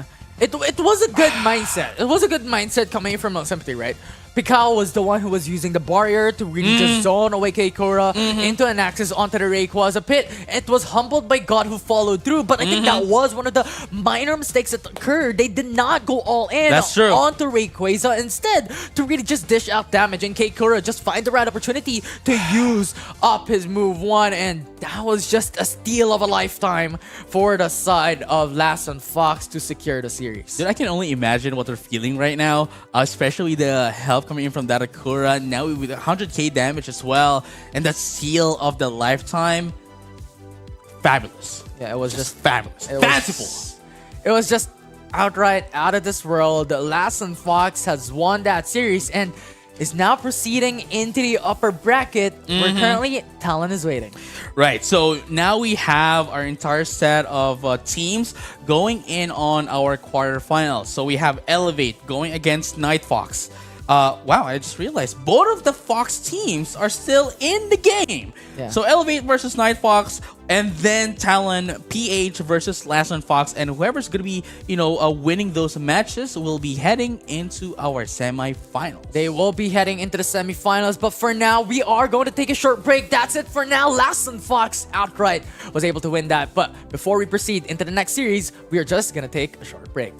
it was a good mindset. It was a good mindset coming from No Sympathy, right? Pikao was the one who was using the barrier to really just zone away Keikura into an axis onto the Rayquaza pit. It was humbled by God who followed through, but I think that was one of the minor mistakes that occurred. They did not go all in That's true. onto Rayquaza. Instead, to really just dish out damage, and Keikura just find the right opportunity to use up his move 1, and that was just a steal of a lifetime for the side of Lass and Fox to secure the series. Dude, I can only imagine what they're feeling right now, especially the help coming in from that Akura, now with 100k damage as well, and that seal of the lifetime. Fabulous. Yeah, it was just fabulous. it was- Fanciful. It was just outright out of this world. Lass and Fox has won that series and is now proceeding into the upper bracket where currently Talon is waiting. Right, so now we have our entire set of teams going in on our quarterfinals. So we have Elevate going against Night Fox. Wow, I just realized both of the Fox teams are still in the game. Yeah. So Elevate versus Night Fox, and then Talon PH versus Last and Fox, and whoever's gonna be, winning those matches will be heading into our semifinals. They will be heading into the semifinals, but for now, we are going to take a short break. That's it for now. Lass and Fox outright was able to win that. But before we proceed into the next series, we are just going to take a short break.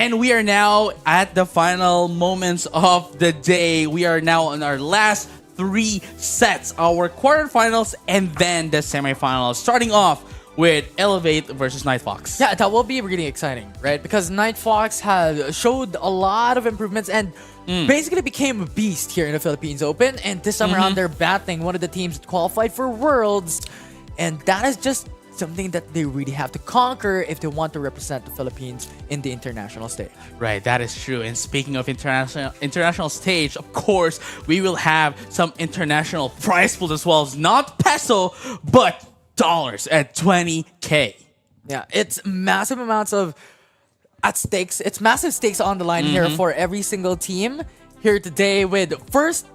And we are now at the final moments of the day. We are now on our last 3 sets, our quarterfinals and then the semifinals. Starting off with Elevate versus Night Fox. Yeah, that will be really exciting, right? Because Night Fox has showed a lot of improvements and basically became a beast here in the Philippines Open. And this time around, they're battling one of the teams that qualified for Worlds. And that is just something that they really have to conquer if they want to represent the Philippines in the international stage. Right, that is true. And speaking of international stage, of course, we will have some international prize pools as well. Not peso, but dollars at 20K. Yeah, it's massive amounts of at stakes. It's massive stakes on the line here for every single team here today. With first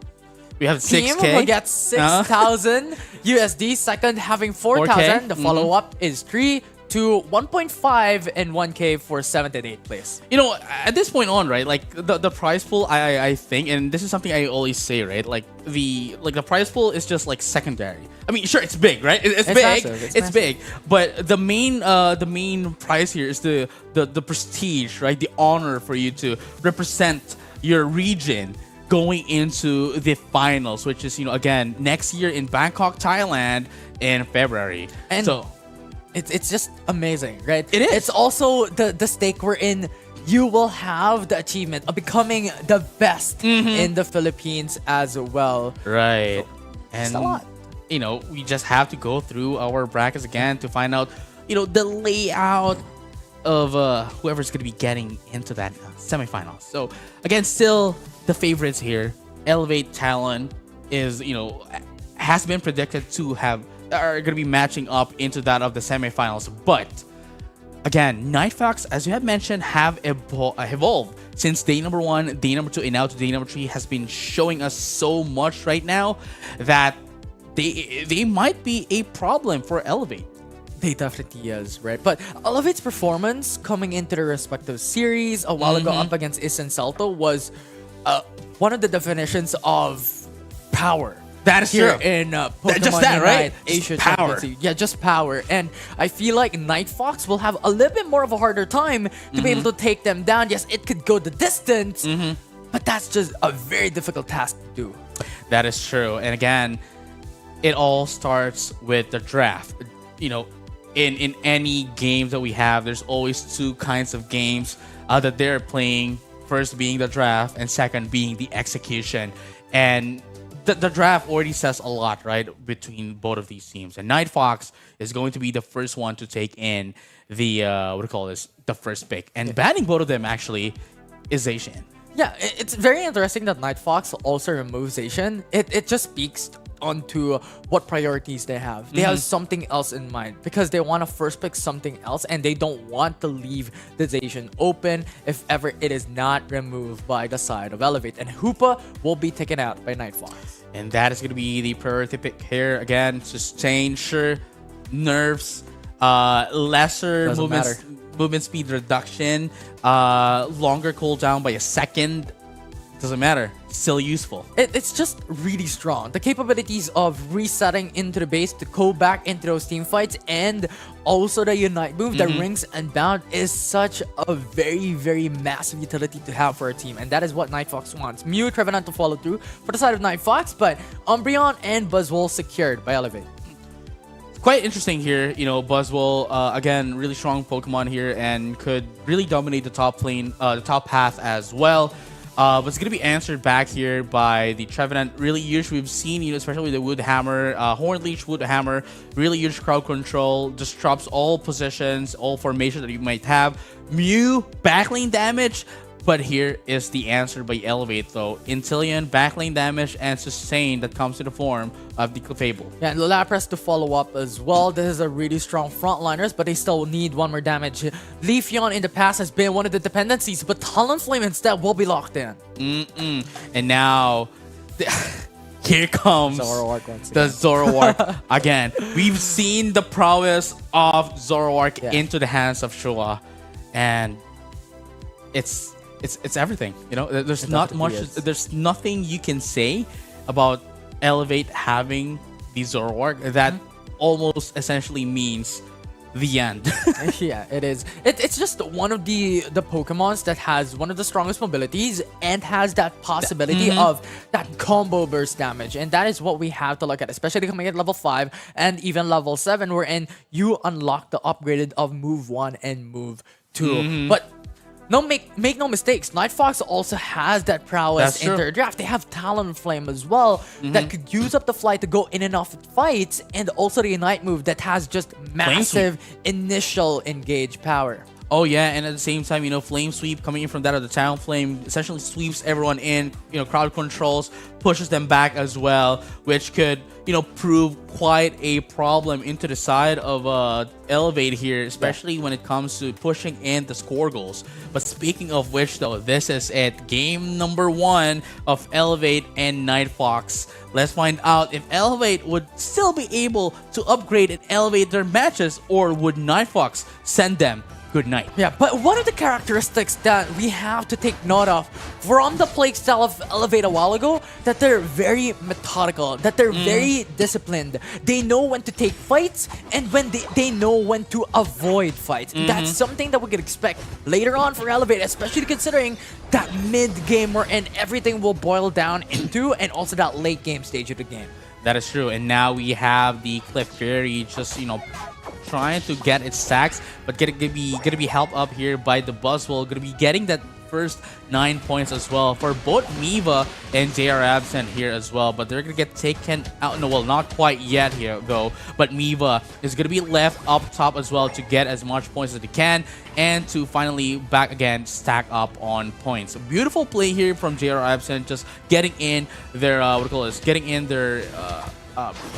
We have team 6K. will get 6,000 USD. Second having 4,000. The follow up is 3 to 1.5 and 1K for 7th and 8th place. You know, at this point on, right, like the prize pool, I think, and this is something I always say, right, like the prize pool is just like secondary. I mean, sure, it's big, right? It's big, massive, it's massive. big, but the main prize here is the prestige, right? The honor for you to represent your region going into the finals, which is, you know, again, next year in Bangkok, Thailand in February. And so it's just amazing, right? It is. It's also the stake wherein you will have the achievement of becoming the best in the Philippines as well. right. It's And a lot. you know, we just have to go through our brackets again to find out, you know, the layout of whoever's going to be getting into that semifinals. So again, still the favorites here. Elevate Talon is, you know, has been predicted to are going to be matching up into that of the semifinals. But again, Night Fox, as you have mentioned, have evolved since day number 1, day number 2, and now to day number 3 has been showing us so much right now that they might be a problem for Elevate. They definitely is, right? But Elevate's performance coming into their respective series a while ago up against Isen Salto was one of the definitions of power. That is here true. in Pokemon Just that, right? Unite Asia Just power. Championship. Yeah, just power. And I feel like Night Fox will have a little bit more of a harder time to be able to take them down. Yes, it could go the distance, but that's just a very difficult task to do. That is true. And again, it all starts with the draft. You know, in any games that we have, there's always 2 kinds of games that they're playing. First being the draft, and second being the execution. And the draft already says a lot, right, between both of these teams. And Night Fox is going to be the first one to take in the the first pick. And banning both of them actually is Zacian. Yeah, it's very interesting that Night Fox also removes Zacian. It just speaks onto what priorities they have. They have something else in mind because they want to first pick something else and they don't want to leave the Zacian open if ever it is not removed by the side of Elevate. And Hoopa will be taken out by Night Fox. And that is going to be the priority pick here. Again, sustain, sure, nerfs, lesser Doesn't matter. movement speed reduction, longer cooldown by a second. Doesn't matter. Still useful. It's just really strong. The capabilities of resetting into the base to go back into those team fights and also the Unite move, the Rings and Bound is such a very, very massive utility to have for a team. And that is what Night Fox wants. Mew, Trevenant to follow through for the side of Night Fox, but Umbreon and Buzzwole secured by Elevate. Quite interesting here, you know, Buzzwole, again, really strong Pokemon here and could really dominate the top lane, the top path as well. But it's going to be answered back here by the Trevenant. Really huge. We've seen, you know, especially with the Wood Hammer, Horn Leech, Wood Hammer, really huge crowd control. Disrupts all positions, all formations that you might have. Mew, backlane damage. But here is the answer by Elevate, though. Intillion, backlane damage, and sustain that comes in the form of the Clefable. Yeah, and Lapras to follow up as well. This is a really strong frontliners, but they still need 1 more damage. Leafeon in the past has been one of the dependencies, but Talonflame instead will be locked in. And now, here comes Zoroark once the again. Zoroark again. We've seen the prowess of Zoroark Yeah. into the hands of Shua, and it's everything. You know, there's It not definitely much. is. There's nothing you can say about Elevate having the Zoroark that almost essentially means the end. Yeah, it is. It's just one of the Pokemons that has one of the strongest mobilities and has that possibility of that combo burst damage, and that is what we have to look at, especially coming at level 5 and even level 7, wherein you unlock the upgraded of move 1 and move 2. But no, make no mistakes. Night Fox also has that prowess That's in true. their draft. They have Talonflame as well that could use up the fly to go in and off fights, and also the Ignite move that has just massive initial engage power. Oh yeah, and at the same time, Flame Sweep coming in from that of the Town Flame essentially sweeps everyone in, crowd controls, pushes them back as well, which could, prove quite a problem into the side of Elevate here, especially when it comes to pushing in the score goals. But speaking of which though, this is it. Game number 1 of Elevate and Night Fox. Let's find out if Elevate would still be able to upgrade and elevate their matches, or would Night Fox send them good night. Yeah, but one of the characteristics that we have to take note of from the playstyle of Elevate a while ago, that they're very methodical, that they're very disciplined. They know when to take fights and when they know when to avoid fights. That's something that we could expect later on for Elevate, especially considering that mid-game wherein everything will boil down into, and also that late game stage of the game. That is true. And now we have the Cliff Fairy just, trying to get its stacks, but gonna be helped up here by the Buzzwole. Gonna be getting that first 9 points as well for both Miva and JR Absent here as well, but they're gonna get taken out. No, well, not quite yet here though, but Miva is gonna be left up top as well to get as much points as they can, and to finally back again stack up on points. A beautiful play here from JR Absent, just getting in their getting in their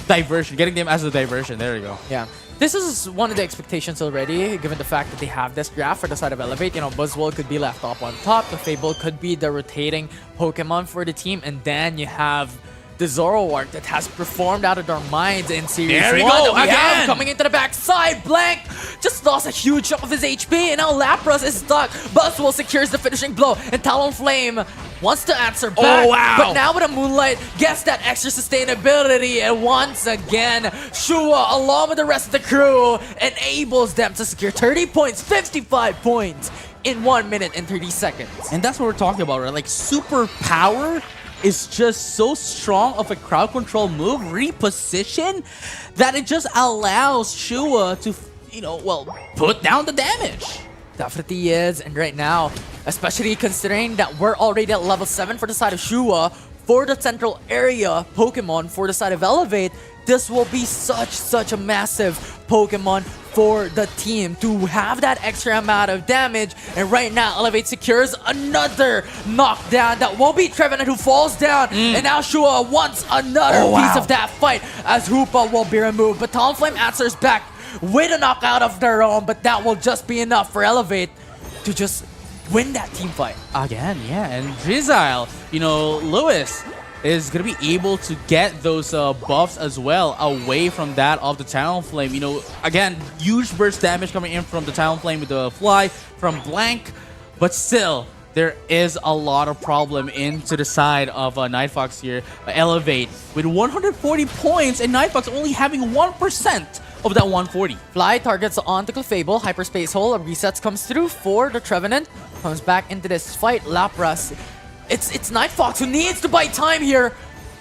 diversion, getting them as a diversion. There you go. Yeah. This is one of the expectations already, given the fact that they have this draft for the side of Elevate. Buzzwole could be left up on top. The Fable could be the rotating Pokemon for the team. And then you have the Zoroark that has performed out of their minds in Series 1. There we go, that we have again! coming into the backside. Blank just lost a huge chunk of his HP, and now Lapras is stuck. Buzzwole secures the finishing blow, and Talonflame wants to answer back. Oh, wow. But now with a Moonlight, gets that extra sustainability, and once again, Shua, along with the rest of the crew, enables them to secure 30 points, 55 points in 1 minute and 30 seconds. And that's what we're talking about, right? Like, super power is just so strong of a crowd control move, reposition, that it just allows Shua to, put down the damage. Definitely is, and right now, especially considering that we're already at level 7 for the side of Shua, for the central area Pokemon for the side of Elevate, this will be such a massive Pokemon for the team to have that extra amount of damage. And right now, Elevate secures another knockdown. That will be Trevenant, who falls down. And now Shua wants another piece of that fight as Hoopa will be removed. But Talonflame answers back with a knockout of their own, but that will just be enough for Elevate to just win that team fight. Again, yeah, and Drizzile, Lewis is going to be able to get those buffs as well away from that of the Talonflame. Again, huge burst damage coming in from the Talonflame with the fly from Blank, but still, there is a lot of problem into the side of Night Fox here. Elevate with 140 points, and Night Fox only having 1% of that 140. Fly targets onto Clefable, Hyperspace Hole, a resets comes through for the Trevenant, comes back into this fight. Lapras, it's Night Fox who needs to buy time here,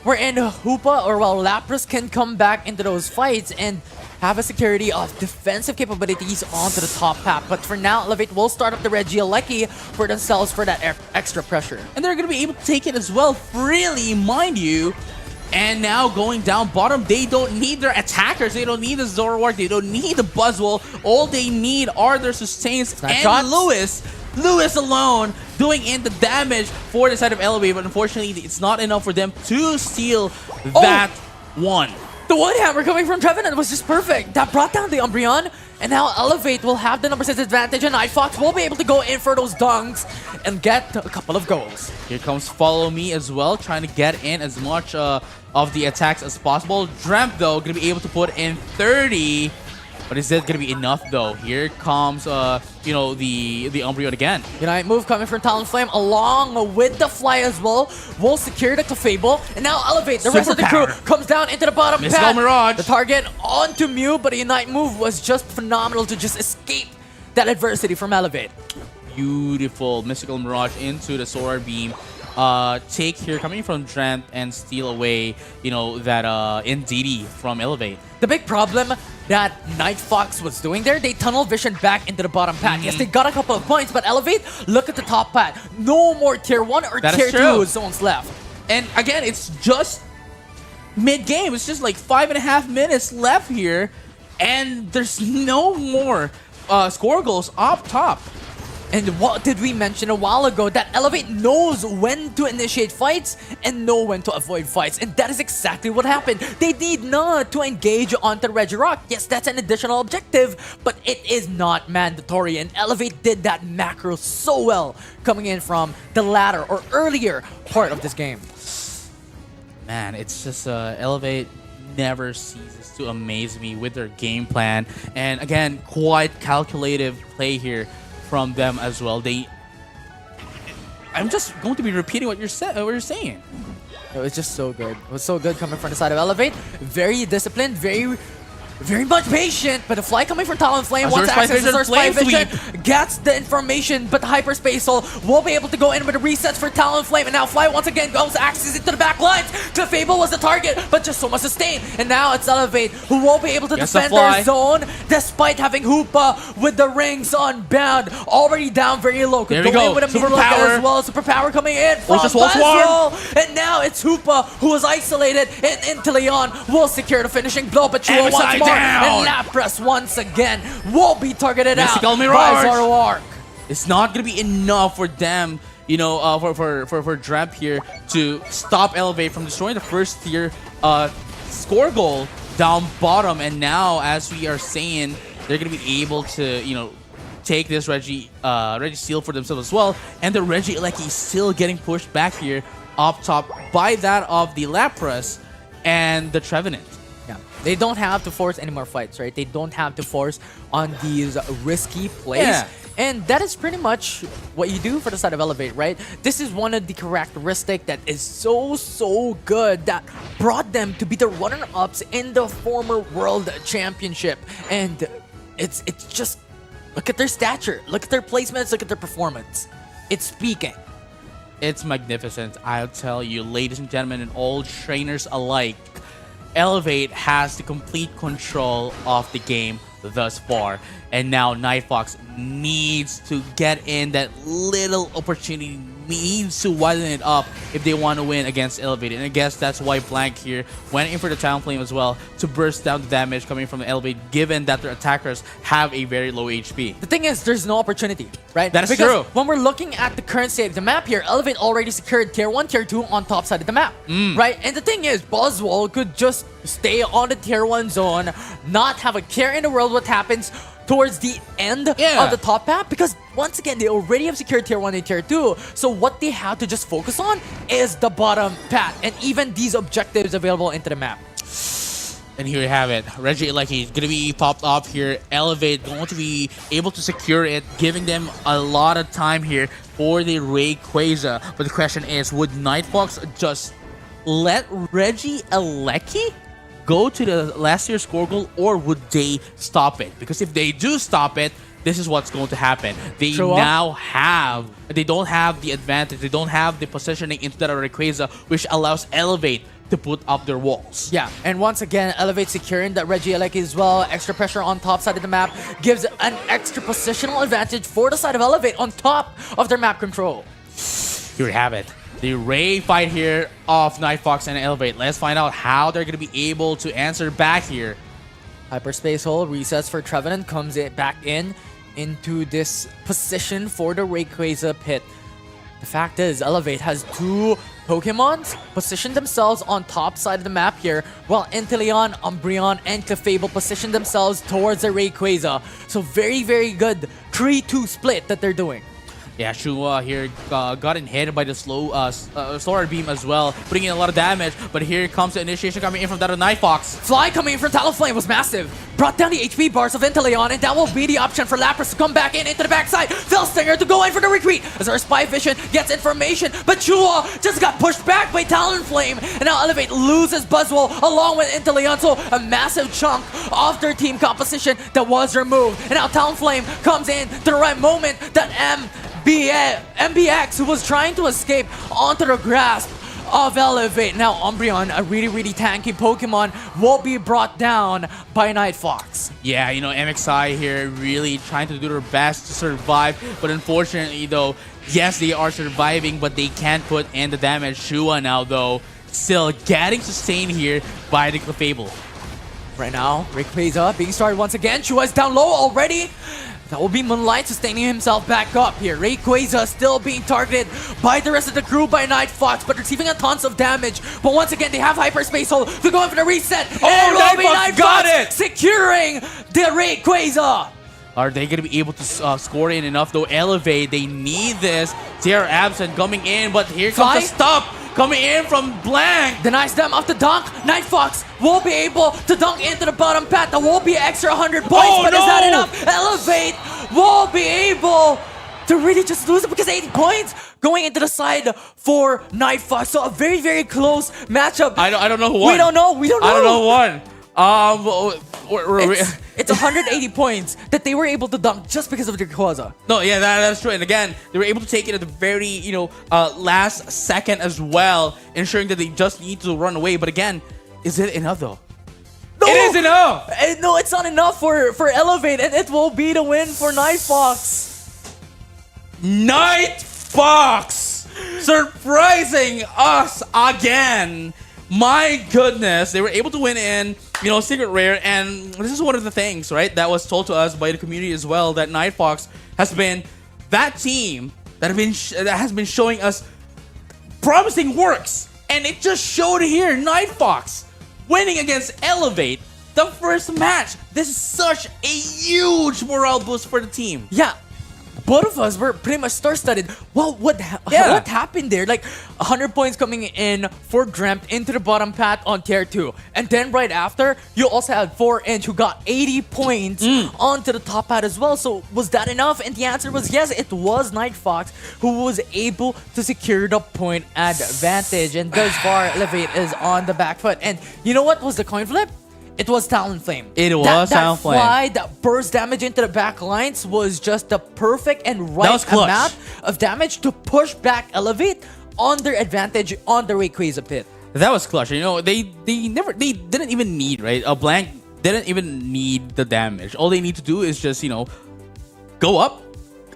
wherein Lapras can come back into those fights and have a security of defensive capabilities onto the top path. But for now, Elevate will start up the Regieleki for themselves for that extra pressure. And they're going to be able to take it as well, freely, mind you. And now going down bottom, they don't need their attackers. They don't need the Zoroark. They don't need the Buzzwole. All they need are their sustains Snapshots. and Lewis alone doing in the damage for the side of Elevate. But unfortunately, it's not enough for them to steal that one. The one hammer coming from Trevenant was just perfect. That brought down the Umbreon, and now Elevate will have the number 6 advantage, and Night Fox will be able to go in for those dunks and get a couple of goals. Here comes Follow Me as well, trying to get in as much of the attacks as possible. Dreamt, though, going to be able to put in 30. But is that gonna be enough though? Here comes you know, the Umbreon again. Unite move coming from Talonflame along with the Fly as well. Will secure the Clefable. And now Elevate. The rest of the crew Superpower. comes down into the bottom Mystical path. Mirage. The target onto Mew, but the Unite move was just phenomenal to just escape that adversity from Elevate. Beautiful Mystical Mirage into the Solar Beam. Take here coming from Drent and steal away, you know, that Indeedee from Elevate. The big problem that Night Fox was doing there, they tunnel vision back into the bottom path. Yes, they got a couple of points, but Elevate, look at the top path. No more tier 1 or That tier is true. 2 zones left. And again, it's just mid-game. It's just like 5.5 minutes left here. And there's no more score goals up top. And what did we mention a while ago? That Elevate knows when to initiate fights and know when to avoid fights. And that is exactly what happened. They need not to engage onto Regirock. Yes, that's an additional objective, but it is not mandatory. And Elevate did that macro so well coming in from the latter or earlier part of this game. Man, it's just Elevate never ceases to amaze me with their game plan. And again, quite calculative play here from them as well. I'm just going to be repeating what you're saying. It was just so good. It was so good coming from the side of Elevate. Very disciplined, very much patient, but the Fly coming from Talonflame once access the Spy Vision gets the information, but the Hyperspace Soul will be able to go in with the resets for Talonflame, and now Fly once again goes access into the back lines. Clefable was the target, but just so much sustain, and now it's Elevate who will be able to defend their zone despite having Hoopa with the rings unbound, already down very low. Could There we go go. in with a meter look as well. Superpower coming in from just Wall Swarm. Buzzwole, and now it's Hoopa who is isolated, and into Leon will secure the finishing blow, but Chua once more. And Lapras once again will be targeted Mystical out Mirage. by Zoroark. It's not gonna be enough for them, you know, for Dramp here to stop Elevate from destroying the first tier score goal down bottom. And now, as we are saying, they're gonna be able to, you know, take this Reggie Seal for themselves as well. And the Regieleki is still getting pushed back here up top by that of the Lapras and the Trevenant. Yeah. They don't have to force any more fights, right? They don't have to force on these risky plays. Yeah. And that is pretty much what you do for the side of Elevate, right? This is one of the characteristics that is so good that brought them to be the runner-ups in the former World Championship. And it's just, look at their stature, look at their placements, look at their performance. It's speaking. It's magnificent, I'll tell you, ladies and gentlemen, and all trainers alike. Elevate has the complete control of the game thus far, and now Night Fox needs to get in that little opportunity, needs to widen it up if they want to win against Elevate. And I guess that's why Blank here went in for the Talonflame as well to burst down the damage coming from the Elevate, given that their attackers have a very low HP. The thing is, there's no opportunity, right? That is because true. When we're looking at the current state of the map here, Elevate already secured tier 1, tier 2 on top side of the map, right? And the thing is, Buzzwole could just stay on the tier 1 zone, not have a care in the world what happens towards the end of the top map, because once again, they already have secured tier 1 and tier 2. So what they have to just focus on is the bottom path and even these objectives available into the map. And here you have it. Regieleki is going to be popped up here. Elevate going to be able to secure it, giving them a lot of time here for the Rayquaza. But the question is, would Night Fox just let Regieleki go to the last year's score goal, or would they stop it? Because if they do stop it, this is what's going to happen. They now have, they don't have the advantage, they don't have the positioning into the Rayquaza, which allows Elevate to put up their walls. Yeah, and once again, Elevate securing that Regieleki as well. Extra pressure on top side of the map gives an extra positional advantage for the side of Elevate on top of their map control. Here we have it. The Ray fight here of Night Fox and Elevate. Let's find out how they're going to be able to answer back here. Hyperspace Hole resets for Trevenant, comes it back into this position for the Rayquaza pit. The fact is, Elevate has two Pokemons position themselves on top side of the map here, while Inteleon, Umbreon, and Clefable position themselves towards the Rayquaza. So very good 3-2 split that they're doing. Yeah, Shua here gotten hit by the slower beam as well, putting in a lot of damage. But here comes the initiation coming in from that of Night Fox. Fly coming in from Talonflame was massive. Brought down the HP bars of Inteleon, and that will be the option for Lapras to come back in into the backside. Stinger to go in for the retreat as our Spy Vision gets information, but Chua just got pushed back by Talonflame, and now Elevate loses Buzzwole along with Inteleon, so a massive chunk of their team composition that was removed. And now Talonflame comes in to the right moment that MBX, who was trying to escape onto the grasp of Elevate. Now Umbreon, a really tanky Pokemon, will be brought down by Night Fox. Yeah, you know, MXI here really trying to do their best to survive, but unfortunately though, yes, they are surviving, but they can't put in the damage. Shua now though, still getting sustained here by the Clefable. Right now, Rayquaza being started once again. Shua is down low already. That will be Moonlight sustaining himself back up here. Rayquaza still being targeted by the rest of the crew by Night Fox, but receiving a tons of damage. But once again, they have Hyperspace Hole to go in for the reset. Oh, Night Fox got it! Securing the Rayquaza. Are they going to be able to score in enough though? Elevate, they need this. They are absent coming in, but here comes the stop coming in from Blank. Denies them off the dunk. Night Fox will be able to dunk into the bottom path. That will be extra 100 points, but is that enough? Elevate will be able to really just lose it because 80 points going into the side for Night Fox. So a very close matchup. I don't know who won. We don't know. I don't know who won. It's 180 points that they were able to dunk just because of their Rayquaza. No, yeah, that's true. And again, they were able to take it at the very, last second as well, ensuring that they just need to run away. But again, is it enough though? No! It is enough! No, it's not enough for Elevate, and it will be the win for Night Fox. Night Fox! Surprising us again! My goodness, they were able to win in, Secret Rare, and this is one of the things, right, that was told to us by the community as well, that Night Fox has been that team that has been showing us promising works, and it just showed here. Night Fox winning against Elevate the first match. This is such a huge morale boost for the team. Yeah. Both of us were pretty much star-studded. Well, what happened there? Like 100 points coming in for Dreamt into the bottom path on tier 2. And then right after, you also had 4-inch who got 80 points onto the top path as well. So was that enough? And the answer was yes, it was Night Fox who was able to secure the point advantage. And thus far, Elevate is on the back foot. And you know what was the coin flip? It was Talonflame. It was Talonflame. That fly that burst damage into the back lines was just the perfect and right amount of damage to push back Elevate on their advantage on the Rayquaza pit. That was clutch. They didn't even need, right? A Blank didn't even need the damage. All they need to do is just, go up,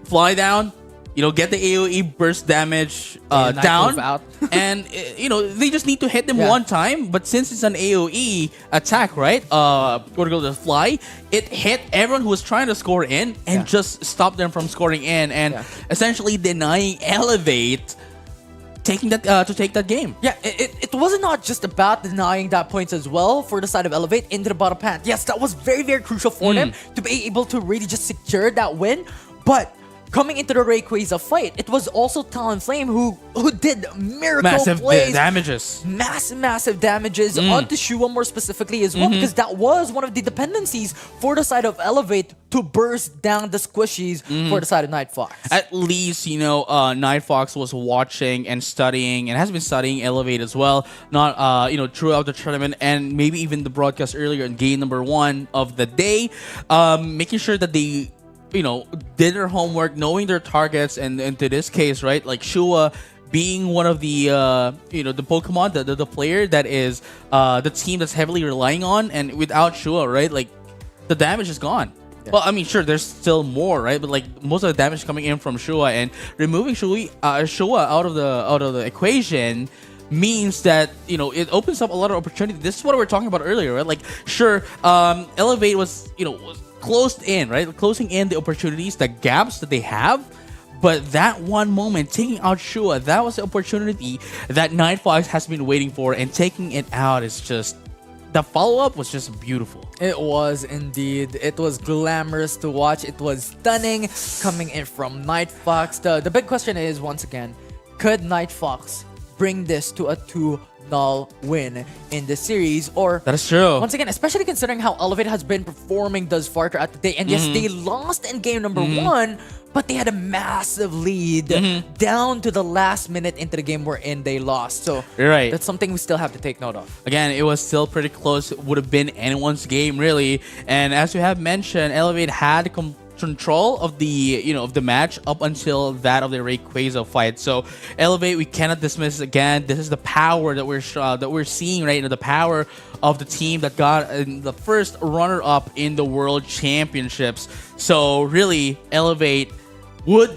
fly down, get the AoE burst damage down, and they just need to hit them one time. But since it's an AoE attack, right? The fly, it hit everyone who was trying to score in and just stopped them from scoring in, and essentially denying Elevate taking that to take that game. Yeah, it wasn't not just about denying that points as well for the side of Elevate into the bottom path. Yes, that was very crucial for them to be able to really just secure that win, but coming into the Rayquaza fight, it was also Talonflame who did miracle plays. Massive damages onto Shua more specifically as well, because that was one of the dependencies for the side of Elevate to burst down the squishies for the side of Night Fox. At least, Night Fox was watching and studying and has been studying Elevate as well, not, throughout the tournament and maybe even the broadcast earlier in game number 1 of the day, making sure that they did their homework, knowing their targets, and to this case, right, like Shua being one of the the Pokemon, the player that is the team that's heavily relying on, and without Shua, right, like the damage is gone. Well, I mean, sure, there's still more, right, but like most of the damage coming in from Shua, and removing Shua out of the equation means that it opens up a lot of opportunity. This is what we were talking about earlier, right? Like, sure, Elevate was closing in the opportunities, the gaps that they have, but that one moment taking out Shua, that was the opportunity that Night Fox has been waiting for, and taking it out is just the follow-up was just beautiful. It was indeed. It was glamorous to watch. It was stunning coming in from Night Fox. The big question is, once again, could Night Fox bring this to a 2-0 win in the series? Or That is true. once again, especially considering how Elevate has been performing thus far throughout the day. And yes, they lost in game number 1, but they had a massive lead down to the last minute into the game wherein they lost. So You're right. that's something we still have to take note of. Again, it was still pretty close. It would have been anyone's game, really. And as you have mentioned, Elevate had control of the of the match up until that of the Rayquaza fight. So Elevate, we cannot dismiss again. This is the power that we're seeing right now. The power of the team that got the first runner-up in the World Championships. So really, Elevate would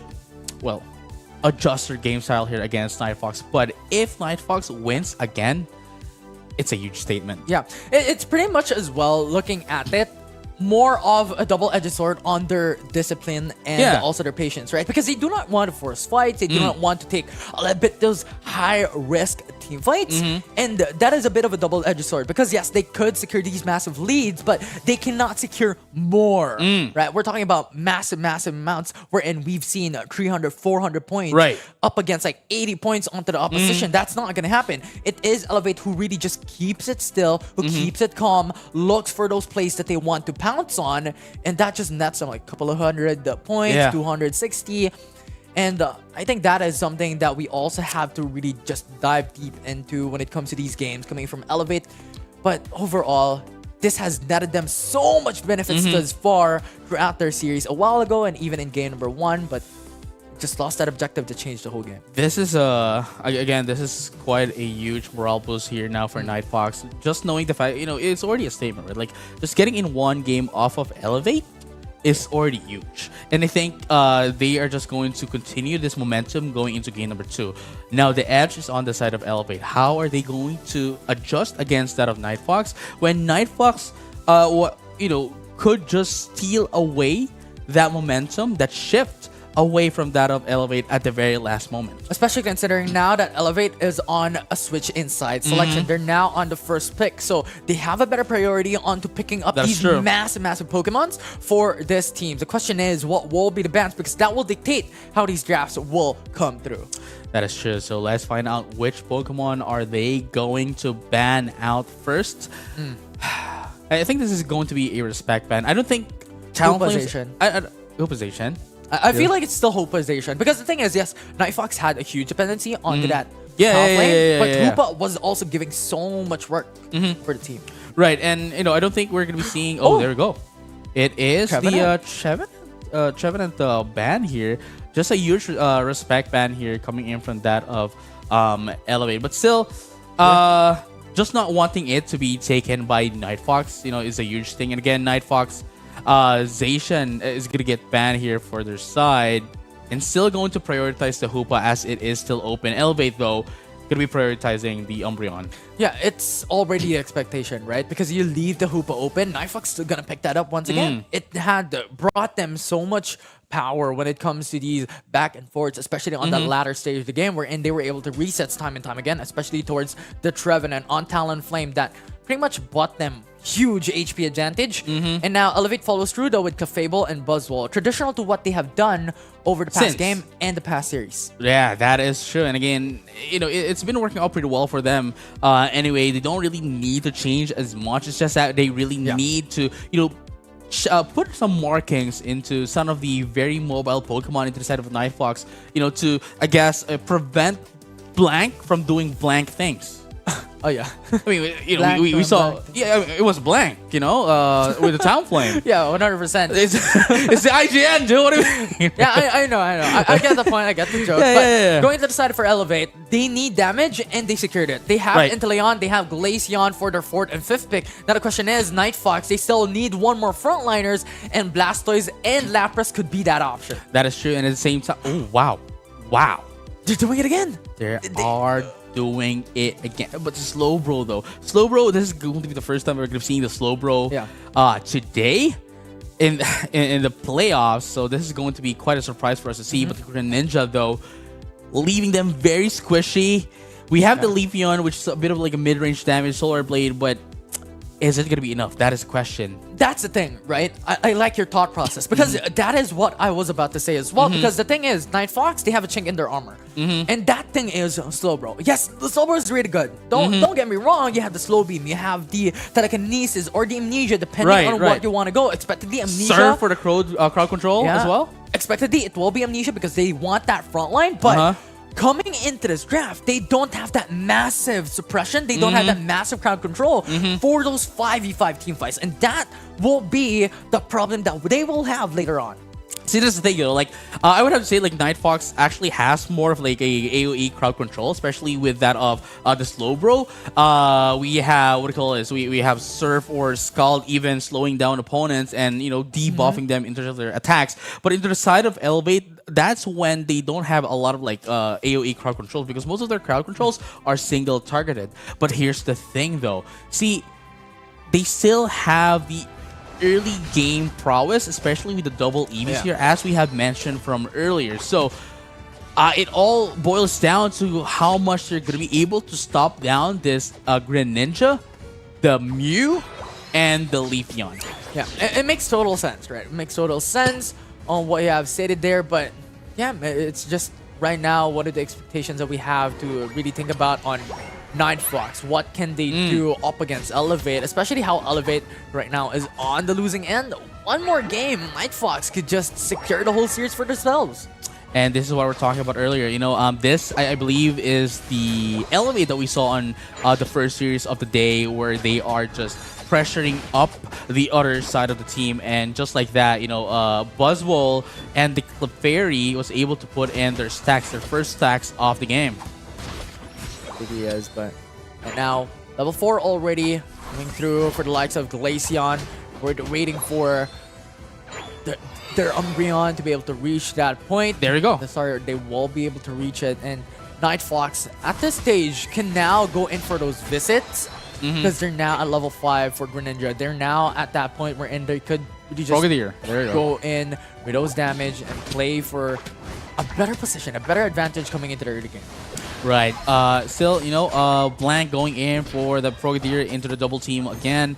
adjust their game style here against Night Fox. But if Night Fox wins again, it's a huge statement. Yeah, it's pretty much as well looking at it more of a double-edged sword on their discipline and also their patience, right? Because they do not want to force fights. They do not want to take a little bit those high-risk team fights. And that is a bit of a double-edged sword because, yes, they could secure these massive leads, but they cannot secure more, right? We're talking about massive, massive amounts wherein we've seen 300, 400 points up against like 80 points onto the opposition. That's not going to happen. It is Elevate who really just keeps it still, who keeps it calm, looks for those plays that they want to pounce on, and that just nets them like a couple of hundred points, 260. And I think that is something that we also have to really just dive deep into when it comes to these games coming from Elevate. But overall, this has netted them so much benefits thus far throughout their series a while ago and even in game number 1, but just lost that objective to change the whole game. This is this is quite a huge morale boost here now for Night Fox. Just knowing the fact, it's already a statement, right? Like just getting in one game off of Elevate is already huge. And I think they are just going to continue this momentum going into game number 2. Now the edge is on the side of Elevate. How are they going to adjust against that of Night Fox when Night Fox could just steal away that momentum, that shift away from that of Elevate at the very last moment. Especially considering now that Elevate is on a switch inside selection. They're now on the first pick. So they have a better priority onto picking up these massive, massive Pokemons for this team. The question is, what will be the bans? Because that will dictate how these drafts will come through. That is true. So let's find out which Pokemon are they going to ban out first. I think this is going to be a respect ban. I don't think Opposition. I feel like it's still Hoopazation because the thing is, yes, Night Fox had a huge dependency onto that top lane, but Hoopa was also giving so much work for the team. Right, and I don't think we're gonna be seeing. Oh, there we go. It is the Trevenant ban here. Just a huge respect ban here coming in from that of Elevate, but still, just not wanting it to be taken by Night Fox, is a huge thing. And again, Night Fox. Zacian is going to get banned here for their side and still going to prioritize the Hoopa as it is still open. Elevate, though, going to be prioritizing the Umbreon. Yeah, it's already the expectation, right? Because you leave the Hoopa open, Night Fox still going to pick that up once again. It had brought them so much power when it comes to these back and forths, especially on the latter stage of the game, wherein they were able to reset time and time again, especially towards the Trevenant on Talonflame that pretty much bought them huge HP advantage. And now Elevate follows through though with Clefable and Buzzwole, traditional to what they have done over the past game and the past series. Yeah, that is true. And again, it's been working out pretty well for them. Anyway, they don't really need to change as much. It's just that they really need to, put some markings into some of the very mobile Pokemon into the side of Night Fox, to, I guess, prevent Blank from doing blank things. Oh yeah, I mean, we saw. Yeah, I mean, it was blank. With the Talonflame. Yeah, 100%. It's the IGN, dude. What do you mean? Yeah, I know. I get the point. I get the joke. But going to the side for Elevate, they need damage and they secured it. They have Inteleon, they have Glaceon for their 4th and 5th pick. Now the question is, Night Fox, they still need one more frontliners, and Blastoise and Lapras could be that option. That is true. And at the same time, oh wow, they're doing it again. They are doing it again. But the Slowbro though. Slowbro, this is going to be the first time we're going to see the Slowbro today in the playoffs. So this is going to be quite a surprise for us to see. But the Greninja though, leaving them very squishy. We have the Leafeon, which is a bit of like a mid-range damage, Solar Blade, but is it gonna be enough? That is the question. That's the thing, right? I like your thought process because that is what I was about to say as well. Because the thing is, Night Fox, they have a chink in their armor, and that thing is Slowbro. Yes, the Slowbro is really good. Don't get me wrong. You have the Slow Beam, you have the Telekinesis or the Amnesia, depending on what you want to go. Expectedly, Amnesia. Surf for the crowd control as well. Expectedly, it will be Amnesia because they want that front line, but. Coming into this draft, they don't have that massive suppression. They don't have that massive crowd control for those 5v5 team fights. And that will be the problem that they will have later on. See, this is the thing, like, I would have to say, like, Night Fox actually has more of, like, a AoE crowd control, especially with that of the Slowbro. We have, what do you call this? We have Surf or Scald even slowing down opponents and, you know, debuffing them in terms of their attacks. But into the side of Elevate, that's when they don't have a lot of, like, AoE crowd controls because most of their crowd controls are single targeted. But here's the thing, though. See, they still have the early game prowess, especially with the double EVs here, as we have mentioned from earlier. So it all boils down to how much they're going to be able to stop down this Greninja, the Mew, and the Leafeon. Yeah, it makes total sense, right? It makes total sense on what you have stated there, but yeah, it's just right now, what are the expectations that we have to really think about on Night Fox? What can they do up against Elevate, especially how Elevate right now is on the losing end? One more game, Night Fox could just secure the whole series for themselves. And this is what we're talking about earlier. You know, this, I believe, is the Elevate that we saw on the first series of the day where they are just pressuring up the other side of the team. And just like that, you know, Buzzwole and the Clefairy was able to put in their stacks, their first stacks of the game. He is, but right now, level 4 already coming through for the likes of Glaceon. We're waiting for their Umbreon to be able to reach that point. There we go. They will be able to reach it, and Night Fox at this stage can now go in for those visits because they're now at level 5 for Greninja. They're now at that point where they could really just go in with those damage and play for a better position, a better advantage coming into the early game. Right. Still, you know, Blank going in for the Frogadier into the double team again.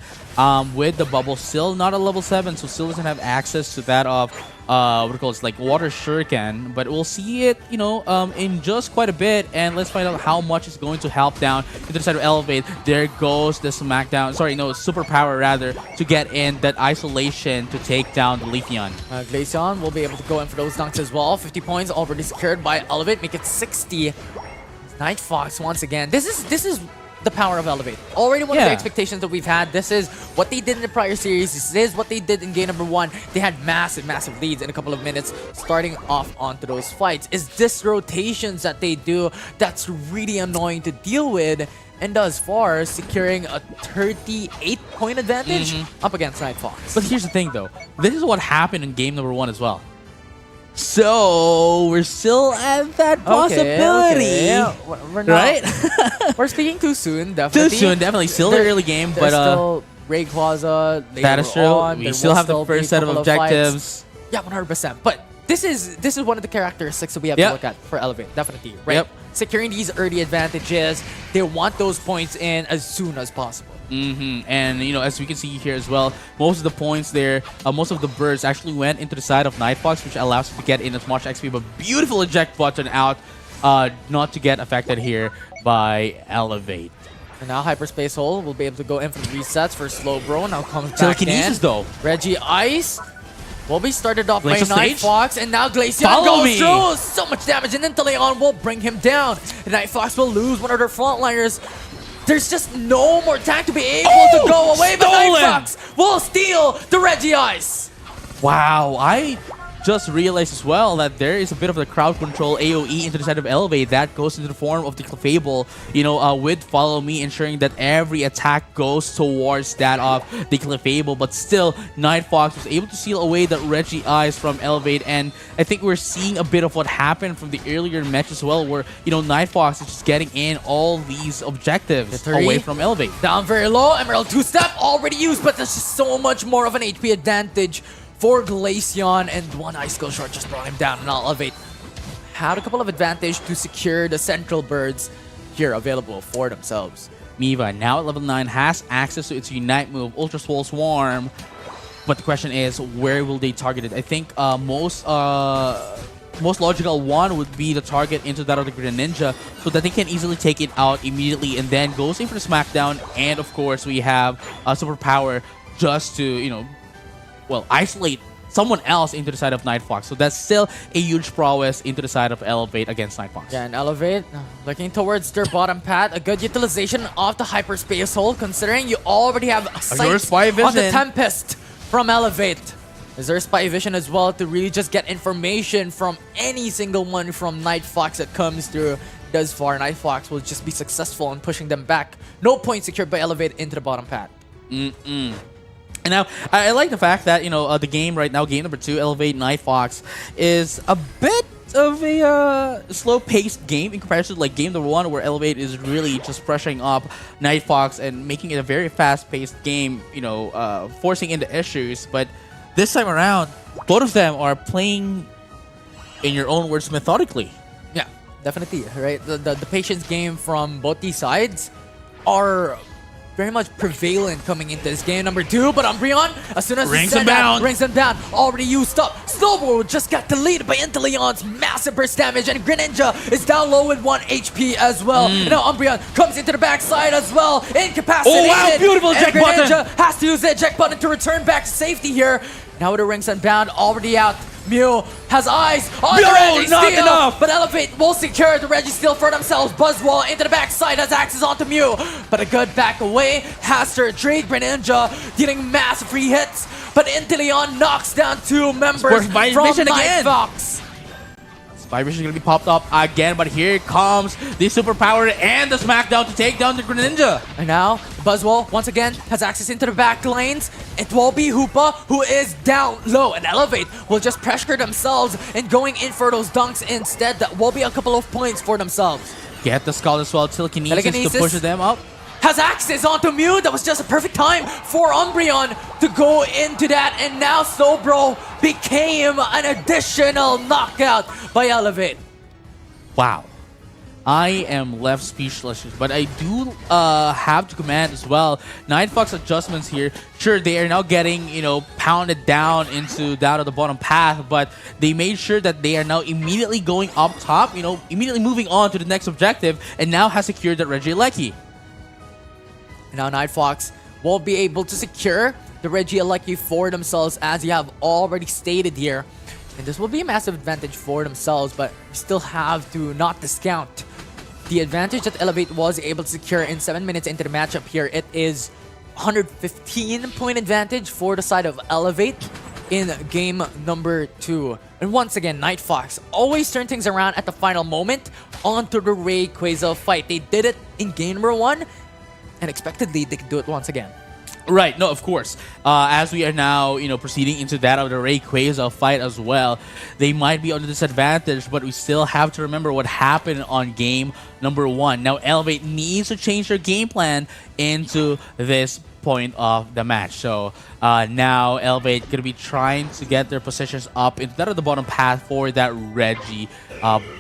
With the bubble, still not at level 7, so still doesn't have access to that of what do you call it, like Water Shuriken. But we'll see it, you know, in just quite a bit, and let's find out how much it's going to help down into the side of Elevate. There goes the Smackdown, sorry, no, Superpower rather, to get in that isolation to take down the Leafeon. Glaceon will be able to go in for those dunks as well. 50 points already secured by Elevate, make it 60. Night Fox once again. This is the power of Elevate. Already one of the expectations that we've had. This is what they did in the prior series. This is what they did in game number 1. They had massive leads in a couple of minutes starting off onto those fights. It's this rotations that they do that's really annoying to deal with, and thus far securing a 38-point advantage up against Night Fox. But here's the thing though. This is what happened in game number 1 as well. So we're still at that possibility, Yeah, we're not, right? We're speaking too soon, definitely. Too soon, definitely. Still the early game, but still Rayquaza. That is true. We still have the first set of objectives. Yeah, 100%. But this is one of the characteristics that we have to look at for Elevate, definitely. Right? Securing these early advantages, they want those points in as soon as possible. And you know, as we can see here as well, most of the points there, most of the birds actually went into the side of Night Fox, which allows you to get in as much XP. But beautiful eject button out, not to get affected here by Elevate. And now Hyperspace Hole will be able to go in for resets for Slowbro. Now comes back Telekinesis in. though. Reggie Ice will be started off Glacial by Night stage? Fox, and now Glaceon goes through so much damage, and then Teleon will bring him down. And Night Fox will lose one of their frontliners. There's just no more time to be able to go away, but Night Fox will steal the Reggie Ice. Wow, I just realized as well that there is a bit of the crowd control AoE into the side of Elevate that goes into the form of the Clefable, you know, with Follow Me, ensuring that every attack goes towards that of the Clefable. But still, Night Fox was able to seal away that Reggie Eyes from Elevate, and I think we're seeing a bit of what happened from the earlier match as well, where, you know, Night Fox is just getting in all these objectives away from Elevate. Down very low, Emerald 2-step already used, but there's just so much more of an HP advantage for Glaceon, and one Ice Skill Short just brought him down, and now Elevate had a couple of advantage to secure the central birds here available for themselves. Miva, now at level 9, has access to its Unite move, Ultra Swole Swarm. But the question is, where will they target it? I think most logical one would be the target into that of the Greninja so that they can easily take it out immediately and then goes in for the Smackdown. And of course, we have a Superpower just to, you know, well, isolate someone else into the side of Night Fox. So that's still a huge prowess into the side of Elevate against Night Fox. Yeah, and Elevate, looking towards their bottom path, a good utilization of the Hyperspace Hold, considering you already have sight Spy on the Vision. Tempest from Elevate. Is there Spy Vision as well to really just get information from any single one from Night Fox that comes through thus far? Night Fox will just be successful in pushing them back. No point secured by Elevate into the bottom path. And now, I like the fact that, you know, the game right now, game number 2, Elevate Night Fox, is a bit of a slow-paced game in comparison to like game number 1, where Elevate is really just pressuring up Night Fox and making it a very fast-paced game, you know, forcing into issues. But this time around, both of them are playing, in your own words, methodically. Yeah, definitely, right? The patience game from both these sides are very much prevalent coming into this game number 2, but Umbreon, as soon as Rings them down. rings them down, already used up. Snowball just got deleted by Inteleon's massive burst damage, and Greninja is down low with 1 HP as well. And now Umbreon comes into the backside as well, incapacitated. Oh wow, beautiful and eject Greninja button. has to use the eject button to return back to safety here. Now with the rings unbound, already out. Mew has eyes on the Reggie not Steel, enough. but Elevate will secure the Reggie Steel for themselves. Buzzwall into the backside has access onto Mew, but a good back away has to trade Greninja, dealing massive free hits, but Inteleon knocks down 2 members from Vision Night again. Fox. Spy Vision is going to be popped up again, but here comes the Superpower and the Smackdown to take down the Greninja. And now, Buzzwole, once again, has access into the back lanes. It will be Hoopa, who is down low, and Elevate will just pressure themselves and going in for those dunks instead. That will be a couple of points for themselves. Get the Skull as well, Telekinesis to push them up. Has access onto Mew. That was just a perfect time for Umbreon to go into that, and now Slowbro became an additional knockout by Elevate. Wow. I am left speechless, but I do have to command as well. Night Fox adjustments here. Sure, they are now getting, you know, pounded down to the bottom path, but they made sure that they are now immediately going up top, you know, immediately moving on to the next objective, and now has secured that Regieleki. Now Night Fox will be able to secure the Regieleki for themselves, as you have already stated here. And this will be a massive advantage for themselves, but we still have to not discount the advantage that Elevate was able to secure in 7 minutes into the matchup here. It is 115-point advantage for the side of Elevate in game number 2. And once again, Night Fox always turn things around at the final moment onto the Rayquaza fight. They did it in game number 1, and expectedly, they could do it once again. Right, no, of course. As we are now, you know, proceeding into that of the Rayquaza fight as well, they might be under disadvantage, but we still have to remember what happened on game number 1. Now, Elevate needs to change their game plan into this point of the match. So now Elevate going to be trying to get their positions up into that of the bottom path for that Reggie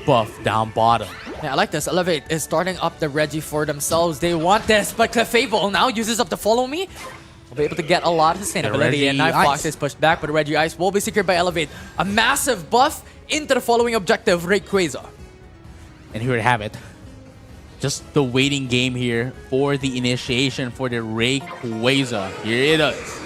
buff down bottom. Yeah, I like this. Elevate is starting up the Reggie for themselves. They want this, but Clefable now uses up the Follow Me. Will be able to get a lot of sustainability, and Night Fox is pushed back, but Reggie Ice will be secured by Elevate. A massive buff into the following objective, Rayquaza. And here we have it. Just the waiting game here for the initiation for the Rayquaza. Here it is.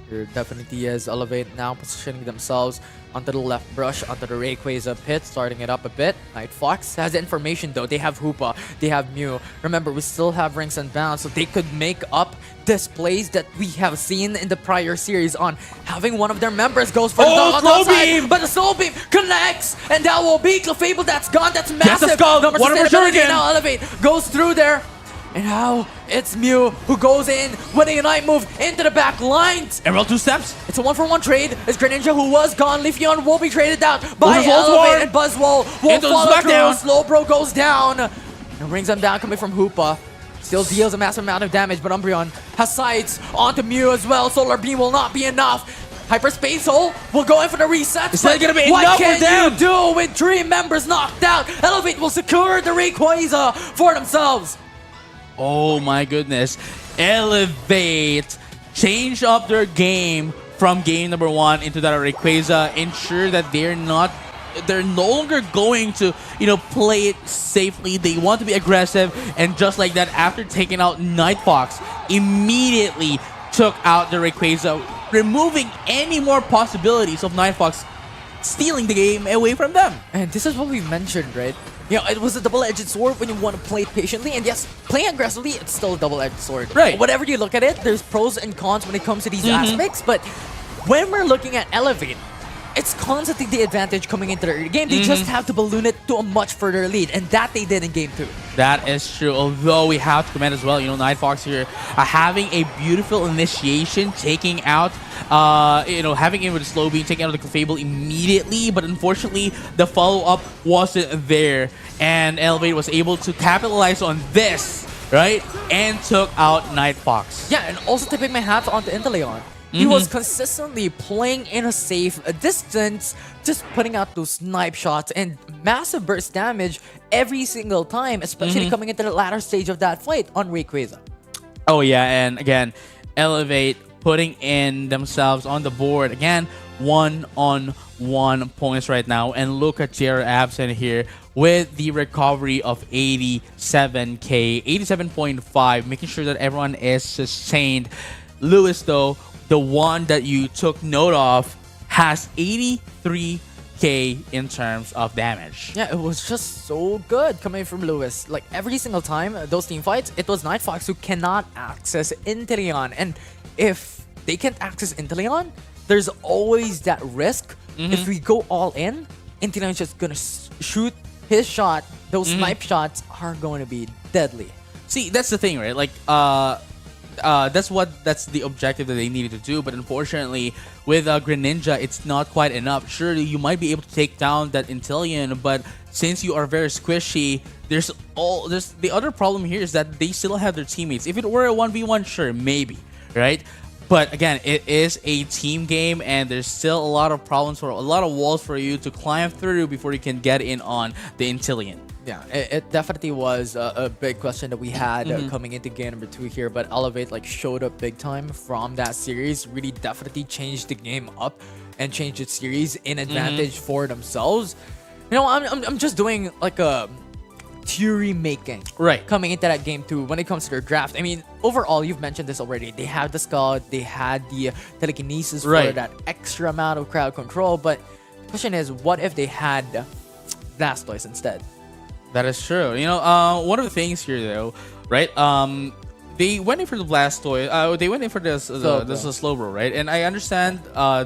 Here definitely is Elevate now positioning themselves onto the left brush, onto the Rayquaza pit, starting it up a bit. Night Fox has the information though. They have Hoopa, they have Mew. Remember, we still have Rings Unbound, so they could make up displays that we have seen in the prior series on having one of their members goes for the Slow Beam! but the Slow Beam connects, and that will be Clefable. That's gone. That's Gets massive. the Skull. Number One more sustainability, Shuriken. now Elevate goes through there. And now it's Mew who goes in with a Unite move into the back lines. Emerald 2 steps. It's a 1-for-1 trade. It's Greninja who was gone. Leafeon will be traded down by Ultra Swole Elevate, Swarm. and Buzzwole will Into the follow Smackdown. through. Slowbro goes down and brings them down, coming from Hoopa. Still deals a massive amount of damage, but Umbreon has sights onto Mew as well. Solar Beam will not be enough. Hyperspace Hole will go in for the reset. Is that gonna be what enough can for them? you do with 3 members knocked out? Elevate will secure the Rayquaza for themselves. Oh my goodness. Elevate. Change up their game from game number 1 into that of Rayquaza. Ensure that they're no longer going to, play it safely. They want to be aggressive. And just like that, after taking out Night Fox, immediately took out the Rayquaza, removing any more possibilities of Night Fox stealing the game away from them. And this is what we mentioned, right? It was a double-edged sword when you want to play it patiently, and yes, playing aggressively, it's still a double-edged sword. Right. Whatever you look at it, there's pros and cons when it comes to these aspects, but when we're looking at Elevate, it's constantly the advantage coming into the early game. They just have to balloon it to a much further lead, and that they did in game 2. That is true. Although we have to commend as well, Night Fox here having a beautiful initiation, taking out, having it with a slow beam, taking out the Clefable immediately. But unfortunately, the follow-up wasn't there, and Elevate was able to capitalize on this, right, and took out Night Fox. Yeah, and also tipping my hat onto Inteleon. He was consistently playing in a safe distance, just putting out those snipe shots and massive burst damage every single time, especially coming into the latter stage of that fight on Rayquaza. Oh yeah, and again, Elevate putting in themselves on the board. Again, 1-on-1 points right now. And look at JR Absent here with the recovery of 87k, 87.5, making sure that everyone is sustained. Lewis, though, the one that you took note of, has 83k in terms of damage. Yeah, it was just so good coming from Lewis. Like every single time, those team fights, it was Night Fox who cannot access Inteleon. And if they can't access Inteleon, there's always that risk. If we go all in, Inteleon's just gonna shoot his shot. Those snipe shots are going to be deadly. See, that's the thing, right? Like, that's the objective that they needed to do, but unfortunately with Greninja, it's not quite enough. Surely you might be able to take down that Inteleon, but since you are very squishy, there's the other problem here is that they still have their teammates. If it were a 1v1, sure, maybe, right? But again, it is a team game, and there's still a lot of problems, for a lot of walls for you to climb through before you can get in on the Inteleon. Yeah, it definitely was a big question that we had coming into game number 2 here, but Elevate showed up big time from that series, really definitely changed the game up and changed its series in advantage for themselves. I'm just doing a theory making coming into that game 2 when it comes to their draft. I mean, overall, you've mentioned this already. They have the Scout, they had the telekinesis for that extra amount of crowd control, but the question is, what if they had Blastoise instead? That is true. One of the things here, though, right? They went in for the Blastoise. They went in for this Slowbro, right? And I understand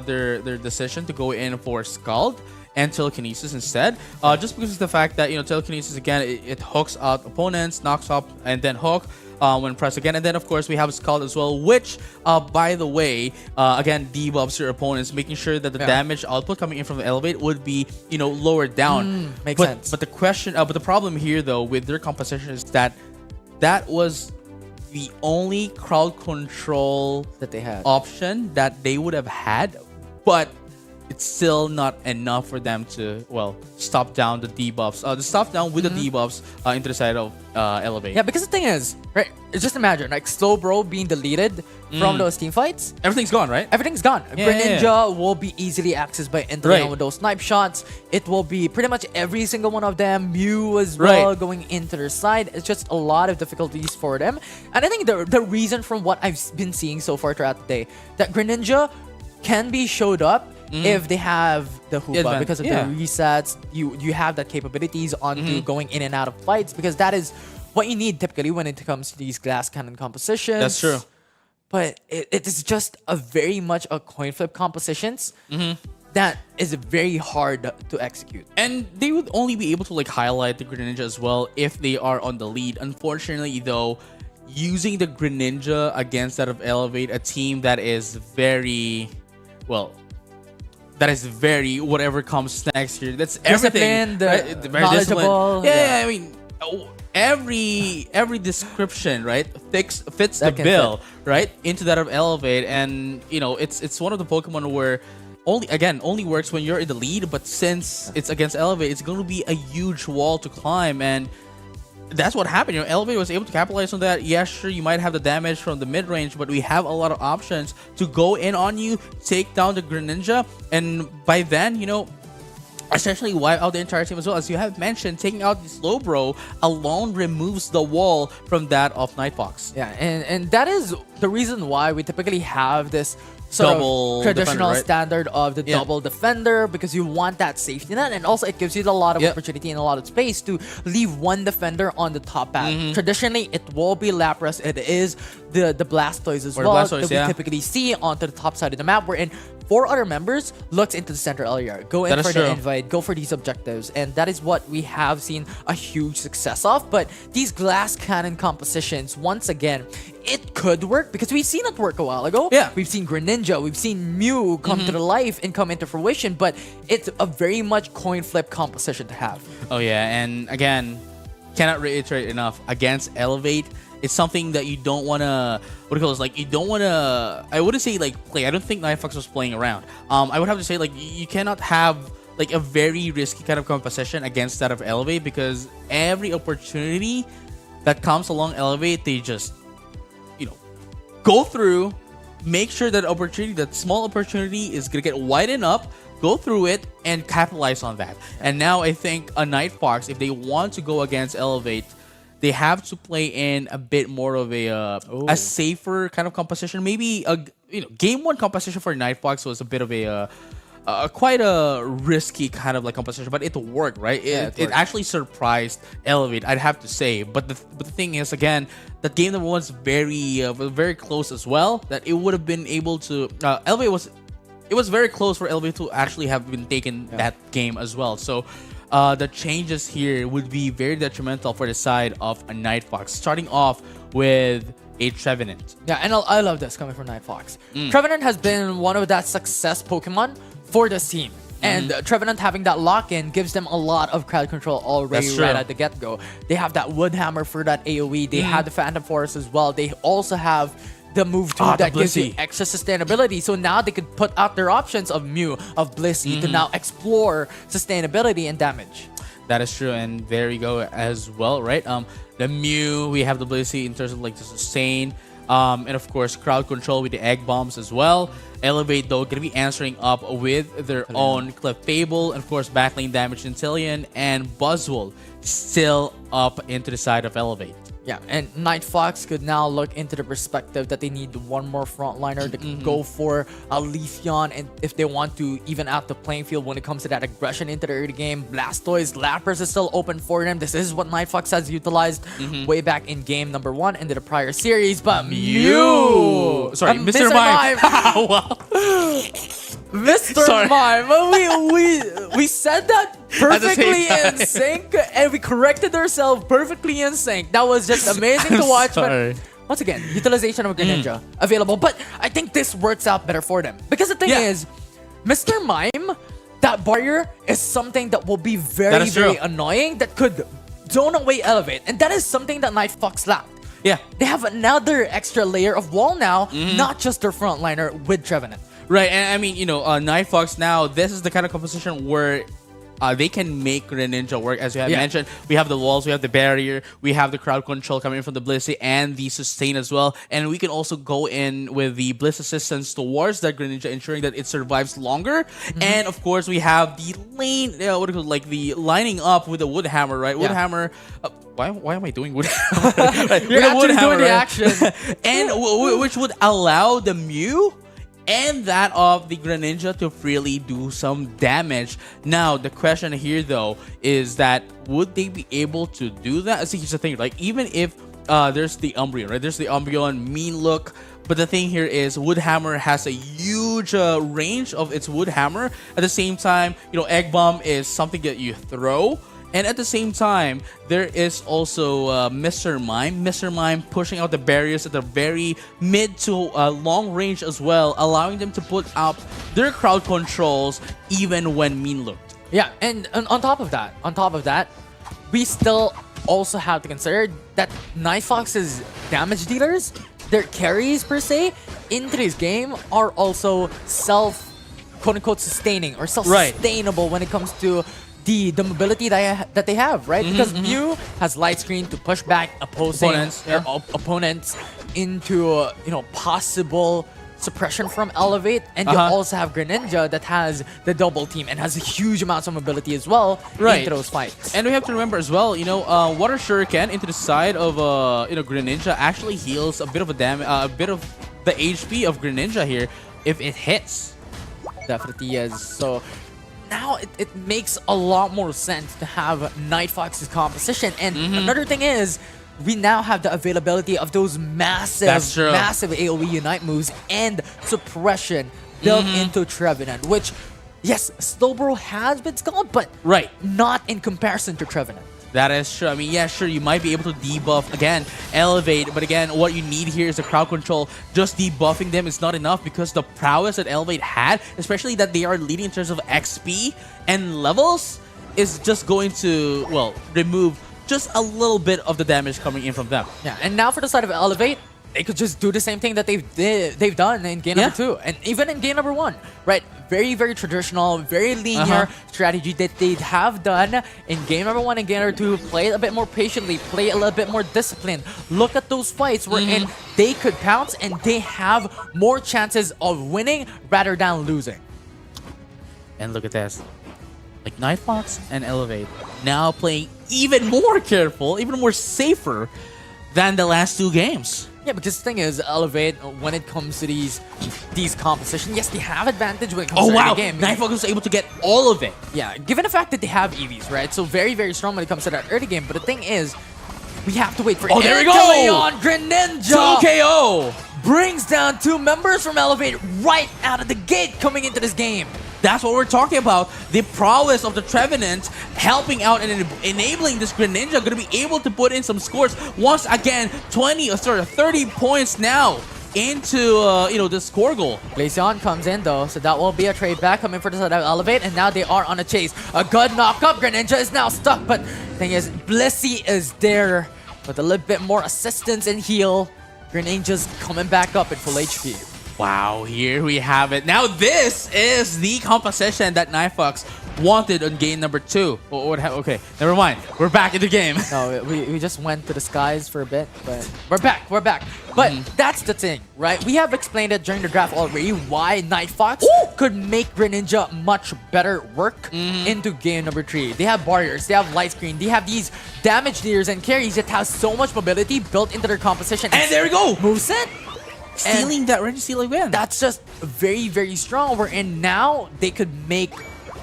their decision to go in for Scald and Telekinesis instead. Just because of the fact that Telekinesis again, it hooks out opponents, knocks up, and then hook. When pressed again, and then of course we have Scald as well, which by the way, again debuffs your opponents, making sure that the damage output coming in from the Elevate would be lowered down. Makes sense. But the problem here though with their composition is that was the only crowd control that they had option that they would have had, but it's still not enough for them to stop down the debuffs. Stop down with the debuffs into the side of Elevate. Yeah, because the thing is, right? Just imagine Slowbro being deleted from those team fights. Everything's gone, right? Everything's gone. Greninja will be easily accessed by Inteleon with those snipe shots. It will be pretty much every single one of them. Mew as well going into their side. It's just a lot of difficulties for them. And I think the reason from what I've been seeing so far throughout the day, that Greninja can be showed up if they have the Hoopa, because of the resets. You have that capabilities onto going in and out of fights, because that is what you need typically when it comes to these glass cannon compositions. That's true. But it is just a very much a coin flip compositions that is very hard to execute. And they would only be able to highlight the Greninja as well if they are on the lead. Unfortunately though, using the Greninja against that of Elevate, a team that is very whatever comes next here. That's everything. Disciplined, very knowledgeable. Yeah, I mean, every description, right, fits the bill, right, into that of Elevate. And it's one of the Pokemon where only works when you're in the lead, but since it's against Elevate, it's going to be a huge wall to climb. And that's what happened. Elevate was able to capitalize on that. Yeah, sure, you might have the damage from the mid range, but we have a lot of options to go in on you, take down the Greninja, and by then, essentially wipe out the entire team as well. As you have mentioned, taking out the Slowbro alone removes the wall from that of Nightfox. Yeah, and that is the reason why we typically have this sort Double of traditional defender, right? standard of the double defender, because you want that safety net, and also it gives you a lot of opportunity and a lot of space to leave one defender on the top path. Traditionally, it will be Lapras. It is the Blastoise as well Blastoise, that we typically see onto the top side of the map. We're in 4 other members looks into the center area. Go in for the invite, go for these objectives, and that is what we have seen a huge success of. But these glass cannon compositions, once again, it could work because we've seen it work a while ago. Yeah. We've seen Greninja, we've seen Mew come to the life and come into fruition, but it's a very much coin flip composition to have. Oh yeah, and again, cannot reiterate enough, against Elevate, it's something that you don't want to, you don't want to, I wouldn't say play. I don't think Nightfox was playing around. I would have to say you cannot have a very risky kind of composition against that of Elevate, because every opportunity that comes along Elevate, they just, go through, make sure that small opportunity is going to get widened up, go through it, and capitalize on that. And now I think a Nightfox, if they want to go against Elevate, they have to play in a bit more of a safer kind of composition. Maybe game 1 composition for Nightfox was a bit of a quite a risky kind of composition, but it worked, right? It actually surprised Elevate, I'd have to say. But the thing is, again, that game number 1's very close as well. That it would have been able to Elevate was. It was very close for Elevate to actually have been taken that game as well. So the changes here would be very detrimental for the side of a Nightfox, starting off with a Trevenant. Yeah, and I love this coming from Nightfox. Trevenant has been one of that success Pokemon for this team. And Trevenant having that lock-in gives them a lot of crowd control already right at the get-go. They have that Wood Hammer for that AoE. They have the Phantom Force as well. They also have the move to that gives you extra sustainability. So now they could put out their options of Mew, of Blissey, to now explore sustainability and damage. That is true, and there you go as well, right? The Mew, we have the Blissey in terms of the sustain, and of course crowd control with the Egg Bombs as well. Elevate though gonna be answering up with their own Clefable, and of course backlane damage Centillion, and Buzzwole still up into the side of Elevate. Yeah, and Nightfox could now look into the perspective that they need one more frontliner. They can go for a Leafeon, and if they want to even out the playing field when it comes to that aggression into the early game. Blastoise, Lapras is still open for them. This is what Nightfox has utilized way back in game number 1 into the prior series. But Mew! Sorry, Mr. Mime! Wow. Mr. Mime! We said that perfectly in sync, and we corrected ourselves perfectly in sync. That was just amazing to watch. But once again, utilization of Greninja available. But I think this works out better for them, because the thing is, Mr. Mime, that barrier is something that will be very, very annoying, that could zone away Elevate, and that is something that Nightfox lacked. Yeah, they have another extra layer of wall now, not just their frontliner with Trevenant. Right, and I mean, Nightfox now, this is the kind of composition where they can make Greninja work, as you have mentioned. We have the walls, we have the barrier, we have the crowd control coming from the Blissey, and the sustain as well. And we can also go in with the Bliss assistance towards that Greninja, ensuring that it survives longer. And of course, we have the lane, the lining up with the Wood Hammer, right? Wood Hammer. Why am I doing Wood Hammer? You're actually doing the action. And which would allow the Mew and that of the Greninja to freely do some damage. Now, the question here, though, is that would they be able to do that? See, here's the thing, even if there's the Umbreon, right? There's the Umbreon, mean look. But the thing here is, Wood Hammer has a huge range of its Wood Hammer. At the same time, Egg Bomb is something that you throw. And at the same time, there is also Mr. Mime. Mr. Mime pushing out the barriers at the very mid to long range as well, allowing them to put up their crowd controls even when mean looked. Yeah, and on top of that, we still also have to consider that Nightfox's damage dealers, their carries per se, in today's game are also quote-unquote sustaining or self-sustainable when it comes to the mobility that they have, right? Because Mew has light screen to push back opposing opponents into possible suppression from Elevate, and you also have Greninja that has the double team and has huge amounts of mobility as well into those fights. And we have to remember as well, Water Shuriken into the side of Greninja actually heals a bit of a bit of the HP of Greninja here if it hits. Definitely is. So now it makes a lot more sense to have Night Fox's composition. And another thing is, we now have the availability of those massive AoE Unite moves and suppression built into Trevenant, which, yes, Slowbro has been skilled, but not in comparison to Trevenant. That is true. I mean, yeah, sure, you might be able to debuff, again, Elevate, but again, what you need here is the crowd control. Just debuffing them is not enough because the prowess that Elevate had, especially that they are leading in terms of XP and levels, is just going to, well, remove just a little bit of the damage coming in from them. Yeah, and now for the side of Elevate, they could just do the same thing that they've done in game number 2 and even in game number 1, right? Very, very traditional, very linear strategy that they have done in game number 1 and game number 2. Play it a bit more patiently, play a little bit more disciplined. Look at those fights wherein they could pounce and they have more chances of winning rather than losing. And look at this. Like Night Fox and Elevate now playing even more careful, even more safer than the last 2 games. Yeah, because the thing is, Elevate, when it comes to these compositions, yes, they have advantage when it comes to the game. Night Fox was able to get all of it. Yeah, given the fact that they have EVs, right? So very, very strong when it comes to that early game. But the thing is, we have to wait for there we go! on Greninja! 2KO! Brings down 2 members from Elevate right out of the gate coming into this game. That's what we're talking about. The prowess of the Trevenant helping out and enabling this Greninja going to be able to put in some scores. Once again, 30 points now into the score goal. Glaceon comes in though, so that will be a trade back coming for the side of Elevate, and now they are on a chase. A good knock-up. Greninja is now stuck, but thing is, Blissey is there with a little bit more assistance and heal. Greninja's coming back up at full HP. Wow, here we have it. Now this is the composition that Night Fox wanted on game number 2. Okay, never mind. We're back in the game. No, we just went to the skies for a bit, but we're back. But that's the thing, right? We have explained it during the draft already why Night Fox could make Greninja much better work into game number 3. They have barriers, they have light screen, they have these damage dealers and carries that have so much mobility built into their composition. And there we go! Moveset! Stealing that Registeel again. That's just very, very strong. Wherein now they could make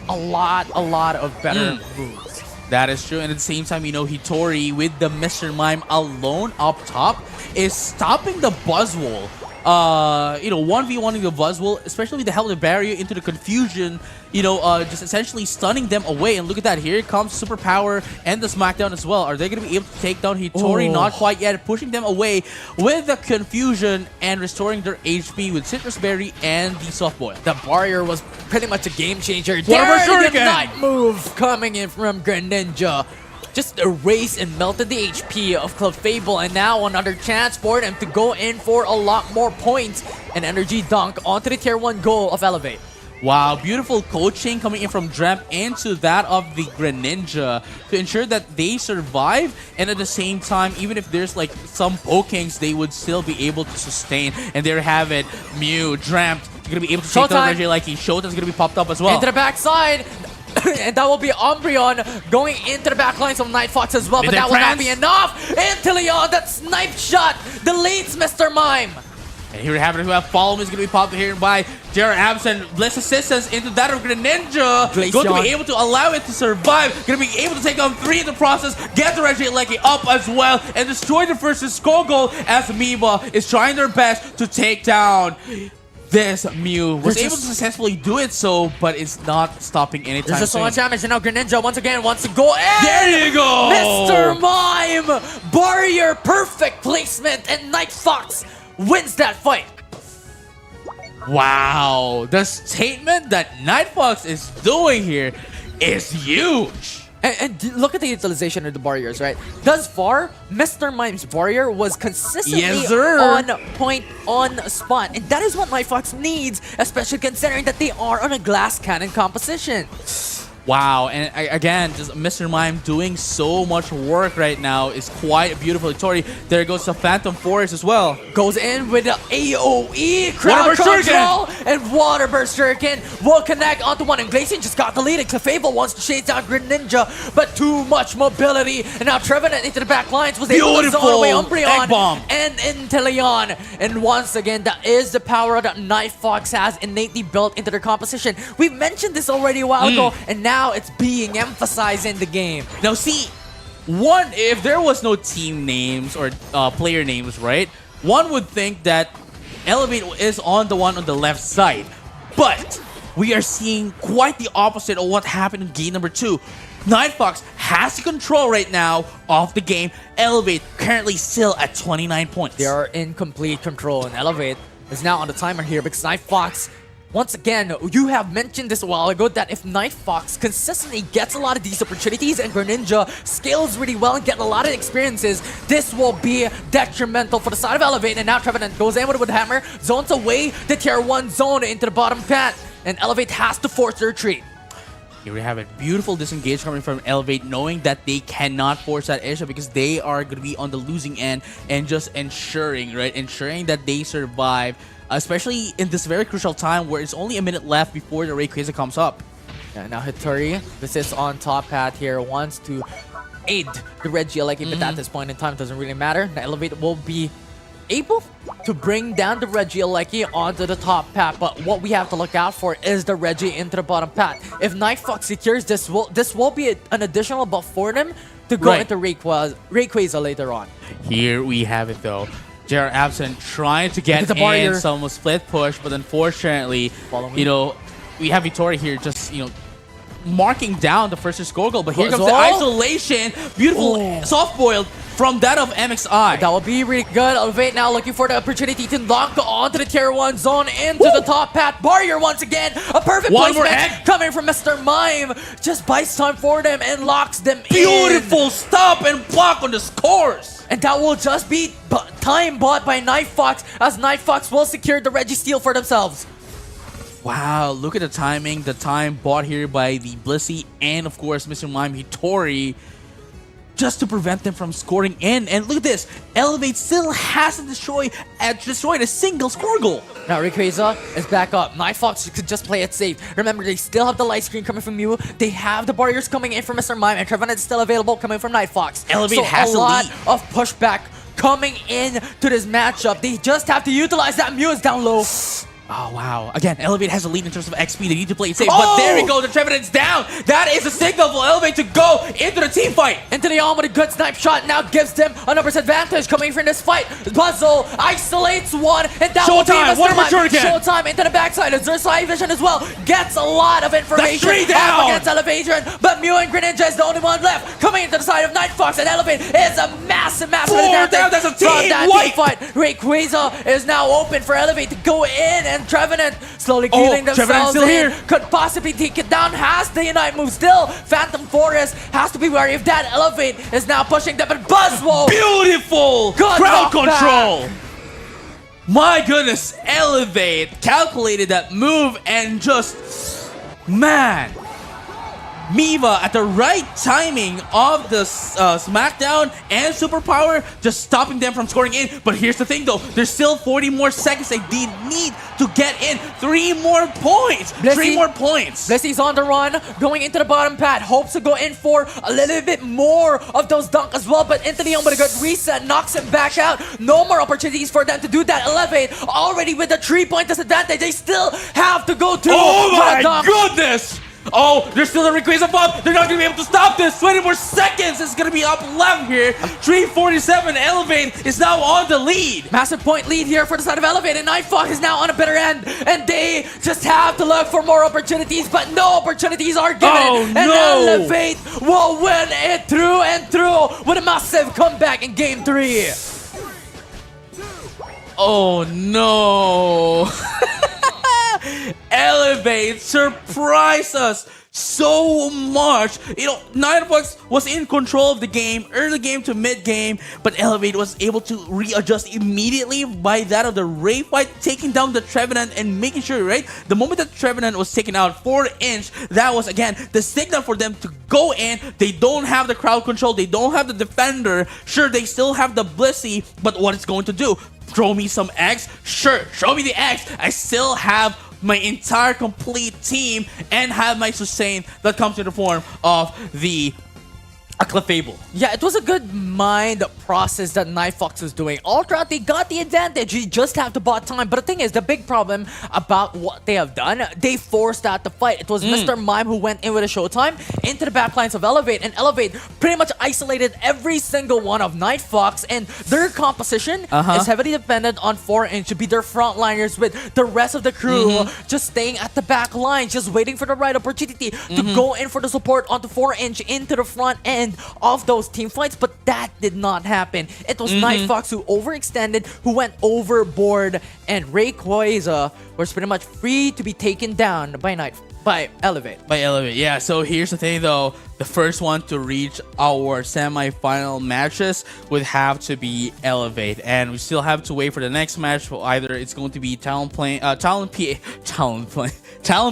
a lot of better moves. That is true. And at the same time, Hitori with the Mr. Mime alone up top is stopping the Buzzwole. 1v1ing the Buzzwole, especially with the Helmet Barrier into the confusion, just essentially stunning them away. And look at that, here comes Superpower and the Smackdown as well. Are they going to be able to take down Hitori? Not quite yet, pushing them away with the confusion and restoring their HP with Citrus Berry and the Soft Boil. The barrier was pretty much a game changer. There, the night move coming in from Greninja. Just erased and melted the HP of Clefable, and now another chance for them to go in for a lot more points. An energy dunk onto the tier 1 goal of Elevate. Wow, beautiful coaching coming in from Dremp into that of the Greninja to ensure that they survive, and at the same time, even if there's like some pokings, they would still be able to sustain. And there you have it, Mew, Dremp, gonna be able to take down Reggie Likey. Showtime's gonna be popped up as well. Into the backside. And that will be Umbreon going into the back lines of Night Fox as well, but that will not be enough. Into Leon, that snipe shot deletes Mr. Mime. And here we have it. Follow Me is going to be popped here by Jared Absent. Bliss assistance into that of Greninja. Going to be able to allow it to survive. Going to be able to take on 3 in the process. Get the Reggie Lecky up as well. And destroy the first score goal as Amoeba is trying their best to take down this Mew. Was able to successfully do it so, but it's not stopping anytime soon. There's just so much damage, and now Greninja once again wants to go in. There you go! Mr. Mime! Barrier perfect placement, and Night Fox wins that fight. Wow. The statement that Night Fox is doing here is huge. And look at the utilization of the barriers, right? Thus far, Mr. Mime's barrier was consistently on point, on spot. And that is what Night Fox needs, especially considering that they are on a glass cannon composition. Wow, and again, just Mr. Mime doing so much work right now is quite a beautiful victory. There goes the Phantom Forest as well. Goes in with the AoE, crowd Water Burst control, and Water Burst Shuriken will connect onto one. And Glacian just got the lead, and Clefable wants to chase down Greninja, but too much mobility. And now Trevenant into the back lines was able to zone away Umbreon Egg Bomb. and Inteleon. And once again, that is the power that Night Fox has innately built into their composition. We mentioned this already a while ago, and now it's being emphasized in the game. Now see, if there was no team names or player names, right? One would think that Elevate is on the one on the left side. But we are seeing quite the opposite of what happened in game number 2. Night Fox has the control right now of the game. Elevate currently still at 29 points. They are in complete control, and Elevate is now on the timer here because Night Fox, once again, you have mentioned this a while ago that if Night Fox consistently gets a lot of these opportunities and Greninja scales really well and get a lot of experiences, this will be detrimental for the side of Elevate. And now Trevenant goes in with a wood hammer, zones away the tier 1 zone into the bottom path, and Elevate has to force the retreat. Here we have a beautiful disengage coming from Elevate, knowing that they cannot force that issue because they are going to be on the losing end and just ensuring that they survive, especially in this very crucial time where it's only a minute left before the Rayquaza comes up. Yeah, now Hittori, this is on top path here, wants to aid the Regieleki, but at this point in time, it doesn't really matter. Now Elevate will be able to bring down the Regieleki onto the top path, but what we have to look out for is the Reggie into the bottom path. If Night Fox secures this, will be an additional buff for them to go into Rayquaza later on. Here we have it though. JR Absent trying to get in some split push, but unfortunately, we have Vittori here just, marking down the first score goal, but here comes the isolation. Beautiful soft-boiled from that of MXI. That will be really good. Elevate now looking for the opportunity to lock onto the tier 1 zone into the top path. Barrier once again. A perfect placement coming from Mr. Mime. Just buys time for them and locks them in. Beautiful stop and block on the scores. And that will just be time bought by Night Fox, as Night Fox will secure the Registeel for themselves. Wow, look at the timing. The time bought here by the Blissey and, of course, Mr. Mime Hittori, just to prevent them from scoring in. And look at this. Elevate still hasn't destroyed a single score goal. Now Rayquaza is back up. Night Fox could just play it safe. Remember, they still have the light screen coming from you. They have the barriers coming in from Mr. Mime, and Trevenant is still available coming from Night Fox. Elevate has a lot of pushback coming in to this matchup. They just have to utilize that Mew is down low. Oh, wow. Again, Elevate has a lead in terms of XP. They need to play it safe. But there we go. The Trevenant's down. That is a signal for Elevate to go into the team fight. Inteleon with a good snipe shot now gives them a numbers advantage coming from this fight. Puzzle isolates one, and that will be Mr. Mime. Showtime into the backside. Azure Side Vision as well. Gets a lot of information up against Elevation. But Mew and Greninja is the only one left. Coming into the side of Night Fox, and Elevate is a massive advantage. That's a team fight. Rayquaza is now open for Elevate to go in, and Trevenant slowly killing themselves still here. Could possibly take it down. Has the Unite move still. Phantom Forest has to be wary of that. Elevate is now pushing them, but Buzzwole. Beautiful crowd control. My goodness, Elevate calculated that move and just, man. Miva at the right timing of the smackdown and superpower, just stopping them from scoring in. But here's the thing though, there's still 40 more seconds they need to get in. 3 more points. Blissey, 3 more points. Blissey's on the run, going into the bottom pad, hopes to go in for a little bit more of those dunk as well, but Inteleon with a good reset knocks him back out. No more opportunities for them to do that. Elevate already with a 3-point disadvantage. They still have to go to my goodness. Oh, there's still a Rayquaza bomb. They're not going to be able to stop this. 20 more seconds. It's going to be up left here. 347. Elevate is now on the lead. Massive point lead here for the side of Elevate, and Night Fox is now on a better end. And they just have to look for more opportunities, but no opportunities are given. And Elevate will win it through and through with a massive comeback in Game 3. Oh, no. Elevate surprised us so much. You know, Nighthawks was in control of the game, early game to mid game, but Elevate was able to readjust immediately by that of the Ray fight, taking down the Trevenant and making sure, right? The moment that Trevenant was taken out 4-inch, that was again the signal for them to go in. They don't have the crowd control, they don't have the defender. Sure, they still have the Blissey, but what it's going to do? Throw me some eggs? Sure, show me the eggs. I still have my entire complete team and have my sustain that comes in the form of the Clefable. Yeah, it was a good mind process that Night Fox was doing. Ultra, they got the advantage. You just have to bot time. But the thing is, the big problem about what they have done, they forced out the fight. It was Mr. Mime who went in with a showtime into the backlines of Elevate. And Elevate pretty much isolated every single one of Night Fox. And their composition is heavily dependent on 4-inch to be their frontliners, with the rest of the crew just staying at the back line, just waiting for the right opportunity to go in for the support onto 4-inch into the front end of those team fights. But that did not happen. It was Night Fox who overextended, who went overboard, and Rayquaza was pretty much free to be taken down by Elevate. Yeah, so here's the thing though. The first one to reach our semi-final matches would have to be Elevate, and we still have to wait for the next match. For either it's going to be Talon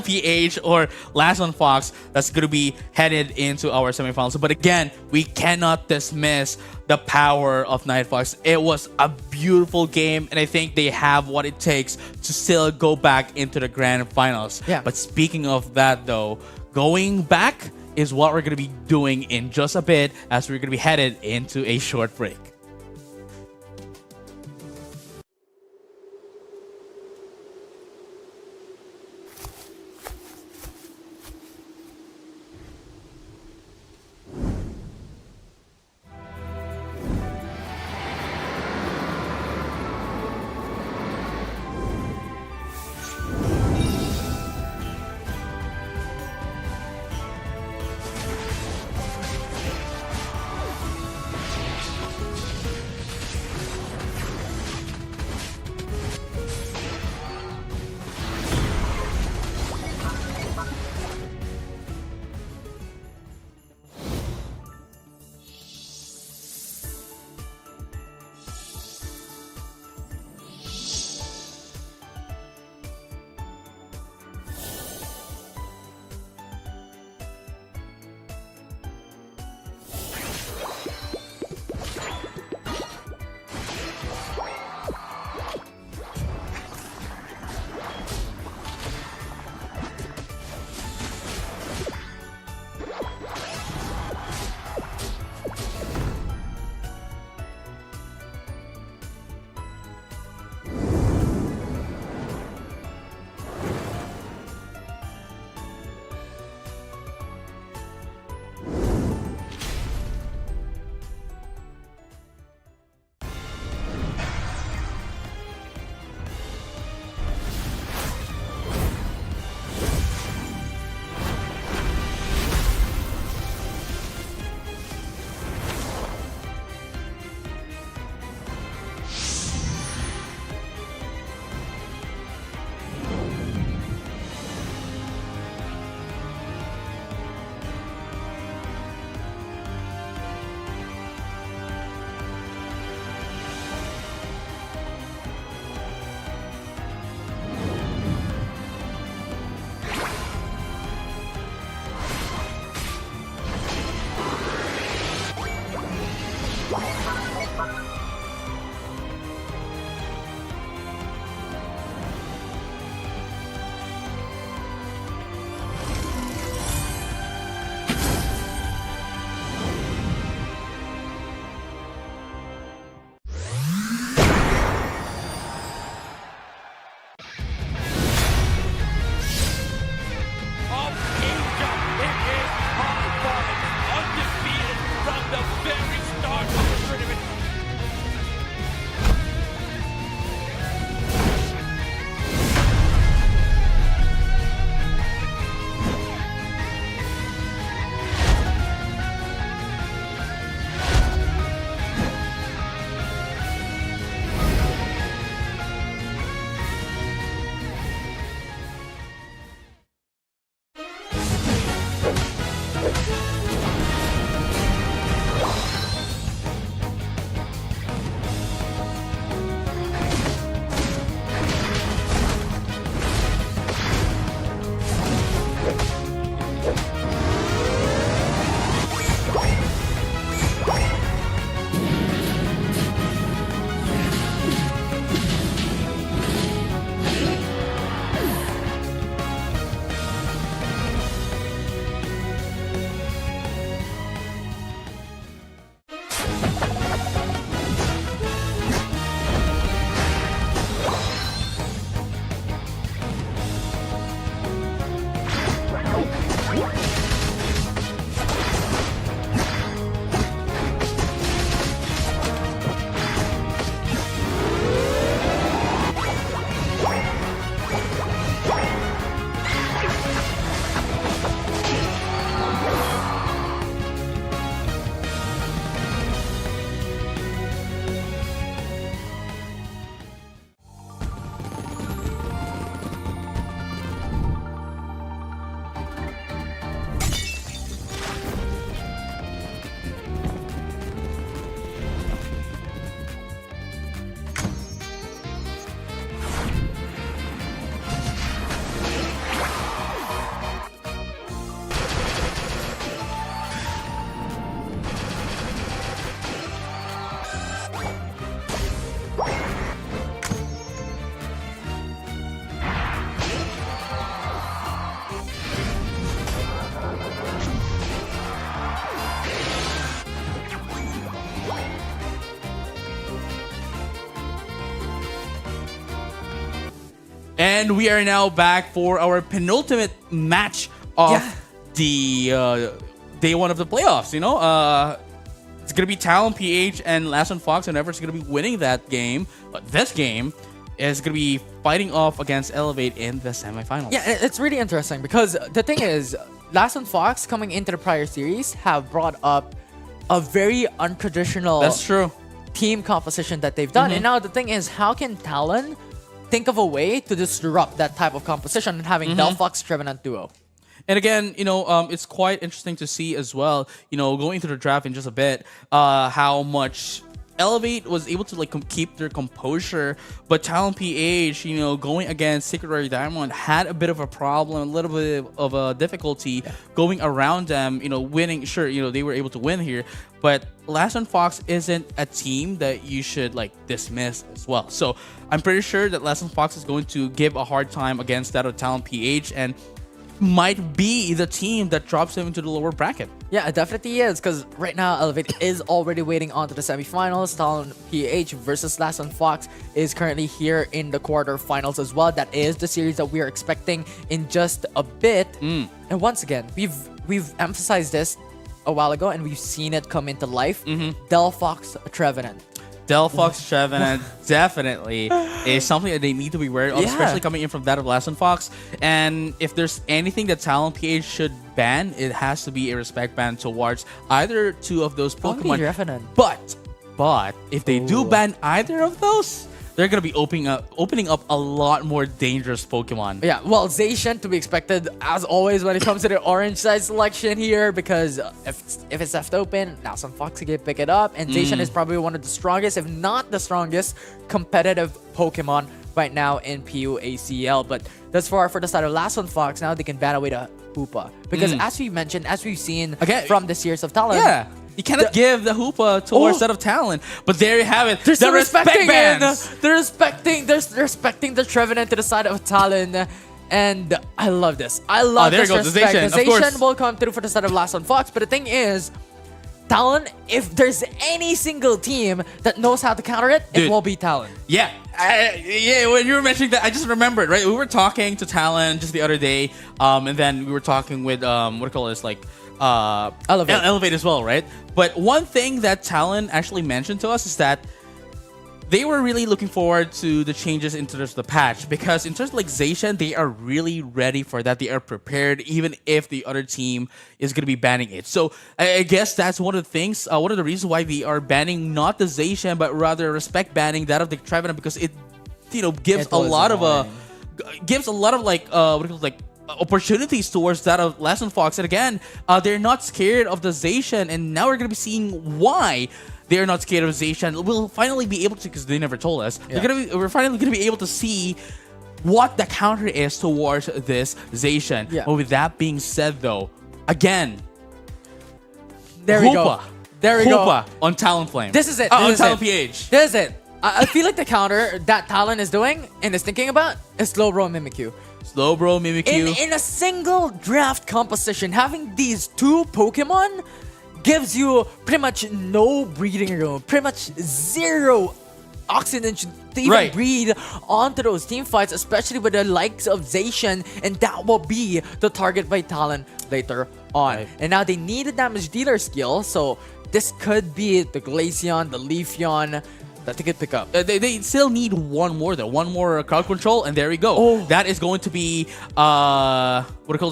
PH or Last on Fox that's going to be headed into our semifinals. But again, we cannot dismiss the power of Night Fox. It was a beautiful game, and I think they have what it takes to still go back into the grand finals. Yeah. But speaking of that though, going back is what we're going to be doing in just a bit, as we're going to be headed into a short break. And we are now back for our penultimate match of the day one of the playoffs. It's going to be Talon PH and Last One Fox, and whoever's going to be winning that game, this game, is going to be fighting off against Elevate in the semifinals. Yeah, it's really interesting because the thing is, Last One Fox coming into the prior series have brought up a very untraditional That's true. team composition that they've done. And now the thing is, how can Talon think of a way to disrupt that type of composition and having Delphox Trevenant duo? And again, it's quite interesting to see as well, going through the draft in just a bit, how much Elevate was able to keep their composure, but Talon PH, going against Secret Rare Diamond had a bit of a problem, a little bit of a difficulty going around them, winning. Sure, they were able to win here, but Last One Fox isn't a team that you should dismiss as well. So I'm pretty sure that Last One Fox is going to give a hard time against that of Talon PH, and might be the team that drops him into the lower bracket. Yeah, it definitely is, because right now Elevate is already waiting on to the semifinals. Talon PH versus Last One Fox is currently here in the quarterfinals as well. That is the series that we are expecting in just a bit. And once again, we've emphasized this a while ago, and we've seen it come into life. Delphox Trevenant. Delphox Trevenant definitely is something that they need to be wary of, especially coming in from that of Last One Fox. And if there's anything that Talon PH should ban, it has to be a respect ban towards either two of those Pokemon. Trevenant. But if they do ban either of those, they're gonna be opening up a lot more dangerous Pokemon. Yeah, well, Zacian to be expected as always when it comes to the orange side selection here, because if it's left open, now some Fox can pick it up, and Zacian is probably one of the strongest, if not the strongest, competitive Pokemon right now in PUACL. But that's for the side of Last One Fox. Now they can ban away the Hoopa, because as we mentioned, as we've seen from the series of Talon, you cannot give the Hoopa towards that of Talon, but there you have it. They're the respect bans. They're respecting the Trevenant to the side of Talon, and I love this. I love there this goes the respect. Zacian, of course. Zacian will come through for the side of Last One Fox, but the thing is, Talon, if there's any single team that knows how to counter it, it will be Talon. Yeah. When you were mentioning that, I just remembered, right? We were talking to Talon just the other day, and then we were talking with, Elevate as well, right? But one thing that Talon actually mentioned to us is that they were really looking forward to the changes in terms of the patch, because in terms of Zacian, they are really ready for that. They are prepared, even if the other team is going to be banning it. So I guess that's one of the things, one of the reasons why they are banning not the Zacian, but rather respect banning that of the Trevenant, because it, gives a lot of opportunities towards that of Last One Fox. And again, they're not scared of the Zacian, and now we're going to be seeing why they're not scared of Zacian. We'll finally be able to, because they never told us, we're finally going to be able to see what the counter is towards this Zacian. But with that being said, though, again, there we go. Hoopa on Talonflame. This is it. On Talon PH. This is it. I feel like the counter that Talon is doing and is thinking about is Slowbro Mimikyu. Slowbro Mimikyu. In a single draft composition, having these two Pokemon gives you pretty much no breeding room, pretty much zero oxygen to even breed onto those team fights, especially with the likes of Zacian, and that will be the target by Talon later on. And now they need a damage dealer skill, so this could be the Glaceon, the Leafeon that they could pick up. They still need one more though. One more crowd control, and there we go. That is going to be LeBron's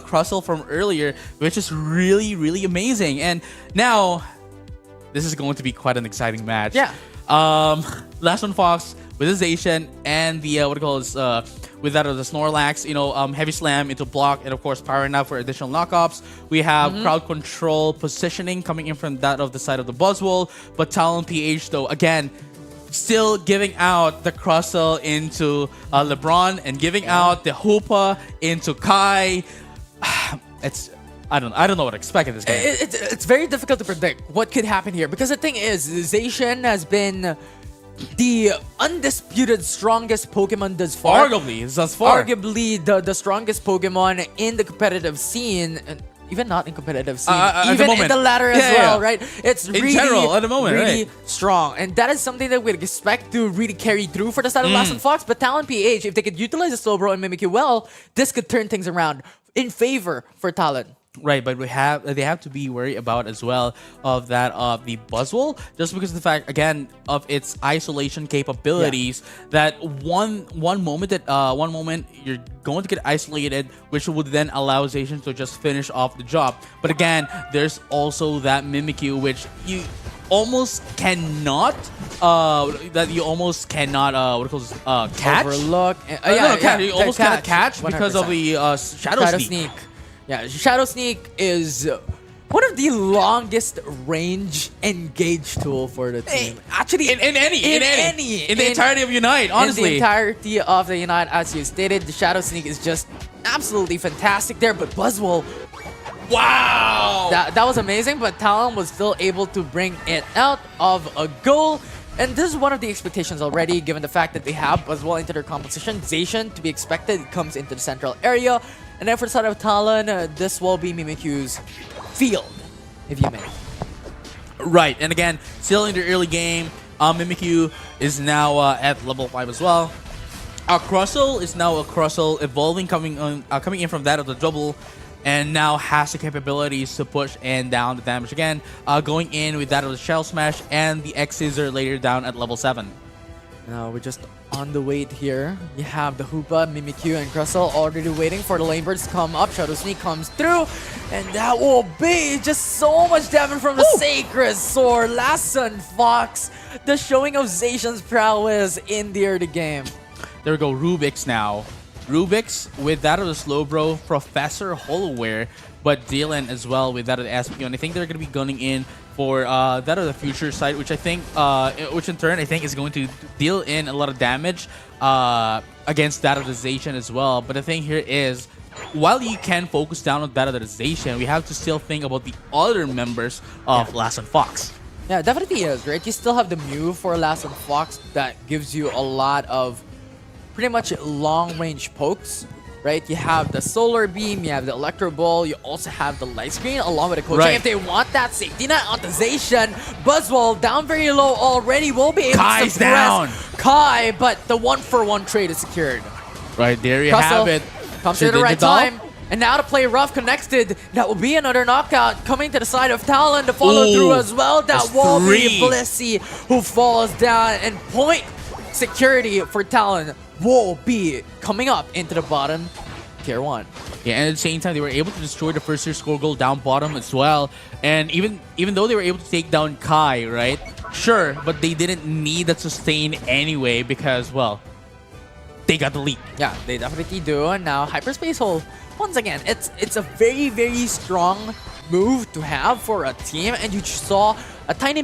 Crustle from earlier, which is really, really amazing. And now this is going to be quite an exciting match. Last One Fox with the Zacian and the with that of the Snorlax, Heavy Slam into block, and of course Power Nap for additional knockups. We have crowd control positioning coming in from that of the side of the Buzzwole, but Talon PH though, again, still giving out the Crustle into LeBron and giving out the Hoopa into Kai. I don't know what to expect in this game. It's very difficult to predict what could happen here, because the thing is, Zacian has been the undisputed strongest Pokemon thus far. Arguably, thus far. Arguably the strongest Pokemon in the competitive scene. even not in competitive scene, At the even in moment. the ladder Yeah, as yeah, well, yeah. right? It's really, general, at the moment, really right. strong. And that is something that we'd expect to really carry through for the side of Last and Fox. But Talon PH, if they could utilize the Slowbro and Mimikyu well, this could turn things around in favor for Talon. Right, but they have to be worried about as well of that of the Buzzwole, just because of the fact again of its isolation capabilities. That one moment you're going to get isolated, which would then allow Zacian to just finish off the job. But again, there's also that Mimikyu which you almost cannot what do you call this, catch. Overlook. You almost cannot catch because of 100%. the Shadow Sneak. Yeah, Shadow Sneak is one of the longest range engage tool for the team. Actually, In the entirety of Unite, honestly. In the entirety of the Unite, as you stated, the Shadow Sneak is just absolutely fantastic there. But Buzzwole, Wow! that was amazing. But Talon was still able to bring it out of a goal. And this is one of the expectations already, given the fact that they have Buzzwole into their composition. Zacian, to be expected, comes into the central area. And then for the side of Talon, this will be Mimikyu's field, if you may. Right, and again, still in the early game, Mimikyu is now at level 5 as well. Crustle is now a Crustle evolving, coming in from that of the double, and now has the capabilities to push and down the damage again, going in with that of the Shell Smash and the X-Scissor later down at level 7. Now we're just on the wait here. You have the Hoopa, Mimikyu, and Crustle already waiting for the lane birds to come up. Shadow Sneak comes through, and that will be just so much damage from the Sacred Sword. Last Sun Fox, the showing of Zacian's prowess in the early game. There we go, Rubik's now. Rubik's with that of the Slowbro, Professor Holoware, but Dylan as well with that of the Espeon. I think they're going to be gunning in for that of the future side, which I think, which in turn I think is going to deal in a lot of damage against that of the Zacian as well. But the thing here is, while you can focus down on that of the Zacian, we have to still think about the other members of Last and Fox. Yeah, it definitely is, right? You still have the Mew for Last Sun Fox that gives you a lot of pretty much long-range pokes, right? You have the Solar Beam, you have the Electro Ball, you also have the Light Screen along with the coaching. Right. If they want that safety net on the Zacian, Buzzwole down very low already will be able Kai's to down. suppress Kai, but the 1-for-1 trade is secured. Right, there you Crustle have it. comes to the right time. And now to play rough connected, that will be another knockout coming to the side of Talon to follow through as well. That that's will be 3. Blissey who falls down, and point security for Talon will be coming up into the bottom tier 1. Yeah, and at the same time, they were able to destroy the first tier score goal down bottom as well. And even though they were able to take down Kai, right? Sure, but they didn't need that sustain anyway because, well, they got the lead. Yeah, they definitely do. And now Hyperspace Hole, once again, it's a very, very strong move to have for a team. And you saw a tiny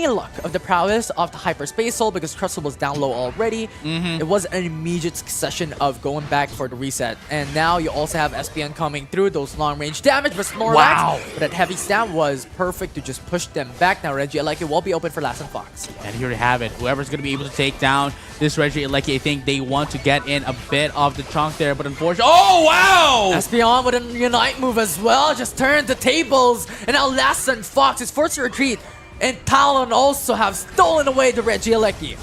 luck of the prowess of the Hyperspace Soul because Crustle was down low already. It was an immediate succession of going back for the reset. And now you also have SPN coming through those long-range damage, but Snorlax, but that heavy stab was perfect to just push them back. Now Reggie Aleki will be open for Last and Fox. And here you have it. Whoever's going to be able to take down this Reggie Aleki, I think they want to get in a bit of the chunk there, but unfortunately... Oh, wow! Espeon with a Unite move as well, just turned the tables, and now Last and Fox is forced to retreat. And Talon also have stolen away the Reggie Aleki.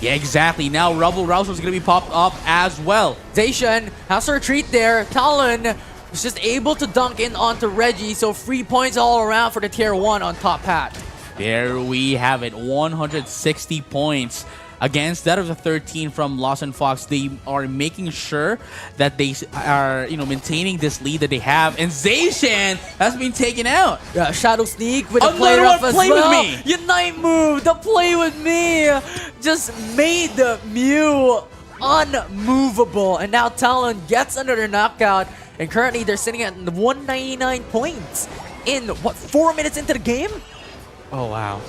Yeah, exactly. Now Rubble Rousel is going to be popped up as well. Zacian has to retreat there. Talon was just able to dunk in onto Reggie, so free points all around for the tier 1 on top hat. There we have it. 160 points against that of the 13 from Lost and Fox. They are making sure that they are, maintaining this lead that they have. And Zacian has been taken out. Yeah, Shadow Sneak with the Another play rough one, as play with well. me. Unite move, the play with me, just made the Mew unmovable. And now Talon gets another knockout. And currently they're sitting at 199 points in, 4 minutes into the game? Oh, wow.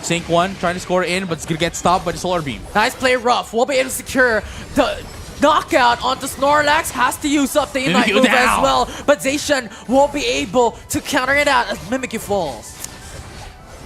Sync 1 trying to score in, but it's going to get stopped by the Solar Beam. Nice play, Rough. We'll be able to secure the knockout onto Snorlax. Has to use up the Unite Mimikyu move down. as well. But Zacian will be able to counter it out as Mimikyu falls.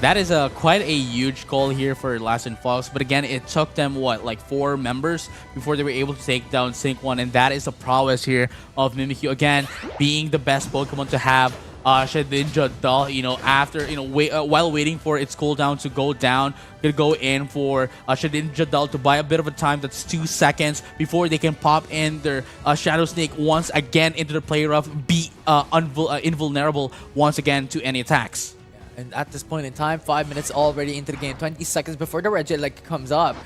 That is a quite a huge goal here for Last and Fox, but again, it took them what, like 4 members before they were able to take down Sync One, and that is the prowess here of Mimikyu. Again, being the best Pokemon to have. Shedinja Dull, after, while waiting for its cooldown to go down, gonna go in for Shedinja Dull to buy a bit of a time. That's 2 seconds before they can pop in their Shadow Snake once again into the play rough, be invulnerable once again to any attacks. And at this point in time, 5 minutes already into the game, 20 seconds before the Regieleki comes up.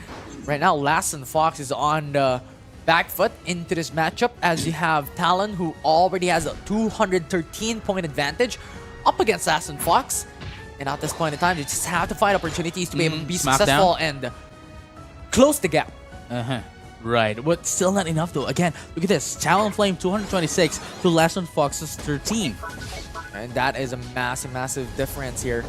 Right now, Last and Fox is on the back foot into this matchup, as you have Talon, who already has a 213-point advantage up against Last and Fox. And at this point in time, they just have to find opportunities to be able to be successful and close the gap. Right, but still not enough though. Again, look at this. Talonflame 226 to Last and Fox's 13. And that is a massive, massive difference here.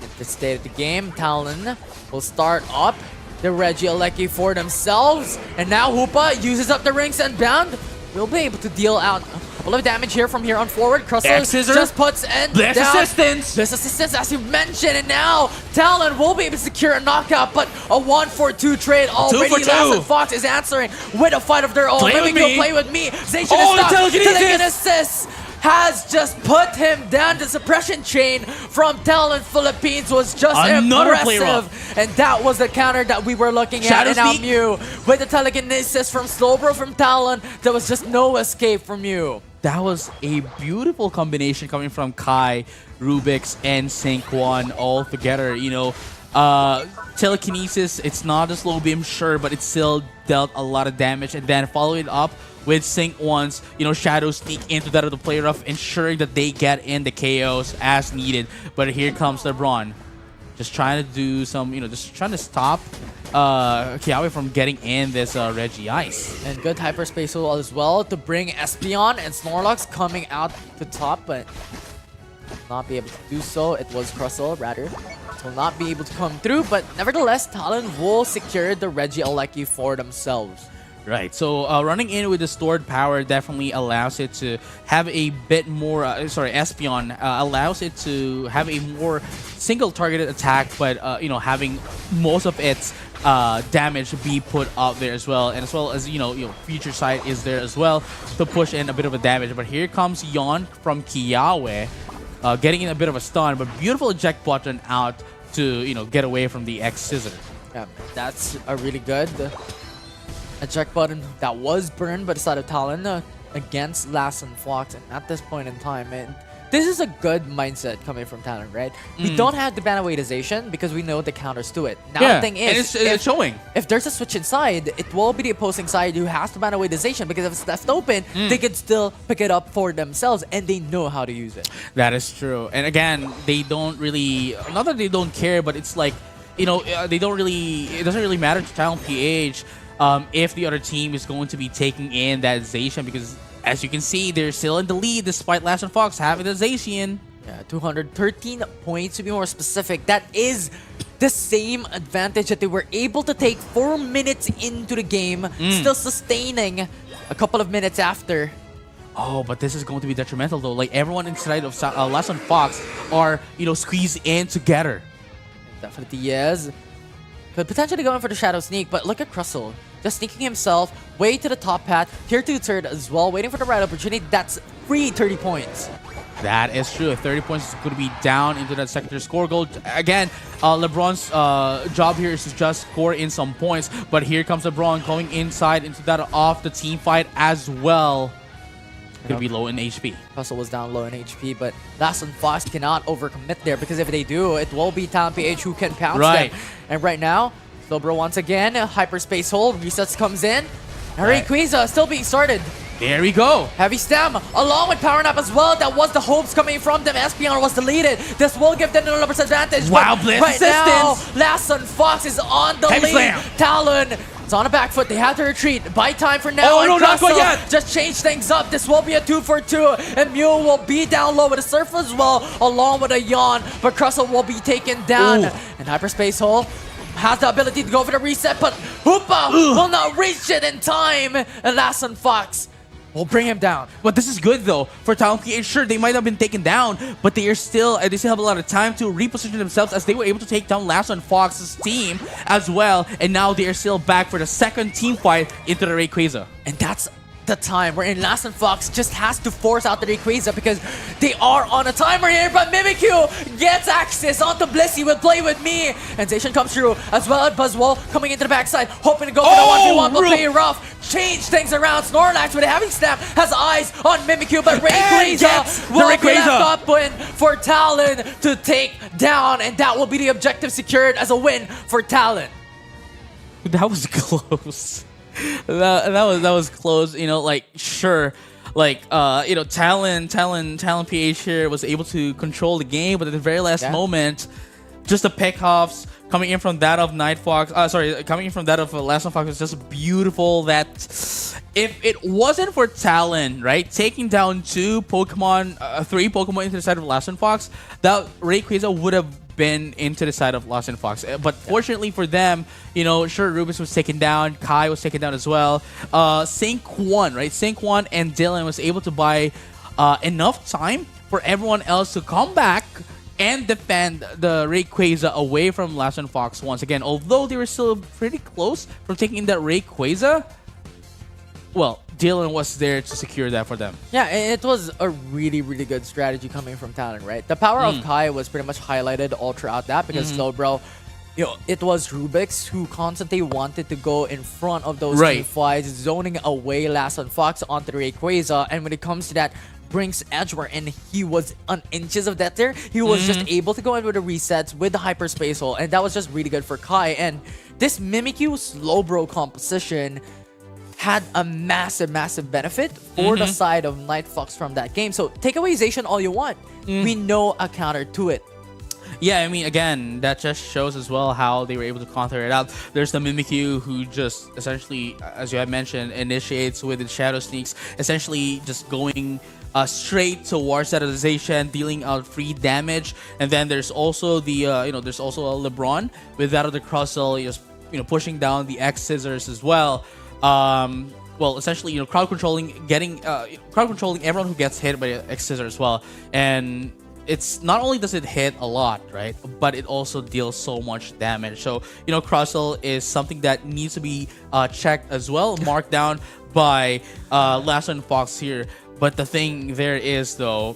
At the state of the game, Talon will start up the Regieleki for themselves. And now Hoopa uses up the Ring Send Bound. Will be able to deal out a couple of damage here from here on forward. Crustle just puts end Bless down. assistance! Bless assistance, as you mentioned. And now Talon will be able to secure a knockout, but a 1-for-2 trade already. 2 for 2. Last and Fox is answering with a fight of their own. Play with me. Play with me. Zation Oh, is stopped. telekinesis! Has just put him down. The suppression chain from Talon Philippines was just Another play impressive. And that was the counter that we were looking Shadow at. And now Sneak. Mew with the telekinesis from Slowbro from Talon. There was just no escape from Mew. That was a beautiful combination coming from Kai, Rubix, and Sync One all together. Telekinesis, it's not a slow beam, sure, but it still dealt a lot of damage. And then follow it up with Sync One's, Shadow Sneak into that of the play rough, ensuring that they get in the KOs as needed. But here comes LeBron. Just trying to do some, just trying to stop Kiawe from getting in this Reggie Ice. And good hyperspace ult as well to bring Espeon and Snorlax coming out to top, but not be able to do so. It was Crustle, rather. Will not be able to come through, but nevertheless, Talon will secure the Regieleki for themselves. Right, so running in with the stored power definitely allows it to have a bit more, Espeon allows it to have a more single targeted attack, but, having most of its damage be put out there as well. And as well as, Future Sight is there as well to push in a bit of a damage. But here comes Yon from Kiawe, getting in a bit of a stun, but beautiful eject button out to, get away from the X-Scissor. Yeah, that's a really good eject button that was burned by the side of Talon against Last and Fox. And at this point in time, this is a good mindset coming from Talon, right? We don't have the banawayization because we know the counters to it. Now the thing is, it's showing. If there's a switch inside, it will be the opposing side who has the banawayization, because if it's left open, they can still pick it up for themselves and they know how to use it. That is true. And again, they don't really, not that they don't care, but it's like, they don't really, it doesn't really matter to Talon PH if the other team is going to be taking in that Zacian, because as you can see, they're still in the lead despite Last and Fox having the Zacian. Yeah, 213 points to be more specific. That is the same advantage that they were able to take 4 minutes into the game, still sustaining a couple of minutes after. Oh, but this is going to be detrimental though. Like everyone inside of Last and Fox are, squeezed in together. Definitely yes. Could potentially go in for the Shadow Sneak, but look at Crustle. Just sneaking himself way to the top path, tier 2 third as well, waiting for the right opportunity. That's free 30 points. That is true. 30 points is going to be down into that secondary score goal. Again, LeBron's job here is to just score in some points, but here comes LeBron going inside into that off the team fight as well. Going to be low in HP. Crustle was down low in HP, but Last and Fox cannot overcommit there, because if they do, it will be Talon PH who can pounce them. And right now, Slowbro once again, hyperspace hold, resets comes in. Rayquaza still being started. There we go. Heavy stem, along with Power Nap as well. That was the hopes coming from them. Espeon was deleted. This will give them the numbers advantage. Wow, Blitz right assistance. now, Last and Fox is on the Heavy lead. slam. Talon, it's on a back foot. They have to retreat. Buy time for now. Oh, no, not quite yet. Just change things up. This will be a 2-for-2. And Mew will be down low with a Surf as well, along with a Yawn. But Crustle will be taken down. Ooh. And Hyperspace Hole has the ability to go for the reset, but Hoopa will not reach it in time. And Last and Fox will bring him down. But this is good though for Talon PH. Sure, they might have been taken down, but they still have a lot of time to reposition themselves as they were able to take down Last on Fox's team as well. And now they are still back for the second team fight into the Rayquaza. And that's the time wherein Last and Fox just has to force out the Rayquaza because they are on a timer here, but Mimikyu gets access onto Blissey with Play With Me, and Zacian comes through as well as Buzzwole coming into the backside, hoping to go for the 1v1, but play rough, change things around. Snorlax with a Heavy Snap has eyes on Mimikyu, but Rayquaza will be left open for Talon to take down, and that will be the objective secured as a win for Talon. That was close. that was close. You know, like sure, like you know, Talon PH here was able to control the game, but at the very last moment, just the pickoffs coming in from that of Night Fox. Coming in from that of Last on Fox was just beautiful. That if it wasn't for Talon, right, taking down three Pokemon into the side of Last on Fox, that Rayquaza would have been into the side of Last and Fox. But fortunately for them, you know, sure, Rubis was taken down, Kai was taken down as well. Sync1, right? Sync1 and Dylan was able to buy enough time for everyone else to come back and defend the Rayquaza away from Last and Fox once again. Although they were still pretty close from taking that Rayquaza, well, Dylan was there to secure that for them. Yeah, it was a really, really good strategy coming from Talon, right? The power of Kai was pretty much highlighted all throughout that because Slowbro, you know, it was Rubix who constantly wanted to go in front of those team fights, zoning away Last on Fox onto the Rayquaza. And when it comes to that, Brink's Edgeware, and he was on inches of that there. He was just able to go in with the resets with the Hyperspace Hole, and that was just really good for Kai. And this Mimikyu Slowbro composition had a massive benefit for the side of Night Fox from that game. So take away Zacian all you want. We know a counter to it. Yeah, I mean, again, that just shows as well how they were able to counter it out. There's the Mimikyu who just essentially, as you had mentioned, initiates with the Shadow Sneaks, essentially just going straight towards that Zacian, dealing out free damage. And then there's also the, there's also a LeBron with that of the Crustle, just, pushing down the X Scissors as well. Well, essentially, crowd controlling everyone who gets hit by X Scissor as well. And it's not only does it hit a lot, right, but it also deals so much damage. So, Crustle is something that needs to be checked as well, marked down by Last on Fox here. But the thing there is, though,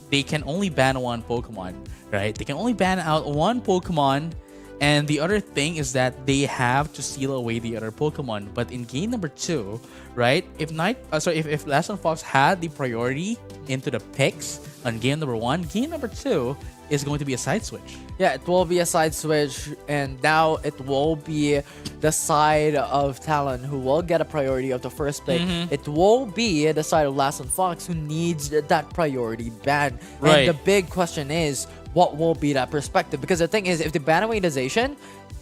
they can only ban one Pokemon, right? They can only ban out one Pokemon. And the other thing is that they have to steal away the other Pokemon. But in game number 2, right? If Last on Fox had the priority into the picks on game number 1, game number 2 is going to be a side switch. Yeah, it will be a side switch, and now it will be the side of Talon who will get a priority of the first pick. It will be the side of Last on Fox who needs that priority ban. Right. And the big question is, what will be that perspective? Because the thing is, if they ban away the Zacian,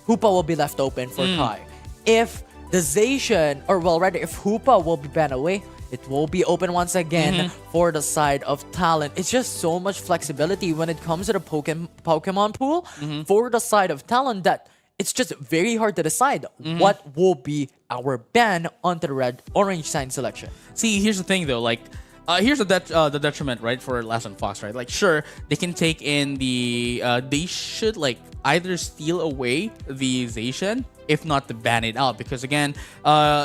Hoopa will be left open for Kai. If the Zacian, or well, rather, if Hoopa will be banned away, it will be open once again for the side of Talon. It's just so much flexibility when it comes to the Pokemon pool for the side of Talon that it's just very hard to decide what will be our ban onto the red-orange sign selection. See, here's the thing, though. Like, here's the detriment, right, for Last on Fox, right? Like, sure, they can take in the... they should, like, either steal away the Zacian, if not to ban it out. Because, again,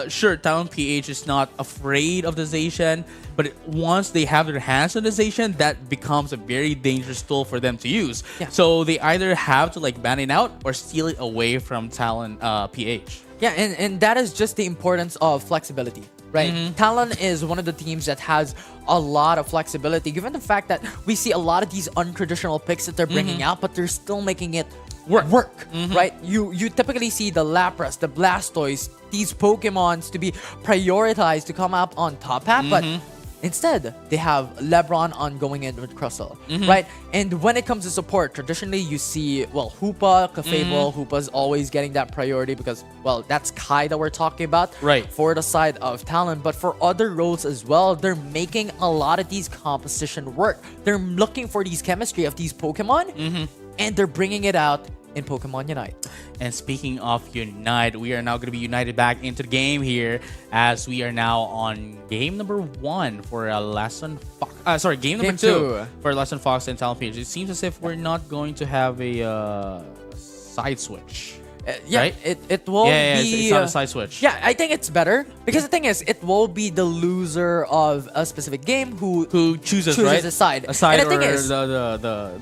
sure, Talon PH is not afraid of the Zacian, but once they have their hands on the Zacian, that becomes a very dangerous tool for them to use. Yeah. So they either have to, like, ban it out or steal it away from Talon PH. Yeah, and that is just the importance of flexibility, right? Talon is one of the teams that has a lot of flexibility, given the fact that we see a lot of these untraditional picks that they're bringing out, but they're still making it work, right? You typically see the Lapras, the Blastoise, these Pokemons to be prioritized to come up on top half, but instead, they have LeBron on going in with Crustle, right? And when it comes to support, traditionally you see, well, Hoopa, Clefable, Hoopa's always getting that priority because, well, that's Kai that we're talking about for the side of Talon. But for other roles as well, they're making a lot of these composition work. They're looking for these chemistry of these Pokemon, and they're bringing it out in Pokemon Unite. And speaking of Unite, we are now going to be united back into the game here as we are now on game number 1 for Lesson Fox. Game number Game 2 two. for Lesson Fox and Talon PH. It seems as if we're not going to have a side switch. Yeah, Right? it will Yeah, be. it's not a side switch. Yeah, I think it's better because the thing is, it will be the loser of a specific game who Chooses chooses right? a side. A side And the or thing is-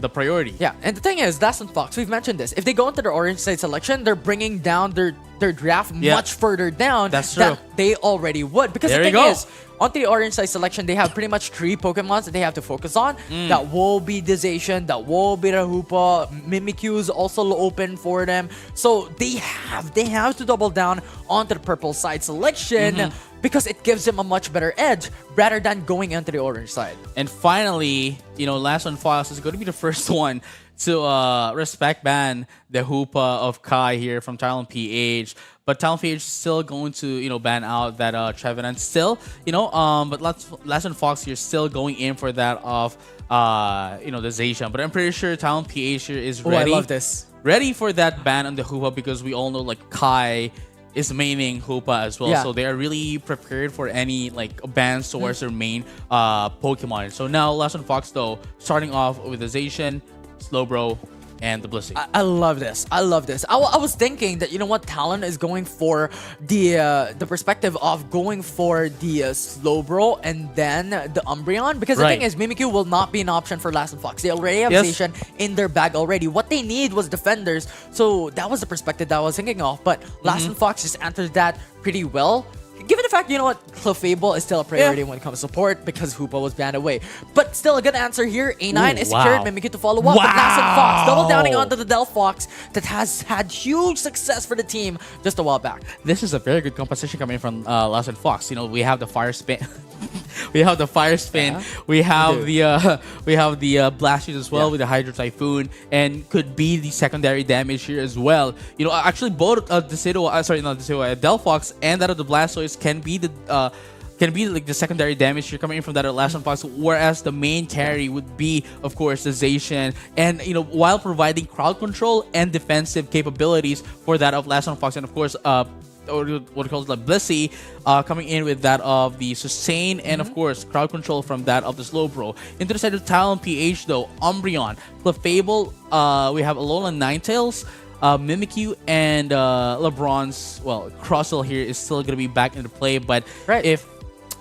the priority. Yeah, and the thing is, Lesson Fox, we've mentioned this. If they go into the orange side selection, they're bringing down their draft Yeah. much further down That's than true. they already would. Because There the you thing go. is, onto the orange side selection, they have pretty much 3 Pokemons that they have to focus on. That will be Decision, that will be the Hoopa, Mimikyu is also open for them. So they have to double down onto the purple side selection because it gives them a much better edge rather than going into the orange side. And finally, Last One Fox is going to be the first one to respect ban the Hoopa of Kai here from Thailand PH. But Thailand PH is still going to, ban out that Trevenant still, but Last One Fox here still going in for that of, the Zacian. But I'm pretty sure Thailand PH here is Oh, I ready. love this. Ready for that ban on the Hoopa because we all know like Kai is maining Hoopa as well. Yeah. So they are really prepared for any like bans towards their main Pokemon. So now Last One Fox though, starting off with the Zacian, Slowbro, and the Blissey. I love this. I love this. I was thinking that Talon is going for the perspective of going for the Slowbro and then the Umbreon because the Right. thing is Mimikyu will not be an option for Last and Fox. They already have Yes. Zacian in their bag already. What they need was defenders. So that was the perspective that I was thinking of. But Last and Fox just answered that pretty well. Given the fact, Clefable is still a priority when it comes to support because Hoopa was banned away. But still a good answer here. A9 Ooh, is wow. secured. Mimikyu to follow up. But Last and Fox double downing Wow. onto the Delphox that has had huge success for the team just a while back. This is a very good composition coming from Last One Fox. We have the Fire Spin. We have the Fire Spin. Yeah, we have we the Blast Shoot as well Yeah. with the Hydro Typhoon and could be the secondary damage here as well. Actually both Delphox and that of the Blastoise can be like the secondary damage here coming in from that of Last One Fox, whereas the main carry would be, of course, the Zacian, and while providing crowd control and defensive capabilities for that of Last One Fox, and of course, or what it calls like Blissey, coming in with that of the Sustain and of course crowd control from that of the Slowbro. Into the side of Talon PH though, Umbreon, Clefable, we have Alolan Ninetales, Mimikyu, and LeBron's Crustle here is still gonna be back into play, but Right. if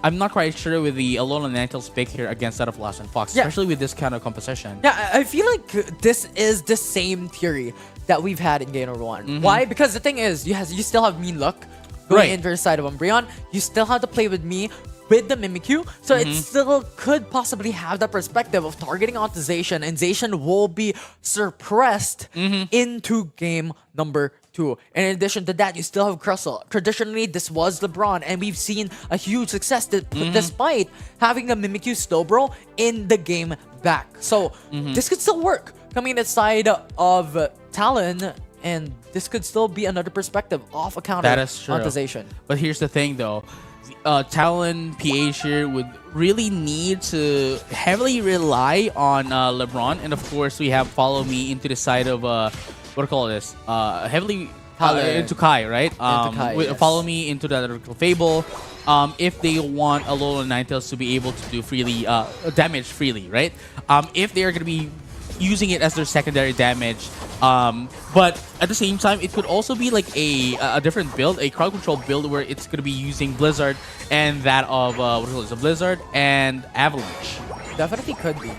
I'm not quite sure with the Alolan Ninetales pick here against that of Last One Fox, Yeah. especially with this kind of composition. Yeah, I feel like this is the same theory that we've had in game number 1. Why? Because the thing is, you still have Mean Luck going Right. into the side of Umbreon. You still have to play with me with the Mimikyu, so it still could possibly have that perspective of targeting onto Zacian, and Zacian will be suppressed into game number 2. And in addition to that, you still have Crustle. Traditionally, this was LeBron, and we've seen a huge success despite having the Mimikyu Slowbro in the game back. So this could still work coming inside of Talon, and this could still be another perspective off a counter That is true. onto Zacian. But here's the thing though, Talon PH here would really need to heavily rely on LeBron, and of course we have Follow Me into the side of what do you call this? Heavily Talon. into Kai, right? Kai, yes. Follow Me into that Fable. If they want Alolan Ninetales to be able to do freely damage freely, right? If they are gonna be using it as their secondary damage, but at the same time it could also be like a different build, a crowd control build where it's gonna be using Blizzard and that of what do you call this? A Blizzard and Avalanche. Definitely could be.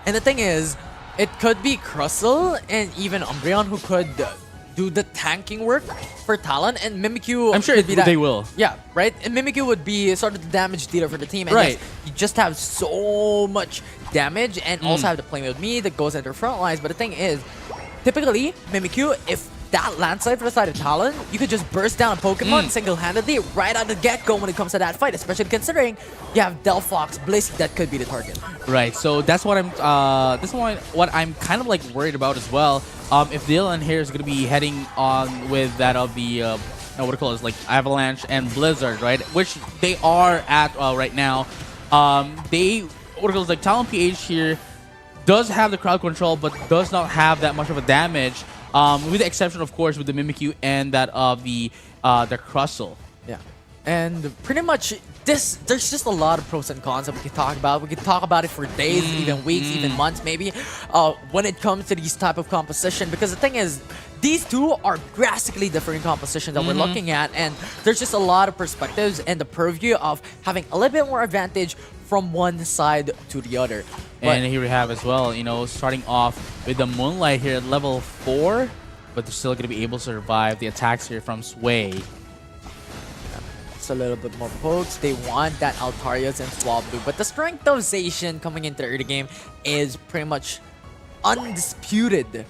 And the thing is, it could be Crustle and even Umbreon who could do the tanking work for Talon, and Mimikyu. I'm sure could be that. they will. Yeah, right? And Mimikyu would be sort of the damage dealer for the team. And Right. yes, you just have so much damage and also have to play with me that goes into front lines. But the thing is, typically, Mimikyu, if that landslide for the side of Talon, you could just burst down a Pokemon single-handedly right out the get-go when it comes to that fight, especially considering you have Delphox, Blissey that could be the target. Right, so that's what what I'm kind of like worried about as well. If Dylan here is gonna be heading on with that of the what do you call it, like Avalanche and Blizzard, right? Which they are at right now. They what do you call it, like Talon PH here does have the crowd control, but does not have that much of a damage. With the exception, of course, with the Mimikyu and that of the Crustle. Yeah. And pretty much there's just a lot of pros and cons that we could talk about. We could talk about it for days, even weeks, even months maybe, when it comes to these type of composition. Because the thing is, these two are drastically different compositions that we're looking at, and there's just a lot of perspectives and the purview of having a little bit more advantage from one side to the other. And here we have as well, you know, starting off with the Moonlight here at level 4, but they're still going to be able to survive the attacks here from Sway. It's a little bit more pokes. They want that Altarius and Swablu, but the strength of Zacian coming into the early game is pretty much undisputed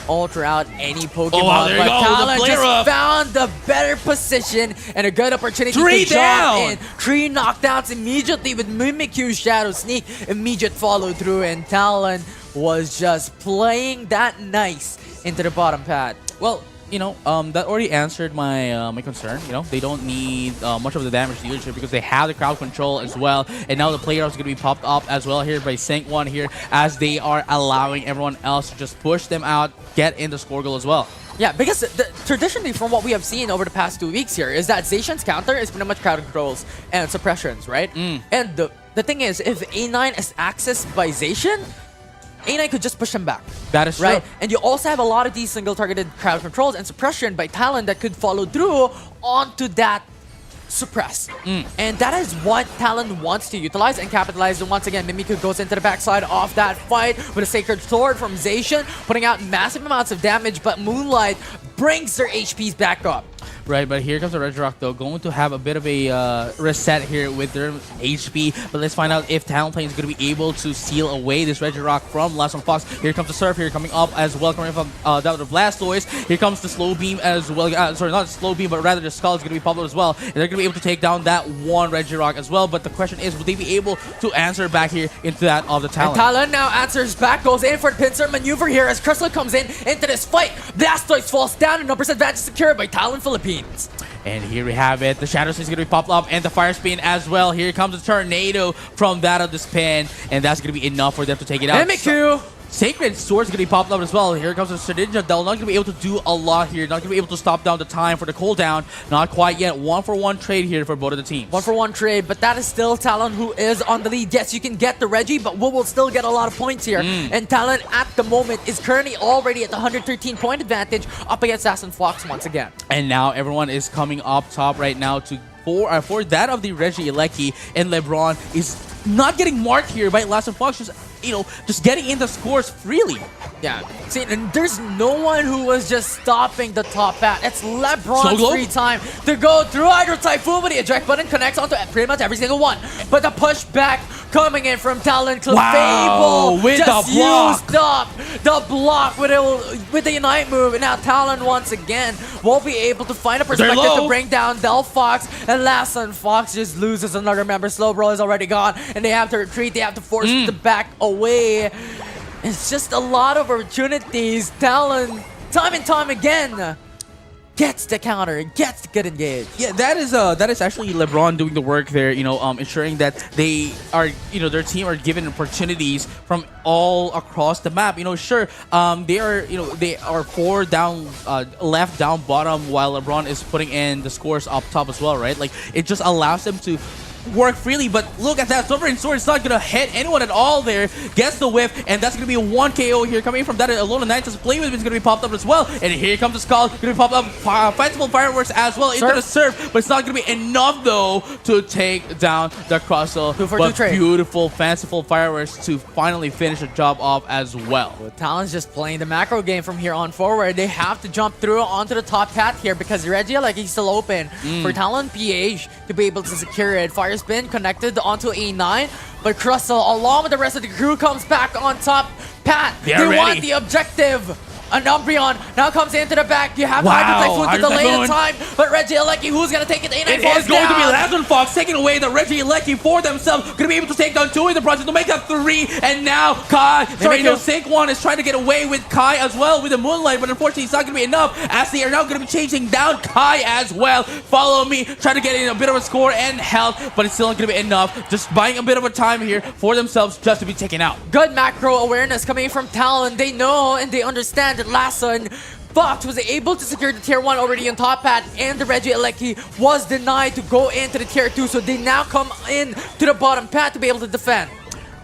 all throughout any Pokemon. Oh, wow, there you but go, Talon the just flare-up. found the better position and a good opportunity Three to jump down. in. 3 knockdowns immediately with Mimikyu Shadow Sneak. Immediate follow through, and Talon was just playing that nice into the bottom pad. Well, you know, that already answered my my concern. You know, they don't need much of the damage dealership because they have the crowd control as well. And now the player is going to be popped up as well here by Sync One here, as they are allowing everyone else to just push them out, get in the score goal as well. Yeah, because traditionally, from what we have seen over the past 2 weeks here, is that Zacian's counter is pretty much crowd controls and suppressions, right? And the thing is, if A9 is accessed by Zacian, A9 could just push him back. That is true. Right? And you also have a lot of these single targeted crowd controls and suppression by Talon that could follow through onto that suppress. And that is what Talon wants to utilize and capitalize. And once again, Mimikyu goes into the backside of that fight with a Sacred Sword from Zacian, putting out massive amounts of damage, but Moonlight brings their HPs back up. Right, but here comes the Regirock though, going to have a bit of a reset here with their HP. But let's find out if Talonplane is going to be able to seal away this Regirock from Last on Fox. Here comes the Surf here coming up as well, coming from down the Blastoise. Here comes the Slow Beam as well. Sorry, not Slow Beam, but rather the Skull is going to be popped out as well. And they're going to be able to take down that one Regirock as well. But the question is, will they be able to answer back here into that of the Talon? And Talon now answers back, goes in for the pincer maneuver here as Crystal comes in into this fight. Blastoise falls down and numbers advantage secured by Talon Philippines. And here we have it. The Shadow Spin is going to be popped up and the Fire Spin as well. Here comes the Tornado from that of the spin. And that's going to be enough for them to take it out. Mimikyu! Sacred Sword is going to be popped up as well. Here comes the Shedinja. They're not going to be able to do a lot here. Not going to be able to stop down the time for the cooldown. Not quite yet. 1-for-1 trade here for both of the teams. 1-for-1 trade, but that is still Talon who is on the lead. Yes, you can get the Reggie, but we will still get a lot of points here. And Talon at the moment is currently already at the 113 point advantage up against Assassin Fox once again. And now everyone is coming up top right now to for that of the Reggie Elecki, and LeBron is not getting marked here by Last Fox, just, you know, just getting in the scores freely. Yeah, see, and there's no one who was just stopping the top pat. It's LeBron's free time to go through Hydro Typhoon, but the eject button connects onto pretty much every single one. But the pushback coming in from Talon Clefable. Wow, with just the block. used up the block with the Unite move. And now Talon once again won't be able to find a perspective to bring down Delphox. And Last Son Fox just loses another member. Slowbro is already gone, and they have to retreat. They have to force the back away. It's just a lot of opportunities. Talon, time and time again, gets the counter, gets to get engaged. Yeah, that is actually LeBron doing the work there. You know, ensuring that they are, you know, their team are given opportunities from all across the map. You know, sure, they are, you know, they are 4 down, left, down, bottom, while LeBron is putting in the scores up top as well, right? Like, it just allows them to work freely. But look at that, Sovereign Sword is not gonna hit anyone at all there. Gets the whiff, and that's gonna be a 1 KO here coming from that. Alona Knight just play with is gonna be popped up as well. And here comes the Skull, gonna be popped up. Fanciful Fireworks as well into the Surf, but it's not gonna be enough though to take down the Crustle. But beautiful Fanciful Fireworks to finally finish the job off as well. Talon's just playing the macro game from here on forward. They have to jump through onto the top path here because Reggie, like, he's still open for Talon PH to be able to secure it. Fire Spin connected onto A9, but Crustle, along with the rest of the crew, comes back on top. Pat, they want the objective. An Umbreon now comes into the back. You have Wow, Hydro Typhoon to Hydro delay the Typhoon. time, but Reggie Alecki, who's gonna take it? It is going to be Lazarus Fox taking away the Regieleki for themselves. Going to be able to take down 2 in the process to make that 3. And now Kai, sorry, no, Sync1 is trying to get away with Kai as well with the Moonlight, but unfortunately it's not going to be enough as they are now going to be chasing down Kai as well. Follow me, trying to get in a bit of a score and health, but it's still not going to be enough. Just buying a bit of a time here for themselves just to be taken out. Good macro awareness coming from Talon. They know and they understand that Lassen Fox was able to secure the tier 1 already on top pad, and the Regieleki was denied to go into the tier 2, so they now come in to the bottom pad to be able to defend.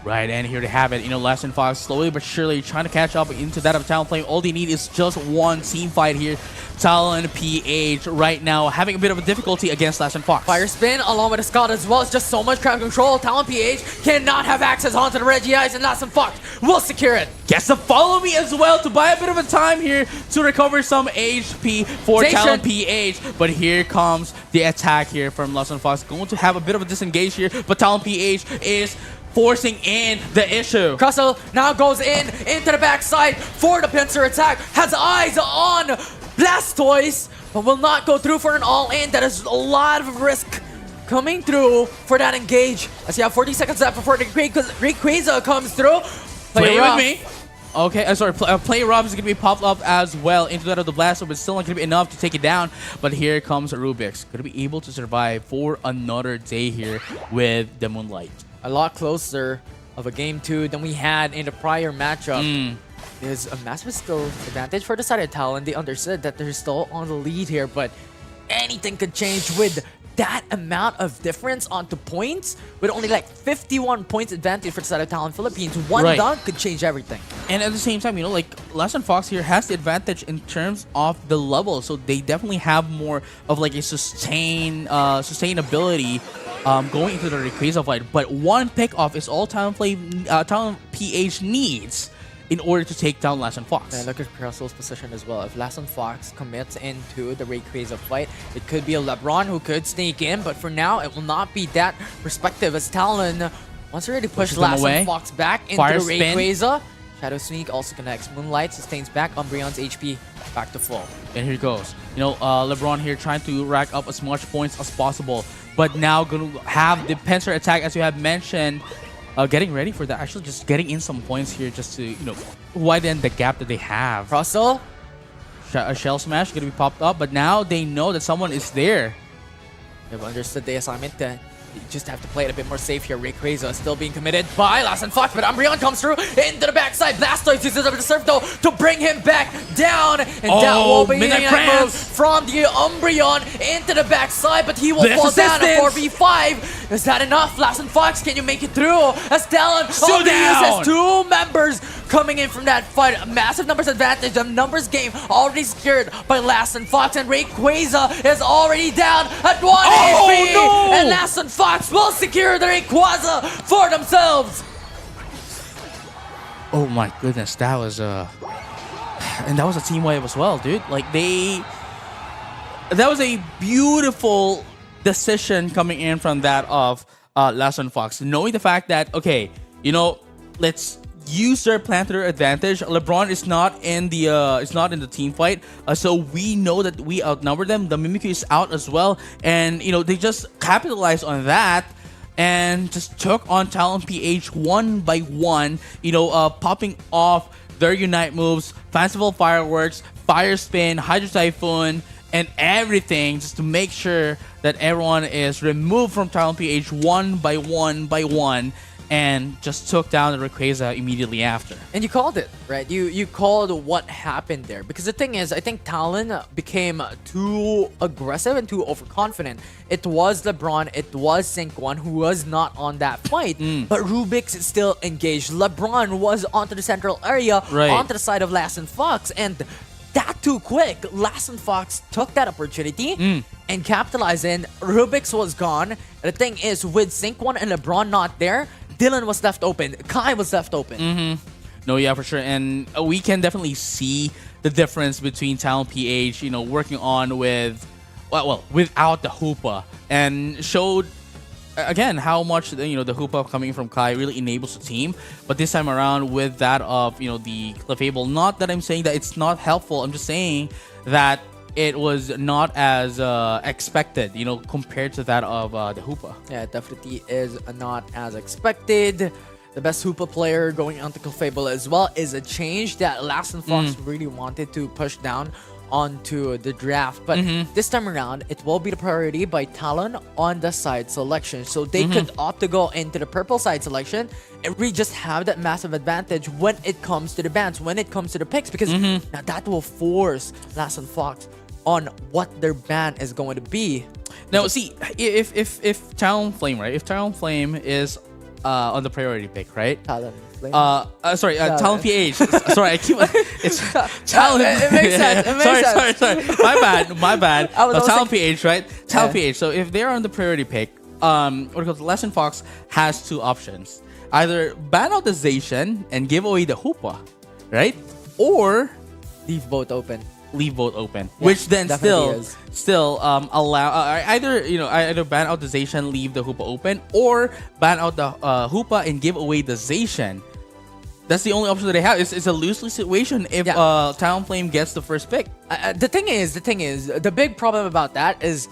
Right, and here to have it, Lesson Fox slowly but surely trying to catch up into that of Talon playing. All they need is just one team fight here. Talon PH right now having a bit of a difficulty against Lesson Fox. Fire Spin along with the Scott as well. It's just so much crowd control. Talon PH cannot have access onto the Regieyes, and Lesson Fox will secure it. Gets to follow me as well to buy a bit of a time here to recover some HP for Talon PH. But here comes the attack here from Lesson Fox. Going to have a bit of a disengage here, but Talon PH is forcing in the issue. Crustle now goes into the backside for the pincer attack. Has eyes on Blastoise, but will not go through for an all-in. That is a lot of risk coming through for that engage. As you have 40 seconds left before the Rayquaza comes through. Play with me. Okay, sorry, Play Rob is going to be popped up as well into that of the Blastoise, but still not going to be enough to take it down. But here comes Rubik's. Going to be able to survive for another day here with the Moonlight. A lot closer of a game 2 than we had in the prior matchup. There's a massive skill advantage for the side of Talon. They understood that they're still on the lead here, but anything could change with that amount of difference onto points. With only like 51 points advantage for the side of Talon Philippines, one dunk could change everything. And at the same time, like Lesson Fox here has the advantage in terms of the level, so they definitely have more of like a sustainability going into the Rayquaza fight. But one pick off is all Talon PH needs in order to take down Lesson Fox. And look at Crustle's position as well. If Lesson Fox commits into the Rayquaza fight, it could be a LeBron who could sneak in, but for now, it will not be that perspective as Talon wants to really push Lesson Fox back into Fire the spin. Rayquaza. Shadow Sneak also connects. Moonlight sustains back. Umbreon's HP back to full. And here it goes. LeBron here trying to rack up as much points as possible, but now going to have the pincer attack as you have mentioned. Getting ready for that. Actually, just getting in some points here just to, widen the gap that they have. Russell? A Shell Smash going to be popped up, but now they know that someone is there. They've understood the assignment that you just have to play it a bit more safe here. Rayquaza is still being committed by Lesson Fox, but Umbreon comes through into the backside. Blastoise uses up the surf though to bring him back down, and that will be a move from the Umbreon into the backside, but he will fall down at 4v5. Is that enough? Lesson Fox, can you make it through? As Talon only uses 2 members coming in from that fight. A massive numbers advantage. The numbers game already secured by Lesson Fox, and Rayquaza is already down at 1 HP. No! And Lesson Fox will secure the Rayquaza for themselves. Oh my goodness, that was and that was a team wave as well, dude. Like that was a beautiful decision coming in from that of Lesson Fox, knowing the fact that let's use their plan to their advantage. LeBron is not in the team fight, so we know that we outnumber them. The Mimikyu is out as well, and they just capitalized on that and just took on Talon PH one by one. Popping off their Unite moves, Fanciful Fireworks, Fire Spin, Hydro Typhoon, and everything just to make sure that everyone is removed from Talon PH one by one, and just took down the Rayquaza immediately after. And you called it, right? You called what happened there. Because the thing is, I think Talon became too aggressive and too overconfident. It was LeBron, it was Sync1 who was not on that fight. But Rubik's still engaged. LeBron was onto the central area, onto the side of Lesson Fox. And that too quick. Lesson Fox took that opportunity and capitalized in. Rubik's was gone. The thing is, with Sync1 and LeBron not there, Dylan was left open. Kai was left open. No, yeah, for sure. And we can definitely see the difference between Talon PH, working on with, without the Hoopa, and showed again, how much the Hoopa coming from Kai really enables the team. But this time around, with that of the Clefable, not that I'm saying that it's not helpful. I'm just saying that it was not as expected, compared to that of the Hoopa. Yeah, it definitely is not as expected. The best Hoopa player going onto Clefable as well is a change that Last and Fox really wanted to push down onto the draft. But this time around, it will be the priority by Talon on the side selection. So they could opt to go into the purple side selection and really just have that massive advantage when it comes to the bans, when it comes to the picks. Because now that will force Last and Fox on what their ban is going to be. Now, see, if Talonflame, right? If Talonflame is on the priority pick, right? Talon. Talon PH. Sorry, I keep it's Talon. It makes sense. It makes Sorry. My bad. Talon PH, right? Talon PH. So if they're on the priority pick, Last and Fox has two options: either ban out the Zacian and give away the Hoopa, right? Or Leave both open. leave both open, which then still allow either ban out the Zacian, leave the Hoopa open, or ban out the Hoopa and give away the Zacian. That's the only option that they have. It's a lose-lose situation if Talonflame gets the first pick. The thing is, the big problem about that is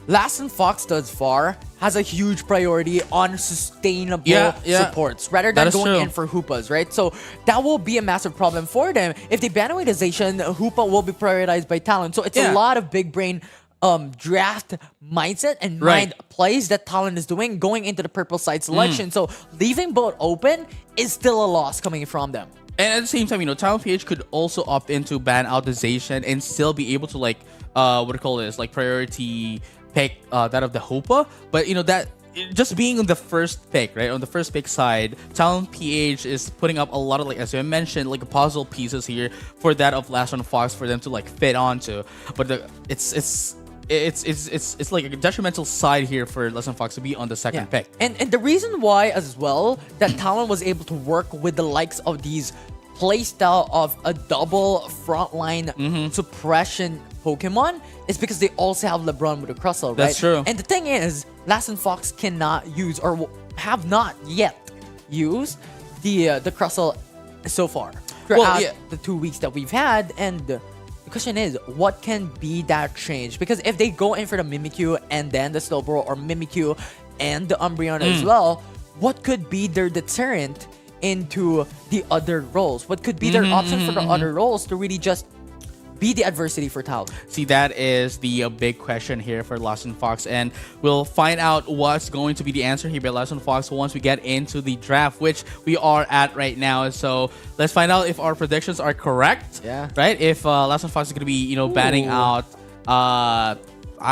Last and Fox thus far has a huge priority on sustainable supports rather than going in for Hoopas, right? So that will be a massive problem for them. If they ban away the Zacian, Hoopa will be prioritized by Talon. So it's a lot of big brain draft mindset and mind plays that Talon is doing going into the purple side selection. So leaving both open is still a loss coming from them. And at the same time, Talon PH could also opt in to ban out the Zacian and still be able to priority pick that of the Hoopa. But that just being on the first pick, right? On the first pick side, Talon PH is putting up a lot of, as I mentioned, puzzle pieces here for that of Last and Fox for them to fit onto. But it's like a detrimental side here for Last and Fox to be on the second pick. And the reason why as well that Talon was able to work with the likes of these playstyle of a double frontline suppression Pokemon is because they also have LeBron with a Crustle, right? That's true. And the thing is, Last and Fox cannot use or have not yet used the Crustle so far throughout the 2 weeks that we've had. And the question is, what can be that change? Because if they go in for the Mimikyu and then the Slowbro, or Mimikyu and the Umbreon as well, what could be their deterrent into the other roles? What could be their option for the other roles to really just be the adversity for Talon? See, that is the big question here for Last and Fox, and we'll find out what's going to be the answer here by Last and Fox once we get into the draft, which we are at right now. So let's find out if our predictions are correct. Yeah. Right? If Last and Fox is going to be, banning out, I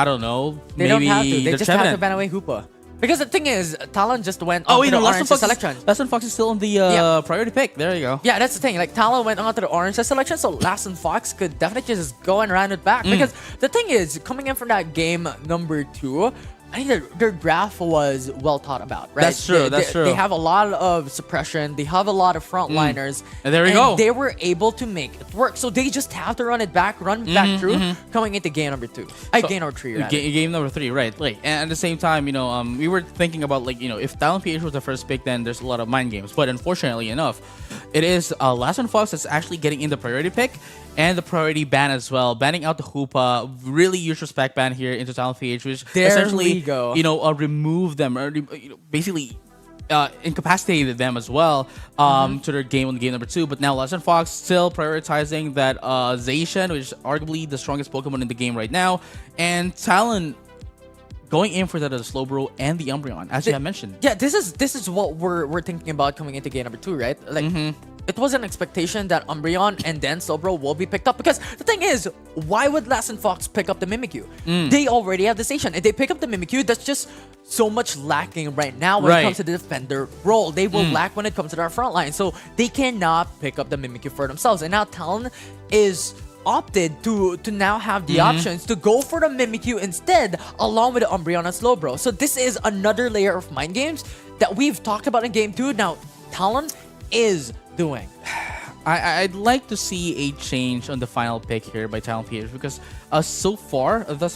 don't know, They don't have to. They just have to ban away Hoopa. Because the thing is, Talon just went on to the orange selection. Last and Fox is still on the priority pick. There you go. Yeah, that's the thing. Talon went on to the orange selection, so Last and Fox could definitely just go and run it back. Because the thing is, coming in from that game number 2, I think their draft was well thought about, right? That's true. They have a lot of suppression. They have a lot of frontliners. And there we go. They were able to make it work. So they just have to run back through coming into game number 2. Game number 3, rather. Game number 3, right. And at the same time, we were thinking about, if Talon PH was the first pick, then there's a lot of mind games. But unfortunately enough, it is Last and Fox that's actually getting in the priority pick and the priority ban as well. Banning out the Hoopa, really huge respect ban here into Talon PH, which essentially, remove them, or basically incapacitated them as well to their game on game number 2. But now Last and Fox still prioritizing that Zacian, which is arguably the strongest Pokemon in the game right now, and Talon going in for that of the Slowbro and the Umbreon, as you have mentioned. Yeah, this is what we're thinking about coming into game number 2, right? It was an expectation that Umbreon and then Slowbro will be picked up, because the thing is, why would Last and Fox pick up the Mimikyu? They already have the Zacian. If they pick up the Mimikyu, that's just so much lacking right now when it comes to the defender role. They will lack when it comes to their front line, so they cannot pick up the Mimikyu for themselves. And now Talon is opted to now have the options to go for the Mimikyu instead, along with the Umbreon and Slowbro. So this is another layer of mind games that we've talked about in game 2. Now Talon is doing. I'd like to see a change on the final pick here by Talon PH, because thus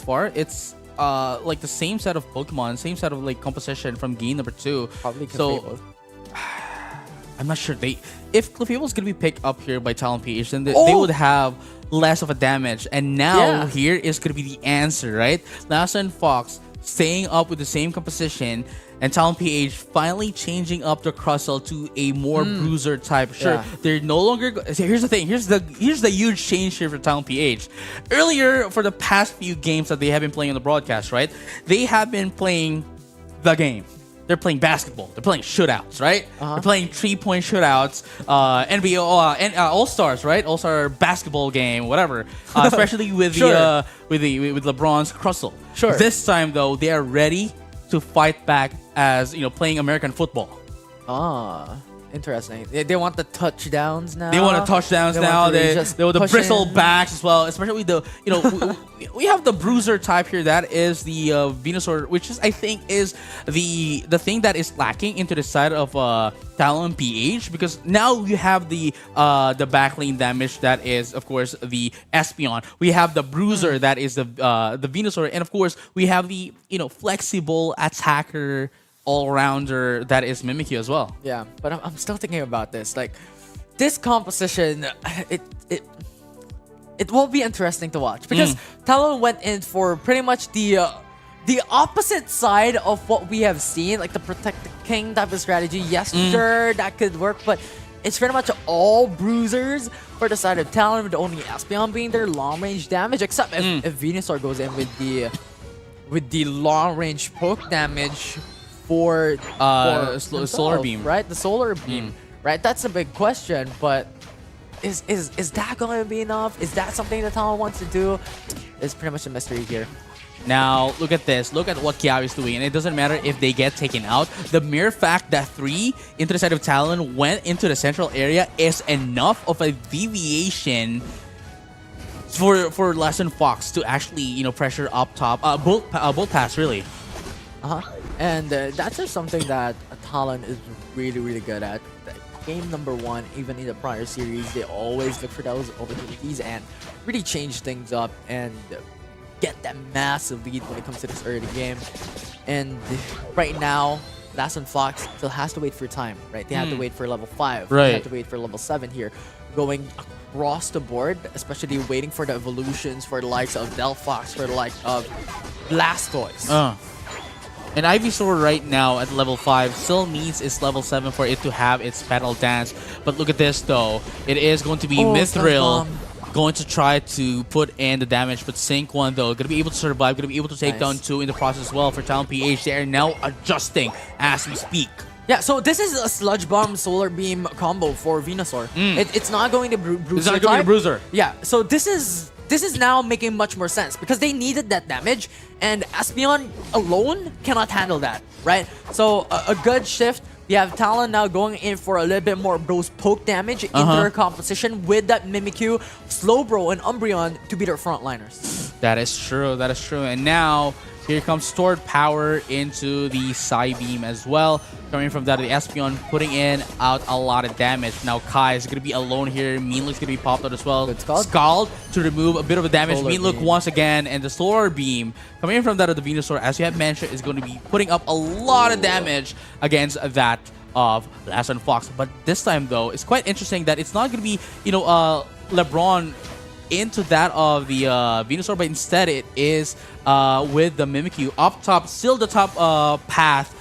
far, it's like the same set of Pokemon, same set of like composition from game number 2. Probably so. Clefable. I'm not sure if Clefable is gonna be picked up here by Talon PH, then they would have less of a damage. And now here is gonna be the answer, right? Lassa and Fox staying up with the same composition, and Talon PH finally changing up the Crustle to a more bruiser type. Sure, they're no longer. Here's the thing. Here's the huge change here for Talon PH. Earlier, for the past few games that they have been playing on the broadcast, right? They have been playing the game. They're playing basketball. They're playing shootouts, right? They're playing 3-point shootouts, NBA All-Stars, right? All-Star basketball game, whatever. Especially with with LeBron's Crustle. Sure. This time though, they are ready to fight back as playing American football. Interesting. They want the touchdowns now. They want the touchdowns now. They want the bristle backs as well. Especially the we have the bruiser type here. That is the Venusaur, which is I think is the thing that is lacking into the side of Talon PH, because now you have the backlane damage that is of course the Espeon. We have the bruiser that is the Venusaur, and of course we have the flexible attacker all-rounder that is Mimikyu as well. Yeah, but I'm still thinking about this. Like, this composition, it will be interesting to watch, because Talon went in for pretty much the opposite side of what we have seen, like the Protect the King type of strategy. Yes, sure, that could work, but it's pretty much all bruisers for the side of Talon, with only Espeon being their long-range damage, except if Venusaur goes in with the long-range poke damage for Solar Beam, right? The Solar Beam, right? That's a big question, but is that going to be enough? Is that something that Talon wants to do? It's pretty much a mystery here. Now, look at this. Look at what Kiawe is doing. And it doesn't matter if they get taken out. The mere fact that 3 into the side of Talon went into the central area is enough of a deviation for Lesson Fox to actually, pressure up top. Bolt pass, really. And that's just something that Talon is really, really good at. Game number 1, even in the prior series, they always look for those opportunities and really change things up and get that massive lead when it comes to this early game. And right now, Lesson Fox still has to wait for time, right? They have to wait for level 5. Right. They have to wait for level 7 here. Going across the board, especially waiting for the evolutions for the likes of Delphox, for the likes of Blastoise. And Ivysaur right now at level 5 still needs its level 7 for it to have its Petal Dance. But look at this though. It is going to be Mithril going to try to put in the damage. But Sync 1 though, going to be able to survive, going to be able to take down 2 in the process as well for Talon PH. They are now adjusting as we speak. Yeah, so this is a Sludge Bomb Solar Beam combo for Venusaur. It's not going to Bruiser. It's not going to Bruiser. Yeah, so this is now making much more sense, because they needed that damage, and Espeon alone cannot handle that, right? So a good shift. You have Talon now going in for a little bit more those poke damage in their composition with that Mimikyu, Slowbro, and Umbreon to be their frontliners. That is true. That is true. And now here comes stored power into the Psybeam as well. Coming from that, the Espeon putting in out a lot of damage. Now Kai is going to be alone here. Meanlook's going to be popped out as well. Good Scald. Scald to remove a bit of a damage. Solar Meanlook Beam. once again. And the Solar Beam coming in from that of the Venusaur, as you have mentioned, is going to be putting up a lot of damage against that of Lesson Fox. But this time though, it's quite interesting that it's not going to be, LeBron into that of the Venusaur, but instead it is with the Mimikyu up top, still the top path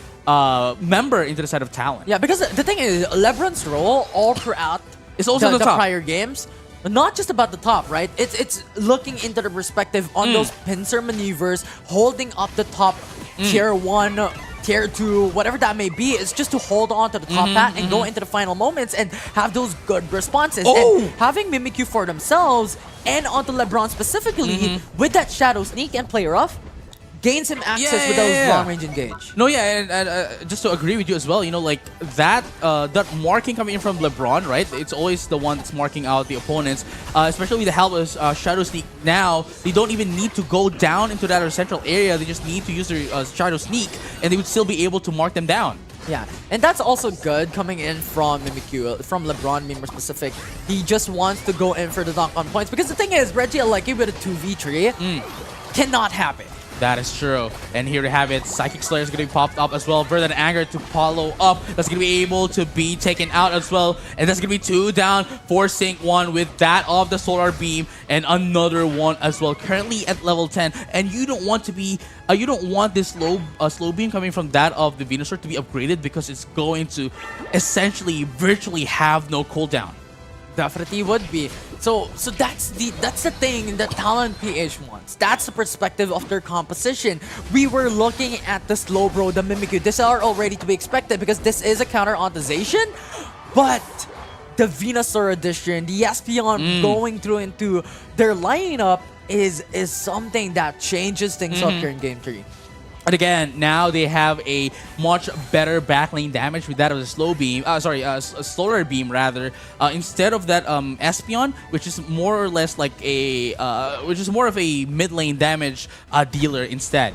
member into the side of Talon. Yeah, because the thing is, LeBron's role all throughout It's also the top. prior games, not just about the top, right? It's looking into the perspective on those pincer maneuvers, holding up the top tier 1, tier 2, whatever that may be. It's just to hold on to the top path and go into the final moments and have those good responses. And having Mimikyu for themselves and onto LeBron specifically with that Shadow Sneak and Play Rough gains him access with those long-range engage. No, yeah, and just to agree with you as well, like that marking coming in from LeBron, right? It's always the one that's marking out the opponents, especially with the help of Shadow Sneak. Now, they don't even need to go down into that central area. They just need to use their Shadow Sneak, and they would still be able to mark them down. Yeah, and that's also good coming in from Mimikyu, from LeBron being more specific. He just wants to go in for the knock-on points, because the thing is, Regieleki with a 2v3 cannot happen. That is true. And here we have it. Psychic Slayer is going to be popped up as well. Verdant Anger to follow up. That's going to be able to be taken out as well. And that's going to be 2 down for Sync 1 with that of the Solar Beam and another one as well. Currently at level 10. And you don't want to be... you don't want this slow beam coming from that of the Venusaur to be upgraded because it's going to essentially virtually have no cooldown. Definitely would be. So that's the thing that Talon PH wants. That's the perspective of their composition. We were looking at the Slowbro, the Mimikyu. These are already to be expected because this is a counter on Zation. But the Venusaur edition, the Espeon going through into their lineup is something that changes things up here in Game 3. And again, now they have a much better backlane damage with that of the slow beam. A solar beam rather. Instead of that Espeon, which is more or less like a, which is more of a mid lane damage dealer instead.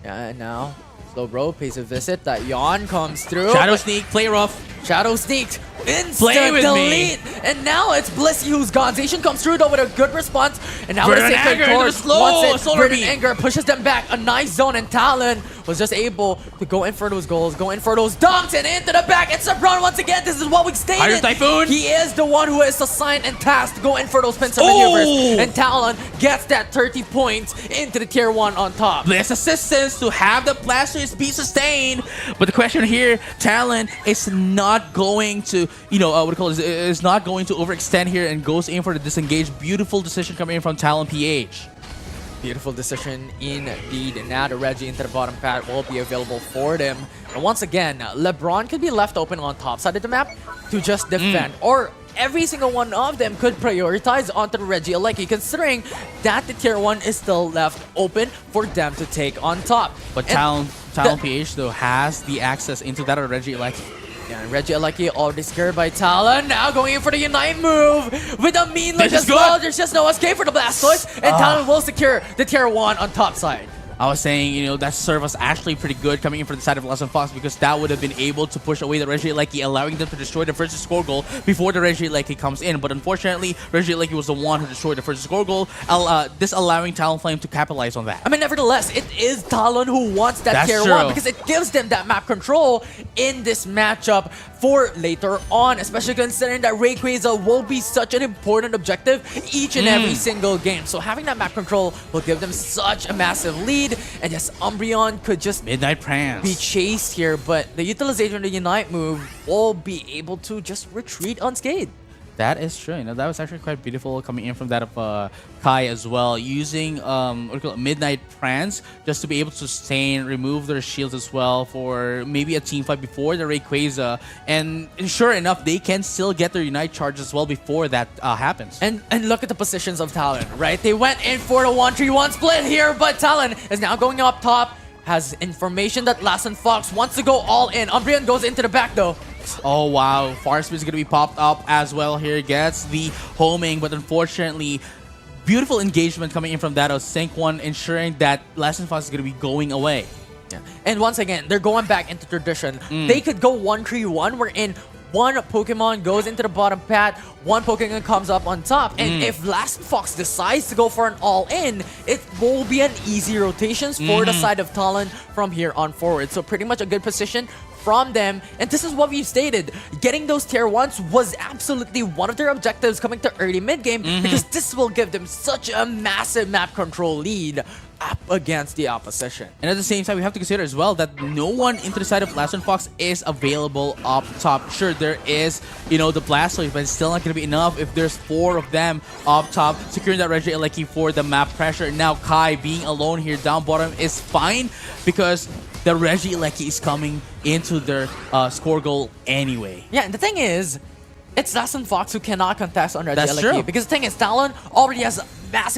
Yeah, and now Slowbro pays a visit. That Yawn comes through. Shadow Sneak, play rough. Shadow sneaked. Play with Delete. And now it's Blissey who's gone. Zation comes through though with a good response. And now Verdant with a Sacred Anger into Cord, the slow wants it. Solar Verdant Beam. Anger pushes them back. A nice zone, and Talon was just able to go in for those goals, go in for those dunks, and into the back. It's Sabron once again. This is what we stated. Fire Typhoon. He is the one who is assigned and tasked to go in for those Pinsir Oh. maneuvers. And Talon gets that 30 points into the tier 1 on top. Bliss assistance to have the Blastoise be sustained. But the question here, Talon is not going to, is not going to overextend here and goes in for the disengage. Beautiful decision coming in from Talon PH. Beautiful decision indeed. And now the Reggie into the bottom pad will be available for them. And once again, LeBron could be left open on top side of the map to just defend. Or every single one of them could prioritize onto the Reggie Alecki, considering that the tier 1 is still left open for them to take on top. But Talon PH though has the access into that of Reggie Alecki. Yeah, and Reggie Alecki already scared by Talon. Now going in for the Unite move with a mean look as well. There's just no escape for the Blastoise. And Talon will secure the tier 1 on top side. I was saying, that serve was actually pretty good coming in from the side of Lesson Fox because that would have been able to push away the Reggie Alecki, allowing them to destroy the first score goal before the Reggie Alecki comes in. But unfortunately, Reggie Alecki was the one who destroyed the first score goal, this allowing Talonflame to capitalize on that. I mean, nevertheless, it is Talon who wants that tier 1 because it gives them that map control in this matchup for later on, especially considering that Rayquaza will be such an important objective each and every single game. So having that map control will give them such a massive lead. And yes, Umbreon could just Midnight Prance be chased here, but the utilization of the Unite move will be able to just retreat unscathed. That is true. That was actually quite beautiful coming in from that of Kai as well, using Midnight Prance just to be able to sustain, remove their shields as well for maybe a team fight before the Rayquaza. And sure enough, they can still get their Unite charge as well before that happens. And look at the positions of Talon, right? They went in for the 1-3-1 split here, but Talon is now going up top. Has information that Lassen Fox wants to go all in. Umbreon goes into the back though. Oh wow, Farspin is going to be popped up as well here. Gets the homing, but unfortunately, beautiful engagement coming in from that of Sync 1, ensuring that Lassen Fox is going to be going away. Yeah. And once again, they're going back into tradition. They could go 1-3-1, wherein one Pokemon goes into the bottom pad, one Pokemon comes up on top, and if Last Fox decides to go for an all-in, it will be an easy rotations for the side of Talon from here on forward. So pretty much a good position from them, and this is what we've stated. Getting those tier 1s was absolutely one of their objectives coming to early mid-game, because this will give them such a massive map control lead up against the opposition. And at the same time, we have to consider as well that no one into the side of Lassen Fox is available up top. Sure, there is, the Blastoise, but it's still not going to be enough if there's 4 of them up top, securing that Reggie Alecki for the map pressure. Now, Kai being alone here down bottom is fine because the Reggie Alecki is coming into their score goal anyway. Yeah, and the thing is, it's Lassen Fox who cannot contest on Reggie That's Alecki. true. Because the thing is, Talon already has a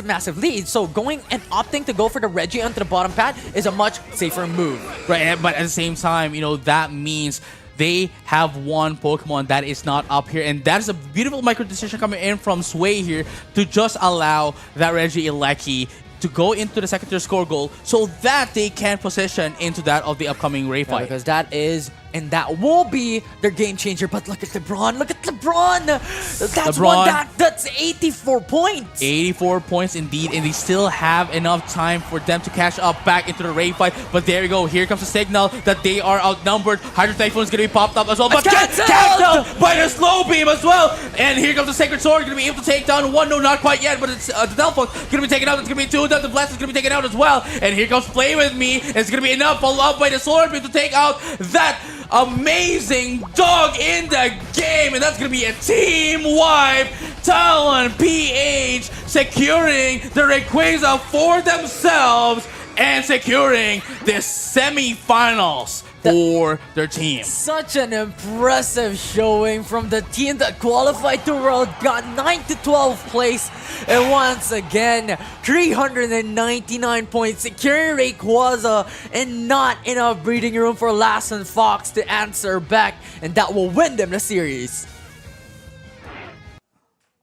massive lead. So going and opting to go for the Reggie onto the bottom pad is a much safer move. Right, but at the same time, that means they have one Pokemon that is not up here. And that is a beautiful micro decision coming in from Sway here to just allow that Reggie Alecki to go into the second tier score goal so that they can position into that of the upcoming Ray fight. Because that is and that will be their game changer. But look at LeBron. Look at LeBron. That's LeBron. That's 84 points. 84 points indeed, and they still have enough time for them to catch up back into the raid fight. But there we go. Here comes the signal that they are outnumbered. Hydro Typhoon is going to be popped up as well, but Cancelled! canceled by the slow beam as well. And here comes the Sacred Sword, going to be able to take down one. No, not quite yet, but it's the Telephone going to be taken out. It's going to be two. The Blast is going to be taken out as well. And here comes Play With Me. It's going to be enough, followed up by the Sword Beam to take out that amazing dog in the game. And that's going to be a team wipe. Talon PH securing the Rayquaza for themselves and securing the semifinals for their team. Such an impressive showing from the team that qualified to World, got 9 to 12 place, and once again 399 points, securing Rayquaza, and not enough breathing room for Lass and Fox to answer back, and that will win them the series.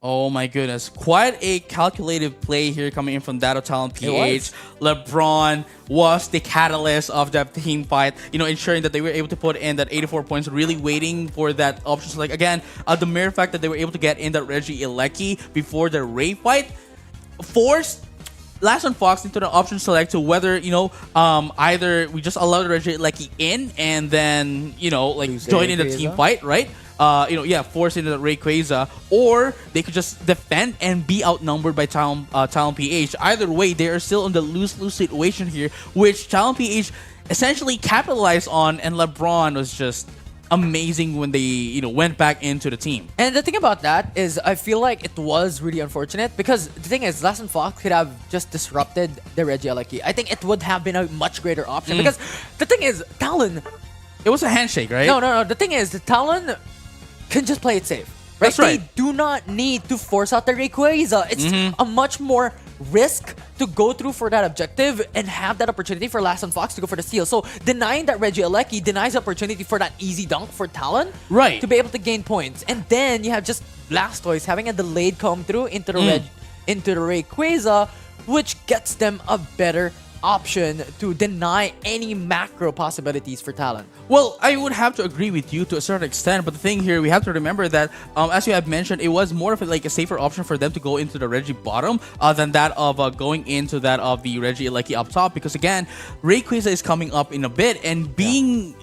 Oh my goodness. Quite a calculated play here coming in from Dado Talon PH. LeBron was the catalyst of that team fight, ensuring that they were able to put in that 84 points, really waiting for that option select. Again, the mere fact that they were able to get in that Reggie Ilecki before the raid fight forced Lass and Fox into the option select to whether, either we just allow the Reggie Ilecki in and then, join in the team fight, right? Force into the Rayquaza, or they could just defend and be outnumbered by Talon PH. Either way, they are still in the lose-lose situation here, which Talon PH essentially capitalized on, and LeBron was just amazing when they went back into the team. And the thing about that is, I feel like it was really unfortunate because the thing is, Lass and Fox could have just disrupted the Reggie Ilecki. I think it would have been a much greater option because the thing is, Talon. It was a handshake, right? No. The thing is, the Talon can just play it safe. Right? That's right. They do not need to force out the Rayquaza. It's a much more risk to go through for that objective and have that opportunity for Lass and Fox to go for the steal. So denying that Reggie Ilecki denies the opportunity for that easy dunk for Talon, right, to be able to gain points. And then you have just Blastoise having a delayed come through into the into the Rayquaza, which gets them a better option to deny any macro possibilities for Talon. Well, I would have to agree with you to a certain extent, but the thing here, we have to remember that, as you have mentioned, it was more of a safer option for them to go into the Reggie bottom than that of going into that of the Reggie Ilecki up top, because again, Rayquaza is coming up in a bit, and being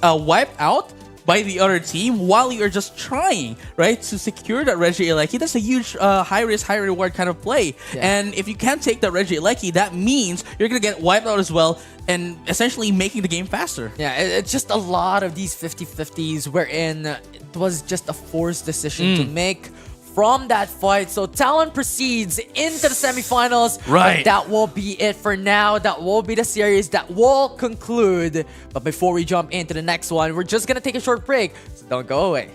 wiped out by the other team while you're just trying, right, to secure that Reggie Ilecki, that's a huge high risk, high reward kind of play. Yeah. And if you can't take that Reggie Ilecki, that means you're gonna get wiped out as well, and essentially making the game faster. Yeah, it's just a lot of these 50-50s wherein it was just a forced decision to make from that fight. So Talon proceeds into the semifinals. Right. But that will be it for now. That will be the series that will conclude. But before we jump into the next one, we're just going to take a short break. So don't go away.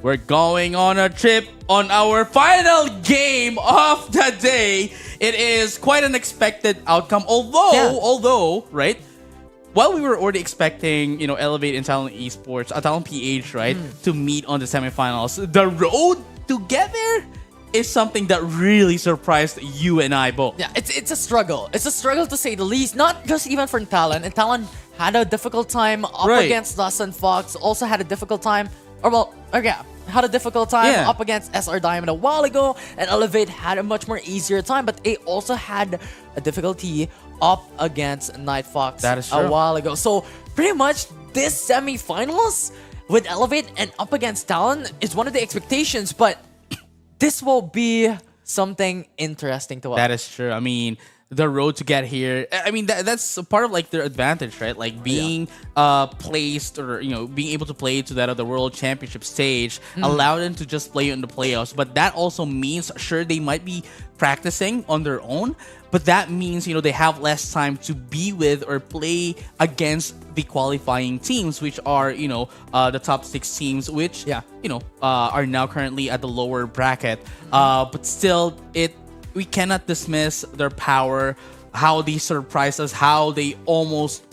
we're going on a trip on our final game of the day. It is quite an expected outcome, although, right? While we were already expecting, Elevate and Talent Esports, Talent PH, right, to meet on the semifinals, the road to get there is something that really surprised you and I both. Yeah, it's a struggle. It's a struggle to say the least. Not just even for Talon. And Talon had a difficult time up against Dust and Fox. Also had a difficult time, had a difficult time up against SR Diamond a while ago. And Elevate had a much more easier time. But they also had a difficulty up against Night Fox a while ago. So pretty much this semi-finals with Elevate and up against Talon is one of the expectations. But this will be something interesting to watch. That is true. I mean, the road to get here, I mean, that's a part of like their advantage, right? Like being placed or, being able to play to that of the World Championship stage allow them to just play in the playoffs. But that also means, sure, they might be practicing on their own, but that means, they have less time to be with or play against the qualifying teams, which are, the top 6 teams, which, are now currently at the lower bracket. But still, we cannot dismiss their power, how they surprised us, how they almost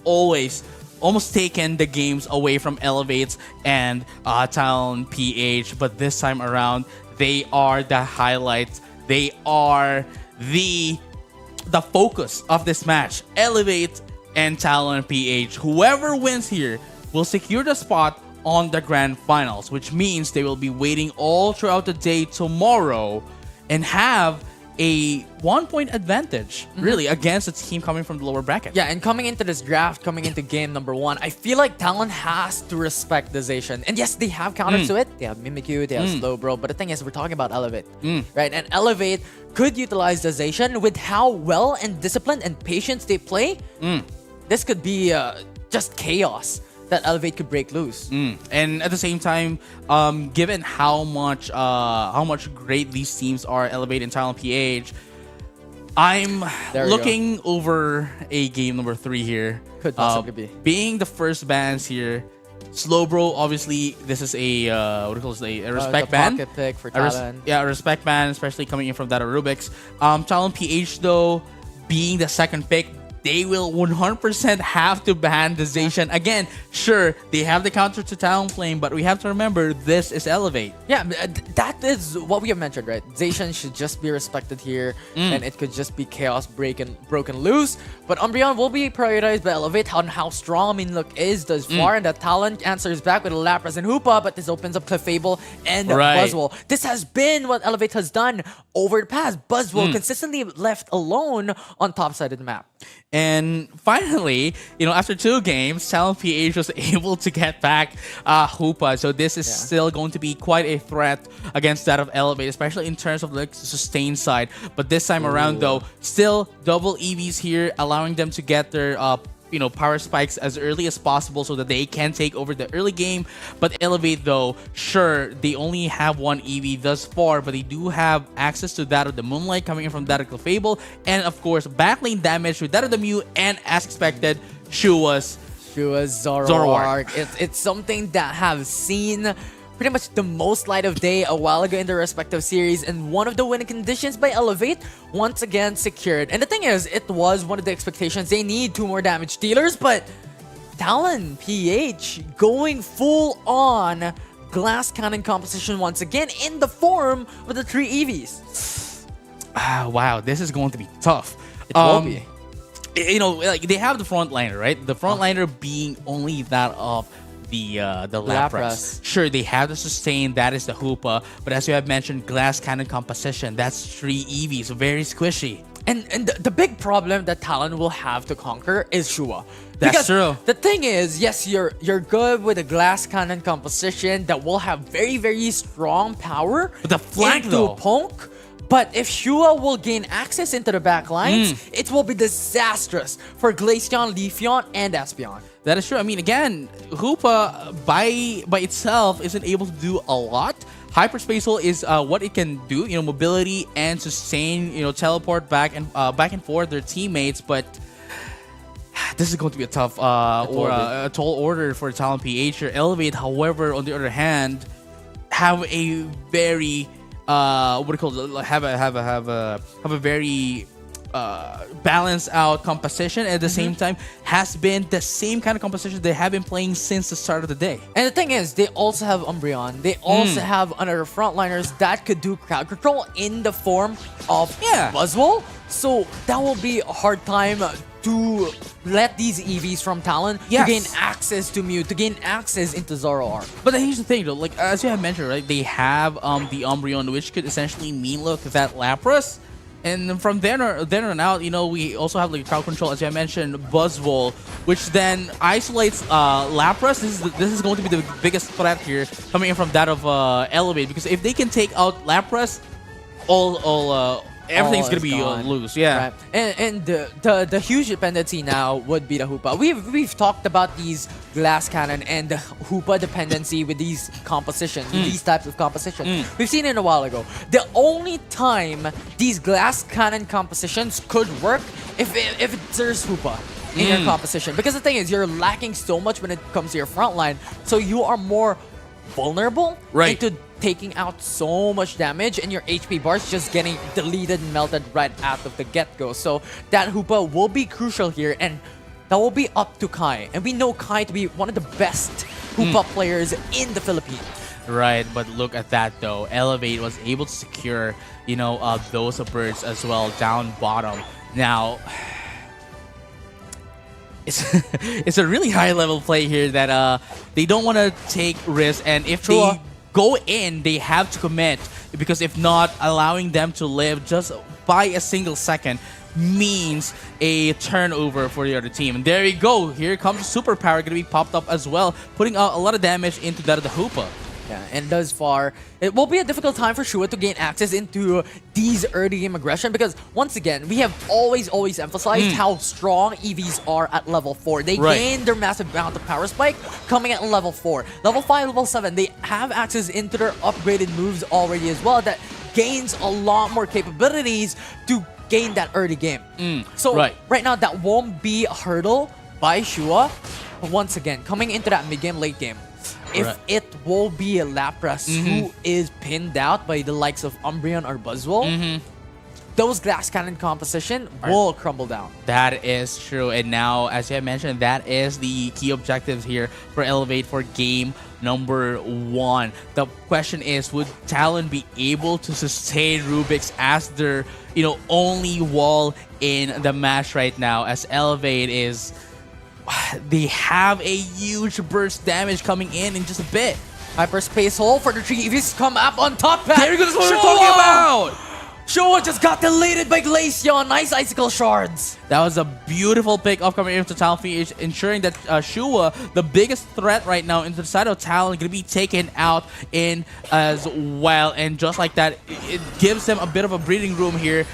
taken the games away from Elevates and Talon PH. But this time around, they are the highlights. They are the focus of this match. Elevate and Talon PH. Whoever wins here will secure the spot on the grand finals, which means they will be waiting all throughout the day tomorrow and have a 1-point advantage, really, against a team coming from the lower bracket. Yeah, and coming into this draft, coming into game number 1, I feel like Talon has to respect the Zacian. And yes, they have counters to it. They have Mimikyu, they have Slowbro. But the thing is, we're talking about Elevate, right? And Elevate could utilize the Zacian with how well and disciplined and patience they play. This could be just chaos that Elevate could break loose. And at the same time, given how much great these teams are, Elevate and Talon PH, I'm looking over a game number 3 here. Could possibly be. Being the first bans here, Slowbro, obviously, this is a a respect ban. Pocket pick for Talon. A respect ban, especially coming in from that of Rubik's. Talon PH, though, being the second pick, they will 100% have to ban the Zacian. Again, sure, they have the counter to Talonflame, but we have to remember, this is Elevate. Yeah, that is what we have mentioned, right? Zacian should just be respected here, and it could just be chaos broken loose. But Umbreon will be prioritized by Elevate on how strong Minlook is thus far, and that Talon answers back with a Lapras and Hoopa, but this opens up Clefable and Buzzwole. This has been what Elevate has done over the past. Buzzwole consistently left alone on top side of the map. And finally, after 2 games, Talon PH was able to get back Hoopa. So this is still going to be quite a threat against that of Elevate, especially in terms of the sustain side. But this time around, though, still double EVs here, allowing them to get their power spikes as early as possible so that they can take over the early game. But Elevate, though, sure, they only have 1 EV thus far, but they do have access to that of the Moonlight coming in from that of Clefable, and of course, backlane damage with that of the Mew, and as expected, Shua's Zoroark. It's something that have seen pretty much the most light of day a while ago in their respective series, and one of the winning conditions by Elevate once again secured. And the thing is, it was one of the expectations. They need 2 more damage dealers, but Talon PH going full on glass cannon composition once again in the form of the 3 EVs. Wow, this is going to be tough. It will be. Like they have the frontliner, right? The frontliner being only that of the Lapras. Sure, they have the sustain, that is the Hoopa, but as you have mentioned, glass cannon composition, that's 3 EVs, very squishy. And the big problem that Talon will have to conquer is Shua. That's true. The thing is, yes, you're good with a glass cannon composition that will have very, very strong power. But the flank into though. Punk. But if Shua will gain access into the back lines, it will be disastrous for Glaceon, Leafeon, and Espeon. That is true. I mean, again, Hoopa by itself isn't able to do a lot. Hyperspatial is what it can do, mobility and sustain, teleport back and forth their teammates. But this is going to be a tough a tall order for Talon PH or Elevate. However, on the other hand, have a very what do you call it? Like, have a very balanced out composition, and at the same time has been the same kind of composition they have been playing since the start of the day. And the thing is, they also have Umbreon. They also have another frontliners that could do crowd control in the form of Buzzwole. So that will be a hard time to let these EVs from Talon to gain access to Mew, to gain access into Zoroark. But here's the thing though, like as you have mentioned, right? They have the Umbreon, which could essentially mean look that Lapras. And from then on out, you know, we also have like crowd control, as I mentioned, Buzzwole, which then isolates Lapras. This is going to be the biggest threat here, coming in from that of Elevate, because if they can take out Lapras, everything's gonna be loose. Yeah. Right. And the huge dependency now would be the Hoopa. We've talked about these glass cannon and the Hoopa dependency with these compositions, with these types of compositions. We've seen it a while ago. The only time these glass cannon compositions could work if there's Hoopa in your composition, because the thing is, you're lacking so much when it comes to your front line, so you are more vulnerable into taking out so much damage, and your HP bars just getting deleted and melted right out of the get-go. So that Hoopa will be crucial here, and that will be up to Kai. And we know Kai to be one of the best Hoopa players in the Philippines. Right, but look at that though. Elevate was able to secure, you know, those birds as well down bottom. Now, it's a really high level play here that they don't want to take risks, and if they go in, they have to commit, because if not, allowing them to live just by a single second means a turnover for the other team. And there you go. Here comes Superpower, going to be popped up as well, putting out a lot of damage into that of the Hoopa. Yeah, and thus far, it will be a difficult time for Shua to gain access into these early game aggression, because once again, we have always emphasized how strong EVs are at level 4. They gain their massive amount of power spike coming at level 4. Level 5, level 7, they have access into their upgraded moves already as well that gains a lot more capabilities to gain that early game. So right now, that won't be a hurdle by Shua. But once again, coming into that mid-game, late game, if it will be a Lapras who is pinned out by the likes of Umbreon or Buzzwole, those glass cannon composition will crumble down. That is true. And now, as I mentioned, that is the key objectives here for Elevate for game number 1. The question is, would Talon be able to sustain Rubik's as their, you know, only wall in the match right now, as Elevate is... They have a huge burst damage coming in just a bit. Hyperspace hole for the 3 EVs come up on top path. There you go, that's what we're talking about! Showa just got deleted by Glaceon. Nice Icicle Shards. That was a beautiful pick off coming into Talon PH, ensuring that Shua, the biggest threat right now into the side of Talon, going to be taken out in as well. And just like that, it gives them a bit of a breathing room here,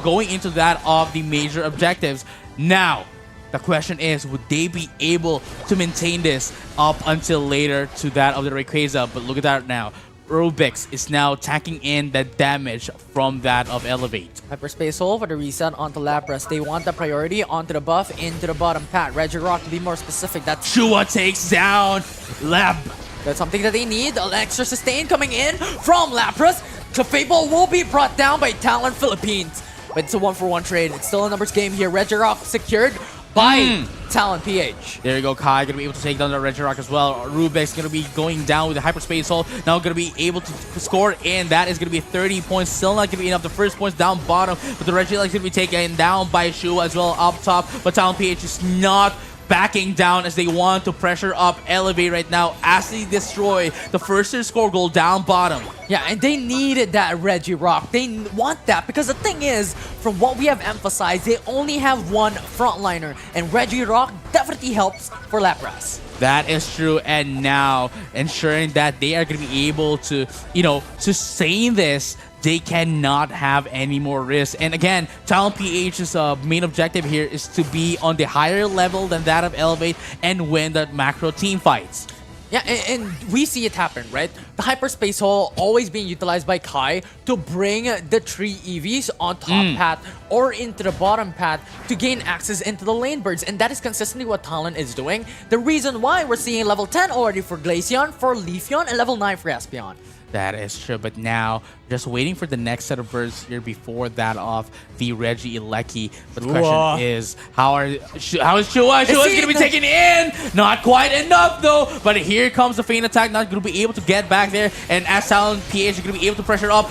going into that of the major objectives. Now, the question is, would they be able to maintain this up until later to that of the Rayquaza? But look at that now. Rubix is now tanking in the damage from that of Elevate. Hyperspace hole for the reset onto Lapras. They want the priority onto the buff into the bottom pat. Regirock, to be more specific, that's Shua takes down Lab. That's something that they need. An extra sustain coming in from Lapras. Clefable will be brought down by Talon Philippines. But it's a 1-for-1 trade. It's still a numbers game here. Regirock secured by Talon PH. There you go, Kai gonna be able to take down the Regirock as well. Rubik's gonna be going down with the Hyperspace Hole. Now gonna be able to score, and that is gonna be 30 points. Still not gonna be enough. The first points down bottom, but the Regirock's gonna be taken down by Shua as well up top. But Talon PH is not backing down as they want to pressure up Elevate right now as they destroy the first to score goal down bottom. Yeah, and they needed that Regirock. They want that because the thing is, from what we have emphasized, they only have one frontliner, and Regirock definitely helps for Lapras. That is true, and now ensuring that they are going to be able to, you know, sustain this. They cannot have any more risk. And again, Talon PH's main objective here is to be on the higher level than that of Elevate and win the macro team fights. Yeah, and we see it happen, right? The Hyperspace Hole always being utilized by Kai to bring the 3 EVs on top path or into the bottom path to gain access into the lane birds. And that is consistently what Talon is doing. The reason why we're seeing level 10 already for Glaceon, for Leafeon, and level 9 for Espeon. That is true, but now just waiting for the next set of birds here before that of the Reggie Ilecki. But the question is, how is Shua? Shua's going to be taken in. Not quite enough though. But here comes the feint attack. Not going to be able to get back there. And as Talon PH is going to be able to pressure up.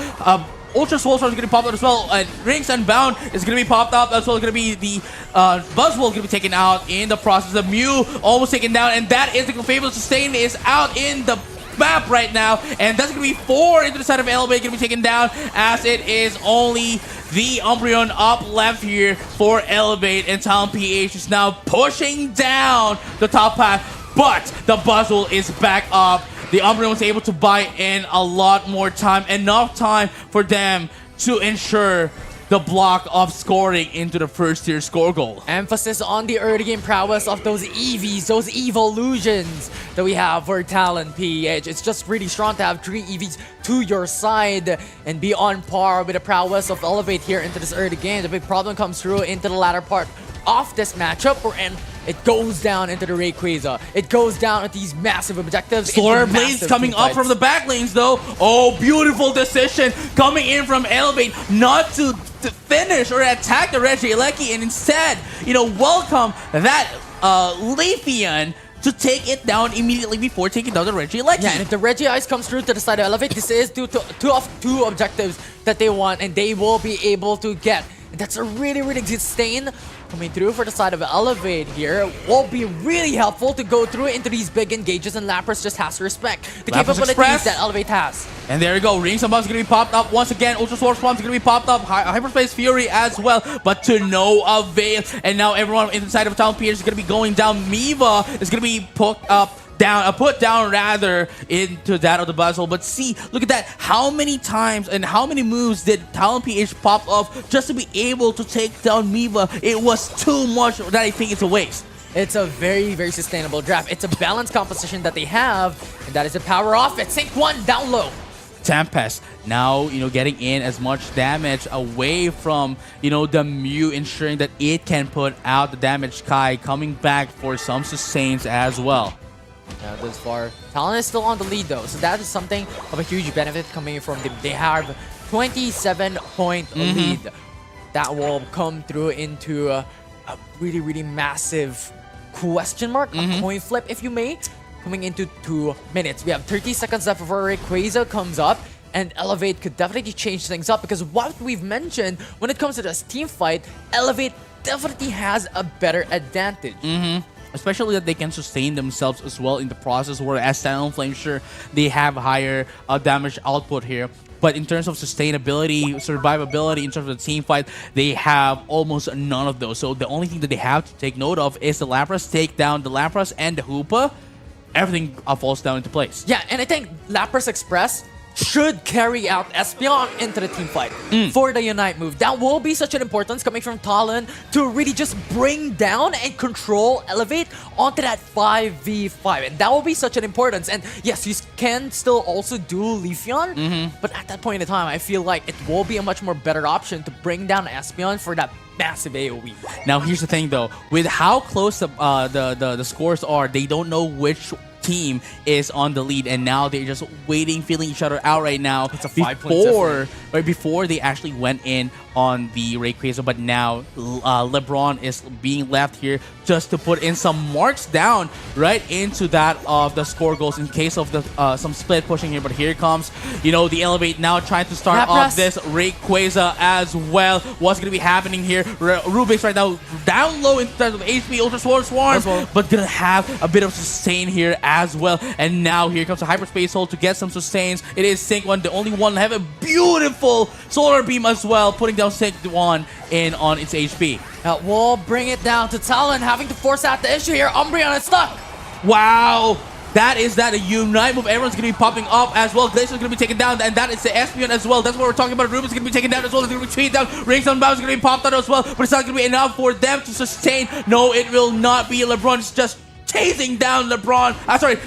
Ultra Soul Storm is going to be popped out as well. Rings Unbound is going to be popped up as well. It's going to be the Buzzwole going to be taken out in the process. The Mew almost taken down, and that is the Fabled Sustain is out in the map right now, and that's gonna be 4 into the side of Elevate, gonna be taken down as it is only the Umbreon up left here for Elevate, and Talon PH is now pushing down the top path, but the Buzzwole is back up. The Umbreon was able to buy in a lot more time, enough time for them to ensure the block of scoring into the first tier score goal. Emphasis on the early game prowess of those EVs, those evolutions that we have for Talon PH. It's just really strong to have 3 EVs to your side and be on par with the prowess of Elevate here into this early game. The big problem comes through into the latter part of this matchup, wherein it goes down into the Rayquaza. It goes down at these massive objectives. Solar Blades coming up from the back lanes though. Oh, beautiful decision coming in from Elevate not to finish or attack the Reggie Ilecki, and instead, welcome that Leafeon to take it down immediately before taking down the Reggie Ilecki. Yeah, and if the Reggie Ice comes through to the side of Elevate, this is two of two objectives that they want, and they will be able to get. And that's a really, really good sustain coming through for the side of Elevate here. Will be really helpful to go through into these big engages, and Lapras just has to respect the capabilities that Elevate has. And there you go, Rings and Buffs is going to be popped up once again. Ultra Sword Swamp is going to be popped up. Hyperspace Fury as well, but to no avail. And now everyone inside of Talon PH is going to be going down. Miva is going to be put down rather into that of the Buzzwole. But see, look at that. How many times and how many moves did Talon PH pop off just to be able to take down Miva? It was too much that I think it's a waste. It's a very, very sustainable draft. It's a balanced composition that they have, and that is the power off it. Sync 1 down low. Tempest now, getting in as much damage away from, the Mew, ensuring that it can put out the damage. Kai coming back for some sustains as well. Now, this far, Talon is still on the lead though, so that is something of a huge benefit coming from them. They have 27-point lead. That will come through into a really, really massive question mark, a coin flip, if you may, coming into 2 minutes. We have 30 seconds left before Rayquaza comes up, and Elevate could definitely change things up, because what we've mentioned when it comes to this team fight, Elevate definitely has a better advantage. Especially that they can sustain themselves as well in the process, whereas Talonflame, sure, they have higher damage output here. But in terms of sustainability, survivability, in terms of the team fight, they have almost none of those. So the only thing that they have to take note of is the Lapras take down the Lapras and the Hoopa. Everything falls down into place. Yeah, and I think Lapras Express should carry out Espeon into the team fight for the Unite move. That will be such an importance coming from Talon to really just bring down and control Elevate onto that 5v5. And that will be such an importance. And yes, you can still also do Leafeon, but at that point in time, I feel like it will be a much more better option to bring down Espeon for that massive AoE. Now, here's the thing though. With how close the scores are, they don't know which team is on the lead, and now they're just waiting, feeling each other out right now. It's a 5-point before they actually went in on the Rayquaza, but now LeBron is being left here just to put in some marks down right into that of the score goals in case of the some split pushing here. But here comes, the Elevate now trying to start off this Rayquaza as well. What's going to be happening here? Rubik's right now down low in terms of HP, Ultra Sword Swarm, but going to have a bit of sustain here as well. And now here comes a Hyperspace Hole to get some sustains. It is Sync 1, the only one to have a beautiful Solar Beam as well, putting down Sync 1 in on its HP. That will bring it down to Talon having to force out the issue here. Umbreon is stuck. Wow. That is that a Unite move. Everyone's going to be popping up as well. Glacier's going to be taken down, and that is the Espeon as well. That's what we're talking about. Ruben's going to be taken down as well. It's going to be treated down. Rings Unbound is going to be popped out as well, but it's not going to be enough for them to sustain. No, it will not be. LeBron is just chasing down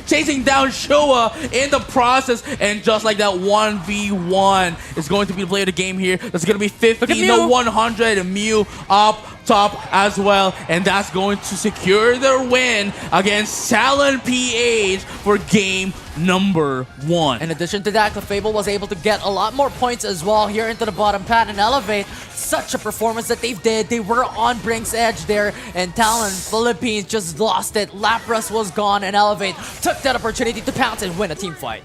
chasing down Shua in the process, and just like that, 1v1 is going to be the play of the game here. That's going to be 50 to 100. Mew up top as well, and that's going to secure their win against Talon PH for game number 1. In addition to that, Clefable was able to get a lot more points as well here into the bottom pad and elevate. Such a performance that they did. They were on Brink's edge there, and Talon Philippines just lost it. Lapras was gone, and Elevate took that opportunity to pounce and win a team fight.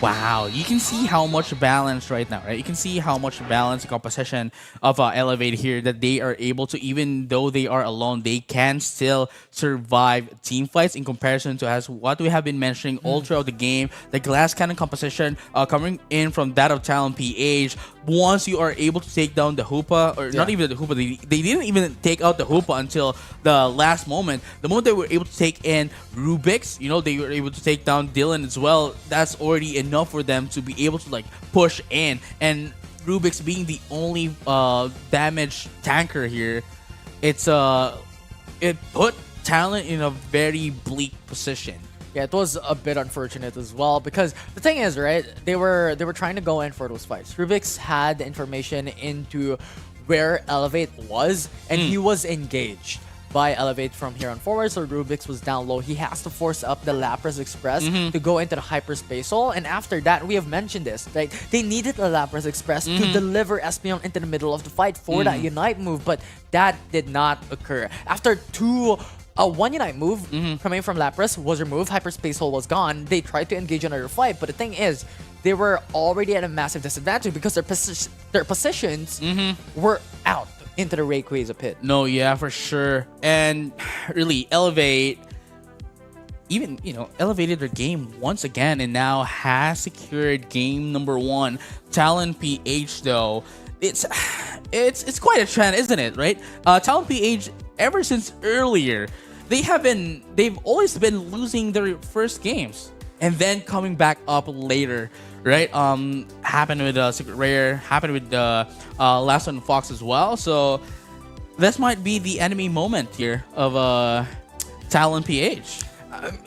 Wow, you can see how much balance right now, right? You can see how much balance and composition of Elevate here, that they are able to, even though they are alone, they can still survive team fights in comparison to as what we have been mentioning all throughout the game. The glass cannon composition coming in from that of Talon PH. Once you are able to take down the Hoopa, or not even the Hoopa, they didn't even take out the Hoopa until the last moment. The moment they were able to take in Rubik's, you know, they were able to take down Dylan as well. That's already enough for them to be able to like push in. And Rubik's being the only damage tanker here, it put Talon in a very bleak position. Yeah, it was a bit unfortunate as well, because the thing is, right, they were trying to go in for those fights. Rubik's had the information into where Elevate was, and he was engaged by Elevate from here on forward, so Rubik's was down low. He has to force up the Lapras Express to go into the hyperspace hole, and after that, we have mentioned this, right? They needed the Lapras Express to deliver Espeon into the middle of the fight for that Unite move, but that did not occur. After one Unite move coming from Lapras was removed, Hyperspace Hole was gone. They tried to engage another fight, but the thing is, they were already at a massive disadvantage because their positions were out into the Rayquaza pit. No, yeah, for sure. And really, Elevate, even, you know, elevated their game once again and now has secured game number 1. Talon PH, though, it's quite a trend, isn't it, right? Talon PH, ever since earlier, they've always been losing their first games and then coming back up later, right? Happened with Secret Rare, happened with Last One Fox as well. So this might be the enemy moment here of Talon PH.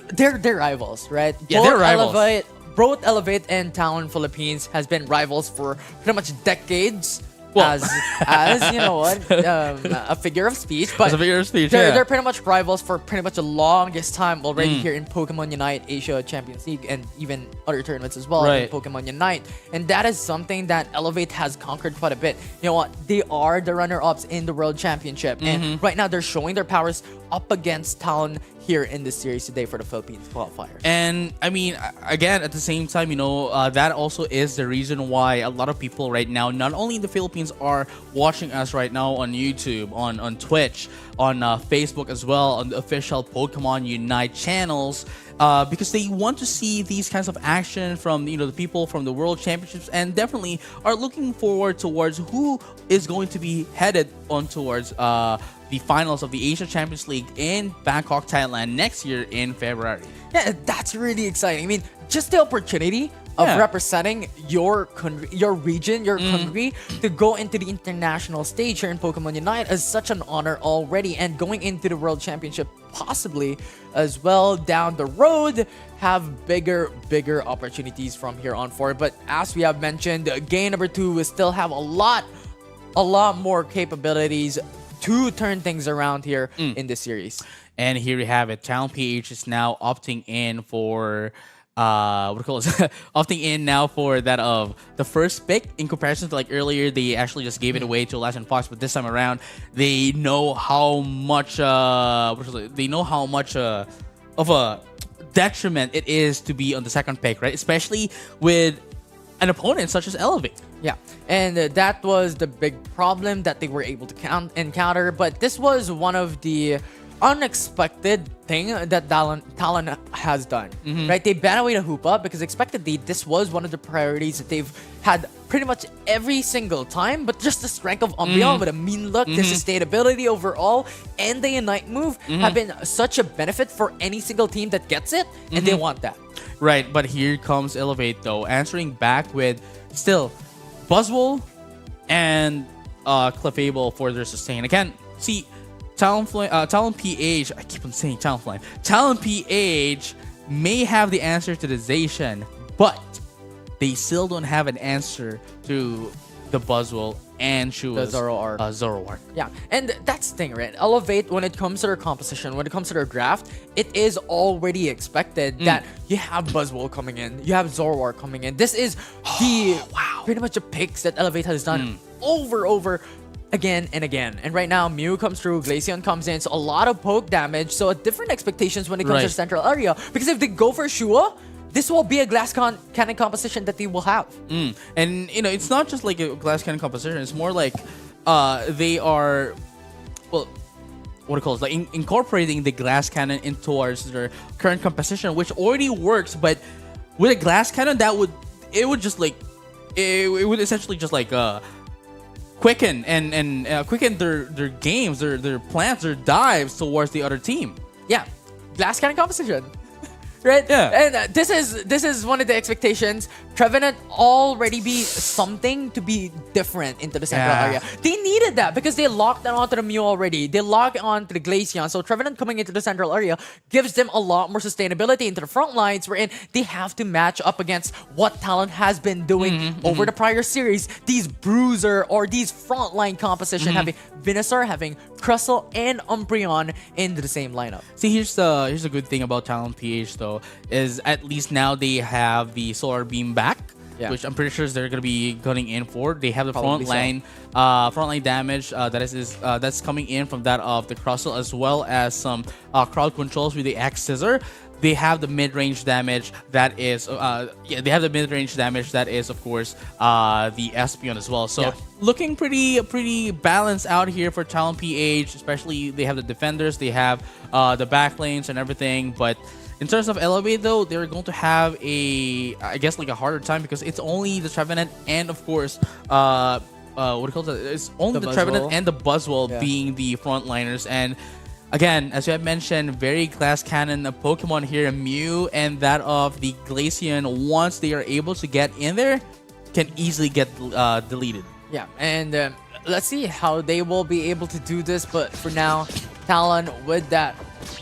They're rivals, right? Yeah, they're rivals. Both Elevate and Talon Philippines has been rivals for pretty much decades. Well, as you know what, a figure of speech, but they're pretty much rivals for pretty much the longest time already here in Pokemon Unite, Asia Champions League, and even other tournaments as well in Pokemon Unite. And that is something that Elevate has conquered quite a bit. You know what? They are the runner-ups in the World Championship, and right now they're showing their powers up against Talon here in this series today for the Philippines qualifiers. And I mean, again, at the same time, you know, that also is the reason why a lot of people right now, not only in the Philippines, are watching us right now on YouTube, on Twitch, on Facebook as well, on the official Pokemon Unite channels, because they want to see these kinds of action from, you know, the people from the World Championships, and definitely are looking forward towards who is going to be headed on towards the finals of the Asia Champions League in Bangkok, Thailand next year in February. Yeah, that's really exciting. I mean, just the opportunity of representing your country, your region, your country to go into the international stage here in Pokemon Unite is such an honor already, and going into the World Championship possibly as well down the road have bigger opportunities from here on forward. But as we have mentioned, game number 2 will still have a lot more capabilities to turn things around here in this series. And here we have it. Talon PH is now opting in for opting in now for that of the first pick, in comparison to like earlier they actually just gave it away to Last and Fox, but this time around they know how much of a detriment it is to be on the second pick, right? Especially with an opponent such as Elevate. Yeah, and that was the big problem that they were able to encounter, but this was one of the unexpected thing that Talon has done, right? They banned away the Hoopa because expectedly this was one of the priorities that they've had pretty much every single time, but just the strength of Umbreon with a mean look, the sustainability overall, and the Unite move have been such a benefit for any single team that gets it, and they want that. Right, but here comes Elevate though, answering back with still Buzzwole and Clefable for their sustain. Again, see, Talon PH, I keep on saying Talonflame. Talon PH may have the answer to the Zacian, but they still don't have an answer to the Buzzwole and Shua's Zoroark. Yeah, and that's the thing, right? Elevate, when it comes to their composition, when it comes to their draft, it is already expected that you have Buzzwole coming in, you have Zoroark coming in. This is the pretty much the picks that Elevate has done over again and again. And right now, Mew comes through, Glaceon comes in, so a lot of poke damage, so different expectations when it comes to the central area. Because if they go for Shua, this will be a glass cannon composition that they will have. And, you know, it's not just like a glass cannon composition. It's more like they are, well, what do you call it? Like incorporating the glass cannon into towards their current composition, which already works. But with a glass cannon, it would essentially just like quicken and quicken their games, their plans, their dives towards the other team. Yeah, glass cannon composition. Right? Yeah. And this is one of the expectations. Trevenant already be something to be different into the central area. They needed that because they locked onto the Mew already. They locked onto the Glaceon. So Trevenant coming into the central area gives them a lot more sustainability into the front lines, wherein they have to match up against what Talon has been doing over the prior series. These bruiser or these frontline composition, having Venusaur, having Crustle, and Umbreon into the same lineup. See, here's the good thing about Talon PH though, is at least now they have the Solar Beam back, which I'm pretty sure they're gonna be gunning in for. They have the frontline damage that's coming in from that of the Crustle, as well as some crowd controls with the X Scissor. They have the mid-range damage that is they have the mid-range damage that is, of course, the Espeon as well. So looking pretty balanced out here for Talon PH, especially they have the defenders, they have the back lanes and everything. But in terms of Elevate though, they're going to have I guess like a harder time because it's only the Trevenant and of course what do you call it? It's only the Trevenant and the Buzzwole being the frontliners. And again, as you have mentioned, very glass cannon Pokemon here, Mew and that of the Glaceon, once they are able to get in there, can easily get deleted. Yeah, and let's see how they will be able to do this. But for now, Talon with that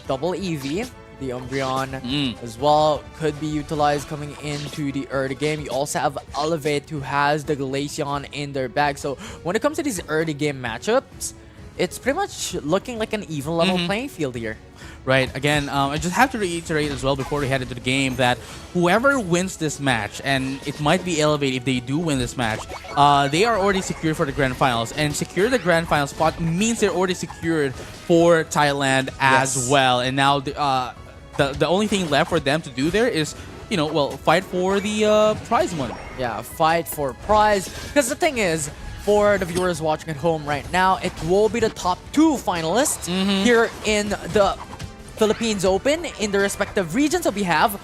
double EV, the Umbreon as well, could be utilized coming into the early game. You also have Elevate, who has the Glaceon in their bag. So when it comes to these early game matchups, it's pretty much looking like an even level playing field here. Right. Again, I just have to reiterate as well before we head into the game that whoever wins this match, and it might be Elevate if they do win this match, they are already secured for the Grand Finals. And secure the Grand Final spot means they're already secured for Thailand as well. And now the only thing left for them to do there is, you know, well, fight for the prize money. Yeah, fight for prize. Because the thing is, for the viewers watching at home right now, it will be the top 2 finalists here in the Philippines Open in the respective regions that we have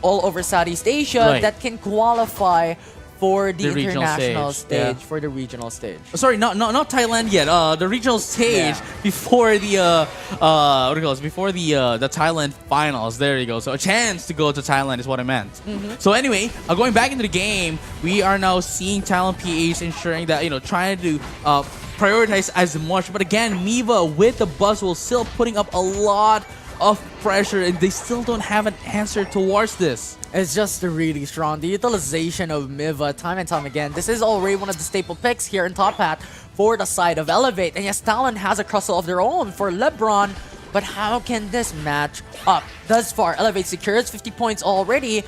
all over Southeast Asia that can qualify for the international stage, for the regional stage. Sorry, not Thailand yet. The regional stage before the what do you call it? Before the Thailand finals. There you go. So a chance to go to Thailand is what I meant. So anyway, going back into the game, we are now seeing Talon PH ensuring that, you know, trying to prioritize as much. But again, Miva with the Buzzwole still putting up a lot of pressure, and they still don't have an answer towards this. It's just really strong. The utilization of Miva time and time again. This is already one of the staple picks here in Top Hat for the side of Elevate. And yes, Talon has a Crustle of their own for LeBron. But how can this match up? Thus far, Elevate secures 50 points already.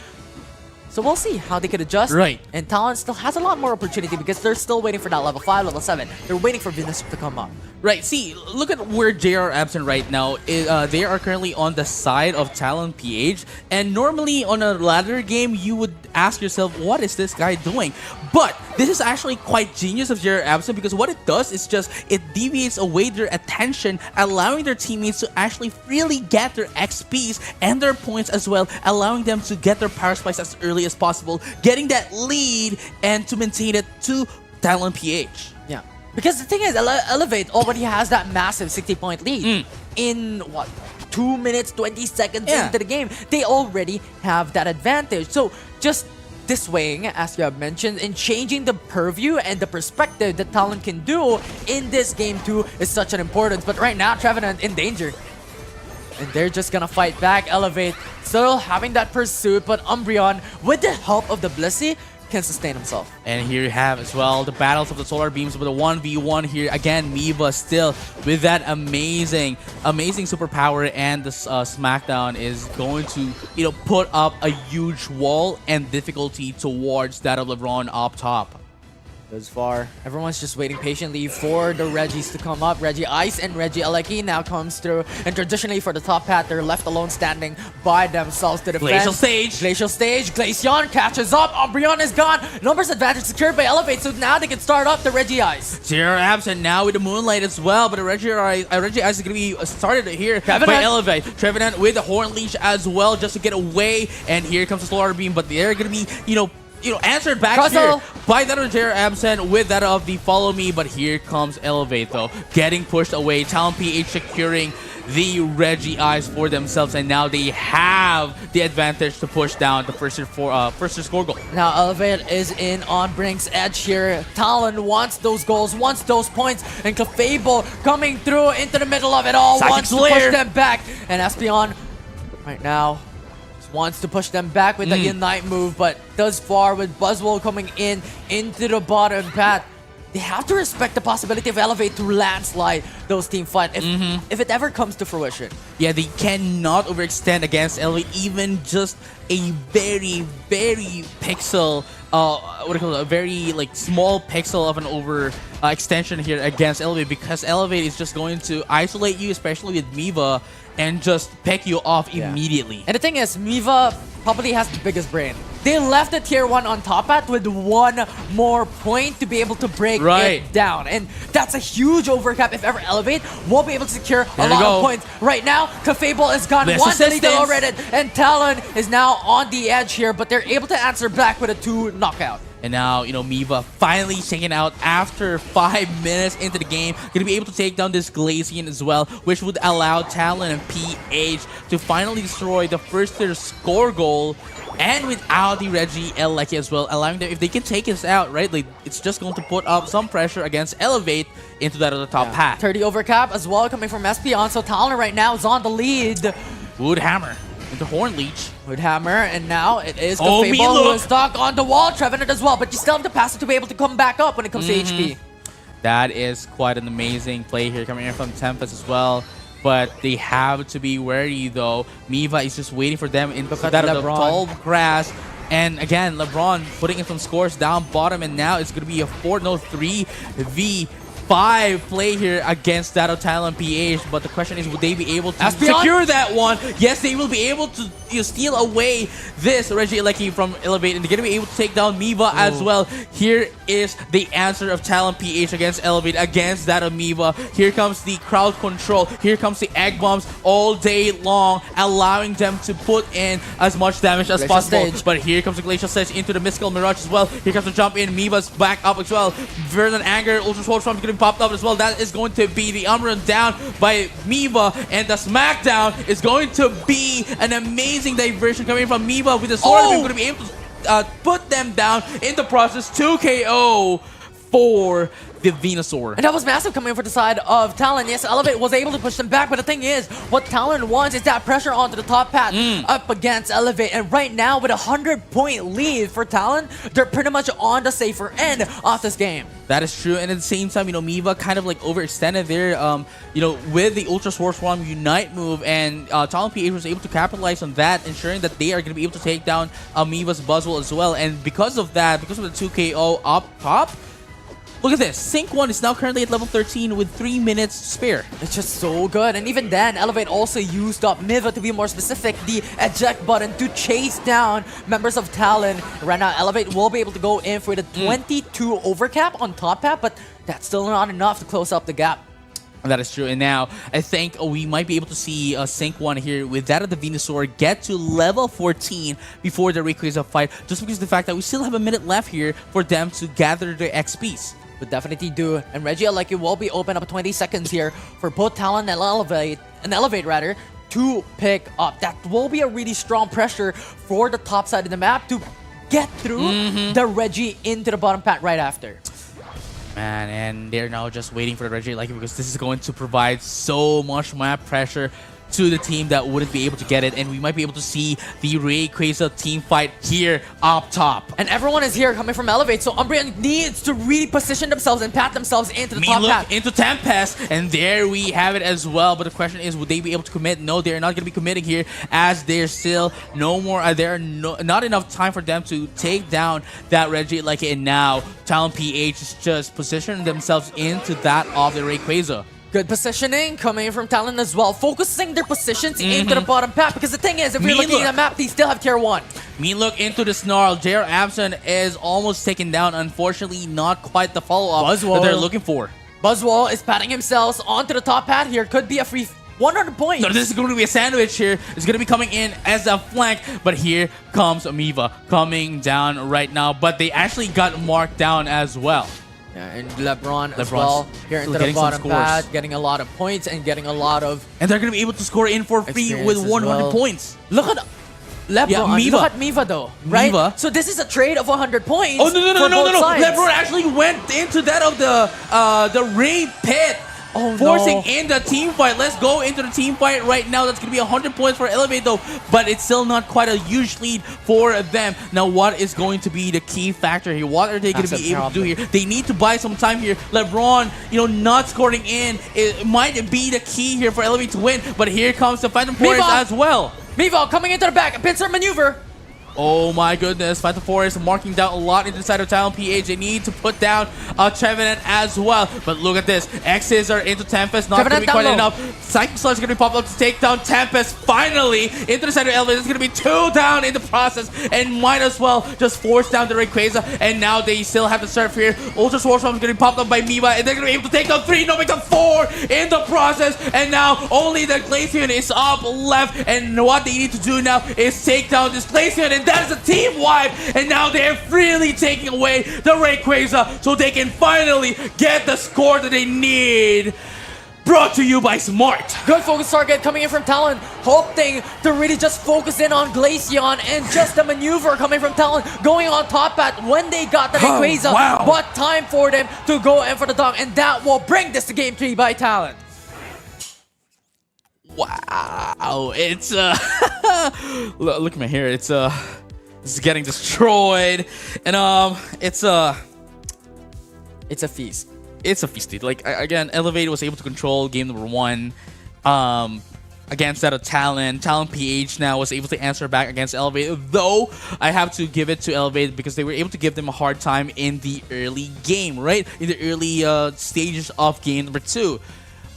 So we'll see how they could adjust. Right. And Talon still has a lot more opportunity because they're still waiting for that level 5, level 7. They're waiting for Venusaur to come up. Right, see, look at where JR Absent right now. They are currently on the side of Talon PH. And normally on a ladder game, you would ask yourself, what is this guy doing? But this is actually quite genius of JR Absent, because what it does is just, it deviates away their attention, allowing their teammates to actually freely get their XPs and their points as well, allowing them to get their power spikes as early as possible, getting that lead and to maintain it to Talon PH. Yeah. Because the thing is, Elevate already has that massive 60-point lead in, what, 2 minutes, 20 seconds into the game. They already have that advantage. So just this swaying, as you have mentioned, and changing the purview and the perspective that Talon can do in this game too is such an importance. But right now, Trevenant in danger. And they're just gonna fight back. Elevate still having that pursuit, but Umbreon, with the help of the Blissey, can sustain himself. And here you have as well the battles of the solar beams with a 1v1 here. Again, Miva still with that amazing superpower, and the Smackdown is going to, put up a huge wall and difficulty towards that of LeBron up top. Thus far, everyone's just waiting patiently for the Reggies to come up. Reggie Ice and Reggie Aleki now comes through. And traditionally for the top path, they're left alone standing by themselves to defend. Glacial Stage. Glacial Stage. Glaceon catches up. Umbreon is gone. Numbers advantage secured by Elevate, so now they can start up the Reggie Ice. Zero absent now with the Moonlight as well, but the Reggie Ice is going to be started here by Elevate. Trevenant with the Horn Leash as well just to get away. And here comes the Slaughter Beam, but they're going to be, answered back here by that of Jera Absent with that of the Follow Me. But here comes Elevate though, getting pushed away. Talon PH securing the Reggie Eyes for themselves, and now they have the advantage to push down the first score goal. Now Elevate is in on Brink's edge here. Talon wants those goals, wants those points, and Clefable coming through into the middle of it all, wants to push them back. And Espeon right now wants to push them back with the Unite move, but thus far with Buzzwole coming into the bottom path, they have to respect the possibility of Elevate to landslide those team fight if it ever comes to fruition. Yeah, they cannot overextend against Elevate, even just a very, very pixel, a very small pixel of an over extension here against Elevate, because Elevate is just going to isolate you, especially with Miva, and just pick you off immediately. And the thing is, Miva probably has the biggest brain. They left the tier 1 on top at with one more point to be able to break it down. And that's a huge overcap if ever Elevate won't be able to secure a lot of points. Right now, Clefable is gone once lethal already, and Talon is now on the edge here, but they're able to answer back with a 2 knockout. And now, Miva finally shaking out after 5 minutes into the game. Going to be able to take down this Glaceon as well, which would allow Talon and PH to finally destroy the first tier score goal, and without the Reggie Aleki as well, allowing them, if they can take us out, right, it's just going to put up some pressure against Elevate into that other top path. 30 overcap as well coming from Espeon, so Talon right now is on the lead. Wood Hammer into Horn Leech. Wood Hammer, and now it is Clefable who is stuck on the wall. Trevenant as well, but you still have the pass to be able to come back up when it comes to HP. That is quite an amazing play here coming in from Tempest as well. But they have to be wary though. Miva is just waiting for them in that of the tall grass. And again, LeBron putting in some scores down bottom, and now it's going to be a 3v5 play here against that of Talon PH. But the question is, would they be able to secure that one? Yes, they will be able to steal away this Reggie Aleki from Elevate, and they're going to be able to take down Miva as well. Here is the answer of Talon PH against Elevate, against that of Miva. Here comes the crowd control. Here comes the egg bombs all day long, allowing them to put in as much damage as possible. But here comes the Glacial Sledge into the Mystical Mirage as well. Here comes the jump in. Miva's back up as well. Vernon Anger, Ultra Sword Storm getting popped up as well. That is going to be the Umbreon down by Miva, and the Smackdown is going to be an amazing diversion coming from Miva with the sword. We're going to be able to put them down in the process. 2 KO for the Venusaur. And that was massive coming for the side of Talon. Yes, Elevate was able to push them back, but the thing is, what Talon wants is that pressure onto the top path up against Elevate. And right now, with a 100-point lead for Talon, they're pretty much on the safer end of this game. That is true, and at the same time, Miva kind of overextended there, with the Ultra Sword Swarm Unite move, and Talon PH was able to capitalize on that, ensuring that they are going to be able to take down Miva's Buzzwole as well. And because of that, because of the 2 KO up top, look at this. Sync 1 is now currently at level 13 with 3 minutes spare. It's just so good. And even then, Elevate also used up Miva, to be more specific, the eject button to chase down members of Talon. Right now, Elevate will be able to go in for the 22 overcap on top path, but that's still not enough to close up the gap. That is true. And now, I think we might be able to see Sync 1 here with that of the Venusaur get to level 14 before the Rayquaza fight, just because of the fact that we still have a minute left here for them to gather their XPs. Would definitely do. And Reggie Aleki will be open up 20 seconds here for both Talon and Elevate rather, to pick up. That will be a really strong pressure for the top side of the map to get through the Reggie into the bottom path right after. Man, and they're now just waiting for the Reggie Aleki, because this is going to provide so much map pressure to the team that wouldn't be able to get it, and we might be able to see the Rayquaza team fight here up top. And everyone is here coming from Elevate, so Umbreon needs to really position themselves and pat themselves into the Me top look path. into Tempest, and there we have it as well. But the question is, would they be able to commit? No, they're not going to be committing here, as there's still no more. Not enough time for them to take down that Reggie like it. And now Talon PH is just positioning themselves into that of the Rayquaza. Good positioning coming from Talon as well, focusing their positions into the bottom path. Because the thing is, if we're looking at the map, they still have tier 1. Mean look into the snarl. J.R. Abson is almost taken down. Unfortunately, not quite the follow-up that they're looking for. Buzzwole is patting himself onto the top path here. Could be a free 100 points. So this is going to be a sandwich here. It's going to be coming in as a flank. But here comes Amiiva coming down right now. But they actually got marked down as well. Yeah, and LeBron as well here into the bottom path, getting a lot of points and getting a lot of... And they're going to be able to score in for free with 100 points. Look at LeBron. Yeah, Amiiva. Look at Miva though, right? Miva. So this is a trade of 100 points. Oh, no. Sides. LeBron actually went into that of the rain pit. Oh, forcing in the team fight. Let's go into the team fight right now. That's going to be 100 points for Elevate though, but it's still not quite a huge lead for them. Now, what is going to be the key factor here? What are they going to be able to do here? They need to buy some time here. LeBron, not scoring in, it might be the key here for Elevate to win, but here comes the Phantom Forest as well. Miva coming into the back, pincer maneuver. Oh my goodness, Phantom Forest marking down a lot inside of Talon PH. They need to put down Trevenant as well. But look at this. X's are into Tempest. Not going to be quite enough. Psychic Sludge is going to be popped up to take down Tempest. Finally, into the center elevator. It's going to be 2 down in the process. And might as well just force down the Rayquaza. And now they still have to surf here. Ultra Swords Bomb is going to be popped up by Miva. And they're going to be able to take down 3. No, make them 4 in the process. And now only the Glaceon is up left. And what they need to do now is take down this Glaceon. And that is a team wipe, and now they're freely taking away the Rayquaza so they can finally get the score that they need. Brought to you by Smart. Good focus target coming in from Talon, hoping to really just focus in on Glaceon, and just a maneuver coming from Talon going on top at when they got the Rayquaza. Wow. But time for them to go in for the dunk, and that will bring this to game 3 by Talon. Wow, it's look at my hair. It's getting destroyed, and it's a feast. It's a feast, dude. Like again, Elevate was able to control game number 1 against that of Talon. Talon PH now was able to answer back against Elevate, though I have to give it to Elevate because they were able to give them a hard time in the early game, right? In the early stages of game number 2.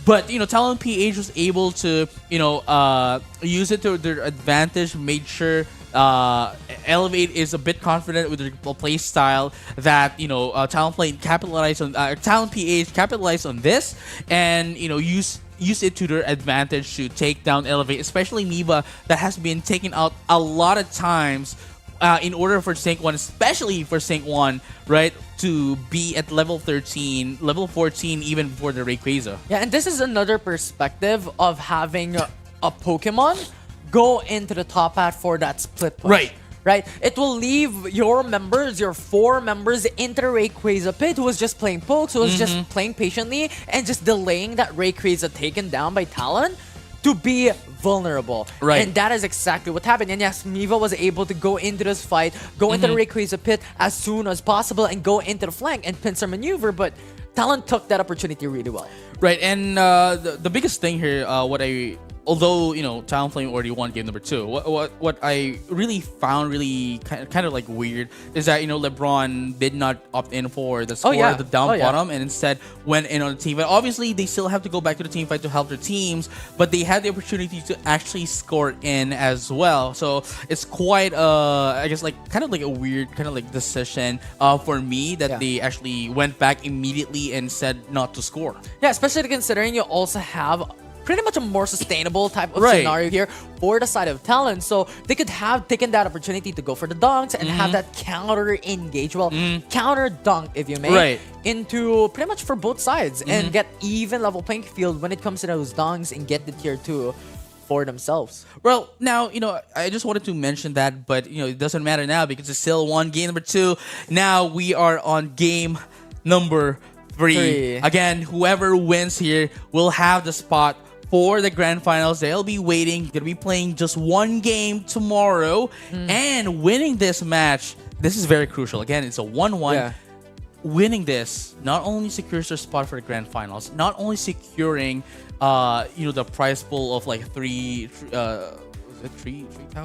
But, Talon PH was able to, use it to their advantage, made sure Elevate is a bit confident with their play style that, Talon PH capitalized on this and, use it to their advantage to take down Elevate, especially Miva that has been taken out a lot of times in order for Sync 1, especially for Sync 1, right, to be at level 13, level 14 even before the Rayquaza. Yeah, and this is another perspective of having a Pokemon go into the top hat for that split push. Right? It will leave your members, your 4 members, into the Rayquaza pit who was just playing pokes, who was just playing patiently and just delaying that Rayquaza taken down by Talon to be vulnerable. Right. And that is exactly what happened. And yes, Miva was able to go into this fight, go into the Rayquaza pit as soon as possible and go into the flank and pincer maneuver, but Talon took that opportunity really well. Right, and the biggest thing here, although Talonflame already won game number 2, what I really found really kind of like weird is that LeBron did not opt in for the score at the down bottom and instead went in on the team fight. Obviously, they still have to go back to the team fight to help their teams, but they had the opportunity to actually score in as well. So it's quite I guess kind of like a weird kind of like decision for me that they actually went back immediately and said not to score. Yeah, especially considering you also have pretty much a more sustainable type of scenario here for the side of Talon. So they could have taken that opportunity to go for the dunks and have that counter engage, counter dunk, if you may, into pretty much for both sides and get even level playing field when it comes to those dunks and get the tier 2 for themselves. Well, now, I just wanted to mention that, but, it doesn't matter now because it's still one game number 2. Now we are on game number 3. Again, whoever wins here will have the spot for the grand finals. They'll be waiting. Gonna be playing just one game tomorrow, and winning this match. This is very crucial. Again, it's a 1-1. Yeah. Winning this not only secures their spot for the grand finals, not only securing, the prize pool of like 3,000.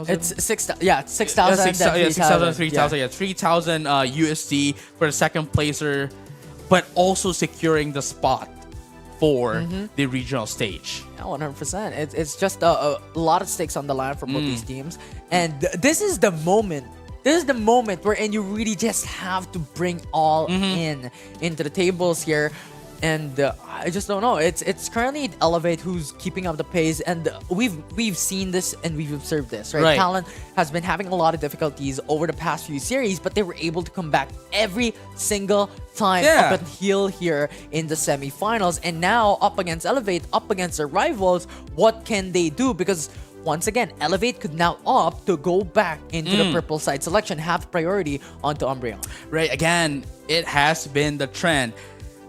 It's 6,000. Yeah, 6,000. 6,000, 3,000 USD for the second placer, but also securing the spot for the regional stage. Yeah, 100%. It's just a lot of stakes on the line for both these teams, and this is the moment. This is the moment wherein you really just have to bring all into the tables here. And I just don't know. It's currently Elevate who's keeping up the pace, and we've seen this and we've observed this, right? Talent has been having a lot of difficulties over the past few series, but they were able to come back every single time up until here in the semifinals. And now up against Elevate, up against their rivals, what can they do? Because once again, Elevate could now opt to go back into the purple side selection, have priority onto Umbreon. Right, again, it has been the trend.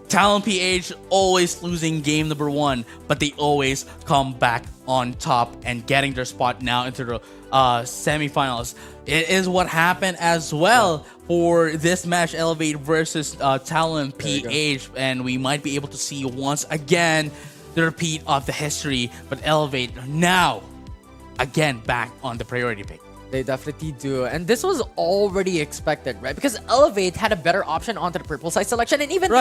Talent PH always losing game number 1, but they always come back on top and getting their spot now into the semifinals. It is what happened as well for this match, Elevate versus Talent PH, and we might be able to see once again the repeat of the history, but Elevate now again back on the priority pick. They definitely do. And this was already expected, right? Because Elevate had a better option onto the purple side selection, and even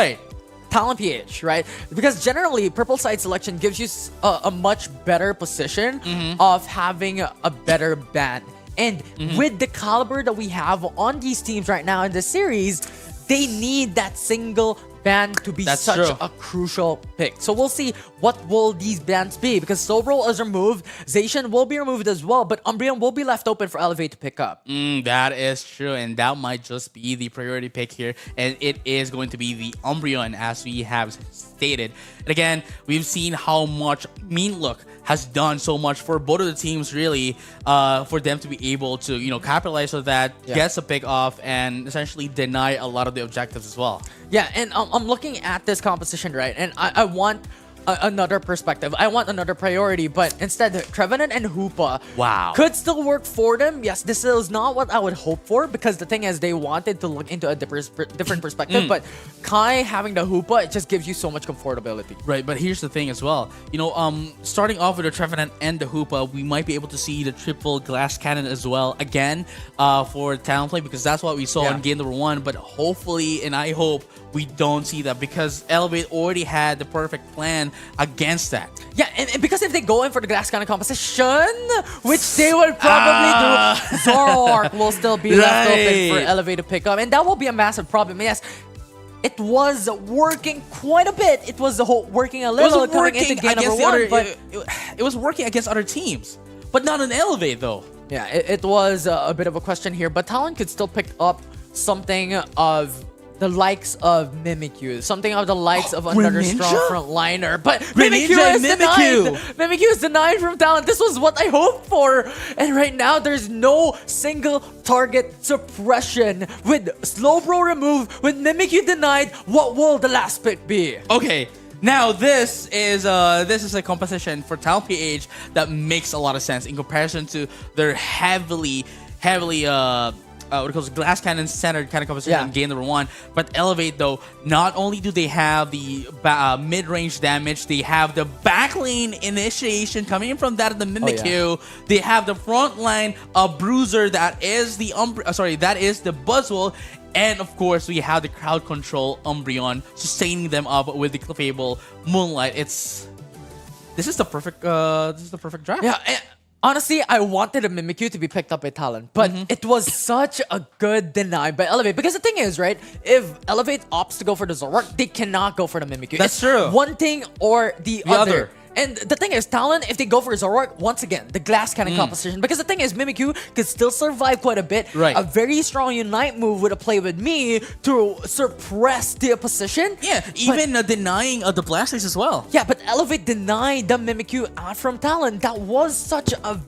Talent PH, right? Because generally, purple side selection gives you a much better position of having a better ban. And with the caliber that we have on these teams right now in the series, they need that single ban to be such a crucial pick. So we'll see what will these bans be, because Sobro is removed, Zacian will be removed as well, but Umbreon will be left open for Elevate to pick up. That is true, and that might just be the priority pick here, and it is going to be the Umbreon, as we have stated. And again, we've seen how much Look has done so much for both of the teams, really, for them to be able to, capitalize on that, get a pick off, and essentially deny a lot of the objectives as well. Yeah, and I'm looking at this composition, right? And I want another perspective. I want another priority, but instead, Trevenant and Hoopa could still work for them. Yes, this is not what I would hope for, because the thing is, they wanted to look into a different perspective, but Kai having the Hoopa, it just gives you so much comfortability. Right, but here's the thing as well. Starting off with the Trevenant and the Hoopa, we might be able to see the triple glass cannon as well again for talent play, because that's what we saw in game number 1, but hopefully, and I hope, we don't see that, because Elevate already had the perfect plan against that. Yeah, and because if they go in for the glass cannon composition, which they will probably do, Zoroark will still be left open for Elevate to pick up, and that will be a massive problem. Yes, it was working quite a bit. It was working a little coming into game number 1, but it was working against other teams, but not an Elevate though. Yeah, it was a bit of a question here, but Talon could still pick up something of the likes of Mimikyu, something of the likes of another strong frontliner, but Mimikyu is denied. Mimikyu is denied from Talent. This was what I hoped for, and right now there's no single target suppression. With Slowbro removed, with Mimikyu denied, what will the last pick be? Okay. Now this is a composition for Talent PH that makes a lot of sense in comparison to their heavily what it calls glass cannon centered kind of composition in game number 1. But Elevate, though, not only do they have the mid-range damage, they have the backlane initiation coming in from that of the Mimikyu. They have the front line bruiser that is the that is the Buzzwole. And of course, we have the crowd control Umbreon sustaining them up with the Clefable Moonlight. This is the perfect draft. Yeah. Honestly, I wanted a Mimikyu to be picked up by Talon, but it was such a good deny by Elevate. Because the thing is, right, if Elevate opts to go for the Zoroark, they cannot go for the Mimikyu. That's true. One thing or the other. And the thing is, Talon, if they go for Zoroark, once again, the glass cannon composition. Because the thing is, Mimikyu could still survive quite a bit. Right. A very strong Unite move with a play with me to suppress the opposition. Yeah, even denying the Blast Race as well. Yeah, but Elevate denied the Mimikyu out from Talon. That was such a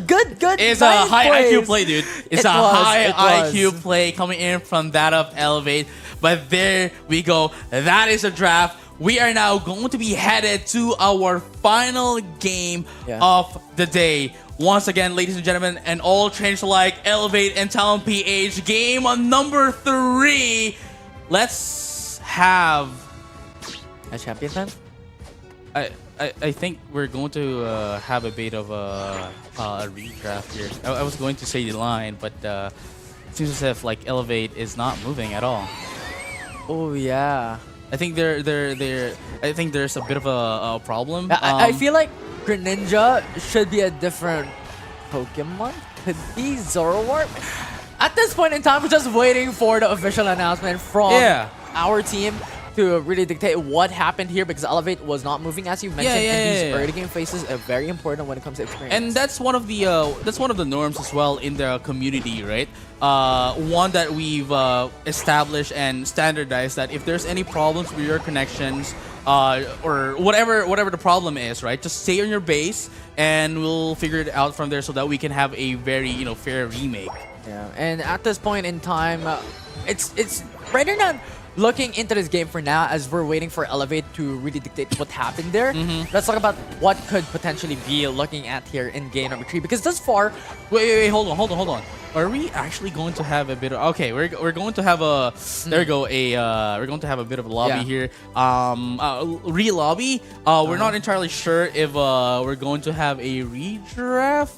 good It's a high IQ play, dude. It's a high IQ play coming in from that of Elevate. But there we go. That is a draft we are now going to be headed to our final game of the day. Once again, ladies and gentlemen, and all trainers alike, Elevate and Talon PH game on number 3. Let's have a champion then? I think we're going to have a bit of a redraft here. I was going to say the line, but it seems as if like Elevate is not moving at all. Oh yeah. I think I think there's a bit of a problem. I feel like Greninja should be a different Pokemon. Could be Zoroark. At this point in time, we're just waiting for the official announcement from our team to really dictate what happened here, because Elevate was not moving, as you mentioned, and these early game phases are very important when it comes to experience. And that's one of the norms as well in the community, right? One that we've established and standardized, that if there's any problems with your connections, or whatever the problem is, right? Just stay on your base, and we'll figure it out from there, so that we can have a very fair remake. Yeah, and at this point in time, it's rather than looking into this game for now, as we're waiting for Elevate to really dictate what happened there. Let's talk about what could potentially be looking at here in game number 3, because thus far, wait, hold on. Are we actually going to have a bit of we're going to have a we're going to have a bit of a lobby here. Re-lobby. We're not entirely sure if we're going to have a redraft.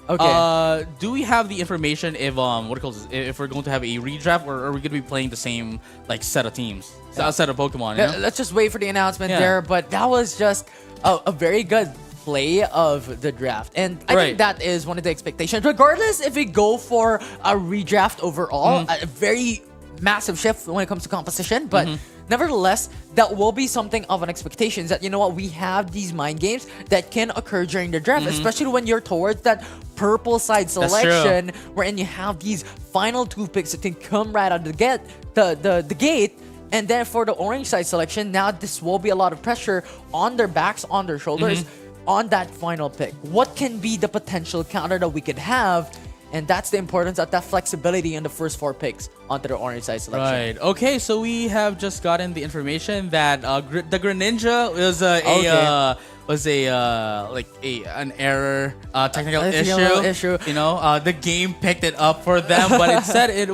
Okay. Do we have the information if if we're going to have a redraft, or are we going to be playing the same set of teams, set of Pokemon? Let's just wait for the announcement there. But that was just a very good play of the draft, and I think that is one of the expectations. Regardless if we go for a redraft overall, a very massive shift when it comes to composition, but nevertheless, that will be something of an expectation, that we have these mind games that can occur during the draft, especially when you're towards that purple side selection, wherein you have these final 2 picks that can come right out of the gate. And then for the orange side selection, now this will be a lot of pressure on their backs, on their shoulders, on that final pick. What can be the potential counter that we could have? And that's the importance of that flexibility in the first 4 picks onto the orange side selection. Right. Okay, so we have just gotten the information that the Greninja was an error, technical issue. The game picked it up for them, but it said it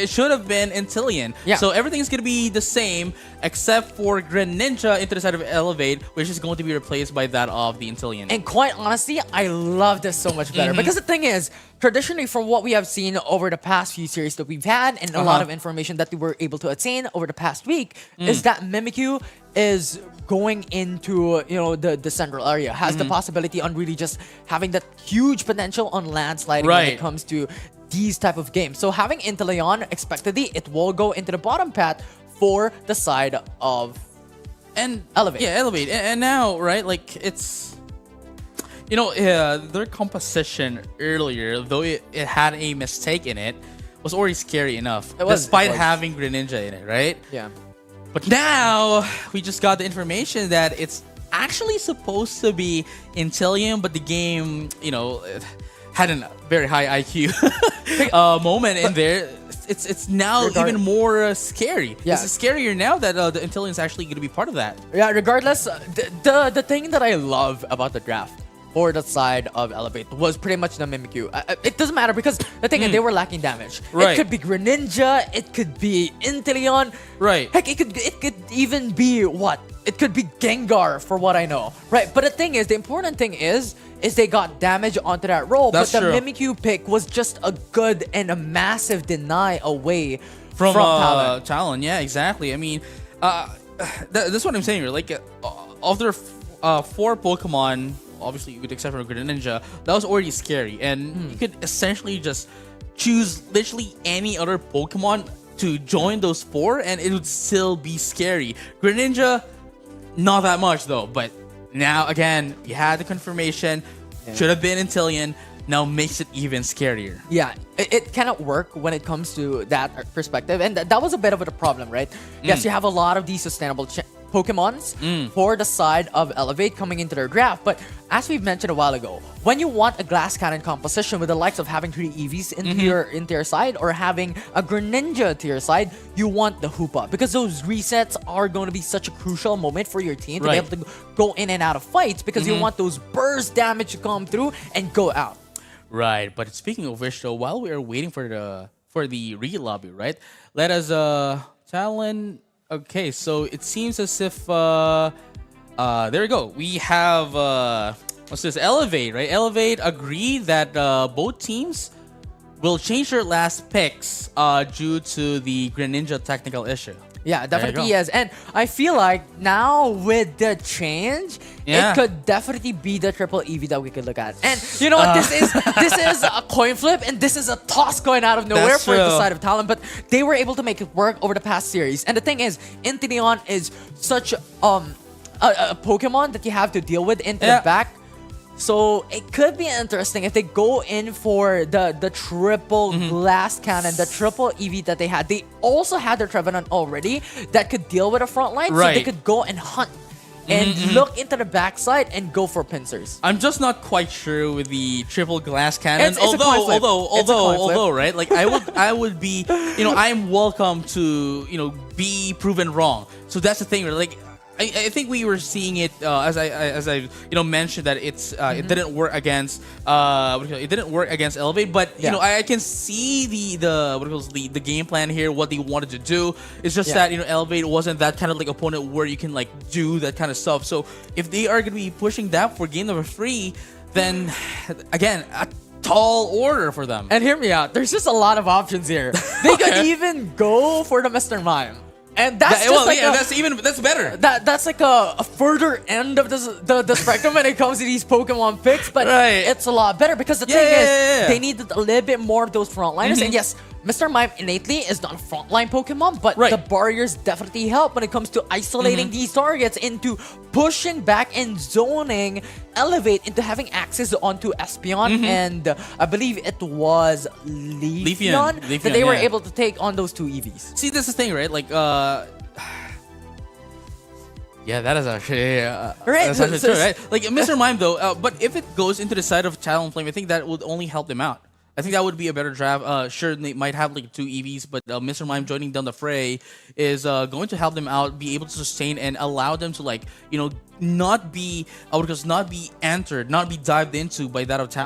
should have been Inteleon. Yeah. So everything's gonna be the same except for Greninja into the side of Elevate, which is going to be replaced by that of the Inteleon. And quite honestly, I love this so much better, because the thing is, traditionally, from what we have seen over the past few series that we've had, and a lot of information that we were able to attain over the past week, is that Mimikyu is going into the central area, has the possibility on really just having that huge potential on landsliding when it comes to these type of games. So having Inteleon, expectedly, it will go into the bottom path for the side of Elevate. Yeah, Elevate. And now, right, it's their composition earlier, though it had a mistake in it, was already scary enough, despite having Greninja in it, right? Yeah. But now, we just got the information that it's actually supposed to be Inteleon, but the game, had a very high IQ moment in there. It's now even more scary. Yeah. It's scarier now that the Inteleon is actually going to be part of that. Yeah, regardless, the thing that I love about the draft for the side of Elevate was pretty much the Mimikyu. It doesn't matter, because the thing is, they were lacking damage. Right. It could be Greninja, it could be Inteleon. Right. Heck, it could even be it could be Gengar, for what I know. Right. But the important thing is they got damage onto that roll. That's but the true. Mimikyu pick was just a good and a massive deny away From Talon. Talon, yeah, exactly. I mean, that's what I'm saying. Of their 4 Pokemon, obviously with the exception of Greninja, that was already scary, and you could essentially just choose literally any other Pokemon to join those 4, and it would still be scary. Greninja, not that much though, but now again, you had the confirmation. Should have been Inteleon. Now makes it even scarier. Yeah, it cannot work when it comes to that perspective, and that was a bit of a problem, right? Yes, you have a lot of these sustainable Pokemons for the side of Elevate coming into their draft, but as we've mentioned a while ago, when you want a glass cannon composition with the likes of having 3 EVs into your side or having a Greninja to your side, you want the Hoopa because those resets are going to be such a crucial moment for your team to be Right. able to go in and out of fights because you want those burst damage to come through and go out. Right, but speaking of which, though, while we are waiting for the re-lobby, right? Let us Talon. Okay, so it seems as if there we go. We have what's this? Elevate, right? Elevate agreed that both teams will change their last picks due to the Greninja technical issue. Yeah, There you definitely go. is. And I feel like now with the change, Yeah. it could definitely be the triple EV that we could look at. And you know what? This is a coin flip and this is a toss coin out of nowhere That's for the true. side of Talon, but they were able to make it work over the past series. And the thing is, Intineon is such a Pokemon that you have to deal with into Yeah. the back. So it could be interesting if they go in for the triple glass cannon, the triple EV that they had. They also had their Trevenant already that could deal with a front line, so they Right. could go and hunt and look into the backside and go for pincers. I'm just not quite sure with the triple glass cannon. It's a coin flip. It's a coin flip. Although, right? Like I would be, I'm welcome to, be proven wrong. So that's the thing. Like, I think we were seeing it as I mentioned that it didn't work against it didn't work against Elevate, but Yeah. I can see the game plan here, what they wanted to do. It's just Yeah. that Elevate wasn't that kind of like opponent where you can like do that kind of stuff. So if they are gonna be pushing that for game number 3, then again a tall order for them. And hear me out. There's just a lot of options here. They could Okay. even go for the Mr. Mime. And that's just like that's better. that's like a further end of the spectrum when it comes to these Pokemon picks, but Right. it's a lot better because the Yeah, thing is, yeah, yeah. they needed a little bit more of those frontliners. And yes, Mr. Mime innately is not a frontline Pokemon, but Right. the barriers definitely help when it comes to isolating these targets into pushing back and zoning Elevate into having access onto Espeon and I believe it was Leafeon that they were yeah. able to take on those 2 EVs. See, this is the thing, right? Like, yeah, that is actually Right, That's actually so- true, right? Like Mr. Mime, though, but if it goes into the side of Talonflame, I think that would only help them out. I think that would be a better draft. Sure, they might have like 2 EVs, but Mr. Mime joining down the fray is going to help them out, be able to sustain and allow them to not be not be entered, not be dived into by that of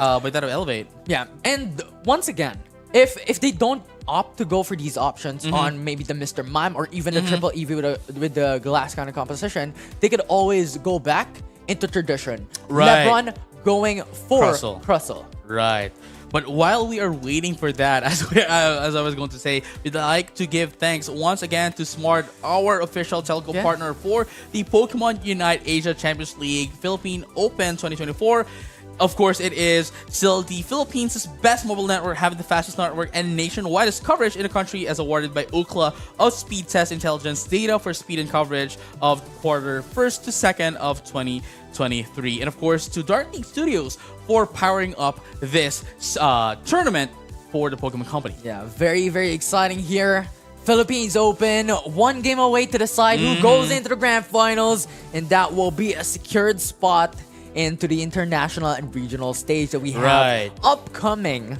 Elevate. Yeah, and once again, if they don't opt to go for these options on maybe the Mr. Mime or even the triple EV with the glass kind of composition, they could always go back into tradition. Right. LeBron going for Crustle. Crustle. Right. But while we are waiting for that, as I was going to say, we'd like to give thanks once again to Smart, our official telco partner for the Pokemon Unite Asia Champions League Philippine Open 2024. Of course, it is still the Philippines' best mobile network, having the fastest network and nationwide coverage in the country, as awarded by Ookla of Speed Test Intelligence data for speed and coverage of quarter 1st to 2nd of 2023. And of course, to Dark League Studios for powering up this tournament for the Pokemon Company. Yeah, very, very exciting here. Philippines Open, 1 game away to decide who goes into the grand finals, and that will be a secured spot into the international and regional stage that we have upcoming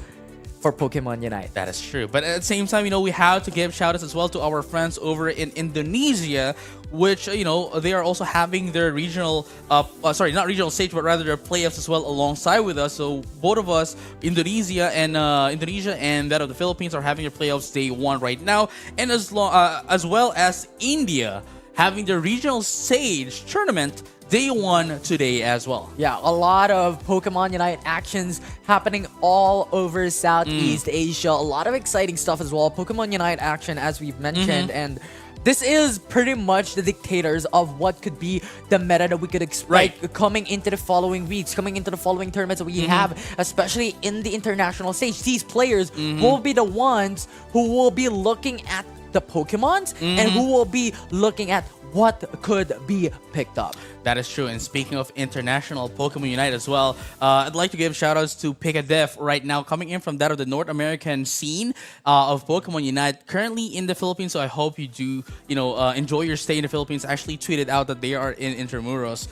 for Pokemon Unite. That is true. But at the same time, we have to give shout outs as well to our friends over in Indonesia, which, they are also having their regional, not regional stage, but rather their playoffs as well alongside with us. So both of us, Indonesia and that of the Philippines, are having their playoffs day 1 right now. And as well as India having their regional stage tournament day 1 today as well. Yeah, a lot of Pokemon Unite actions happening all over Southeast Asia. A lot of exciting stuff as well. Pokemon Unite action, as we've mentioned, and this is pretty much the dictators of what could be the meta that we could expect coming into the following weeks, coming into the following tournaments that we have, especially in the international stage. These players will be the ones who will be looking at the Pokemons and who will be looking at what could be picked up. That is true. And speaking of international Pokemon Unite as well, I'd like to give shout outs to Picadef right now, coming in from that of the North American scene of Pokemon Unite, currently in the Philippines. So I hope you do, enjoy your stay in the Philippines. Actually tweeted out that they are in Intramuros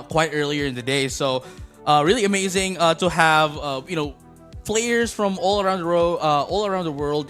quite earlier in the day. So really amazing to have, players from all around the world,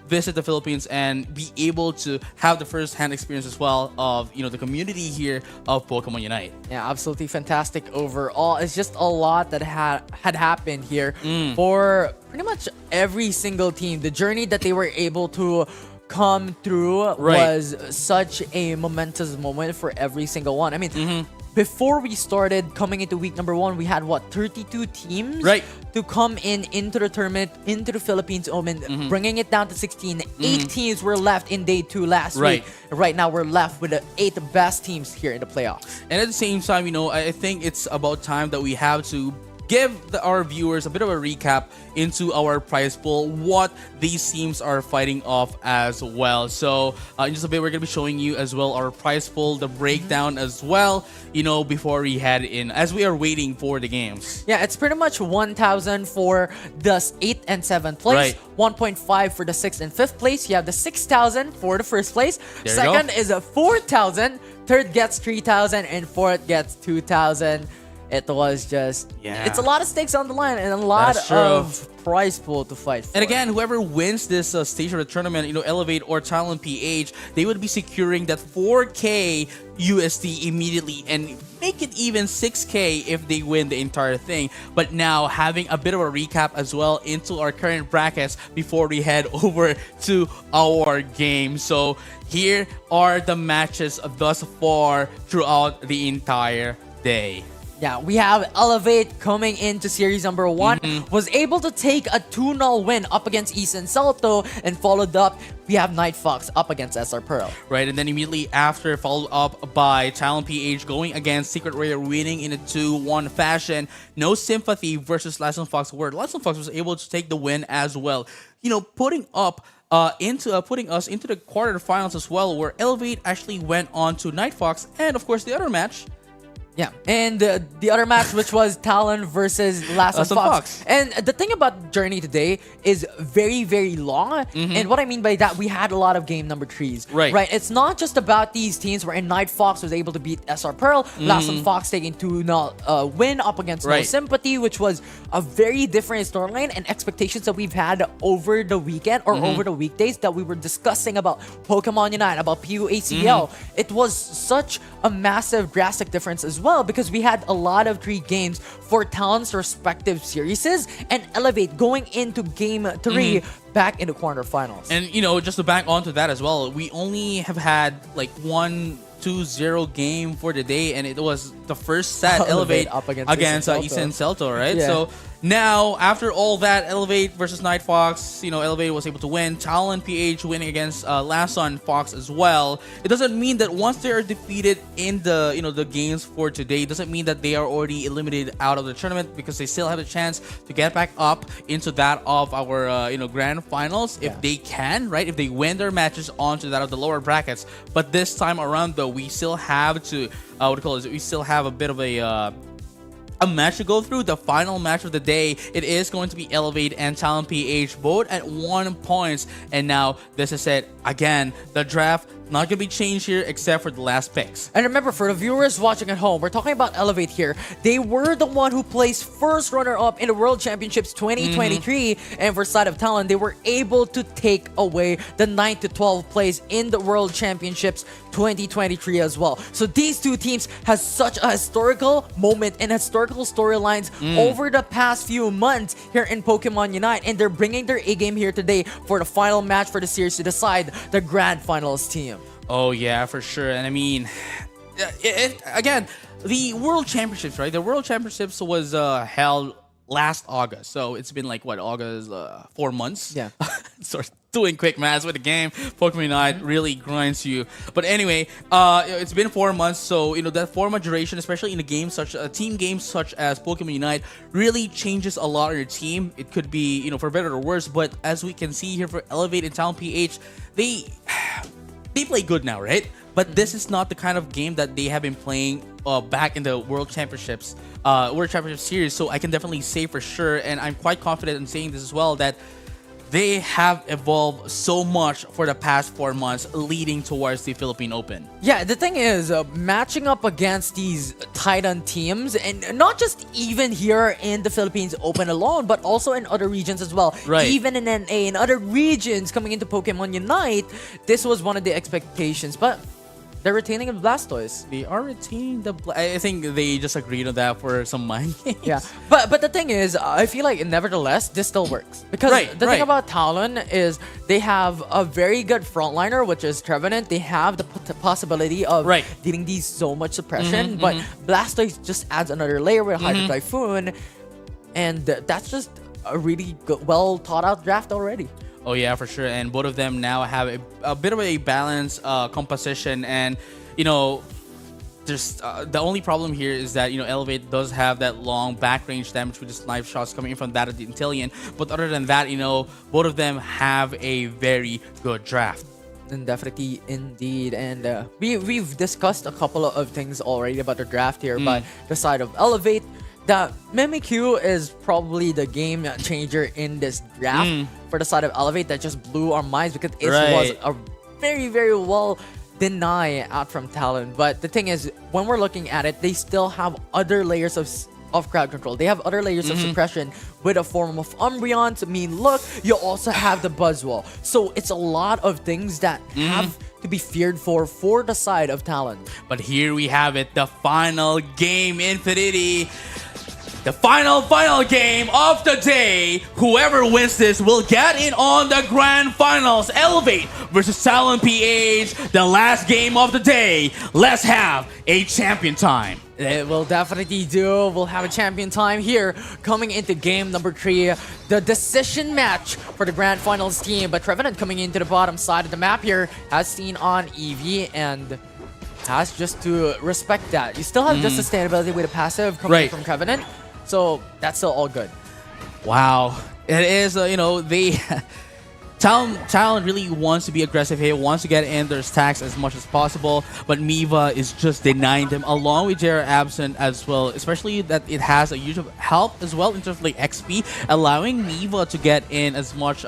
visit the Philippines and be able to have the first-hand experience as well of, the community here of Pokemon Unite. Yeah, absolutely fantastic overall. It's just a lot that had happened here for pretty much every single team. The journey that they were able to come through was such a momentous moment for every single one. I mean, before we started coming into week number 1, we had 32 teams to come into the tournament, into the Philippines Open, bringing it down to 16. 8 teams were left in day 2 last week. Right now, we're left with the 8 best teams here in the playoffs. And at the same time, I think it's about time that we have to give our viewers a bit of a recap into our prize pool, what these teams are fighting off as well. So in just a bit, we're going to be showing you as well our prize pool, the breakdown as well, before we head in, as we are waiting for the games. Yeah, it's pretty much 1,000 for the 8th and 7th place, 1.5 for the 6th and 5th place. You have the 6,000 for the first place. Second is a 4,000. Third gets 3,000 and fourth gets 2,000. It was just, it's a lot of stakes on the line and a lot of prize pool to fight for. And again, whoever wins this stage of the tournament, Elevate or Talent PH, they would be securing that 4K USD immediately and make it even 6K if they win the entire thing. But now, having a bit of a recap as well into our current brackets before we head over to our game. So here are the matches thus far throughout the entire day. Yeah, we have Elevate coming into series number 1. Was able to take a 2-0 win up against Eastern Salto, and followed up, we have Night Fox up against SR Pearl. Right, and then immediately after, followed up by Talent PH going against Secret Rare, winning in a 2-1 fashion. No Sympathy versus Lesson Fox, where Lesson Fox was able to take the win as well. Putting us into the quarterfinals as well, where Elevate actually went on to Night Fox, and of course the other match. Yeah, and the other match, which was Talon versus Last Fox. And the thing about Journey today is very, very long. And what I mean by that, we had a lot of game number 3s. Right. It's not just about these teams wherein Night Fox was able to beat SR Pearl, Last Fox taking 2-0 win up against No Sympathy, which was a very different storyline and expectations that we've had over the weekend or over the weekdays that we were discussing about Pokemon Unite, about PUACL. It was such a massive, drastic difference as well, because we had a lot of 3 games for Talon's respective series and Elevate going into game 3 back in the quarterfinals. And just to back onto that as well, we only have had like 1-2-0 game for the day, and it was the first set Elevate up against Eastern Salto, right? Yeah. So now, after all that, Elevate versus Night Fox, Elevate was able to win. Talent PH winning against Lasson Fox as well. It doesn't mean that once they are defeated in the the games for today, it doesn't mean that they are already eliminated out of the tournament, because they still have a chance to get back up into that of our grand finals if they can, right? If they win their matches onto that of the lower brackets. But this time around, though, we still have to we still have a bit of a match to go through. The final match of the day, it is going to be Elevate and Talent PH, both at 1 point. And now, this is it. Again, the draft not gonna be changed here except for the last picks. And remember, for the viewers watching at home, we're talking about Elevate here. They were the one who placed first runner-up in the World Championships 2023, and for side of Talon, they were able to take away the 9th to 12th place in the World Championships 2023 as well. So these two teams has such a historical moment and historical storylines over the past few months here in Pokemon Unite, and they're bringing their A-game here today for the final match for the series to decide the grand finals team. Oh yeah, for sure. And I mean, again, the World Championships, right? The World Championships was held last August, so it's been like what, August, 4 months. Yeah. Sort of doing quick maths with the game. Pokemon Unite really grinds you. But anyway, it's been 4 months, so that 4 month duration, especially in a game such team games such as Pokemon Unite, really changes a lot on your team. It could be for better or worse, but as we can see here for Elevate and Talent PH, they play good now, right? But this is not the kind of game that they have been playing back in the World Championship Series. So I can definitely say for sure, and I'm quite confident in saying this as well, that they have evolved so much for the past 4 months leading towards the Philippine Open. Yeah, the thing is, matching up against these Titan teams, and not just even here in the Philippines Open alone, but also in other regions as well. Right. Even in NA, in other regions coming into Pokemon Unite, this was one of the expectations. But they're retaining the Blastoise. They are retaining I think they just agreed on that for some mind games. Yeah, but the thing is, I feel like nevertheless this still works because the thing about Talon is they have a very good frontliner, which is Trevenant. They have the possibility of giving these so much suppression, but Blastoise just adds another layer with Hydro Typhoon, and that's just a really good, well thought out draft already. Oh yeah, for sure. And both of them now have a bit of a balanced composition, and there's the only problem here is that Elevate does have that long back range damage with his knife shots coming in from that of the Intellion. But other than that, both of them have a very good draft. And definitely, indeed. And we've discussed a couple of things already about the draft here, but the side of Elevate, that Mimikyu is probably the game changer in this draft for the side of Elevate that just blew our minds because it was a very, very well denied out from Talon. But the thing is, when we're looking at it, they still have other layers of crowd control. They have other layers of suppression with a form of Umbreon to mean look. You also have the Buzzwole. So it's a lot of things that have to be feared for the side of Talon. But here we have it, the final game, Infinity. The final game of the day. Whoever wins this will get in on the grand finals. Elevate versus Talon PH. The last game of the day. Let's have a champion time. It will definitely do. We'll have a champion time here coming into game number 3. The decision match for the grand finals team. But Trevenant coming into the bottom side of the map here, as seen on Eevee, and has just to respect that. You still have the sustainability with a passive coming from Trevenant. So that's still all good. Wow. It is, they... Talon really wants to be aggressive here, wants to get in their stacks as much as possible, but Miva is just denying them, along with JR Absent as well, especially that it has a huge help as well in terms of like XP, allowing Miva to get in as much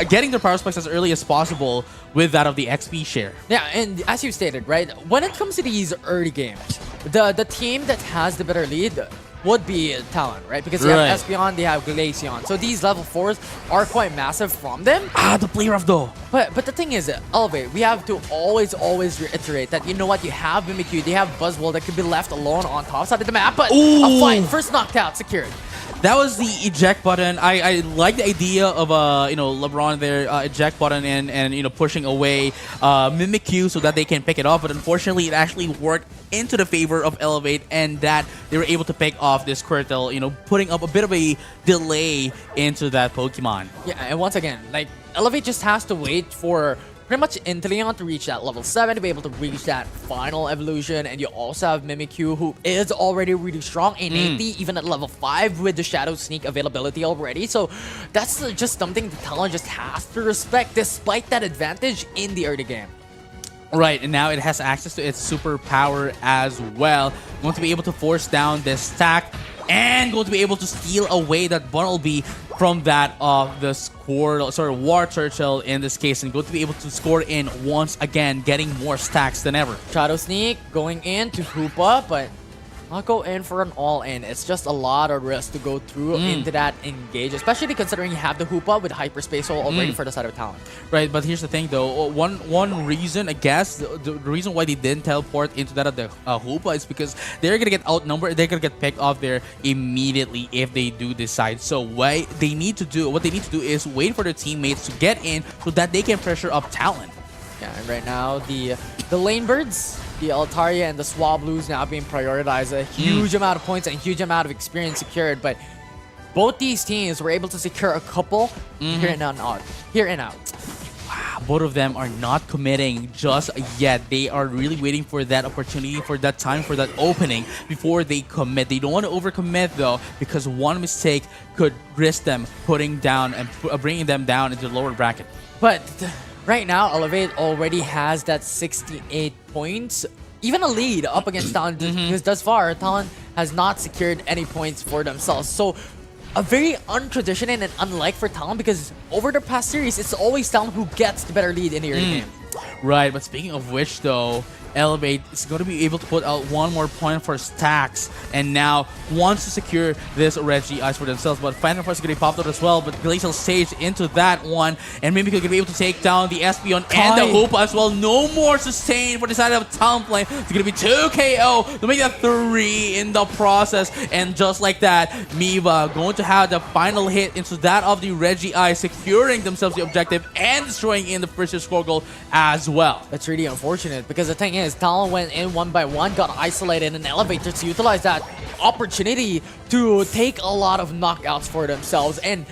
getting their power spikes as early as possible with that of the XP share. Yeah, and as you stated, right, when it comes to these early games, the team that has the better lead would be Talon, right? Because they have Espeon, they have Glaceon. So these level 4s are quite massive from them. The player of though. But the thing is, Elevate, we have to always reiterate that, you know what, you have Mimikyu, they have Buzzwole that could be left alone on top side of the map, but a fight, first knocked out, secured. That was the eject button. I like the idea of LeBron there eject button and pushing away Mimikyu so that they can pick it off. But unfortunately, it actually worked into the favor of Elevate, and that they were able to pick off this Squirtle, putting up a bit of a delay into that Pokemon. Yeah, and once again, like Elevate just has to wait for pretty much Inteleon to reach that level 7 to be able to reach that final evolution. And you also have Mimikyu, who is already really strong innately, even at level 5 with the Shadow Sneak availability already. So that's just something the Talon just has to respect despite that advantage in the early game. Right, and now it has access to its super power as well. Going to be able to force down this stack and going to be able to steal away that Bunnelby from that of the War Turtle in this case, and going to be able to score in once again, getting more stacks than ever. Shadow Sneak going in to Hoopa, but not go in for an all-in. It's just a lot of risk to go through into that engage, especially considering you have the Hoopa with Hyperspace Hole already for the side of Talon. Right, but here's the thing though. One reason, I guess, the reason why they didn't teleport into that of the Hoopa is because they're gonna get outnumbered. They're gonna get picked off there immediately if they do decide. So what they need to do is wait for their teammates to get in so that they can pressure up Talon. Yeah, and right now the lane birds, the Altaria and the Swablues now being prioritized. A huge amount of points and a huge amount of experience secured, but both these teams were able to secure a couple here and out. Wow, both of them are not committing just yet. They are really waiting for that opportunity, for that time, for that opening before they commit. They don't want to overcommit though, because one mistake could risk them putting down and bringing them down into the lower bracket. But right now, Elevate already has that 68 points, even a lead up against Talon, because thus far, Talon has not secured any points for themselves. So, a very untraditional and unlike for Talon, because over the past series, it's always Talon who gets the better lead in the early game. Right, but speaking of which though, Elevate is going to be able to put out one more point for stacks, and now wants to secure this Reggie Ice for themselves. But Phantom Force is going to be popped out as well, but Glacial Sage into that one, and maybe going to be able to take down the Espeon and the Hoop as well. No more sustain for the side of Talonflame. It's going to be 2 KO to make that 3 in the process, and just like that, Miva going to have the final hit into that of the Reggie Ice, securing themselves the objective and destroying in the first score goal as well. That's really unfortunate, because the thing is, Talon went in one by one, got isolated, and Elevator to utilize that opportunity to take a lot of knockouts for themselves. And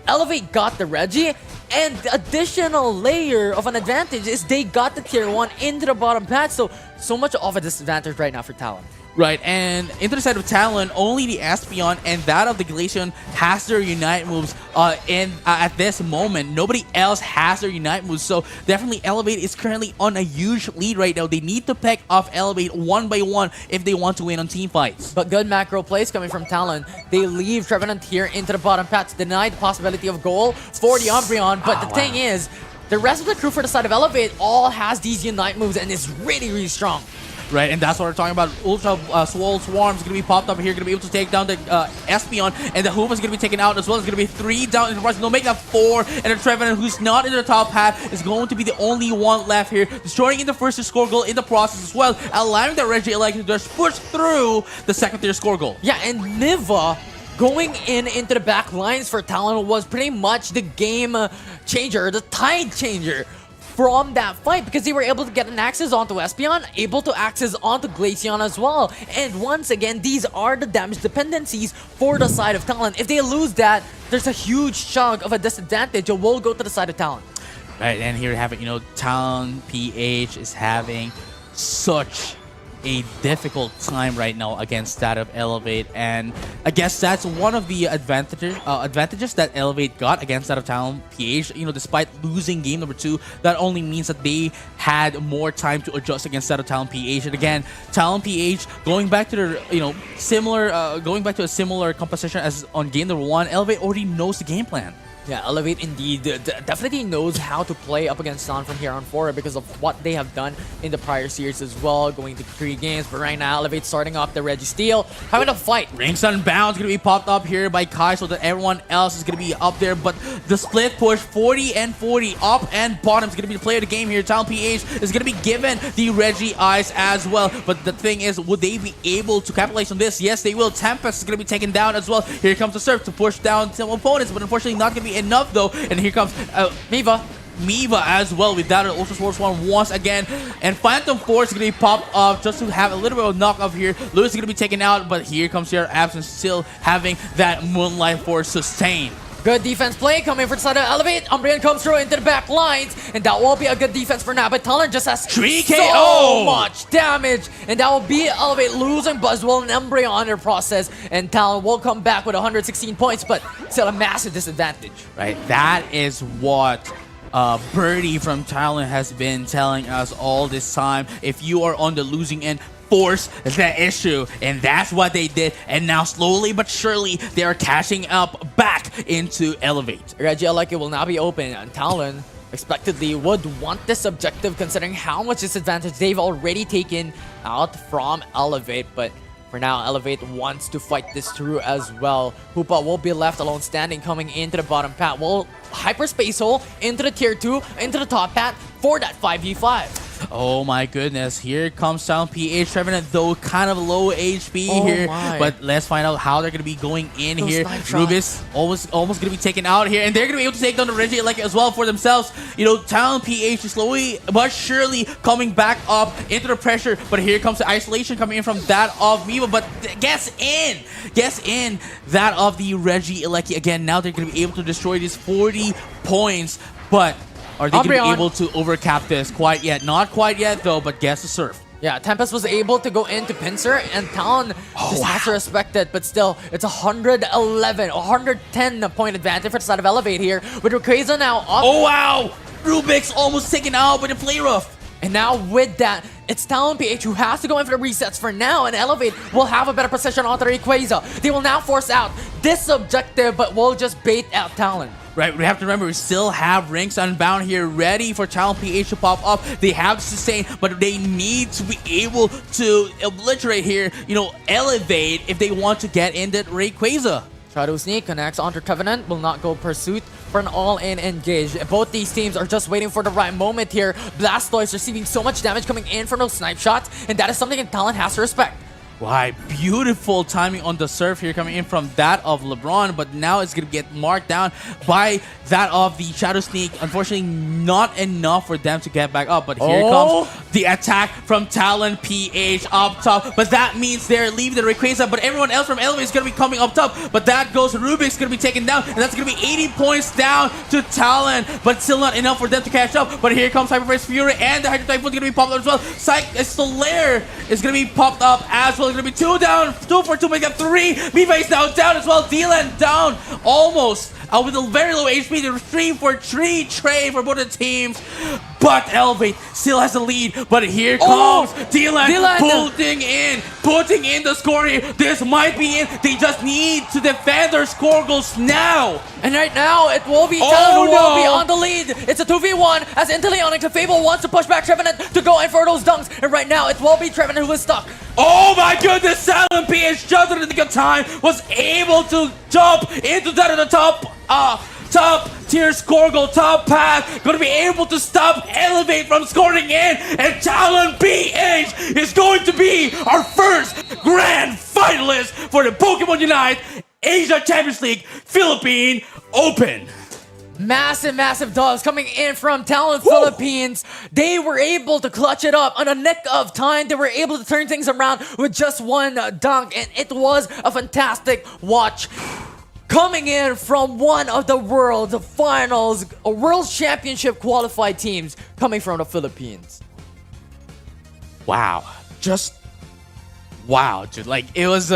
Elevate got the Reggie, and the additional layer of an advantage is they got the tier 1 into the bottom patch, so much of a disadvantage right now for Talon. Right, and into the side of Talon, only the Espeon and that of the Glaceon has their Unite moves at this moment. Nobody else has their Unite moves, so definitely Elevate is currently on a huge lead right now. They need to pick off Elevate one by one if they want to win on team fights. But good macro plays coming from Talon. They leave Trevenant here into the bottom patch, deny the possibility of goal for the Umbreon, but the thing is, the rest of the crew for the side of Elevate all has these Unite moves and is really, really strong. Right, and that's what we're talking about. Ultra Swole Swarm is going to be popped up here, going to be able to take down the Espeon, and the Hoop is going to be taken out as well. It's going to be 3 down in the process. They'll make that 4, and the Trevenant, who's not in the top half, is going to be the only one left here, destroying in the first score goal in the process as well, allowing the Reggie Elect to just push through the second tier score goal. Yeah, and Niva going into the back lines for Talon was pretty much the game changer, the tide changer from that fight, because they were able to get an access onto Espeon, able to access onto Glaceon as well. And once again, these are the damage dependencies for the side of Talon. If they lose that, there's a huge chunk of a disadvantage that will go to the side of Talon. Right, and here you have it, Talon PH is having such a difficult time right now against that of Elevate, and I guess that's one of the advantages that Elevate got against that of Talon PH. Despite losing game number 2, that only means that they had more time to adjust against that of Talon PH. And again, Talon PH going back to their going back to a similar composition as on game number 1. Elevate already knows the game plan. Yeah, Elevate indeed definitely knows how to play up against Talon from here on forward because of what they have done in the prior series as well, going to 3 games. But right now, Elevate starting off the Reggie Steal, having a fight. Rings Unbound is going to be popped up here by Kai so that everyone else is going to be up there. But the split push, 40 and 40, up and bottom is going to be the play of the game here. Talon PH is going to be given the Reggie Ice as well. But the thing is, would they be able to capitalize on this? Yes, they will. Tempest is going to be taken down as well. Here comes the Surf to push down some opponents, but unfortunately not going to be enough though. And here comes Miva as well with that Ultra Sword Swarm once again. And Phantom Force is going to be popped up just to have a little bit of knock off here. Lewis is going to be taken out, but here comes your Absence still having that Moonlight Force sustain. Good defense play coming for the side of Elevate. Umbreon comes through into the back lines, and that will be a good defense for now. But Talon just has 3 so KO! much damage, and that will be Elevate losing Buzzwole and Umbreon in the process. And Talon will come back with 116 points, but still a massive disadvantage. Right, that is what Birdie from Thailand has been telling us all this time. If you are on the losing end, force the issue, and that's what they did. And now slowly but surely they are cashing up back into Elevate. Reggie Eleki will now be open, and Talon expectedly would want this objective considering how much disadvantage they've already taken out from Elevate. But for now, Elevate wants to fight this through as well. Hoopa will be left alone standing coming into the bottom path. Will Hyperspace Hole into the tier 2, into the top path for that 5v5. Oh my goodness, here comes Talon PH. Trevenant though kind of low HP here, but let's find out how they're going to be going in here. Rubis almost going to be taken out here, and they're going to be able to take down the Reggie Elect as well for themselves. Talon PH is slowly but surely coming back up into the pressure, but here comes the isolation coming in from that of Miva, but guess in that of the Reggie Elect again. Now they're going to be able to destroy these 40 points, but are they going to be able to overcap this quite yet? Not quite yet though, but guess the Surf. Yeah, Tempest was able to go into Pinsir, and Talon just has to respect it, but still, it's 110 point advantage for the side of Elevate here, with Rayquaza now up. Oh wow! Rubik's almost taken out by the play rough. And now with that, it's Talon PH who has to go in for the resets for now, and Elevate will have a better position onto Rayquaza. They will now force out this objective, but will just bait out Talon. Right, we have to remember we still have Rings Unbound here ready for Talon PH to pop up. They have to sustain, but they need to be able to obliterate here, Elevate if they want to get in that Rayquaza. Shadow Sneak connects onto Trevenant, will not go pursuit for an all-in engage. Both these teams are just waiting for the right moment here. Blastoise receiving so much damage coming in from those snipe shots, and that is something that Talon has to respect. Why, beautiful timing on the surf here coming in from that of LeBron, but now it's going to get marked down by that of the Shadow Sneak. Unfortunately, not enough for them to get back up, but here comes the attack from Talon PH up top, but that means they're leaving the Rayquaza, but everyone else from Elevate is going to be coming up top, but that goes, Rubik's going to be taken down, and that's going to be 80 points down to Talon, but still not enough for them to catch up, but here comes Hyperface Fury, and the Hydro Typhoon is going to be popped up as well. Solaire is going to be popped up as well. It's going to be 2 down, 2 for 2, make up 3. Mifa is now down as well. Dylan down almost with a very low HP. There's 3 for 3 trade for both the teams. But Elevate still has the lead. But here comes Dylan putting in the score here. This might be it. They just need to defend their score goals now. And right now, it will be Talon who will be on the lead. It's a 2v1 as Inteleonix and Fable wants to push back Trevenant to go in for those dunks. And right now, it will be Trevenant who is stuck. Oh my goodness, Talon PH just at the nick of time was able to jump into that at the top tier score goal, top path, going to be able to stop Elevate from scoring in, and Talon PH is going to be our first grand finalist for the Pokemon Unite Asia Champions League Philippine Open. Massive dubs coming in from Talon Philippines. They were able to clutch it up on a nick of time. They were able to turn things around with just one dunk, and it was a fantastic watch. Coming in from one of the world finals, a world championship qualified teams coming from the Philippines. Wow. Just wow, dude. Like, it was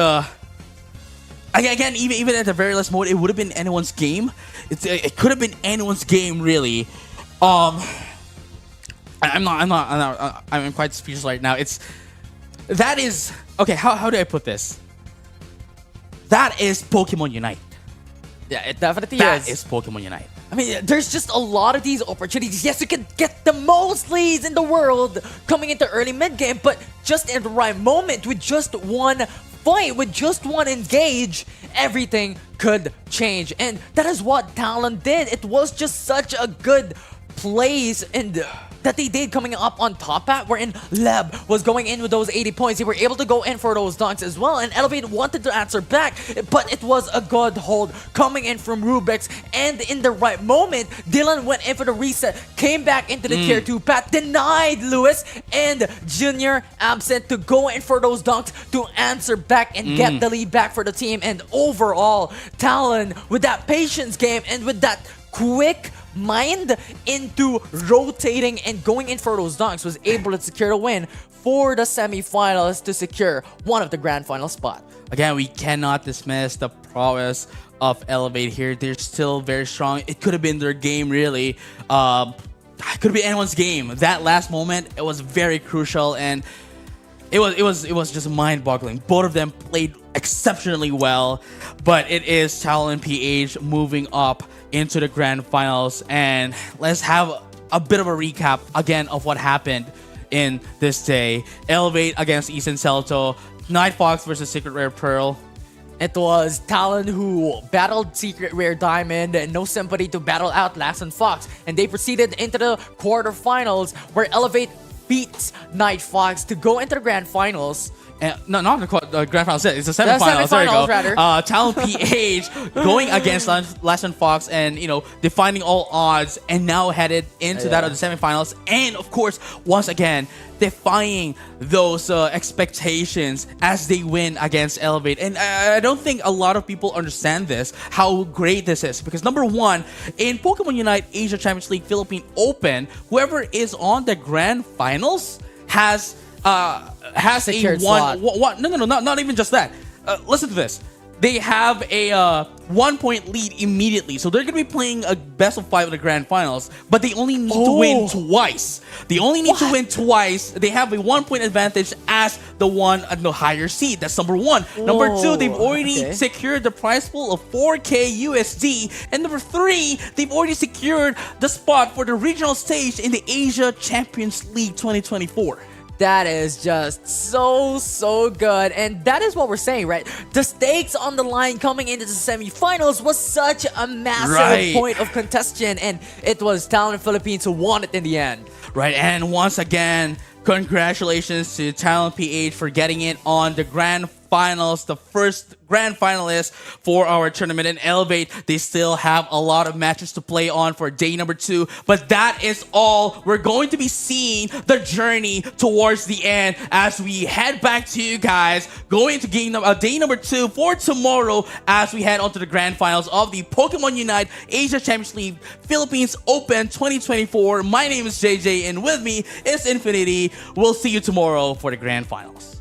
again, even at the very last moment, it would have been anyone's game. It could have been anyone's game, really. I'm quite speechless right now. That is okay. How do I put this? That is Pokemon Unite. Yeah, it definitely That is Pokemon Unite. I mean, there's just a lot of these opportunities. Yes, you can get the most leads in the world coming into early mid-game, but just in the right moment, with just one fight, with just one engage, everything could change. And that is what Talon did. It was just such a good place and that they did coming up on top at, wherein Leb was going in with those 80 points. They were able to go in for those dunks as well, and Elevate wanted to answer back, but it was a good hold coming in from Rubik's, and in the right moment, Dylan went in for the reset, came back into the tier 2 path, denied Lewis and Junior absent to go in for those dunks to answer back and get the lead back for the team. And overall, Talon, with that patience game and with that quick mind into rotating and going in for those dunks, was able to secure the win for the semifinals to secure one of the grand final spot. Again, we cannot dismiss the prowess of Elevate here. They're still very strong. It could have been their game, really. It could be anyone's game. That last moment, it was very crucial, and it was just mind-boggling. Both of them played exceptionally well, but it is Talon PH moving up into the grand finals. And let's have a bit of a recap again of what happened in this day. Elevate against Easton Celto, Night Fox versus Secret Rare Pearl. It was Talon who battled Secret Rare Diamond and No Sympathy to battle out Lassen Fox, and they proceeded into the quarterfinals where Elevate beats Night Fox to go into the grand finals. No, not the grand finals. It's the semifinals. There you go. Rather. Talon PH going against Lassen Fox and, defying all odds, and now headed into that of the semifinals. And of course, once again, defying those expectations as they win against Elevate. And I don't think a lot of people understand this, how great this is. Because number one, in Pokemon Unite Asia Champions League Philippine Open, whoever is on the grand finals has Secured a one. No, not even just that. Listen to this. they have a 1-point lead immediately. So they're going to be playing a best of 5 in the grand finals, but they only need to win twice. They only need to win twice. They have a 1-point advantage as the one at the higher seed. That's number 1. Number 2, they've already secured the prize pool of 4K USD. And number 3, they've already secured the spot for the regional stage in the Asia Champions League 2024. That is just so good. And that is what we're saying, right? The stakes on the line coming into the semifinals was such a massive point of contention. And it was Talent Philippines who won it in the end. Right, and once again, congratulations to Talent PH for getting it on the grand finals, the first grand finalist for our tournament. And Elevate, they still have a lot of matches to play on for day number 2, but that is all. We're going to be seeing the journey towards the end as we head back to you guys, going to day number 2 for tomorrow as we head on to the grand finals of the Pokemon Unite Asia Champions League Philippines Open 2024. My name is JJ, and with me is Infinity. We'll see you tomorrow for the grand finals.